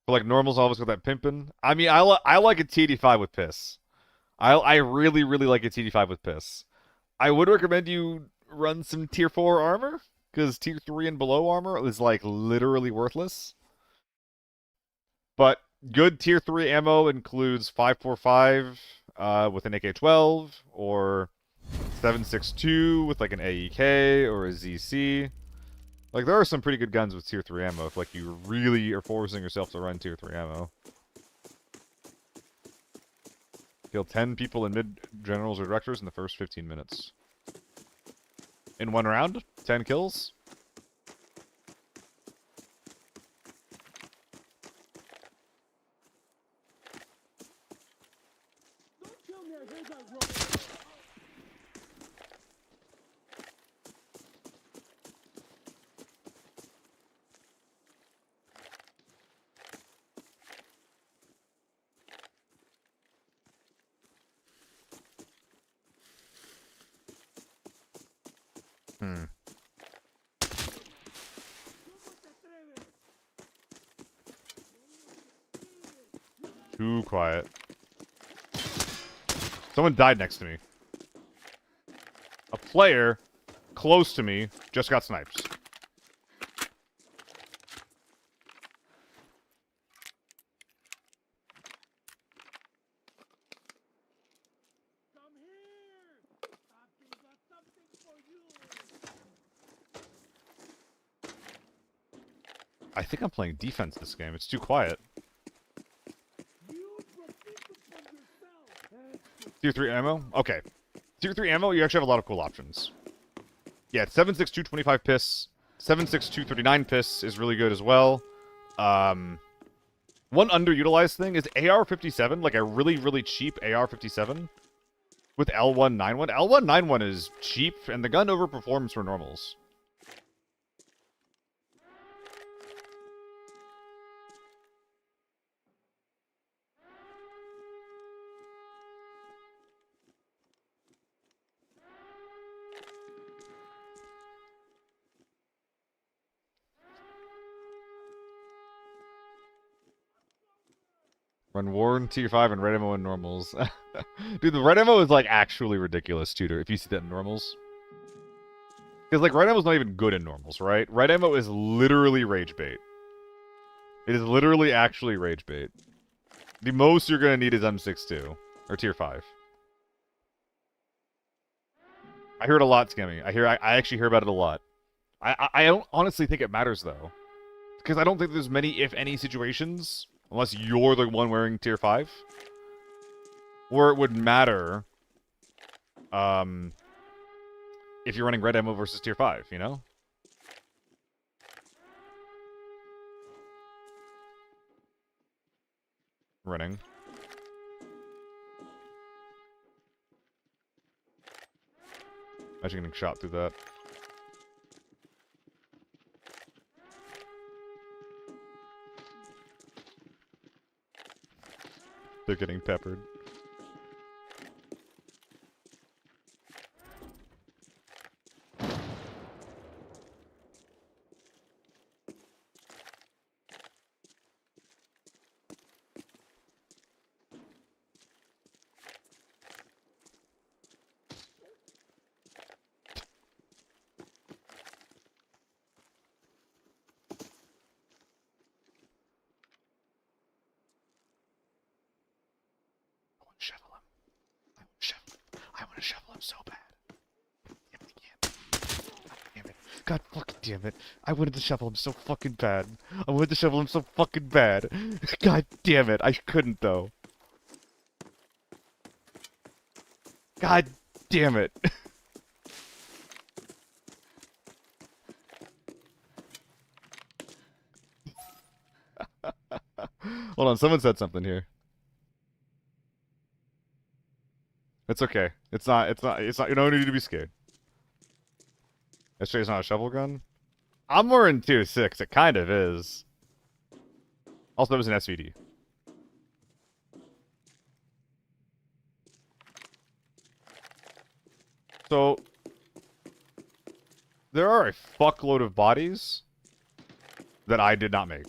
For like normals, always got that pimpin'. I mean, I like a TD5 with piss. I really, really like a TD5 with piss. I would recommend you run some tier 4 armor, because tier 3 and below armor is like literally worthless. But good tier 3 ammo includes 545 with an AK-12, or 762 with like an AEK or a ZC. Like, there are some pretty good guns with tier 3 ammo if like you really are forcing yourself to run tier 3 ammo. Kill 10 people in mid-generals or directors in the first 15 minutes. In one round, 10 kills. Don't tell me I heard that wrong. Hmm. Too quiet. Someone died next to me. A player close to me just got sniped. Come here. I've got something for you. I think I'm playing defense this game. It's too quiet. You proceeded from yourself. Tier 3 ammo? Okay. Tier 3 ammo, you actually have a lot of cool options. Yeah, 7.62 25 piss. 7.62 39 piss is really good as well. One underutilized thing is AR-57, like a really, really cheap AR-57 with L191. L191 is cheap, and the gun overperforms for normals. Run Warren tier 5 and red ammo in normals. Dude, the red ammo is like actually ridiculous, Tutor, if you see that in normals. Because like red ammo's not even good in normals, right? Red ammo is literally rage bait. It is literally actually rage bait. The most you're gonna need is M62 or tier 5. I hear it a lot, Scammy. I actually hear about it a lot. I don't honestly think it matters though. Because I don't think there's many, if any, situations, unless you're the one wearing tier 5, where it would matter if you're running red ammo versus tier 5, you know? Running. Imagine getting shot through that. They're getting peppered. Shovel him. I want to shovel him so bad. Damn it, I can't. God damn it. God fucking damn it. I wanted to shovel him so fucking bad. I wanted to shovel him so fucking bad. God damn it. I couldn't though. God damn it. Hold on, someone said something here. It's okay. It's not, you don't need to be scared. SJ's not a shovel gun? I'm more in tier 6. It kind of is. Also, it was an SVD. So, there are a fuckload of bodies that I did not make.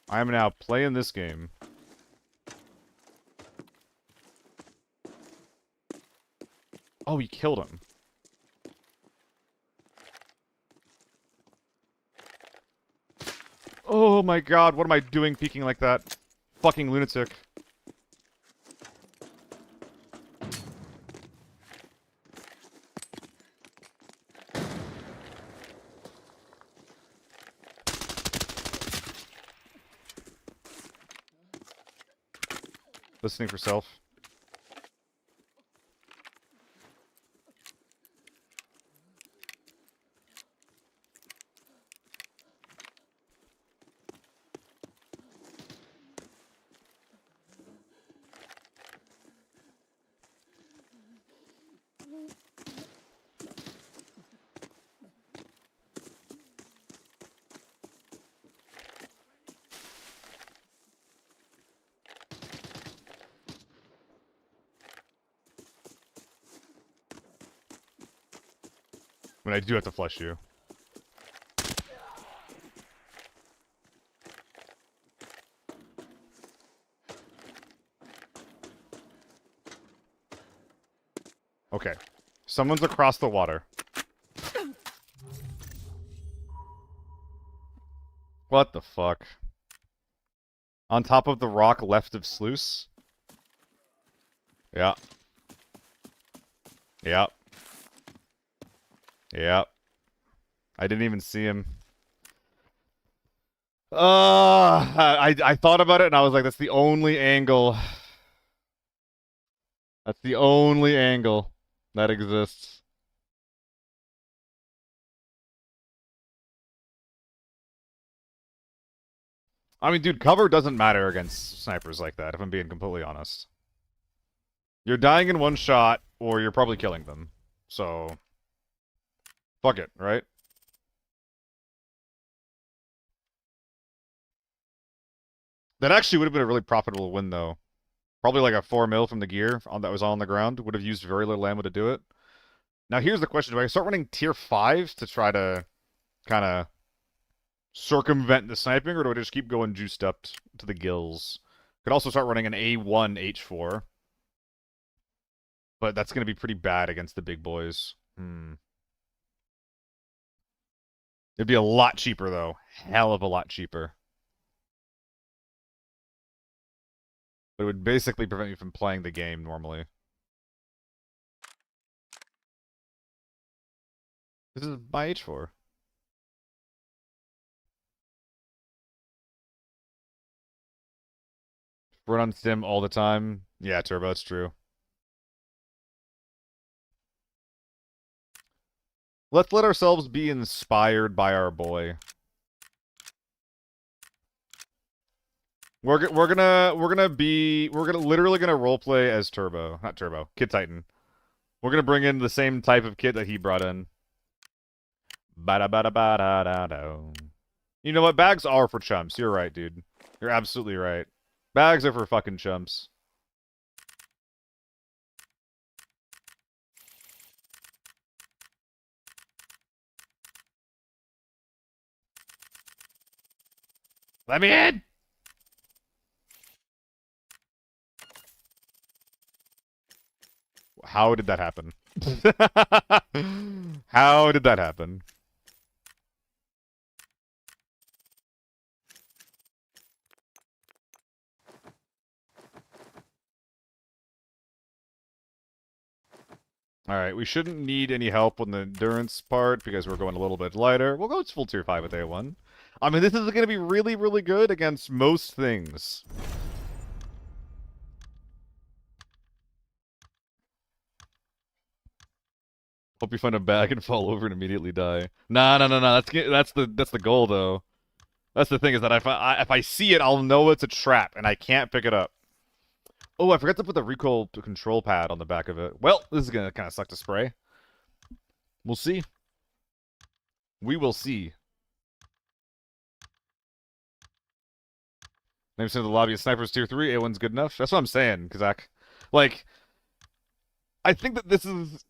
I am now playing this game. Oh, he killed him. Oh my god, what am I doing peeking like that? Fucking lunatic. Listening for self. I mean, I do have to flush you. Okay. Someone's across the water. What the fuck? On top of the rock left of sluice? Yeah. Yeah. Yeah. I didn't even see him. I thought about it and I was like, that's the only angle. That's the only angle that exists. I mean, dude, cover doesn't matter against snipers like that, if I'm being completely honest. You're dying in one shot, or you're probably killing them. So, fuck it, right? That actually would have been a really profitable win, though. Probably like a 4 mil from the gear that was on the ground. Would have used very little ammo to do it. Now here's the question. Do I start running tier 5s to try to kind of circumvent the sniping, or do I just keep going juiced up to the gills? Could also start running an A1 H4. But that's going to be pretty bad against the big boys. It'd be a lot cheaper, though. Hell of a lot cheaper. But it would basically prevent you from playing the game normally. This is my H4. Run on stim all the time. Yeah, Turbo, it's true. Let's let ourselves be inspired by our boy. We're literally gonna roleplay as Turbo, not Turbo, Kid Titan. We're gonna bring in the same type of kit that he brought in. Bada bada bada da da. You know what? Bags are for chumps. You're right, dude. You're absolutely right. Bags are for fucking chumps. Let me in! How did that happen? How did that happen? Alright, we shouldn't need any help on the endurance part because we're going a little bit lighter. We'll go full tier 5 with A1. I mean, this is going to be really, really good against most things. Hope you find a bag and fall over and immediately die. Nah, no, no, no. That's the goal though. That's the thing is that if I see it, I'll know it's a trap and I can't pick it up. Oh, I forgot to put the recoil control pad on the back of it. Well, this is gonna kind of suck to spray. We'll see. We will see. Name of the lobby is snipers tier 3. A1's good enough. That's what I'm saying, Kazak. Like, I think that this is...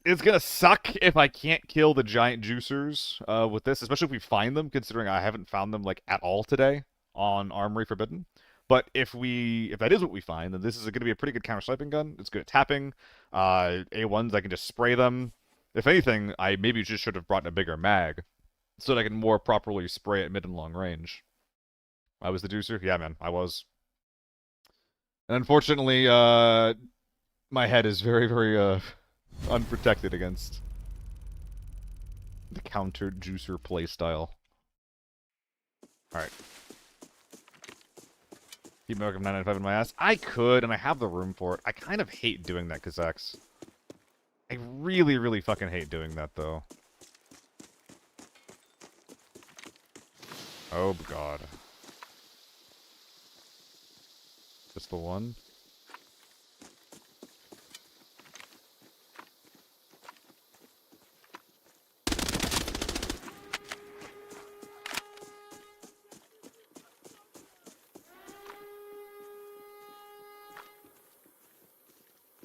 It's gonna suck if I can't kill the giant juicers with this, especially if we find them, considering I haven't found them, like, at all today on Armory Forbidden. But if that is what we find, then this is going to be a pretty good counter-sniping gun. It's good at tapping. A1s, I can just spray them. If anything, I maybe just should have brought a bigger mag, so that I can more properly spray at mid and long range. I was the juicer? Yeah, man, I was. And unfortunately, my head is very, very, unprotected against the counter juicer playstyle. Alright. Keep Milk of 995 in my ass. I could, and I have the room for it. I kind of hate doing that, Kazaks. I really, really fucking hate doing that, though. Oh, God. Just the one?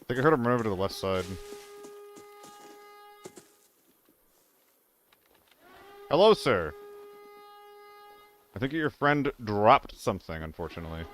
I think I heard him run over to the left side. Hello, sir. I think your friend dropped something, unfortunately.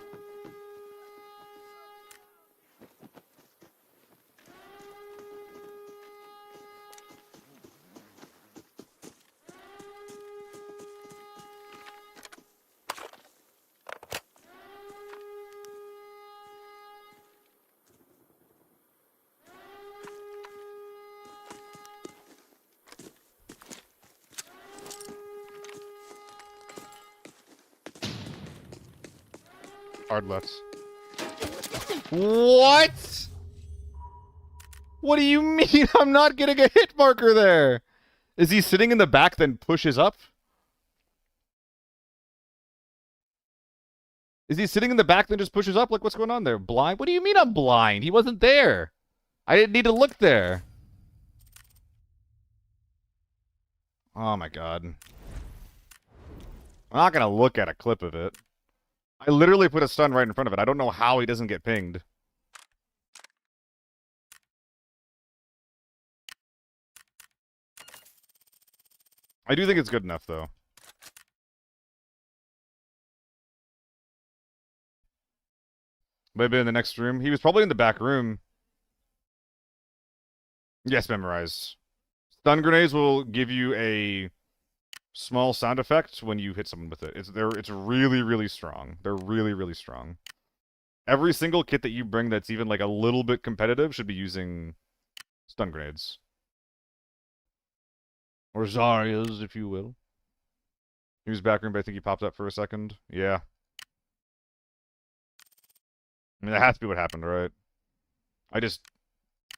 Hard left. What? What do you mean I'm not getting a hit marker there? Is he sitting in the back then pushes up? Is he sitting in the back then just pushes up? Like, what's going on there? Blind? What do you mean I'm blind? He wasn't there. I didn't need to look there. Oh my god. I'm not gonna look at a clip of it. I literally put a stun right in front of it. I don't know how he doesn't get pinged. I do think it's good enough, though. Maybe in the next room. He was probably in the back room. Yes, memorize. Stun grenades will give you a small sound effect when you hit someone with it. It's really, really strong. They're really, really strong. Every single kit that you bring that's even like a little bit competitive should be using stun grenades. Or Zarya's, if you will. He was back room, but I think he popped up for a second. Yeah. I mean, that has to be what happened, right?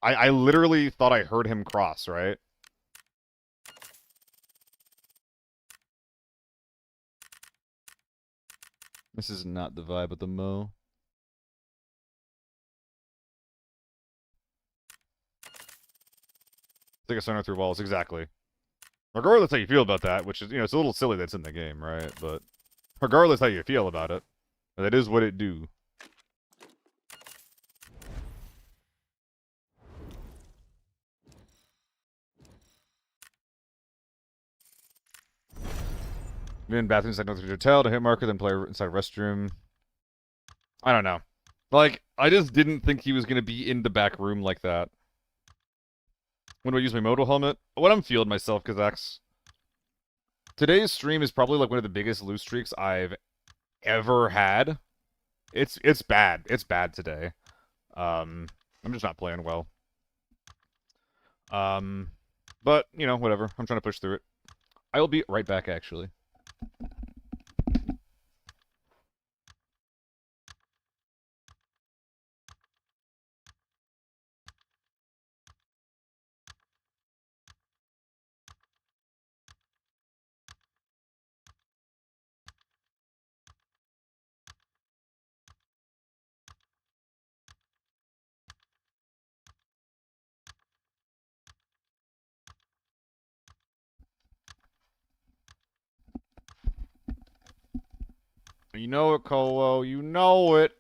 I literally thought I heard him cross, right? This is not the vibe of the Mo. It's like a center through walls, exactly. Regardless how you feel about that, which is, you know, it's a little silly that's in the game, right? But regardless how you feel about it, that is what it do. Be in bathroom inside North Hotel to hit marker, then play inside restroom. I don't know. Like, I just didn't think he was going to be in the back room like that. When do I use my moto helmet? When I'm feeling myself, Kazaks. Today's stream is probably like one of the biggest lose streaks I've ever had. It's bad. It's bad today. I'm just not playing well. But, you know, whatever. I'm trying to push through it. I will be right back, actually. You know it, Colo. You know it.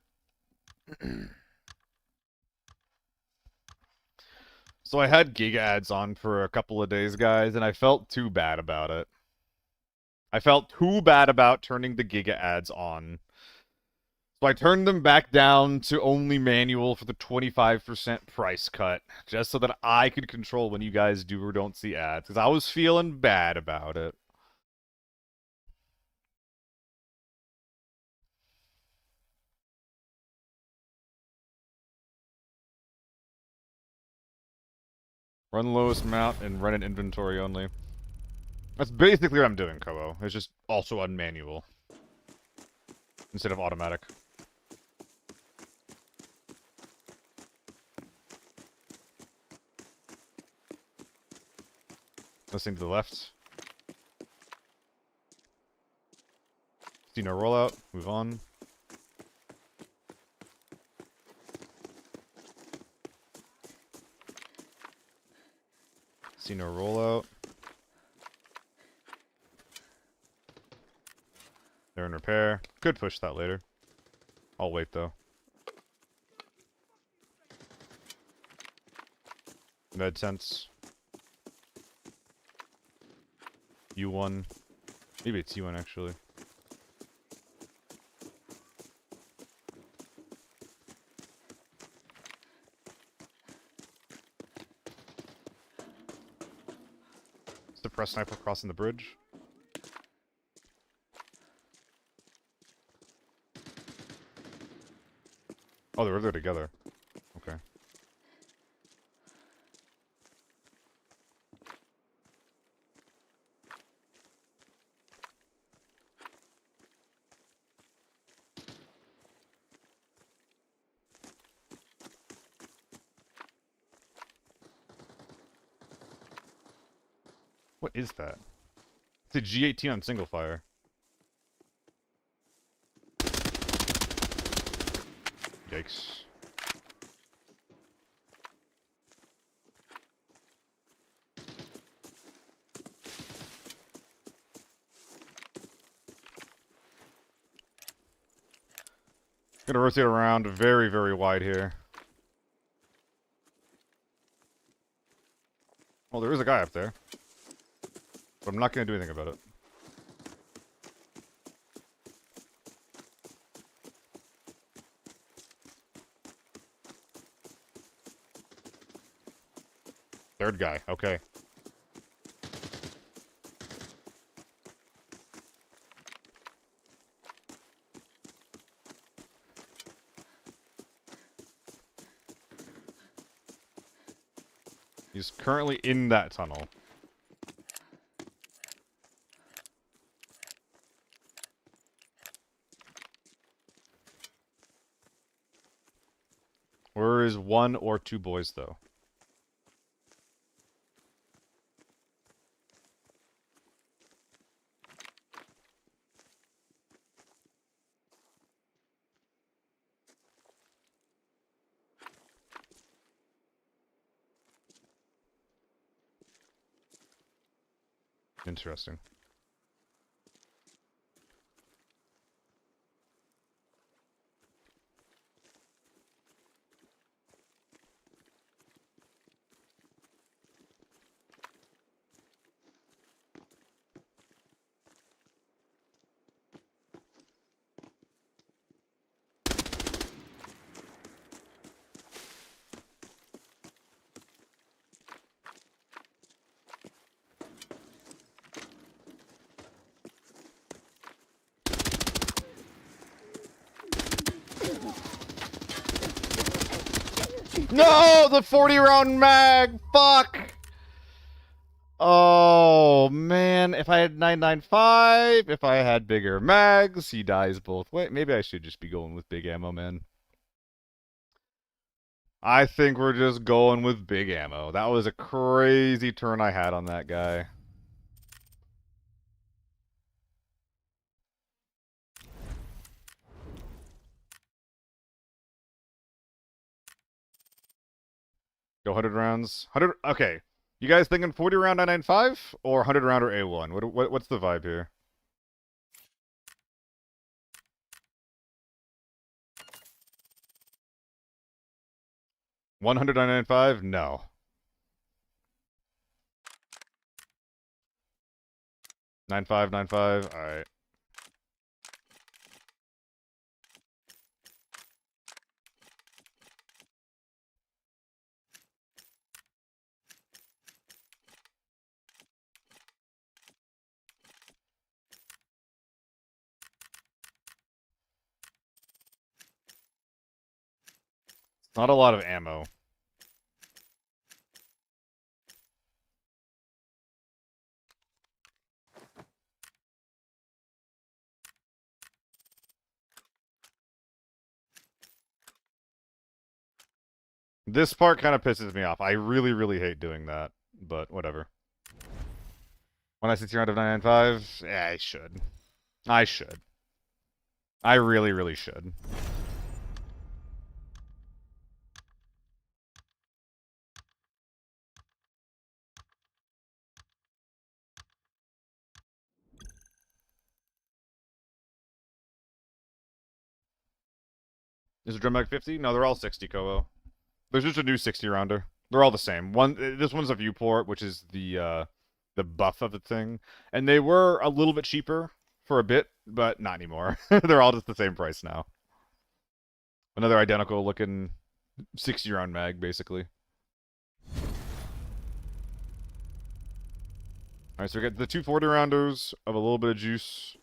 So I had Giga ads on for a couple of days, guys, and I felt too bad about it. I felt too bad about turning the Giga ads on. So I turned them back down to only manual for the 25% price cut, just so that I could control when you guys do or don't see ads, because I was feeling bad about it. Run lowest mount and run an inventory only. That's basically what I'm doing, Kobo. It's just also on manual instead of automatic. Listening to the left. See no rollout. Move on. See no rollout. They're in repair. Could push that later. I'll wait though. Med sense. U1. Maybe it's U1 actually. Suppress sniper crossing the bridge. Oh, they're there together. Okay. What is that? It's a G18 on single fire. Yikes. Gonna rotate around very, very wide here. Well, there is a guy up there. But I'm not gonna do anything about it. Third guy, okay. He's currently in that tunnel. Where is one or two boys, though? Interesting. No! The 40-round mag! Fuck! Oh, man. If I had 995, if I had bigger mags, he dies both ways. Maybe I should just be going with big ammo, man. I think we're just going with big ammo. That was a crazy turn I had on that guy. Go 100 rounds. 100. Okay. You guys thinking 40 round 995 or 100 round or A1? What's the vibe here? 100.995? No. $95.95. All right. It's not a lot of ammo. This part kind of pisses me off. I really, really hate doing that, but whatever. When I sit here out of 995, yeah, I should. I should. I really, really should. Is it drum mag 50? No, they're all 60 Kobo. There's just a new 60 rounder. They're all the same. This one's a viewport, which is the buff of the thing, and they were a little bit cheaper for a bit, but not anymore. They're all just the same price now. Another identical looking 60 round mag, basically. Alright, so we get the 240 rounders of a little bit of juice,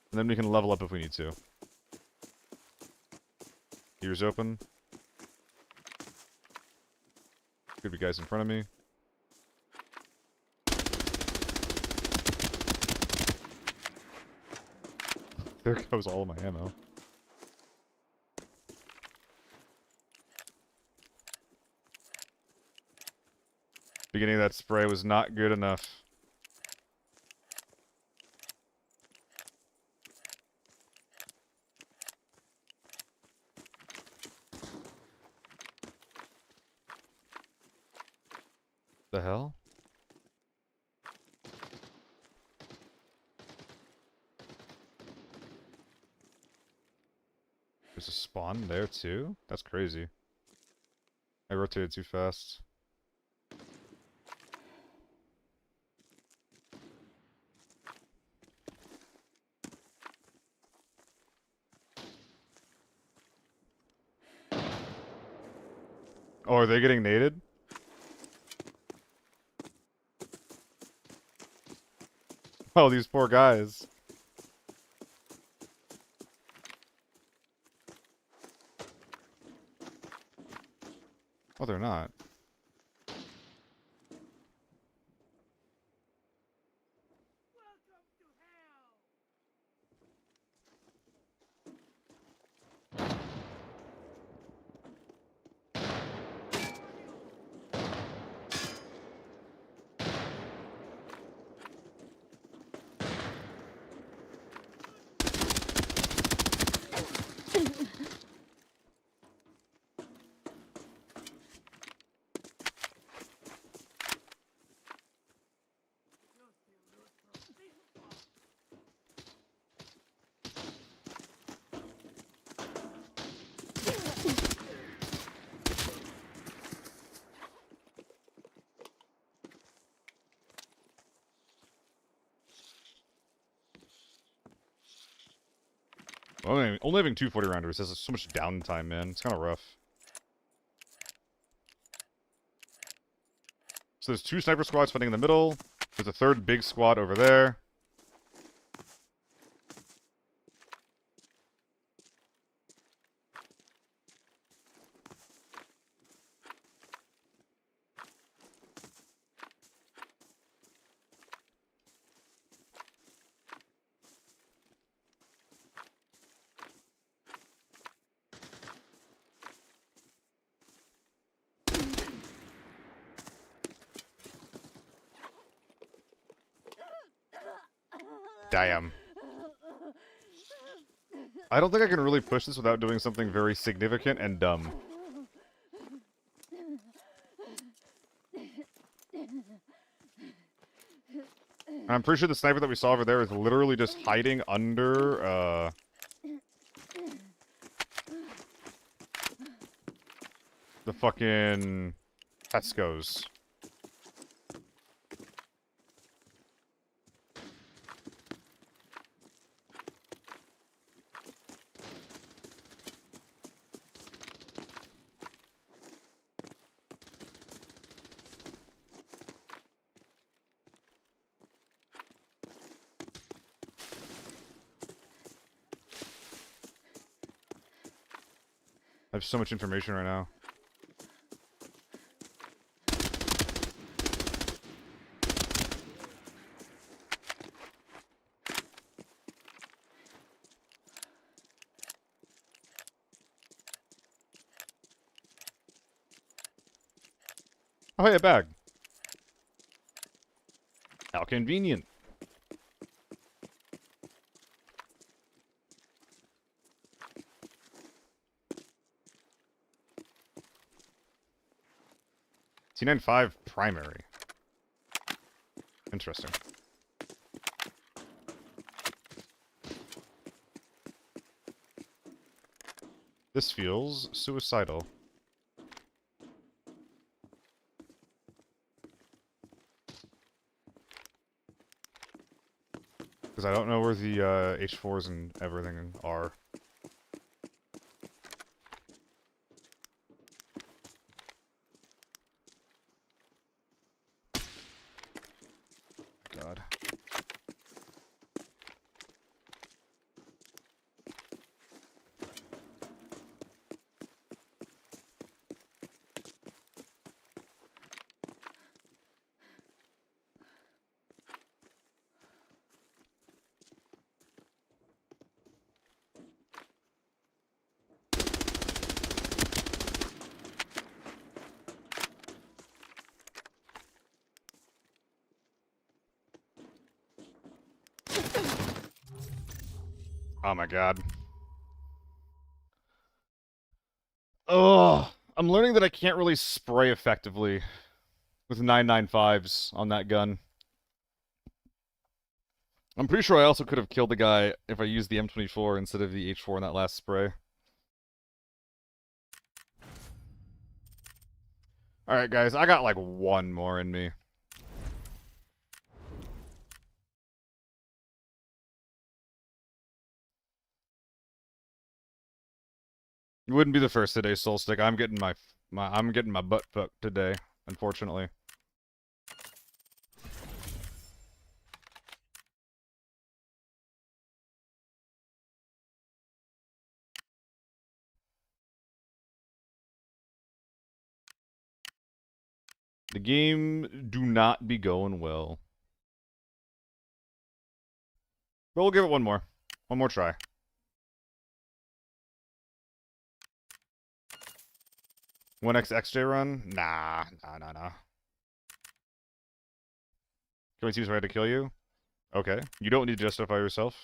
and then we can level up if we need to. Ears open. Could be guys in front of me. There goes all of my ammo. Beginning of that spray was not good enough. The hell? There's a spawn there too? That's crazy. I rotated too fast. Oh, are they getting naded? Oh, these poor guys. Oh, they're not. Only having 240 rounders has so much downtime, man. It's kind of rough. So there's 2 sniper squads fighting in the middle. There's a 3rd big squad over there. Damn. I don't think I can really push this without doing something very significant and dumb. I'm pretty sure the sniper that we saw over there is literally just hiding under, the fucking Tesco's. I have so much information right now. Oh, hey, a bag. How convenient. T95 primary. Interesting. This feels suicidal. Because I don't know where the H4s and everything are. God. Oh my god. Oh, I'm learning that I can't really spray effectively with 995s on that gun. I'm pretty sure I also could have killed the guy if I used the M24 instead of the H4 in that last spray. Alright guys, I got like one more in me. You wouldn't be the first today, Soulstick. I'm getting my butt fucked today, unfortunately. The game do not be going well. But we'll give it one more. One more try. One XJ run? Nah. Can we see who's ready to kill you? Okay. You don't need to justify yourself.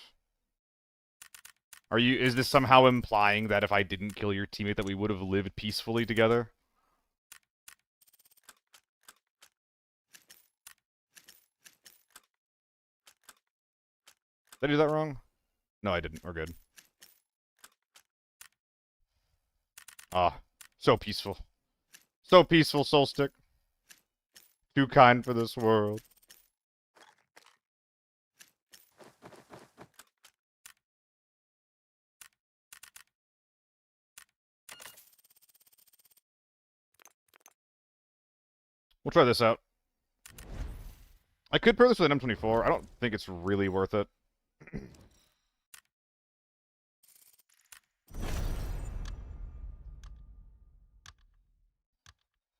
Is this somehow implying that if I didn't kill your teammate that we would have lived peacefully together? Did I do that wrong? No, I didn't. We're good. Ah, so peaceful. So peaceful, Soulstick. Too kind for this world. We'll try this out. I could pair this with an M24. I don't think it's really worth it.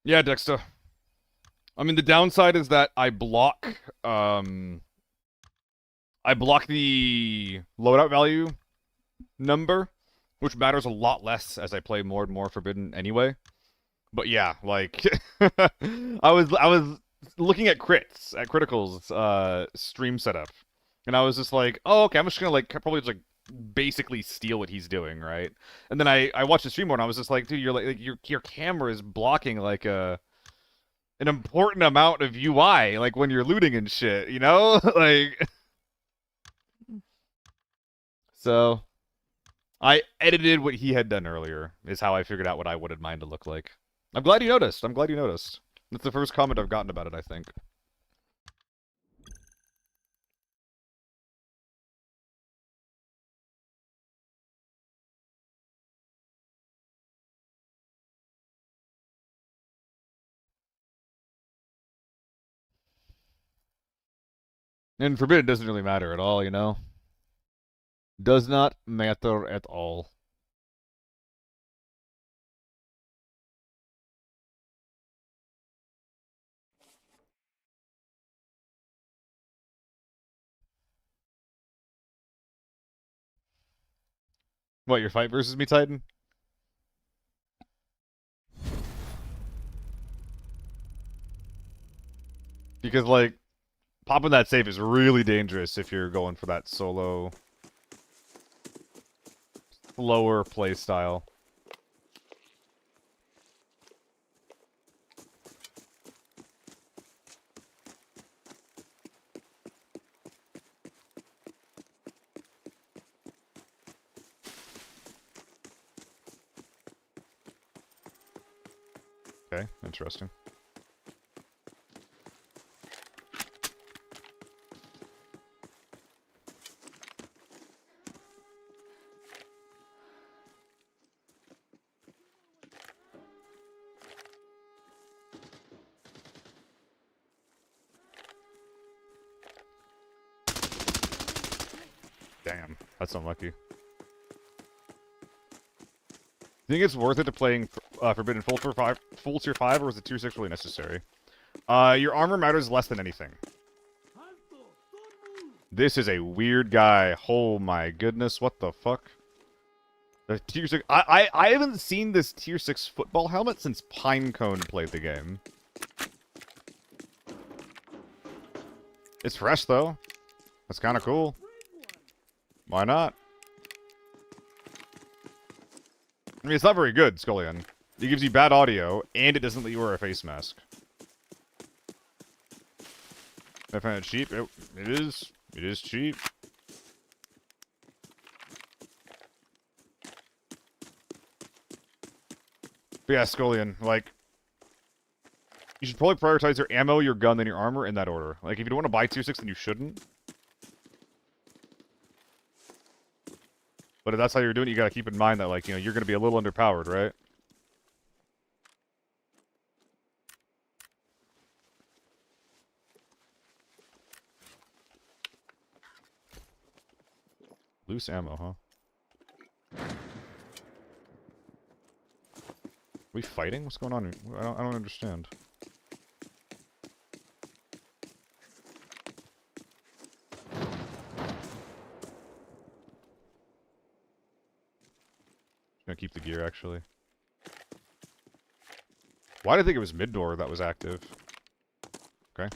Yeah, Dexter. I mean, the downside is that I block the loadout value number, which matters a lot less as I play more and more Forbidden anyway. But yeah, like I was looking at Critical's stream setup, and I was just like, oh, okay, I'm just gonna like probably just like basically steal what he's doing, right? And then I watched the stream more, and I was just like, dude, you're like your camera is blocking like an important amount of UI, like when you're looting and shit, you know, like. So I edited what he had done earlier, is how I figured out what I wanted mine to look like. I'm glad you noticed. I'm glad you noticed. That's the first comment I've gotten about it, I think. And Forbidden doesn't really matter at all, you know? Does not matter at all. What, your fight versus me, Titan? Because, like, popping that safe is really dangerous if you're going for that solo, slower play style. Okay, interesting. Damn, that's unlucky. Think it's worth it to playing Forbidden full tier 5, or is the tier 6 really necessary? Your armor matters less than anything. Alto, don't move. This is a weird guy. Oh my goodness, what the fuck? The tier 6... I haven't seen this tier 6 football helmet since Pinecone played the game. It's fresh, though. That's kind of cool. Why not? I mean, it's not very good, Scullion. It gives you bad audio, and it doesn't let you wear a face mask. I find it cheap. It is. It is cheap. But yeah, Scullion, like... You should probably prioritize your ammo, your gun, then your armor in that order. Like, if you don't want to buy tier 6, then you shouldn't. But if that's how you're doing it, you gotta keep in mind that, like, you know, you're gonna be a little underpowered, right? Loose ammo, huh? Are we fighting? What's going on? I don't understand. Gonna keep the gear, actually. Why did I think it was mid-door that was active? Okay.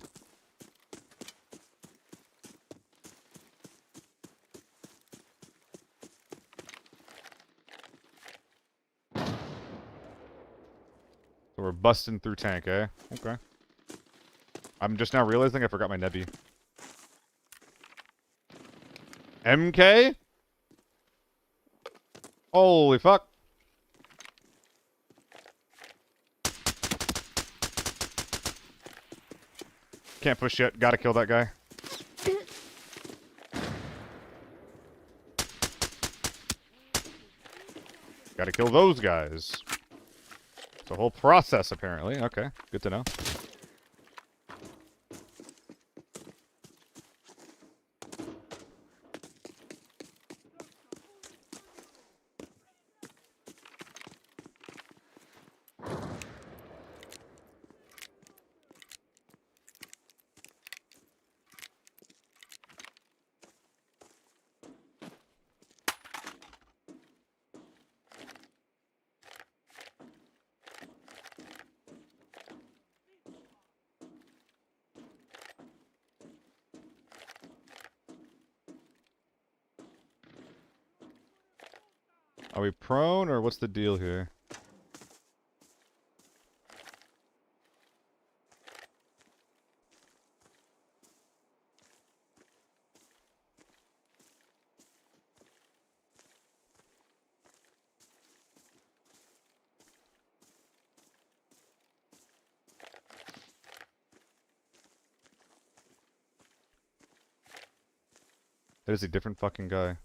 So we're busting through tank, eh? Okay. I'm just now realizing I forgot my Nebby. MK? Holy fuck. Can't push yet. Gotta kill that guy. Gotta kill those guys. It's a whole process, apparently. Okay, good to know. Are we prone, or what's the deal here? That is a different fucking guy.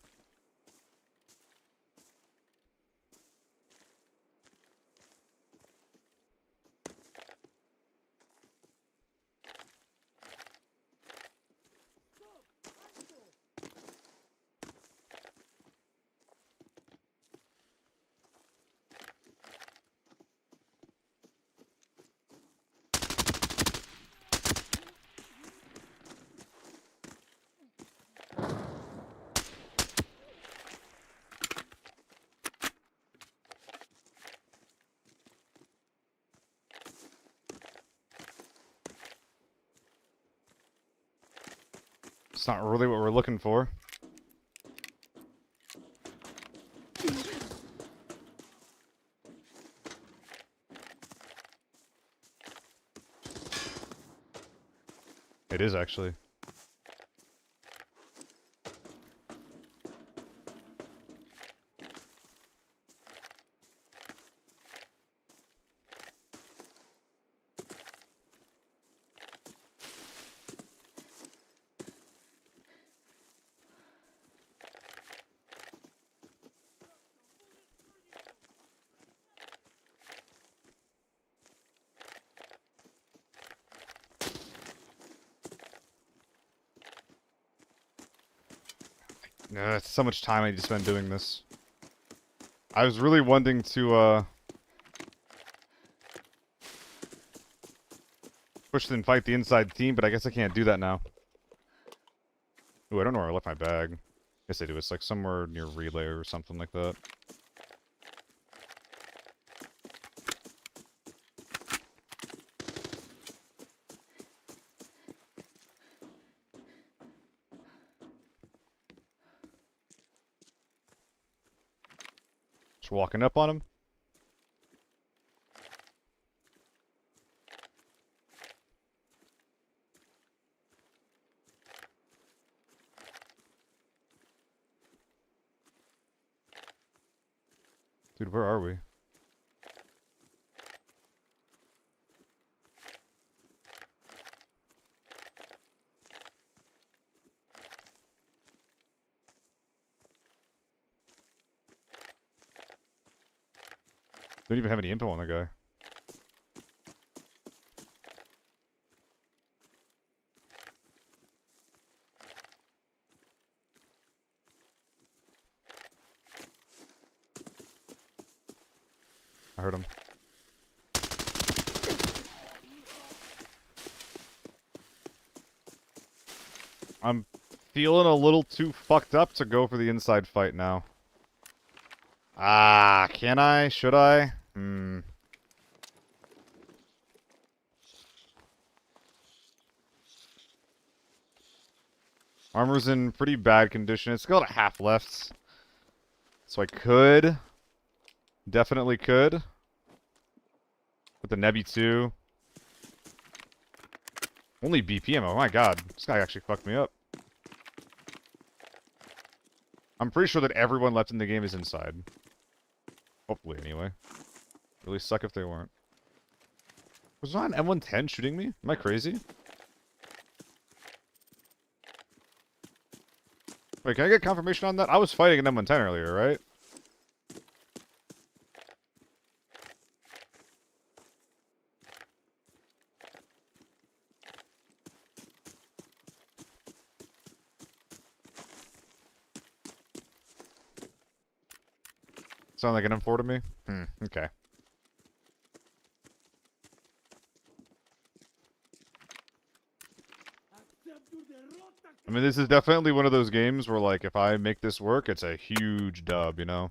It's not really what we're looking for. It is actually. It's so much time I just spent doing this. I was really wanting to, push and fight the inside team, but I guess I can't do that now. Ooh, I don't know where I left my bag. Guess I do. It's like somewhere near relay or something like that. Just walking up on him. Dude, where are we? Don't even have any info on the guy. I heard him. I'm feeling a little too fucked up to go for the inside fight now. Ah, can I? Should I? Armor's in pretty bad condition. It's got a half left. So I could. Definitely could. With the Nebby too. Only BP ammo. Oh my god. This guy actually fucked me up. I'm pretty sure that everyone left in the game is inside. Hopefully, anyway. Really suck if they weren't. Was not an M110 shooting me? Am I crazy? Wait, can I get confirmation on that? I was fighting an M110 earlier, right? Sound like an M4 to me? Okay. I mean, this is definitely one of those games where, like, if I make this work, it's a huge dub, you know?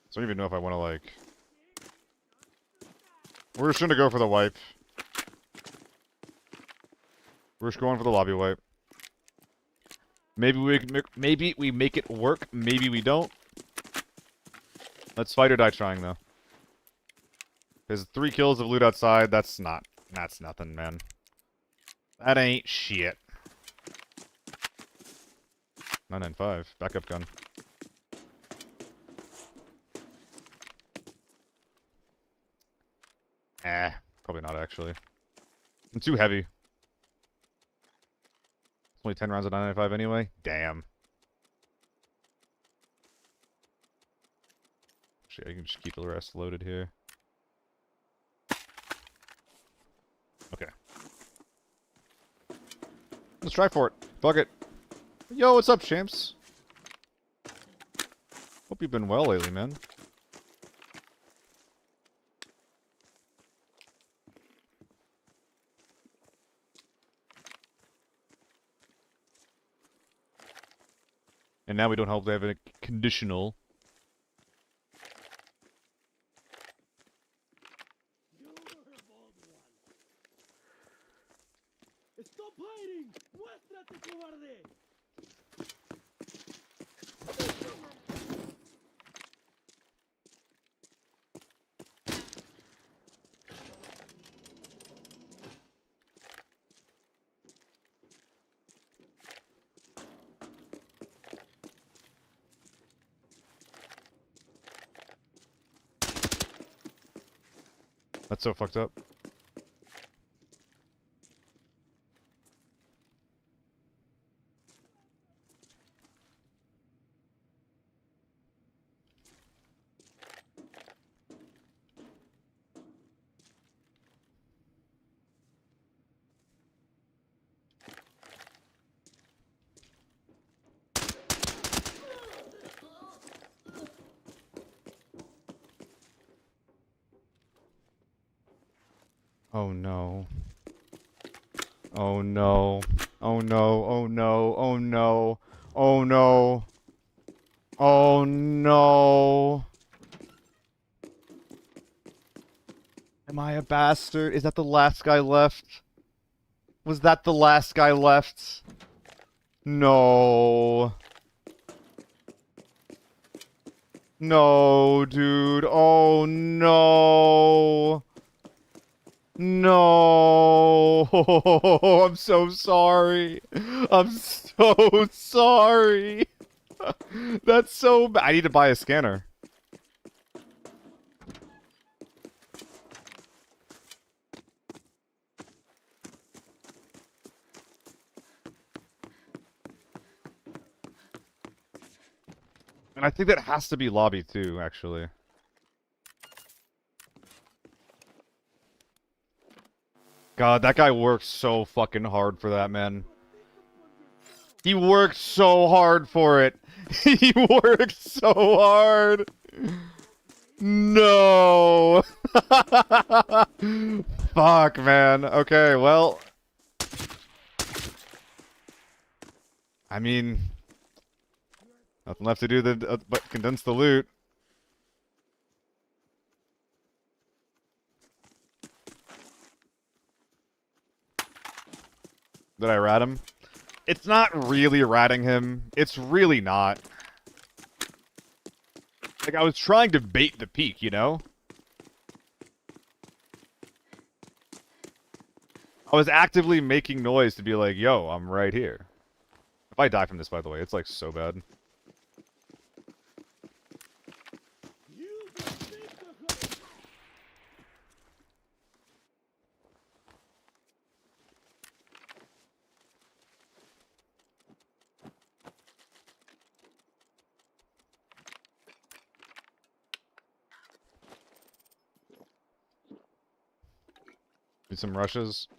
So I don't even know if I want to, like... We're just gonna go for the wipe. We're just going for the lobby wipe. Maybe we make it work. Maybe we don't. Let's fight or die trying, though. Because 3 kills of loot outside, that's nothing, man. That ain't shit. 995. Backup gun. Probably not, actually. I'm too heavy. It's only 10 rounds of 995 anyway. Damn. Actually, I can just keep the rest loaded here. Okay. Let's try for it. Fuck it. Yo, what's up, champs? Hope you've been well lately, man. And now we don't hope they have a conditional. Stop hiding. Muéstrate, cobarde. That's so fucked up. Oh no. Oh no. Oh no. Oh no. Oh no. Oh no. Oh no. Am I a bastard? Is that the last guy left? Was that the last guy left? No. No, dude. Oh no. No, I'm so sorry. I'm so sorry. That's so bad. I need to buy a scanner. And I think that has to be lobby too, actually. God, that guy worked so fucking hard for that, man. He worked so hard for it. He worked so hard. No. Fuck, man. Okay, well. I mean, nothing left to do but condense the loot. Did I rat him? It's not really ratting him. It's really not. Like, I was trying to bait the peak, you know? I was actively making noise to be like, yo, I'm right here. If I die from this, by the way, it's like so bad. Need some rushes.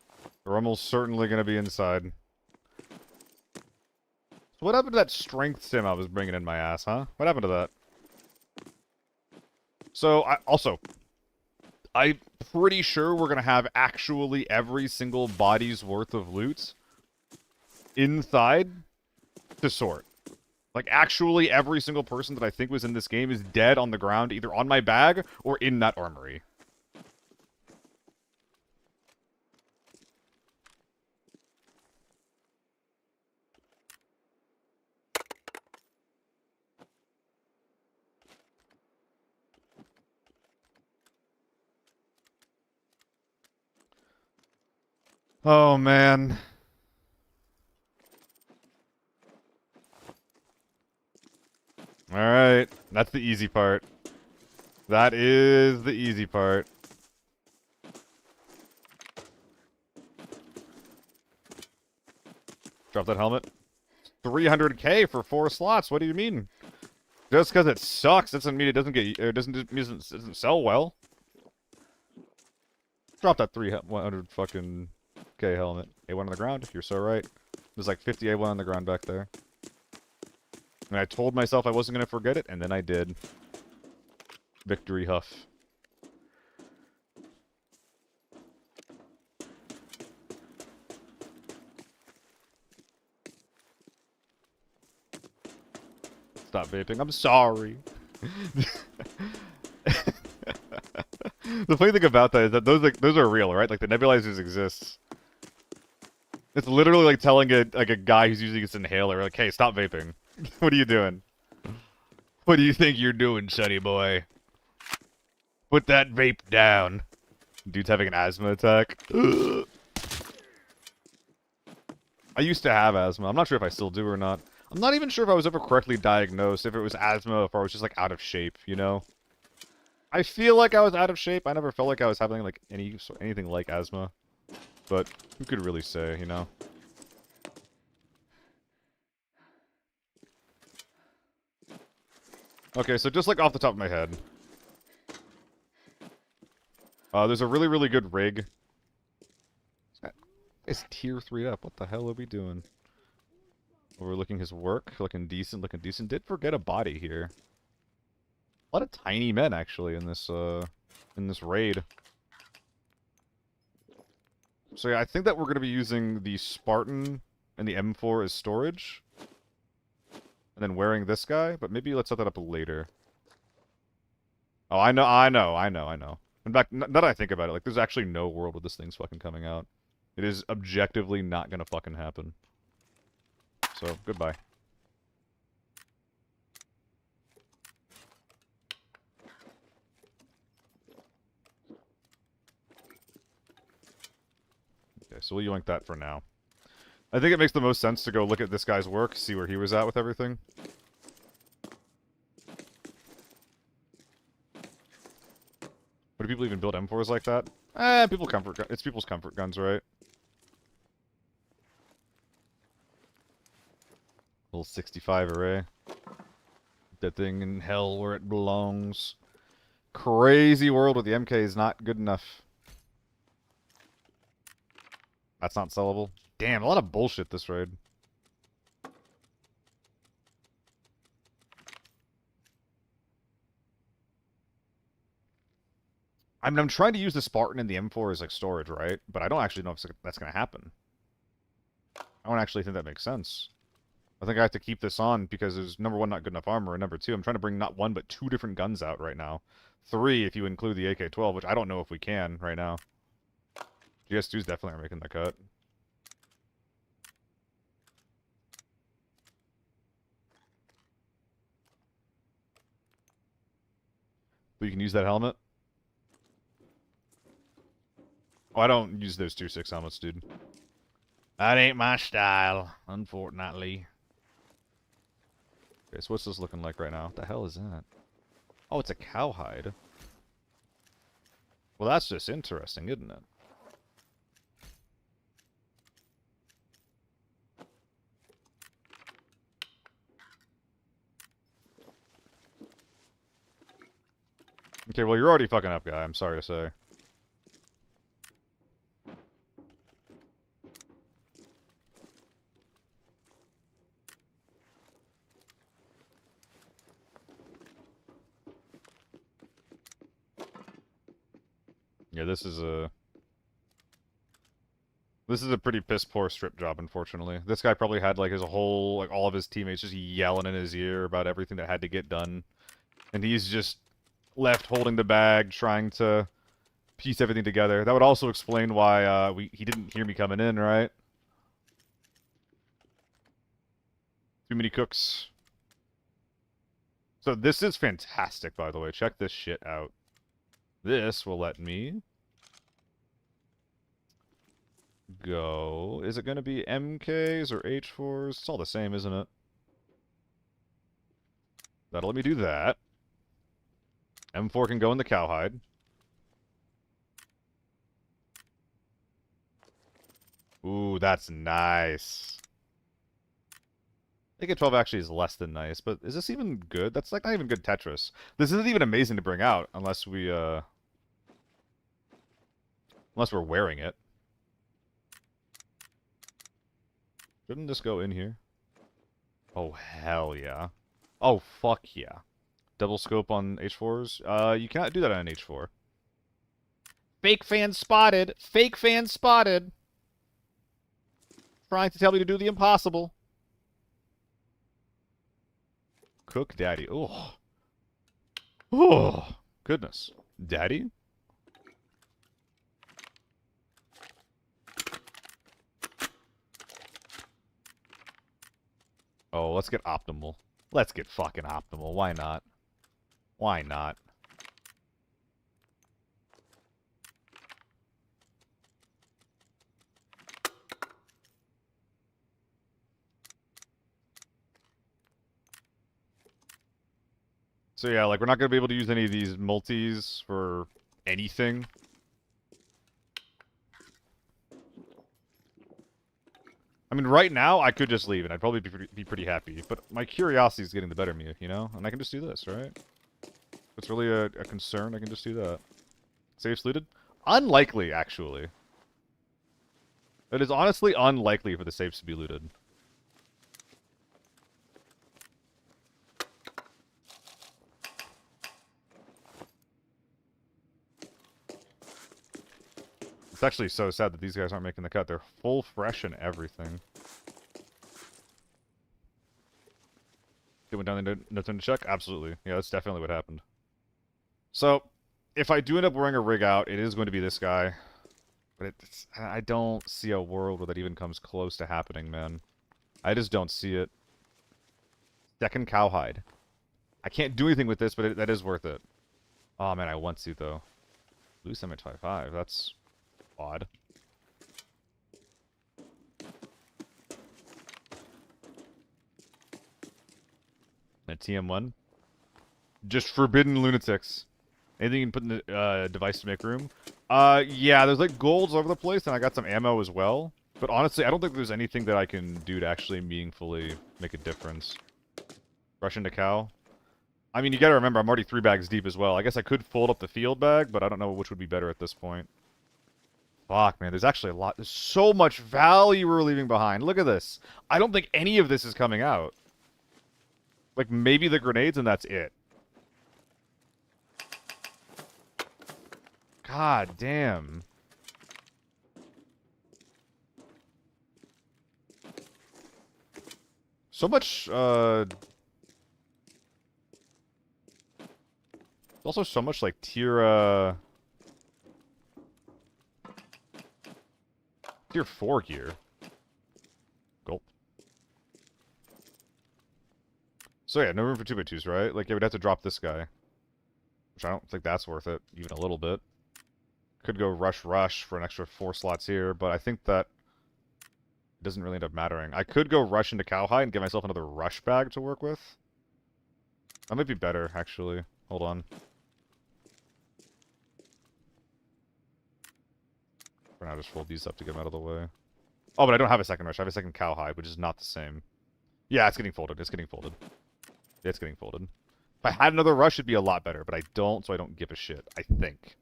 They're almost certainly going to be inside. So what happened to that strength sim I was bringing in my ass, huh? What happened to that? So, I'm pretty sure we're going to have actually every single body's worth of loot inside to sort. Like, actually every single person that I think was in this game is dead on the ground, either on my bag or in that armory. Oh, man. Alright, that's the easy part. That is the easy part. Drop that helmet. 300k for 4 slots. What do you mean? Just because it sucks doesn't mean it doesn't get doesn't sell well. Drop that 100 fucking k helmet. A1 on the ground. You're so right. There's like 50 A1 on the ground back there. And I told myself I wasn't gonna forget it, and then I did. Victory huff. Stop vaping. I'm sorry. The funny thing about that is that those are real, right? Like the nebulizers exist. It's literally like telling a guy who's using this inhaler, like, hey, stop vaping. What are you doing? What do you think you're doing, sonny boy? Put that vape down. Dude's having an asthma attack. Ugh. I used to have asthma. I'm not sure if I still do or not. I'm not even sure if I was ever correctly diagnosed, if it was asthma, if I was just like out of shape, you know? I feel like I was out of shape. I never felt like I was having like anything like asthma. But who could really say, you know? Okay, so just like off the top of my head. There's a really, really good rig. It's tier 3 up. What the hell are we doing? Overlooking his work. Looking decent, looking decent. Did forget a body here. A lot of tiny men, actually, in this raid. So yeah, I think that we're going to be using the Spartan and the M4 as storage. And then wearing this guy, but maybe let's set that up later. Oh, I know. In fact, now that I think about it, like, there's actually no world where this thing's fucking coming out. It is objectively not gonna fucking happen. So, goodbye. Okay, so we'll yoink that for now. I think it makes the most sense to go look at this guy's work, see where he was at with everything. But do people even build M4s like that? It's people's comfort guns, right? Little 65 array. That thing in hell where it belongs. Crazy world with the MK is not good enough. That's not sellable. Damn, a lot of bullshit this raid. I mean, I'm trying to use the Spartan and the M4 as, like, storage, right? But I don't actually know if that's going to happen. I don't actually think that makes sense. I think I have to keep this on because there's, number one, not good enough armor, and number two, I'm trying to bring not one, but 2 different guns out right now. 3 if you include the AK-12, which I don't know if we can right now. GS2s definitely are making the cut. But you can use that helmet. Oh, I don't use those 2.6 helmets, dude. That ain't my style, unfortunately. Okay, so what's this looking like right now? What the hell is that? Oh, it's a cowhide. Well, that's just interesting, isn't it? Okay, well, you're already fucking up, guy. I'm sorry to say. Yeah, this is a pretty piss poor strip job, unfortunately. This guy probably had like all of his teammates just yelling in his ear about everything that had to get done, and he's just left holding the bag, trying to piece everything together. That would also explain why he didn't hear me coming in, right? Too many cooks. So this is fantastic, by the way. Check this shit out. This will let me go. Is it going to be MKs or H4s? It's all the same, isn't it? That'll let me do that. M4 can go in the cowhide. Ooh, that's nice. AK-12 actually is less than nice, but is this even good? That's like not even good Tetris. This isn't even amazing to bring out unless we're wearing it. Shouldn't this go in here? Oh, hell yeah. Oh, fuck yeah. Double scope on H4s? You cannot do that on an H4. Fake fan spotted! Fake fan spotted! Trying to tell me to do the impossible. Cook daddy. Oh. Oh. Goodness. Daddy? Oh, let's get optimal. Let's get fucking optimal. Why not? Why not? So yeah, like, we're not going to be able to use any of these multis for anything. I mean, right now, I could just leave, and I'd probably be pretty happy. But my curiosity is getting the better of me, you know? And I can just do this, right? If it's really a concern, I can just do that. Safes looted? Unlikely, actually. It is honestly unlikely for the safes to be looted. It's actually so sad that these guys aren't making the cut. They're full fresh and everything. They went down there, no time to check? Absolutely. Yeah, that's definitely what happened. So, if I do end up wearing a rig out, it is going to be this guy. But I don't see a world where that even comes close to happening, man. I just don't see it. Second cowhide. I can't do anything with this, but that is worth it. Oh, man, I want to, though. Loose M25. That's odd. A TM1. Just forbidden lunatics. Anything you can put in the device to make room? Yeah, there's like golds over the place, and I got some ammo as well. But honestly, I don't think there's anything that I can do to actually meaningfully make a difference. Rush into cow. I mean, you gotta remember, I'm already 3 bags deep as well. I guess I could fold up the field bag, but I don't know which would be better at this point. Fuck, man, there's actually a lot. There's so much value we're leaving behind. Look at this. I don't think any of this is coming out. Like, maybe the grenades, and that's it. God damn. So much, also so much, like, tier 4 gear. Gulp. So yeah, no room for 2x2s, right? Like, yeah, we'd have to drop this guy. Which I don't think that's worth it, even a little bit. Could go rush for an extra 4 slots here, but I think that it doesn't really end up mattering. I could go rush into cowhide and get myself another rush bag to work with. That might be better, actually. Hold on. For now, just fold these up to get them out of the way. Oh, but I don't have a second rush. I have a second cowhide, which is not the same. Yeah, it's getting folded. It's getting folded. It's getting folded. If I had another rush, it'd be a lot better, but I don't, so I don't give a shit, I think.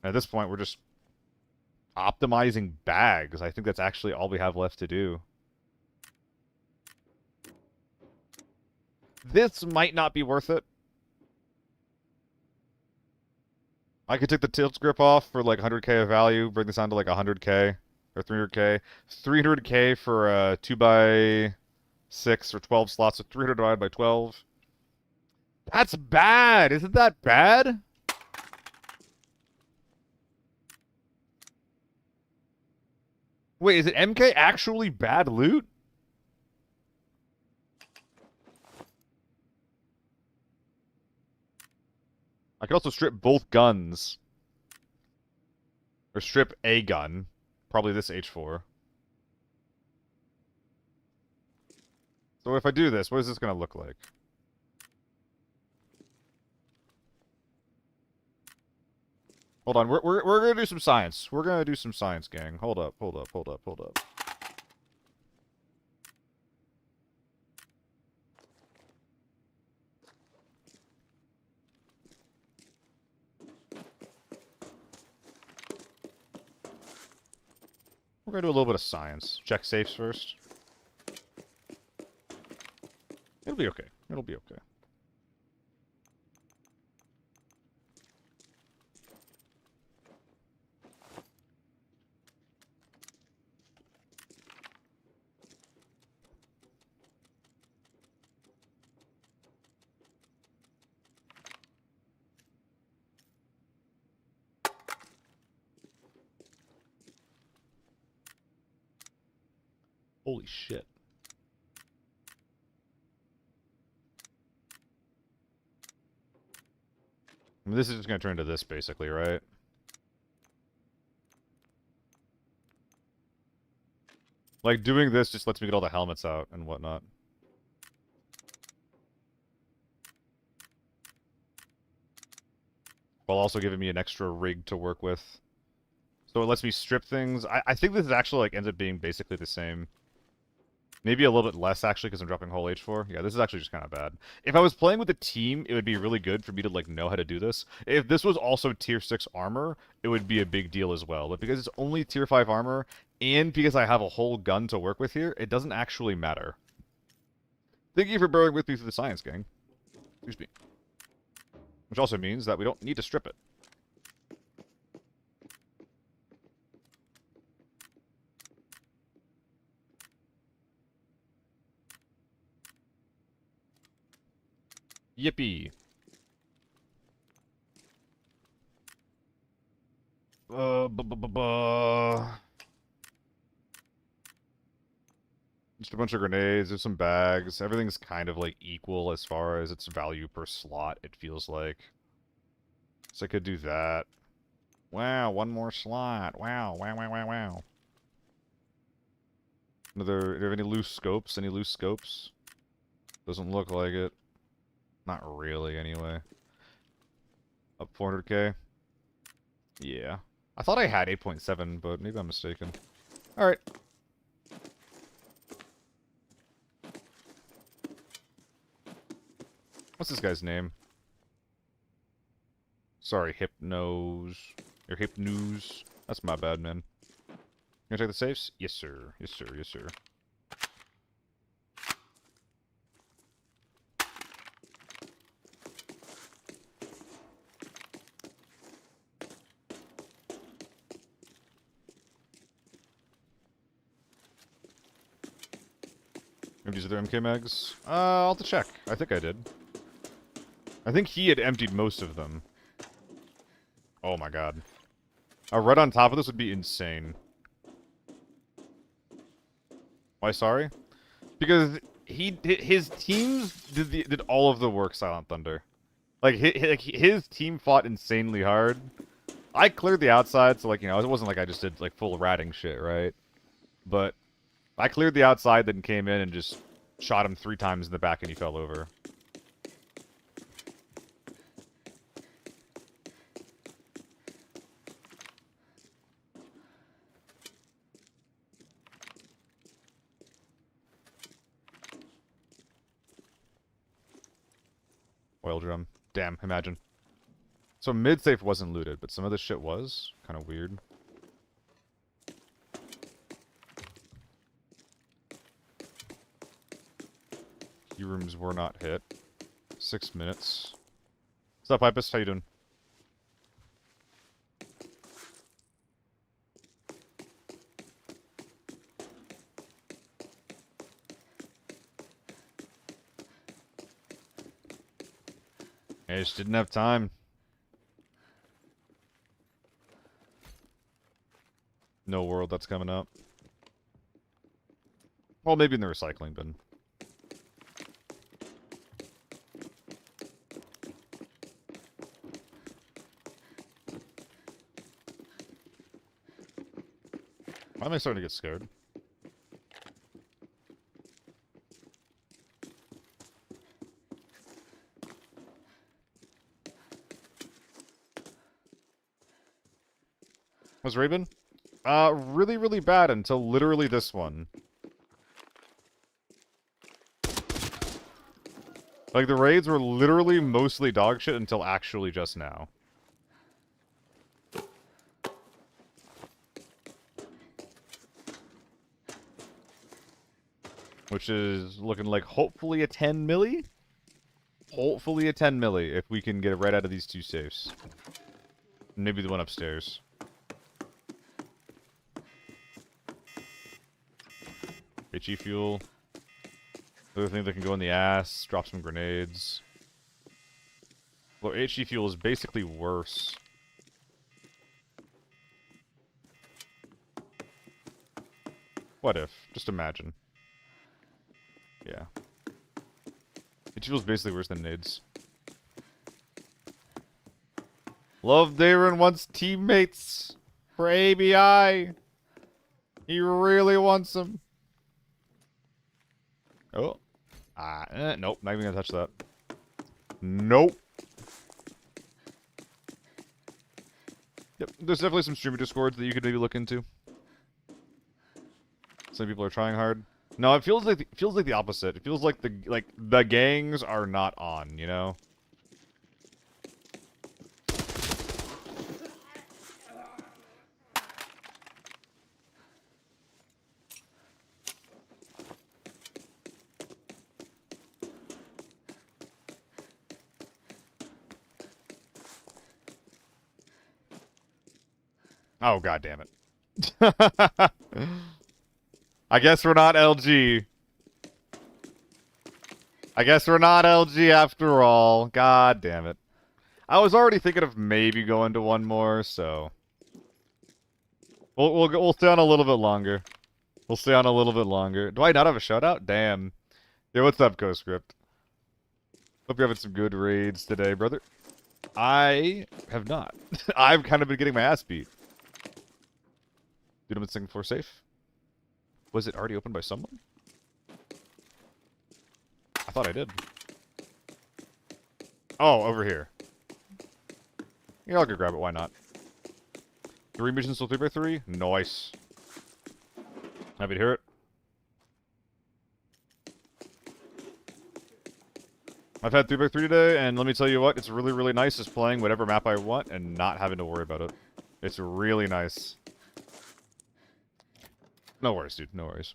And at this point, we're just optimizing bags. I think that's actually all we have left to do. This might not be worth it. I could take the tilt grip off for like 100k of value, bring this down to like 100k or 300k. 300k for a 2x6 or 12 slots, so 300 divided by 12. That's bad! Isn't that bad? Wait, is it MK actually bad loot? I could also strip both guns. Or strip a gun. Probably this H4. So if I do this, what is this going to look like? Hold on, we're going to do some science. We're going to do some science, gang. Hold up. We're gonna do a little bit of science. Check safes first. It'll be okay. It'll be okay. Holy shit. I mean, this is just gonna turn into this, basically, right? Like, doing this just lets me get all the helmets out and whatnot. While also giving me an extra rig to work with. So it lets me strip things. I think this is actually, like, ends up being basically the same. Maybe a little bit less, actually, because I'm dropping whole H4. Yeah, this is actually just kind of bad. If I was playing with a team, it would be really good for me to, like, know how to do this. If this was also tier 6 armor, it would be a big deal as well. But because it's only tier 5 armor, and because I have a whole gun to work with here, it doesn't actually matter. Thank you for bearing with me through the science, gang. Excuse me. Which also means that we don't need to strip it. Yippee. Just a bunch of grenades, there's some bags. Everything's kind of, like, equal as far as its value per slot, it feels like. So I could do that. Wow, one more slot. Wow, wow, wow, wow, wow. Do you have any loose scopes? Any loose scopes? Doesn't look like it. Not really, anyway. Up 400k? Yeah. I thought I had 8.7, but maybe I'm mistaken. Alright. What's this guy's name? Sorry, Hypnose. Or Hypnose. That's my bad, man. You gonna check the safes? Yes, sir. Yes, sir. Yes, sir. Empties other MK mags? I'll have to check. I think I did. I think he had emptied most of them. Oh my god. A red on top of this would be insane. Why sorry? Because his teams did all of the work, Silent Thunder. Like, his team fought insanely hard. I cleared the outside, so, like, you know, it wasn't like I just did, like, full ratting shit, right? But I cleared the outside, then came in and just shot him 3 times in the back and he fell over. Oil drum. Damn, imagine. So mid-safe wasn't looted, but some of this shit was. Kind of weird. Key rooms were not hit. 6 minutes. What's up, Ipus? How you doing? I just didn't have time. No world that's coming up. Well, maybe in the recycling bin. Why am I starting to get scared? Was Raven? Really, really bad until literally this one. Like, the raids were literally mostly dog shit until actually just now. which is looking like hopefully a 10 milli. Hopefully a 10 milli if we can get it right out of these two safes. Maybe the one upstairs. HE fuel. Other thing that can go in the ass. Drop some grenades. Well, HE fuel is basically worse. What if? Just imagine. Yeah. HE fuel is basically worse than nades. Love Darren wants teammates for ABI. He really wants them. Oh. Nope. Not even gonna touch that. Nope. Yep. There's definitely some streamer discords that you could maybe look into. Some people are trying hard. No, it feels like the opposite. It feels like the gangs are not on, you know? Oh, god damn it. I guess we're not LG. I guess we're not LG after all. God damn it. I was already thinking of maybe going to one more, so we'll stay on a little bit longer. We'll stay on a little bit longer. Do I not have a shutout? Damn. Yo, what's up, Ghostscript? Hope you're having some good raids today, brother. I have not. I've kind of been getting my ass beat. Dude, I'm in second floor safe. Was it already opened by someone? I thought I did. Oh, over here. Yeah, I'll go grab it. Why not? 3 missions still 3x3? Nice. Happy to hear it. I've had 3x3 today, and let me tell you what, it's really, really nice just playing whatever map I want and not having to worry about it. It's really nice. No worries, dude. No worries.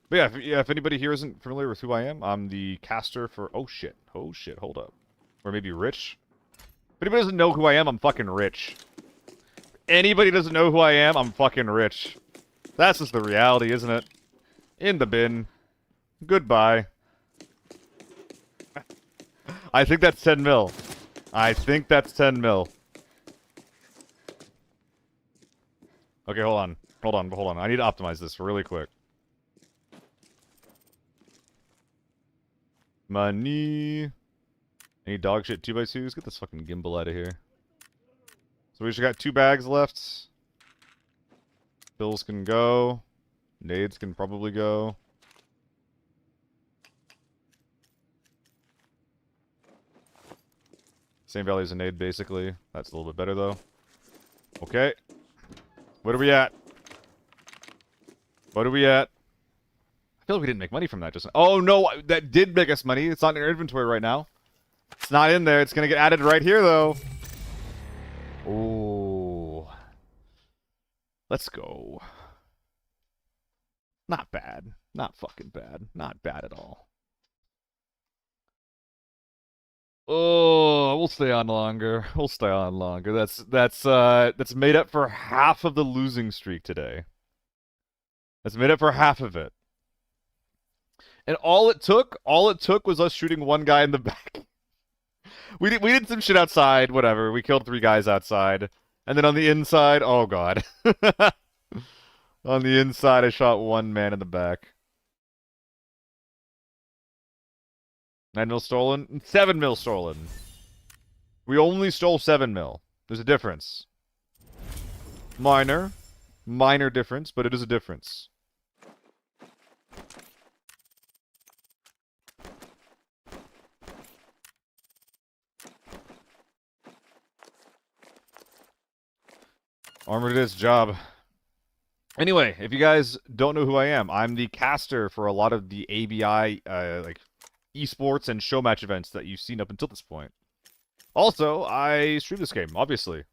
But yeah, if anybody here isn't familiar with who I am, I'm the caster for... Oh, shit. Oh, shit. Hold up. Or maybe Rich. If anybody doesn't know who I am, I'm fucking Rich. Anybody doesn't know who I am, I'm fucking Rich. That's just the reality, isn't it? In the bin. Goodbye. I think that's 10 mil. I think that's 10 mil. Okay, hold on. Hold on. I need to optimize this really quick. Money. Any dog shit 2x2s? Get this fucking gimbal out of here. So we just got 2 bags left. Pills can go. Nades can probably go. Same value as a nade, basically. That's a little bit better, though. Okay. What are we at? What are we at? I feel like we didn't make money from that just now. Oh, no! That did make us money. It's not in our inventory right now. It's not in there. It's gonna get added right here, though. Ooh. Let's go. Not bad. Not fucking bad. Not bad at all. Oh, we'll stay on longer. We'll stay on longer. That's made up for half of the losing streak today. That's made up for half of it. And all it took was us shooting one guy in the back. We did some shit outside, whatever. We killed 3 guys outside. And then on the inside, oh god. On the inside, I shot 1 man in the back. 9 mil stolen? 7 mil stolen. We only stole 7 mil. There's a difference. Minor. Minor difference, but it is a difference. Armor did its job. Anyway, if you guys don't know who I am, I'm the caster for a lot of the ABI, like, esports and show match events that you've seen up until this point. Also, I stream this game, obviously.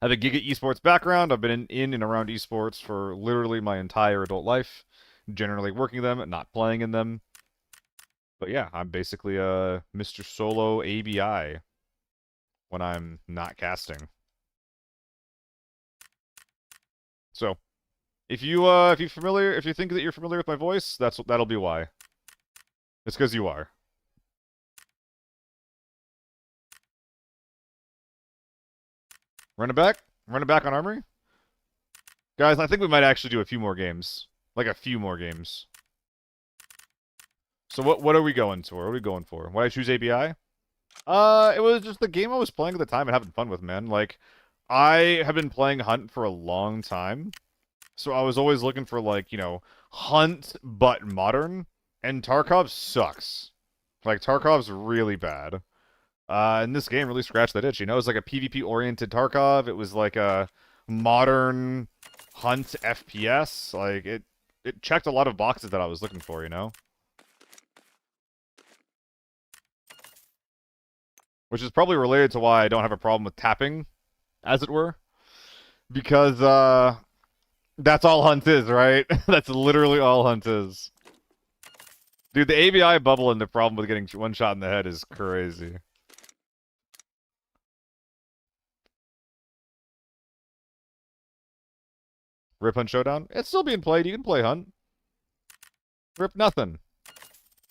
I have a Giga esports background. I've been in and around esports for literally my entire adult life, generally working them, not playing in them. But yeah, I'm basically a Mr. Solo ABI when I'm not casting. So, if you think that you're familiar with my voice, that'll be why. It's because you are. Run it back? Run it back on Armory? Guys, I think we might actually do a few more games. Like a few more games. So what are we going for? What are we going for? Why I choose ABI? It was just the game I was playing at the time and having fun with, man. Like, I have been playing Hunt for a long time. So I was always looking for, like, you know, Hunt but modern. And Tarkov sucks. Like, Tarkov's really bad. And this game really scratched that itch, you know? It was like a PvP-oriented Tarkov. It was like a modern Hunt FPS. Like, it checked a lot of boxes that I was looking for, you know? Which is probably related to why I don't have a problem with tapping, as it were. Because, that's all Hunt is, right? That's literally all Hunt is. Dude, the ABI bubble and the problem with getting one shot in the head is crazy. Rip Hunt Showdown? It's still being played. You can play Hunt. Rip nothing.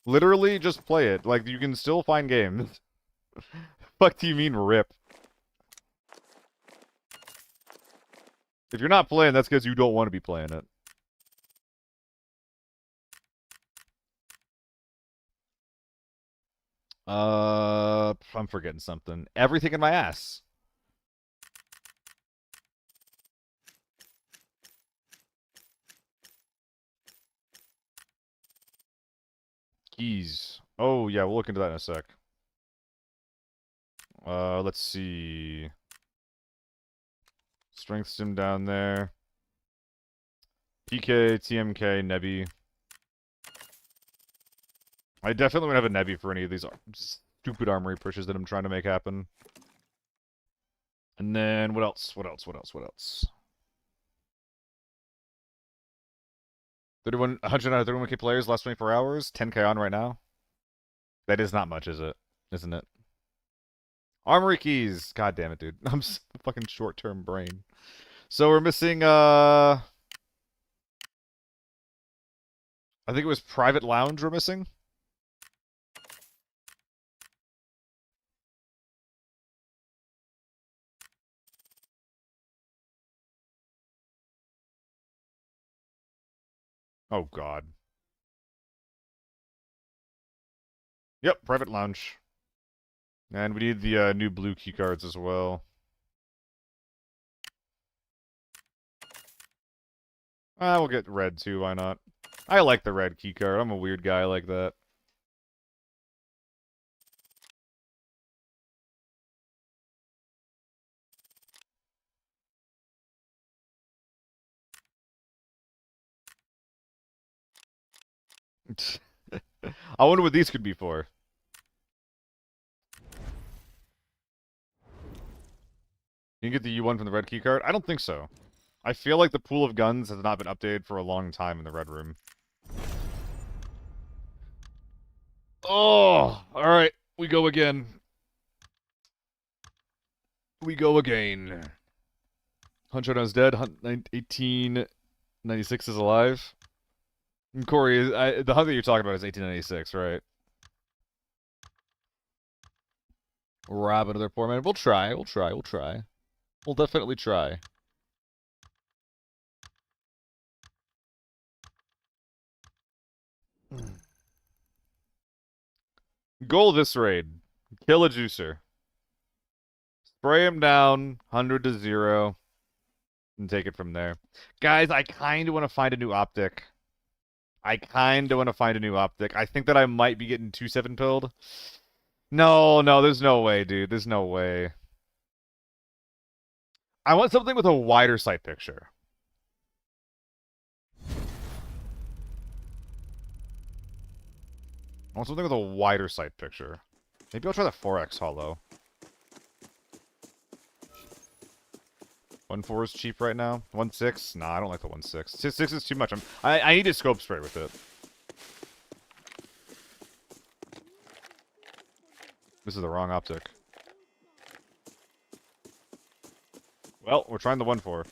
Literally, just play it. Like, you can still find games. Fuck do you mean rip? If you're not playing, that's because you don't want to be playing it. I'm forgetting something. Everything in my ass. Keys. Oh, yeah, we'll look into that in a sec. Let's see. Strength sim down there. PK, TMK, Nebby. I definitely would have a Nebby for any of these stupid armory pushes that I'm trying to make happen. And then, what else? What else? What else? What else? 100 out of 31k players, last 24 hours, 10k on right now. That is not much, is it? Isn't it? Armory keys. God damn it, dude. I'm fucking short-term brain. So we're missing, I think it was Private Lounge we're missing. Oh, God. Yep, Private Lounge. And we need the new blue key cards as well. We'll get red too, why not? I like the red key card. I'm a weird guy like that. I wonder what these could be for. You can get the U1 from the red key card? I don't think so. I feel like the pool of guns has not been updated for a long time in the red room. Oh, alright. We go again. We go again. Hunt Showdown's dead. Hunt 1896 is alive. And Corey, the hunt that you're talking about is 1896, right? Rob another poor man. We'll try. We'll try. We'll try. We'll definitely try. Goal of this raid. Kill a juicer. Spray him down, 100 to 0, and take it from there. Guys, I kind of want to find a new optic. I kind of want to find a new optic. I think that I might be getting 2-7 pilled. No, there's no way, dude. There's no way. I want something with a wider sight picture. I want something with a wider sight picture. Maybe I'll try the 4X holo. 1.4 is cheap right now. 1.6? Nah, I don't like the 1.6. 6 is too much. I need a scope spray with it. This is the wrong optic. Well, we're trying the 1.4.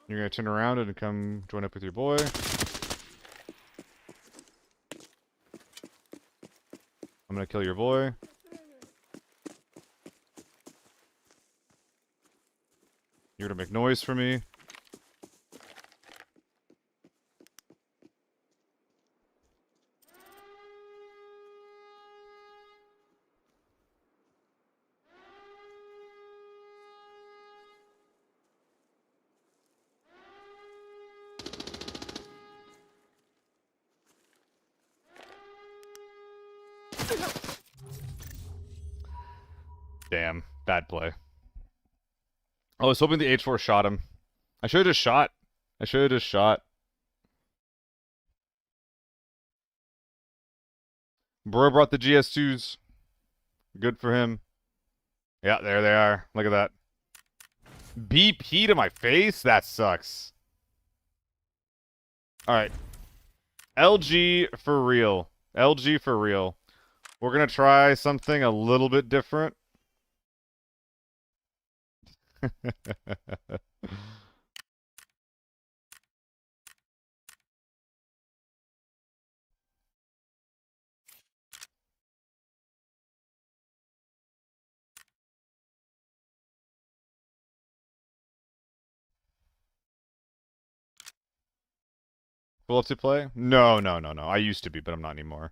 You're gonna turn around and come join up with your boy. I'm gonna kill your boy. You're gonna make noise for me. Damn, bad play. I was hoping the H4 shot him. I should have just shot. I should have just shot. Bro brought the GS2s. Good for him. Yeah, there they are. Look at that. BP to my face? That sucks. Alright. LG for real. LG for real. We're gonna try something a little bit different. Full up to play? No. I used to be, but I'm not anymore.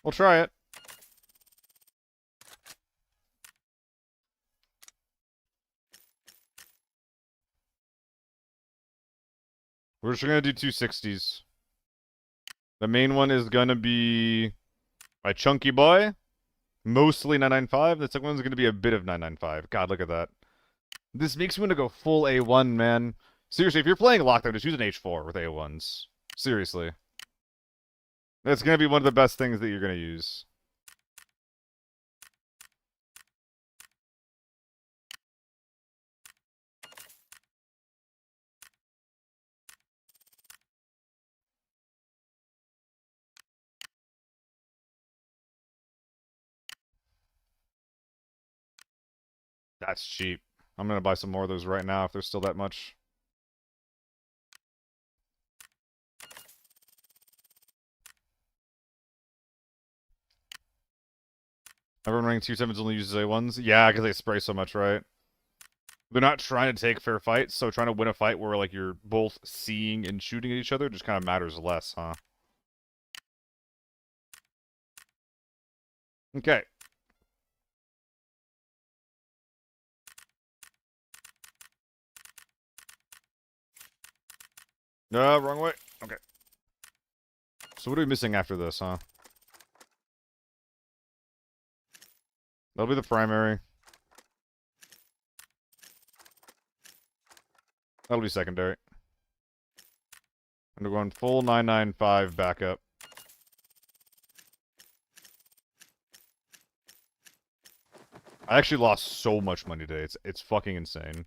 We'll try it. We're just gonna do 260s. The main one is gonna be my chunky boy. Mostly 995. The second one's gonna be a bit of 995. God, look at that. This makes me want to go full A1, man. Seriously, if you're playing lockdown, just use an H4 with A1s. Seriously. That's gonna be one of the best things that you're gonna use. That's cheap. I'm gonna buy some more of those right now if there's still that much. Everyone running 2.7s only uses A1s? Yeah, because they spray so much, right? They're not trying to take fair fights, so trying to win a fight where like you're both seeing and shooting at each other just kind of matters less, huh? Okay. No, wrong way. Okay. So what are we missing after this, huh? That'll be the primary. That'll be secondary. And we're going full 995 backup. I actually lost so much money today. It's fucking insane.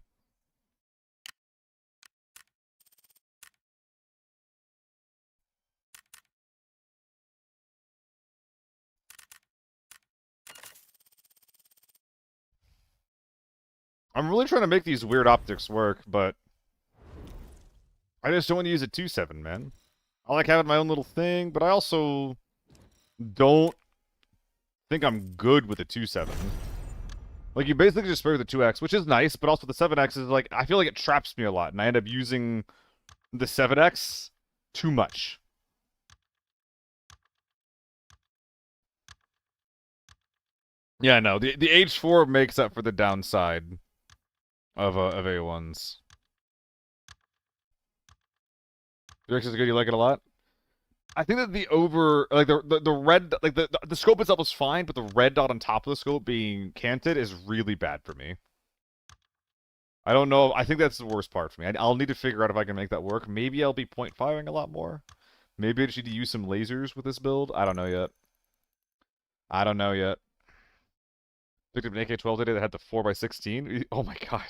I'm really trying to make these weird optics work, but I just don't want to use a 2.7, man. I like having my own little thing, but I also don't think I'm good with a 2.7. Like, you basically just spray with the 2x, which is nice, but also the 7x is like, I feel like it traps me a lot, and I end up using the 7x too much. Yeah, no, the H4 makes up for the downside of A1s. The Rex is good. You like it a lot. I think that the the red like the scope itself is fine, but the red dot on top of the scope being canted is really bad for me. I don't know. I think that's the worst part for me. I'll need to figure out if I can make that work. Maybe I'll be point fiving a lot more. Maybe I just need to use some lasers with this build. I don't know yet. I don't know yet. Picked up an AK-12 today that had the 4x16. Oh my god.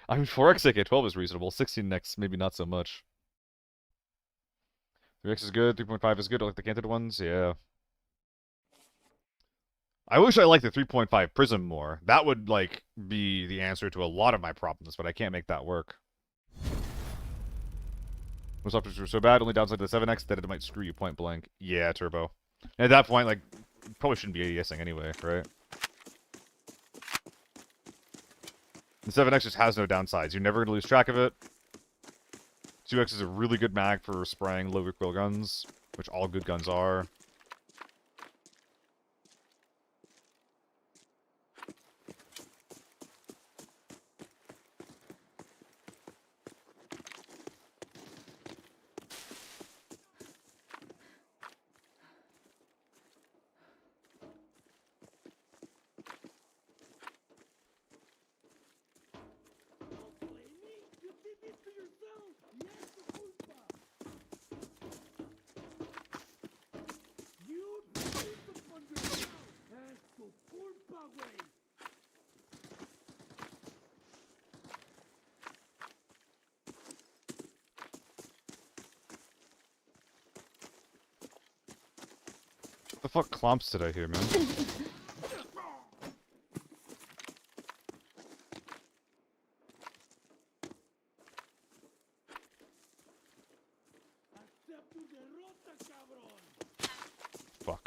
I mean, 4x AK-12 is reasonable. 16x, maybe not so much. 3x is good. 3.5 is good. I like the canted ones. Yeah. I wish I liked the 3.5 Prism more. That would, like, be the answer to a lot of my problems, but I can't make that work. Most options were so bad, only downside to the 7x that it might screw you point blank. Yeah, Turbo. And at that point, like, probably shouldn't be ADSing anyway, right? The 7x just has no downsides. You're never going to lose track of it. 2x is a really good mag for spraying low recoil guns, which all good guns are. Don't blame me. You did this to yourself. Yes, the culpa. You did this upon yourself. Es tu culpa, güey. What the fuck clomps did I hear, man? Acepta tu derrota, cabrón. Fuck.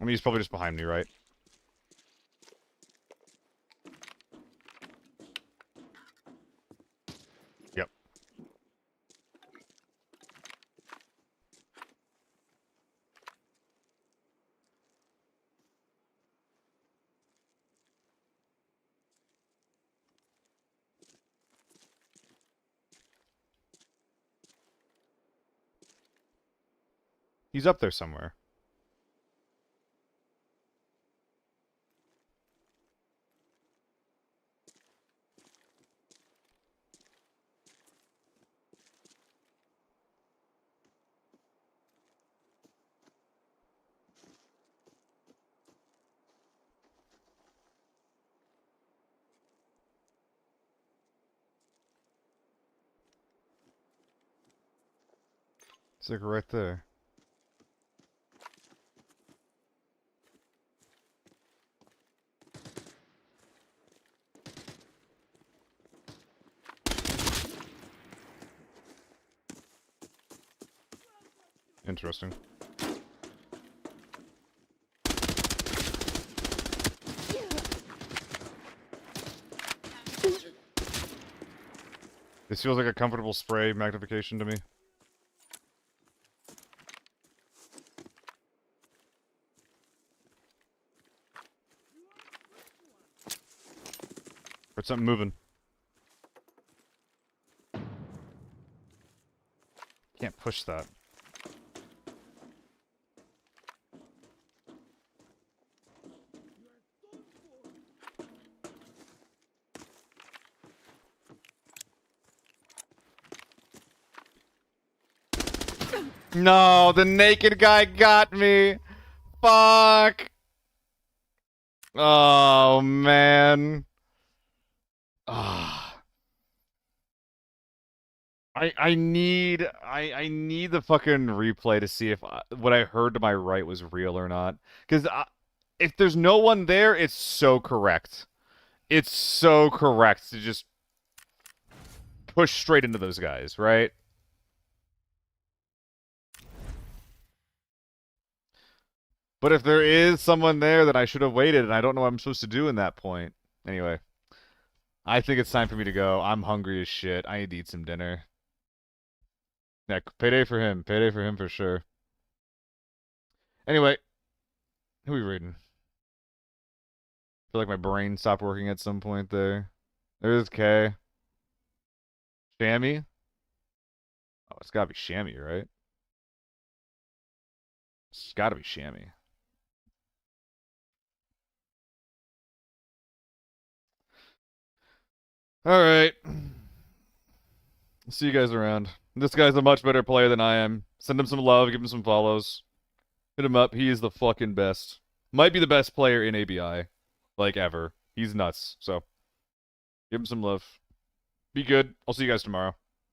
I mean, he's probably just behind me, right? Yep. He's up there somewhere. It's like right there. Interesting. This feels like a comfortable spray magnification to me. Heard something moving. Can't push that. No, the naked guy got me. Fuck. Oh man. Ah. I need the fucking replay to see if what I heard to my right was real or not. Because if there's no one there, it's so correct. It's so correct to just push straight into those guys, right? But if there is someone there, then I should have waited, and I don't know what I'm supposed to do in that point. Anyway. I think it's time for me to go. I'm hungry as shit. I need to eat some dinner. Yeah, payday for him. Payday for him for sure. Anyway, who are we reading? I feel like my brain stopped working at some point there. There's K. Shammy? Oh, it's gotta be Shammy, right? It's gotta be Shammy. Alright. See you guys around. This guy's a much better player than I am. Send him some love, give him some follows. Hit him up. He is the fucking best. Might be the best player in ABI. Like, ever. He's nuts. So, give him some love. Be good. I'll see you guys tomorrow.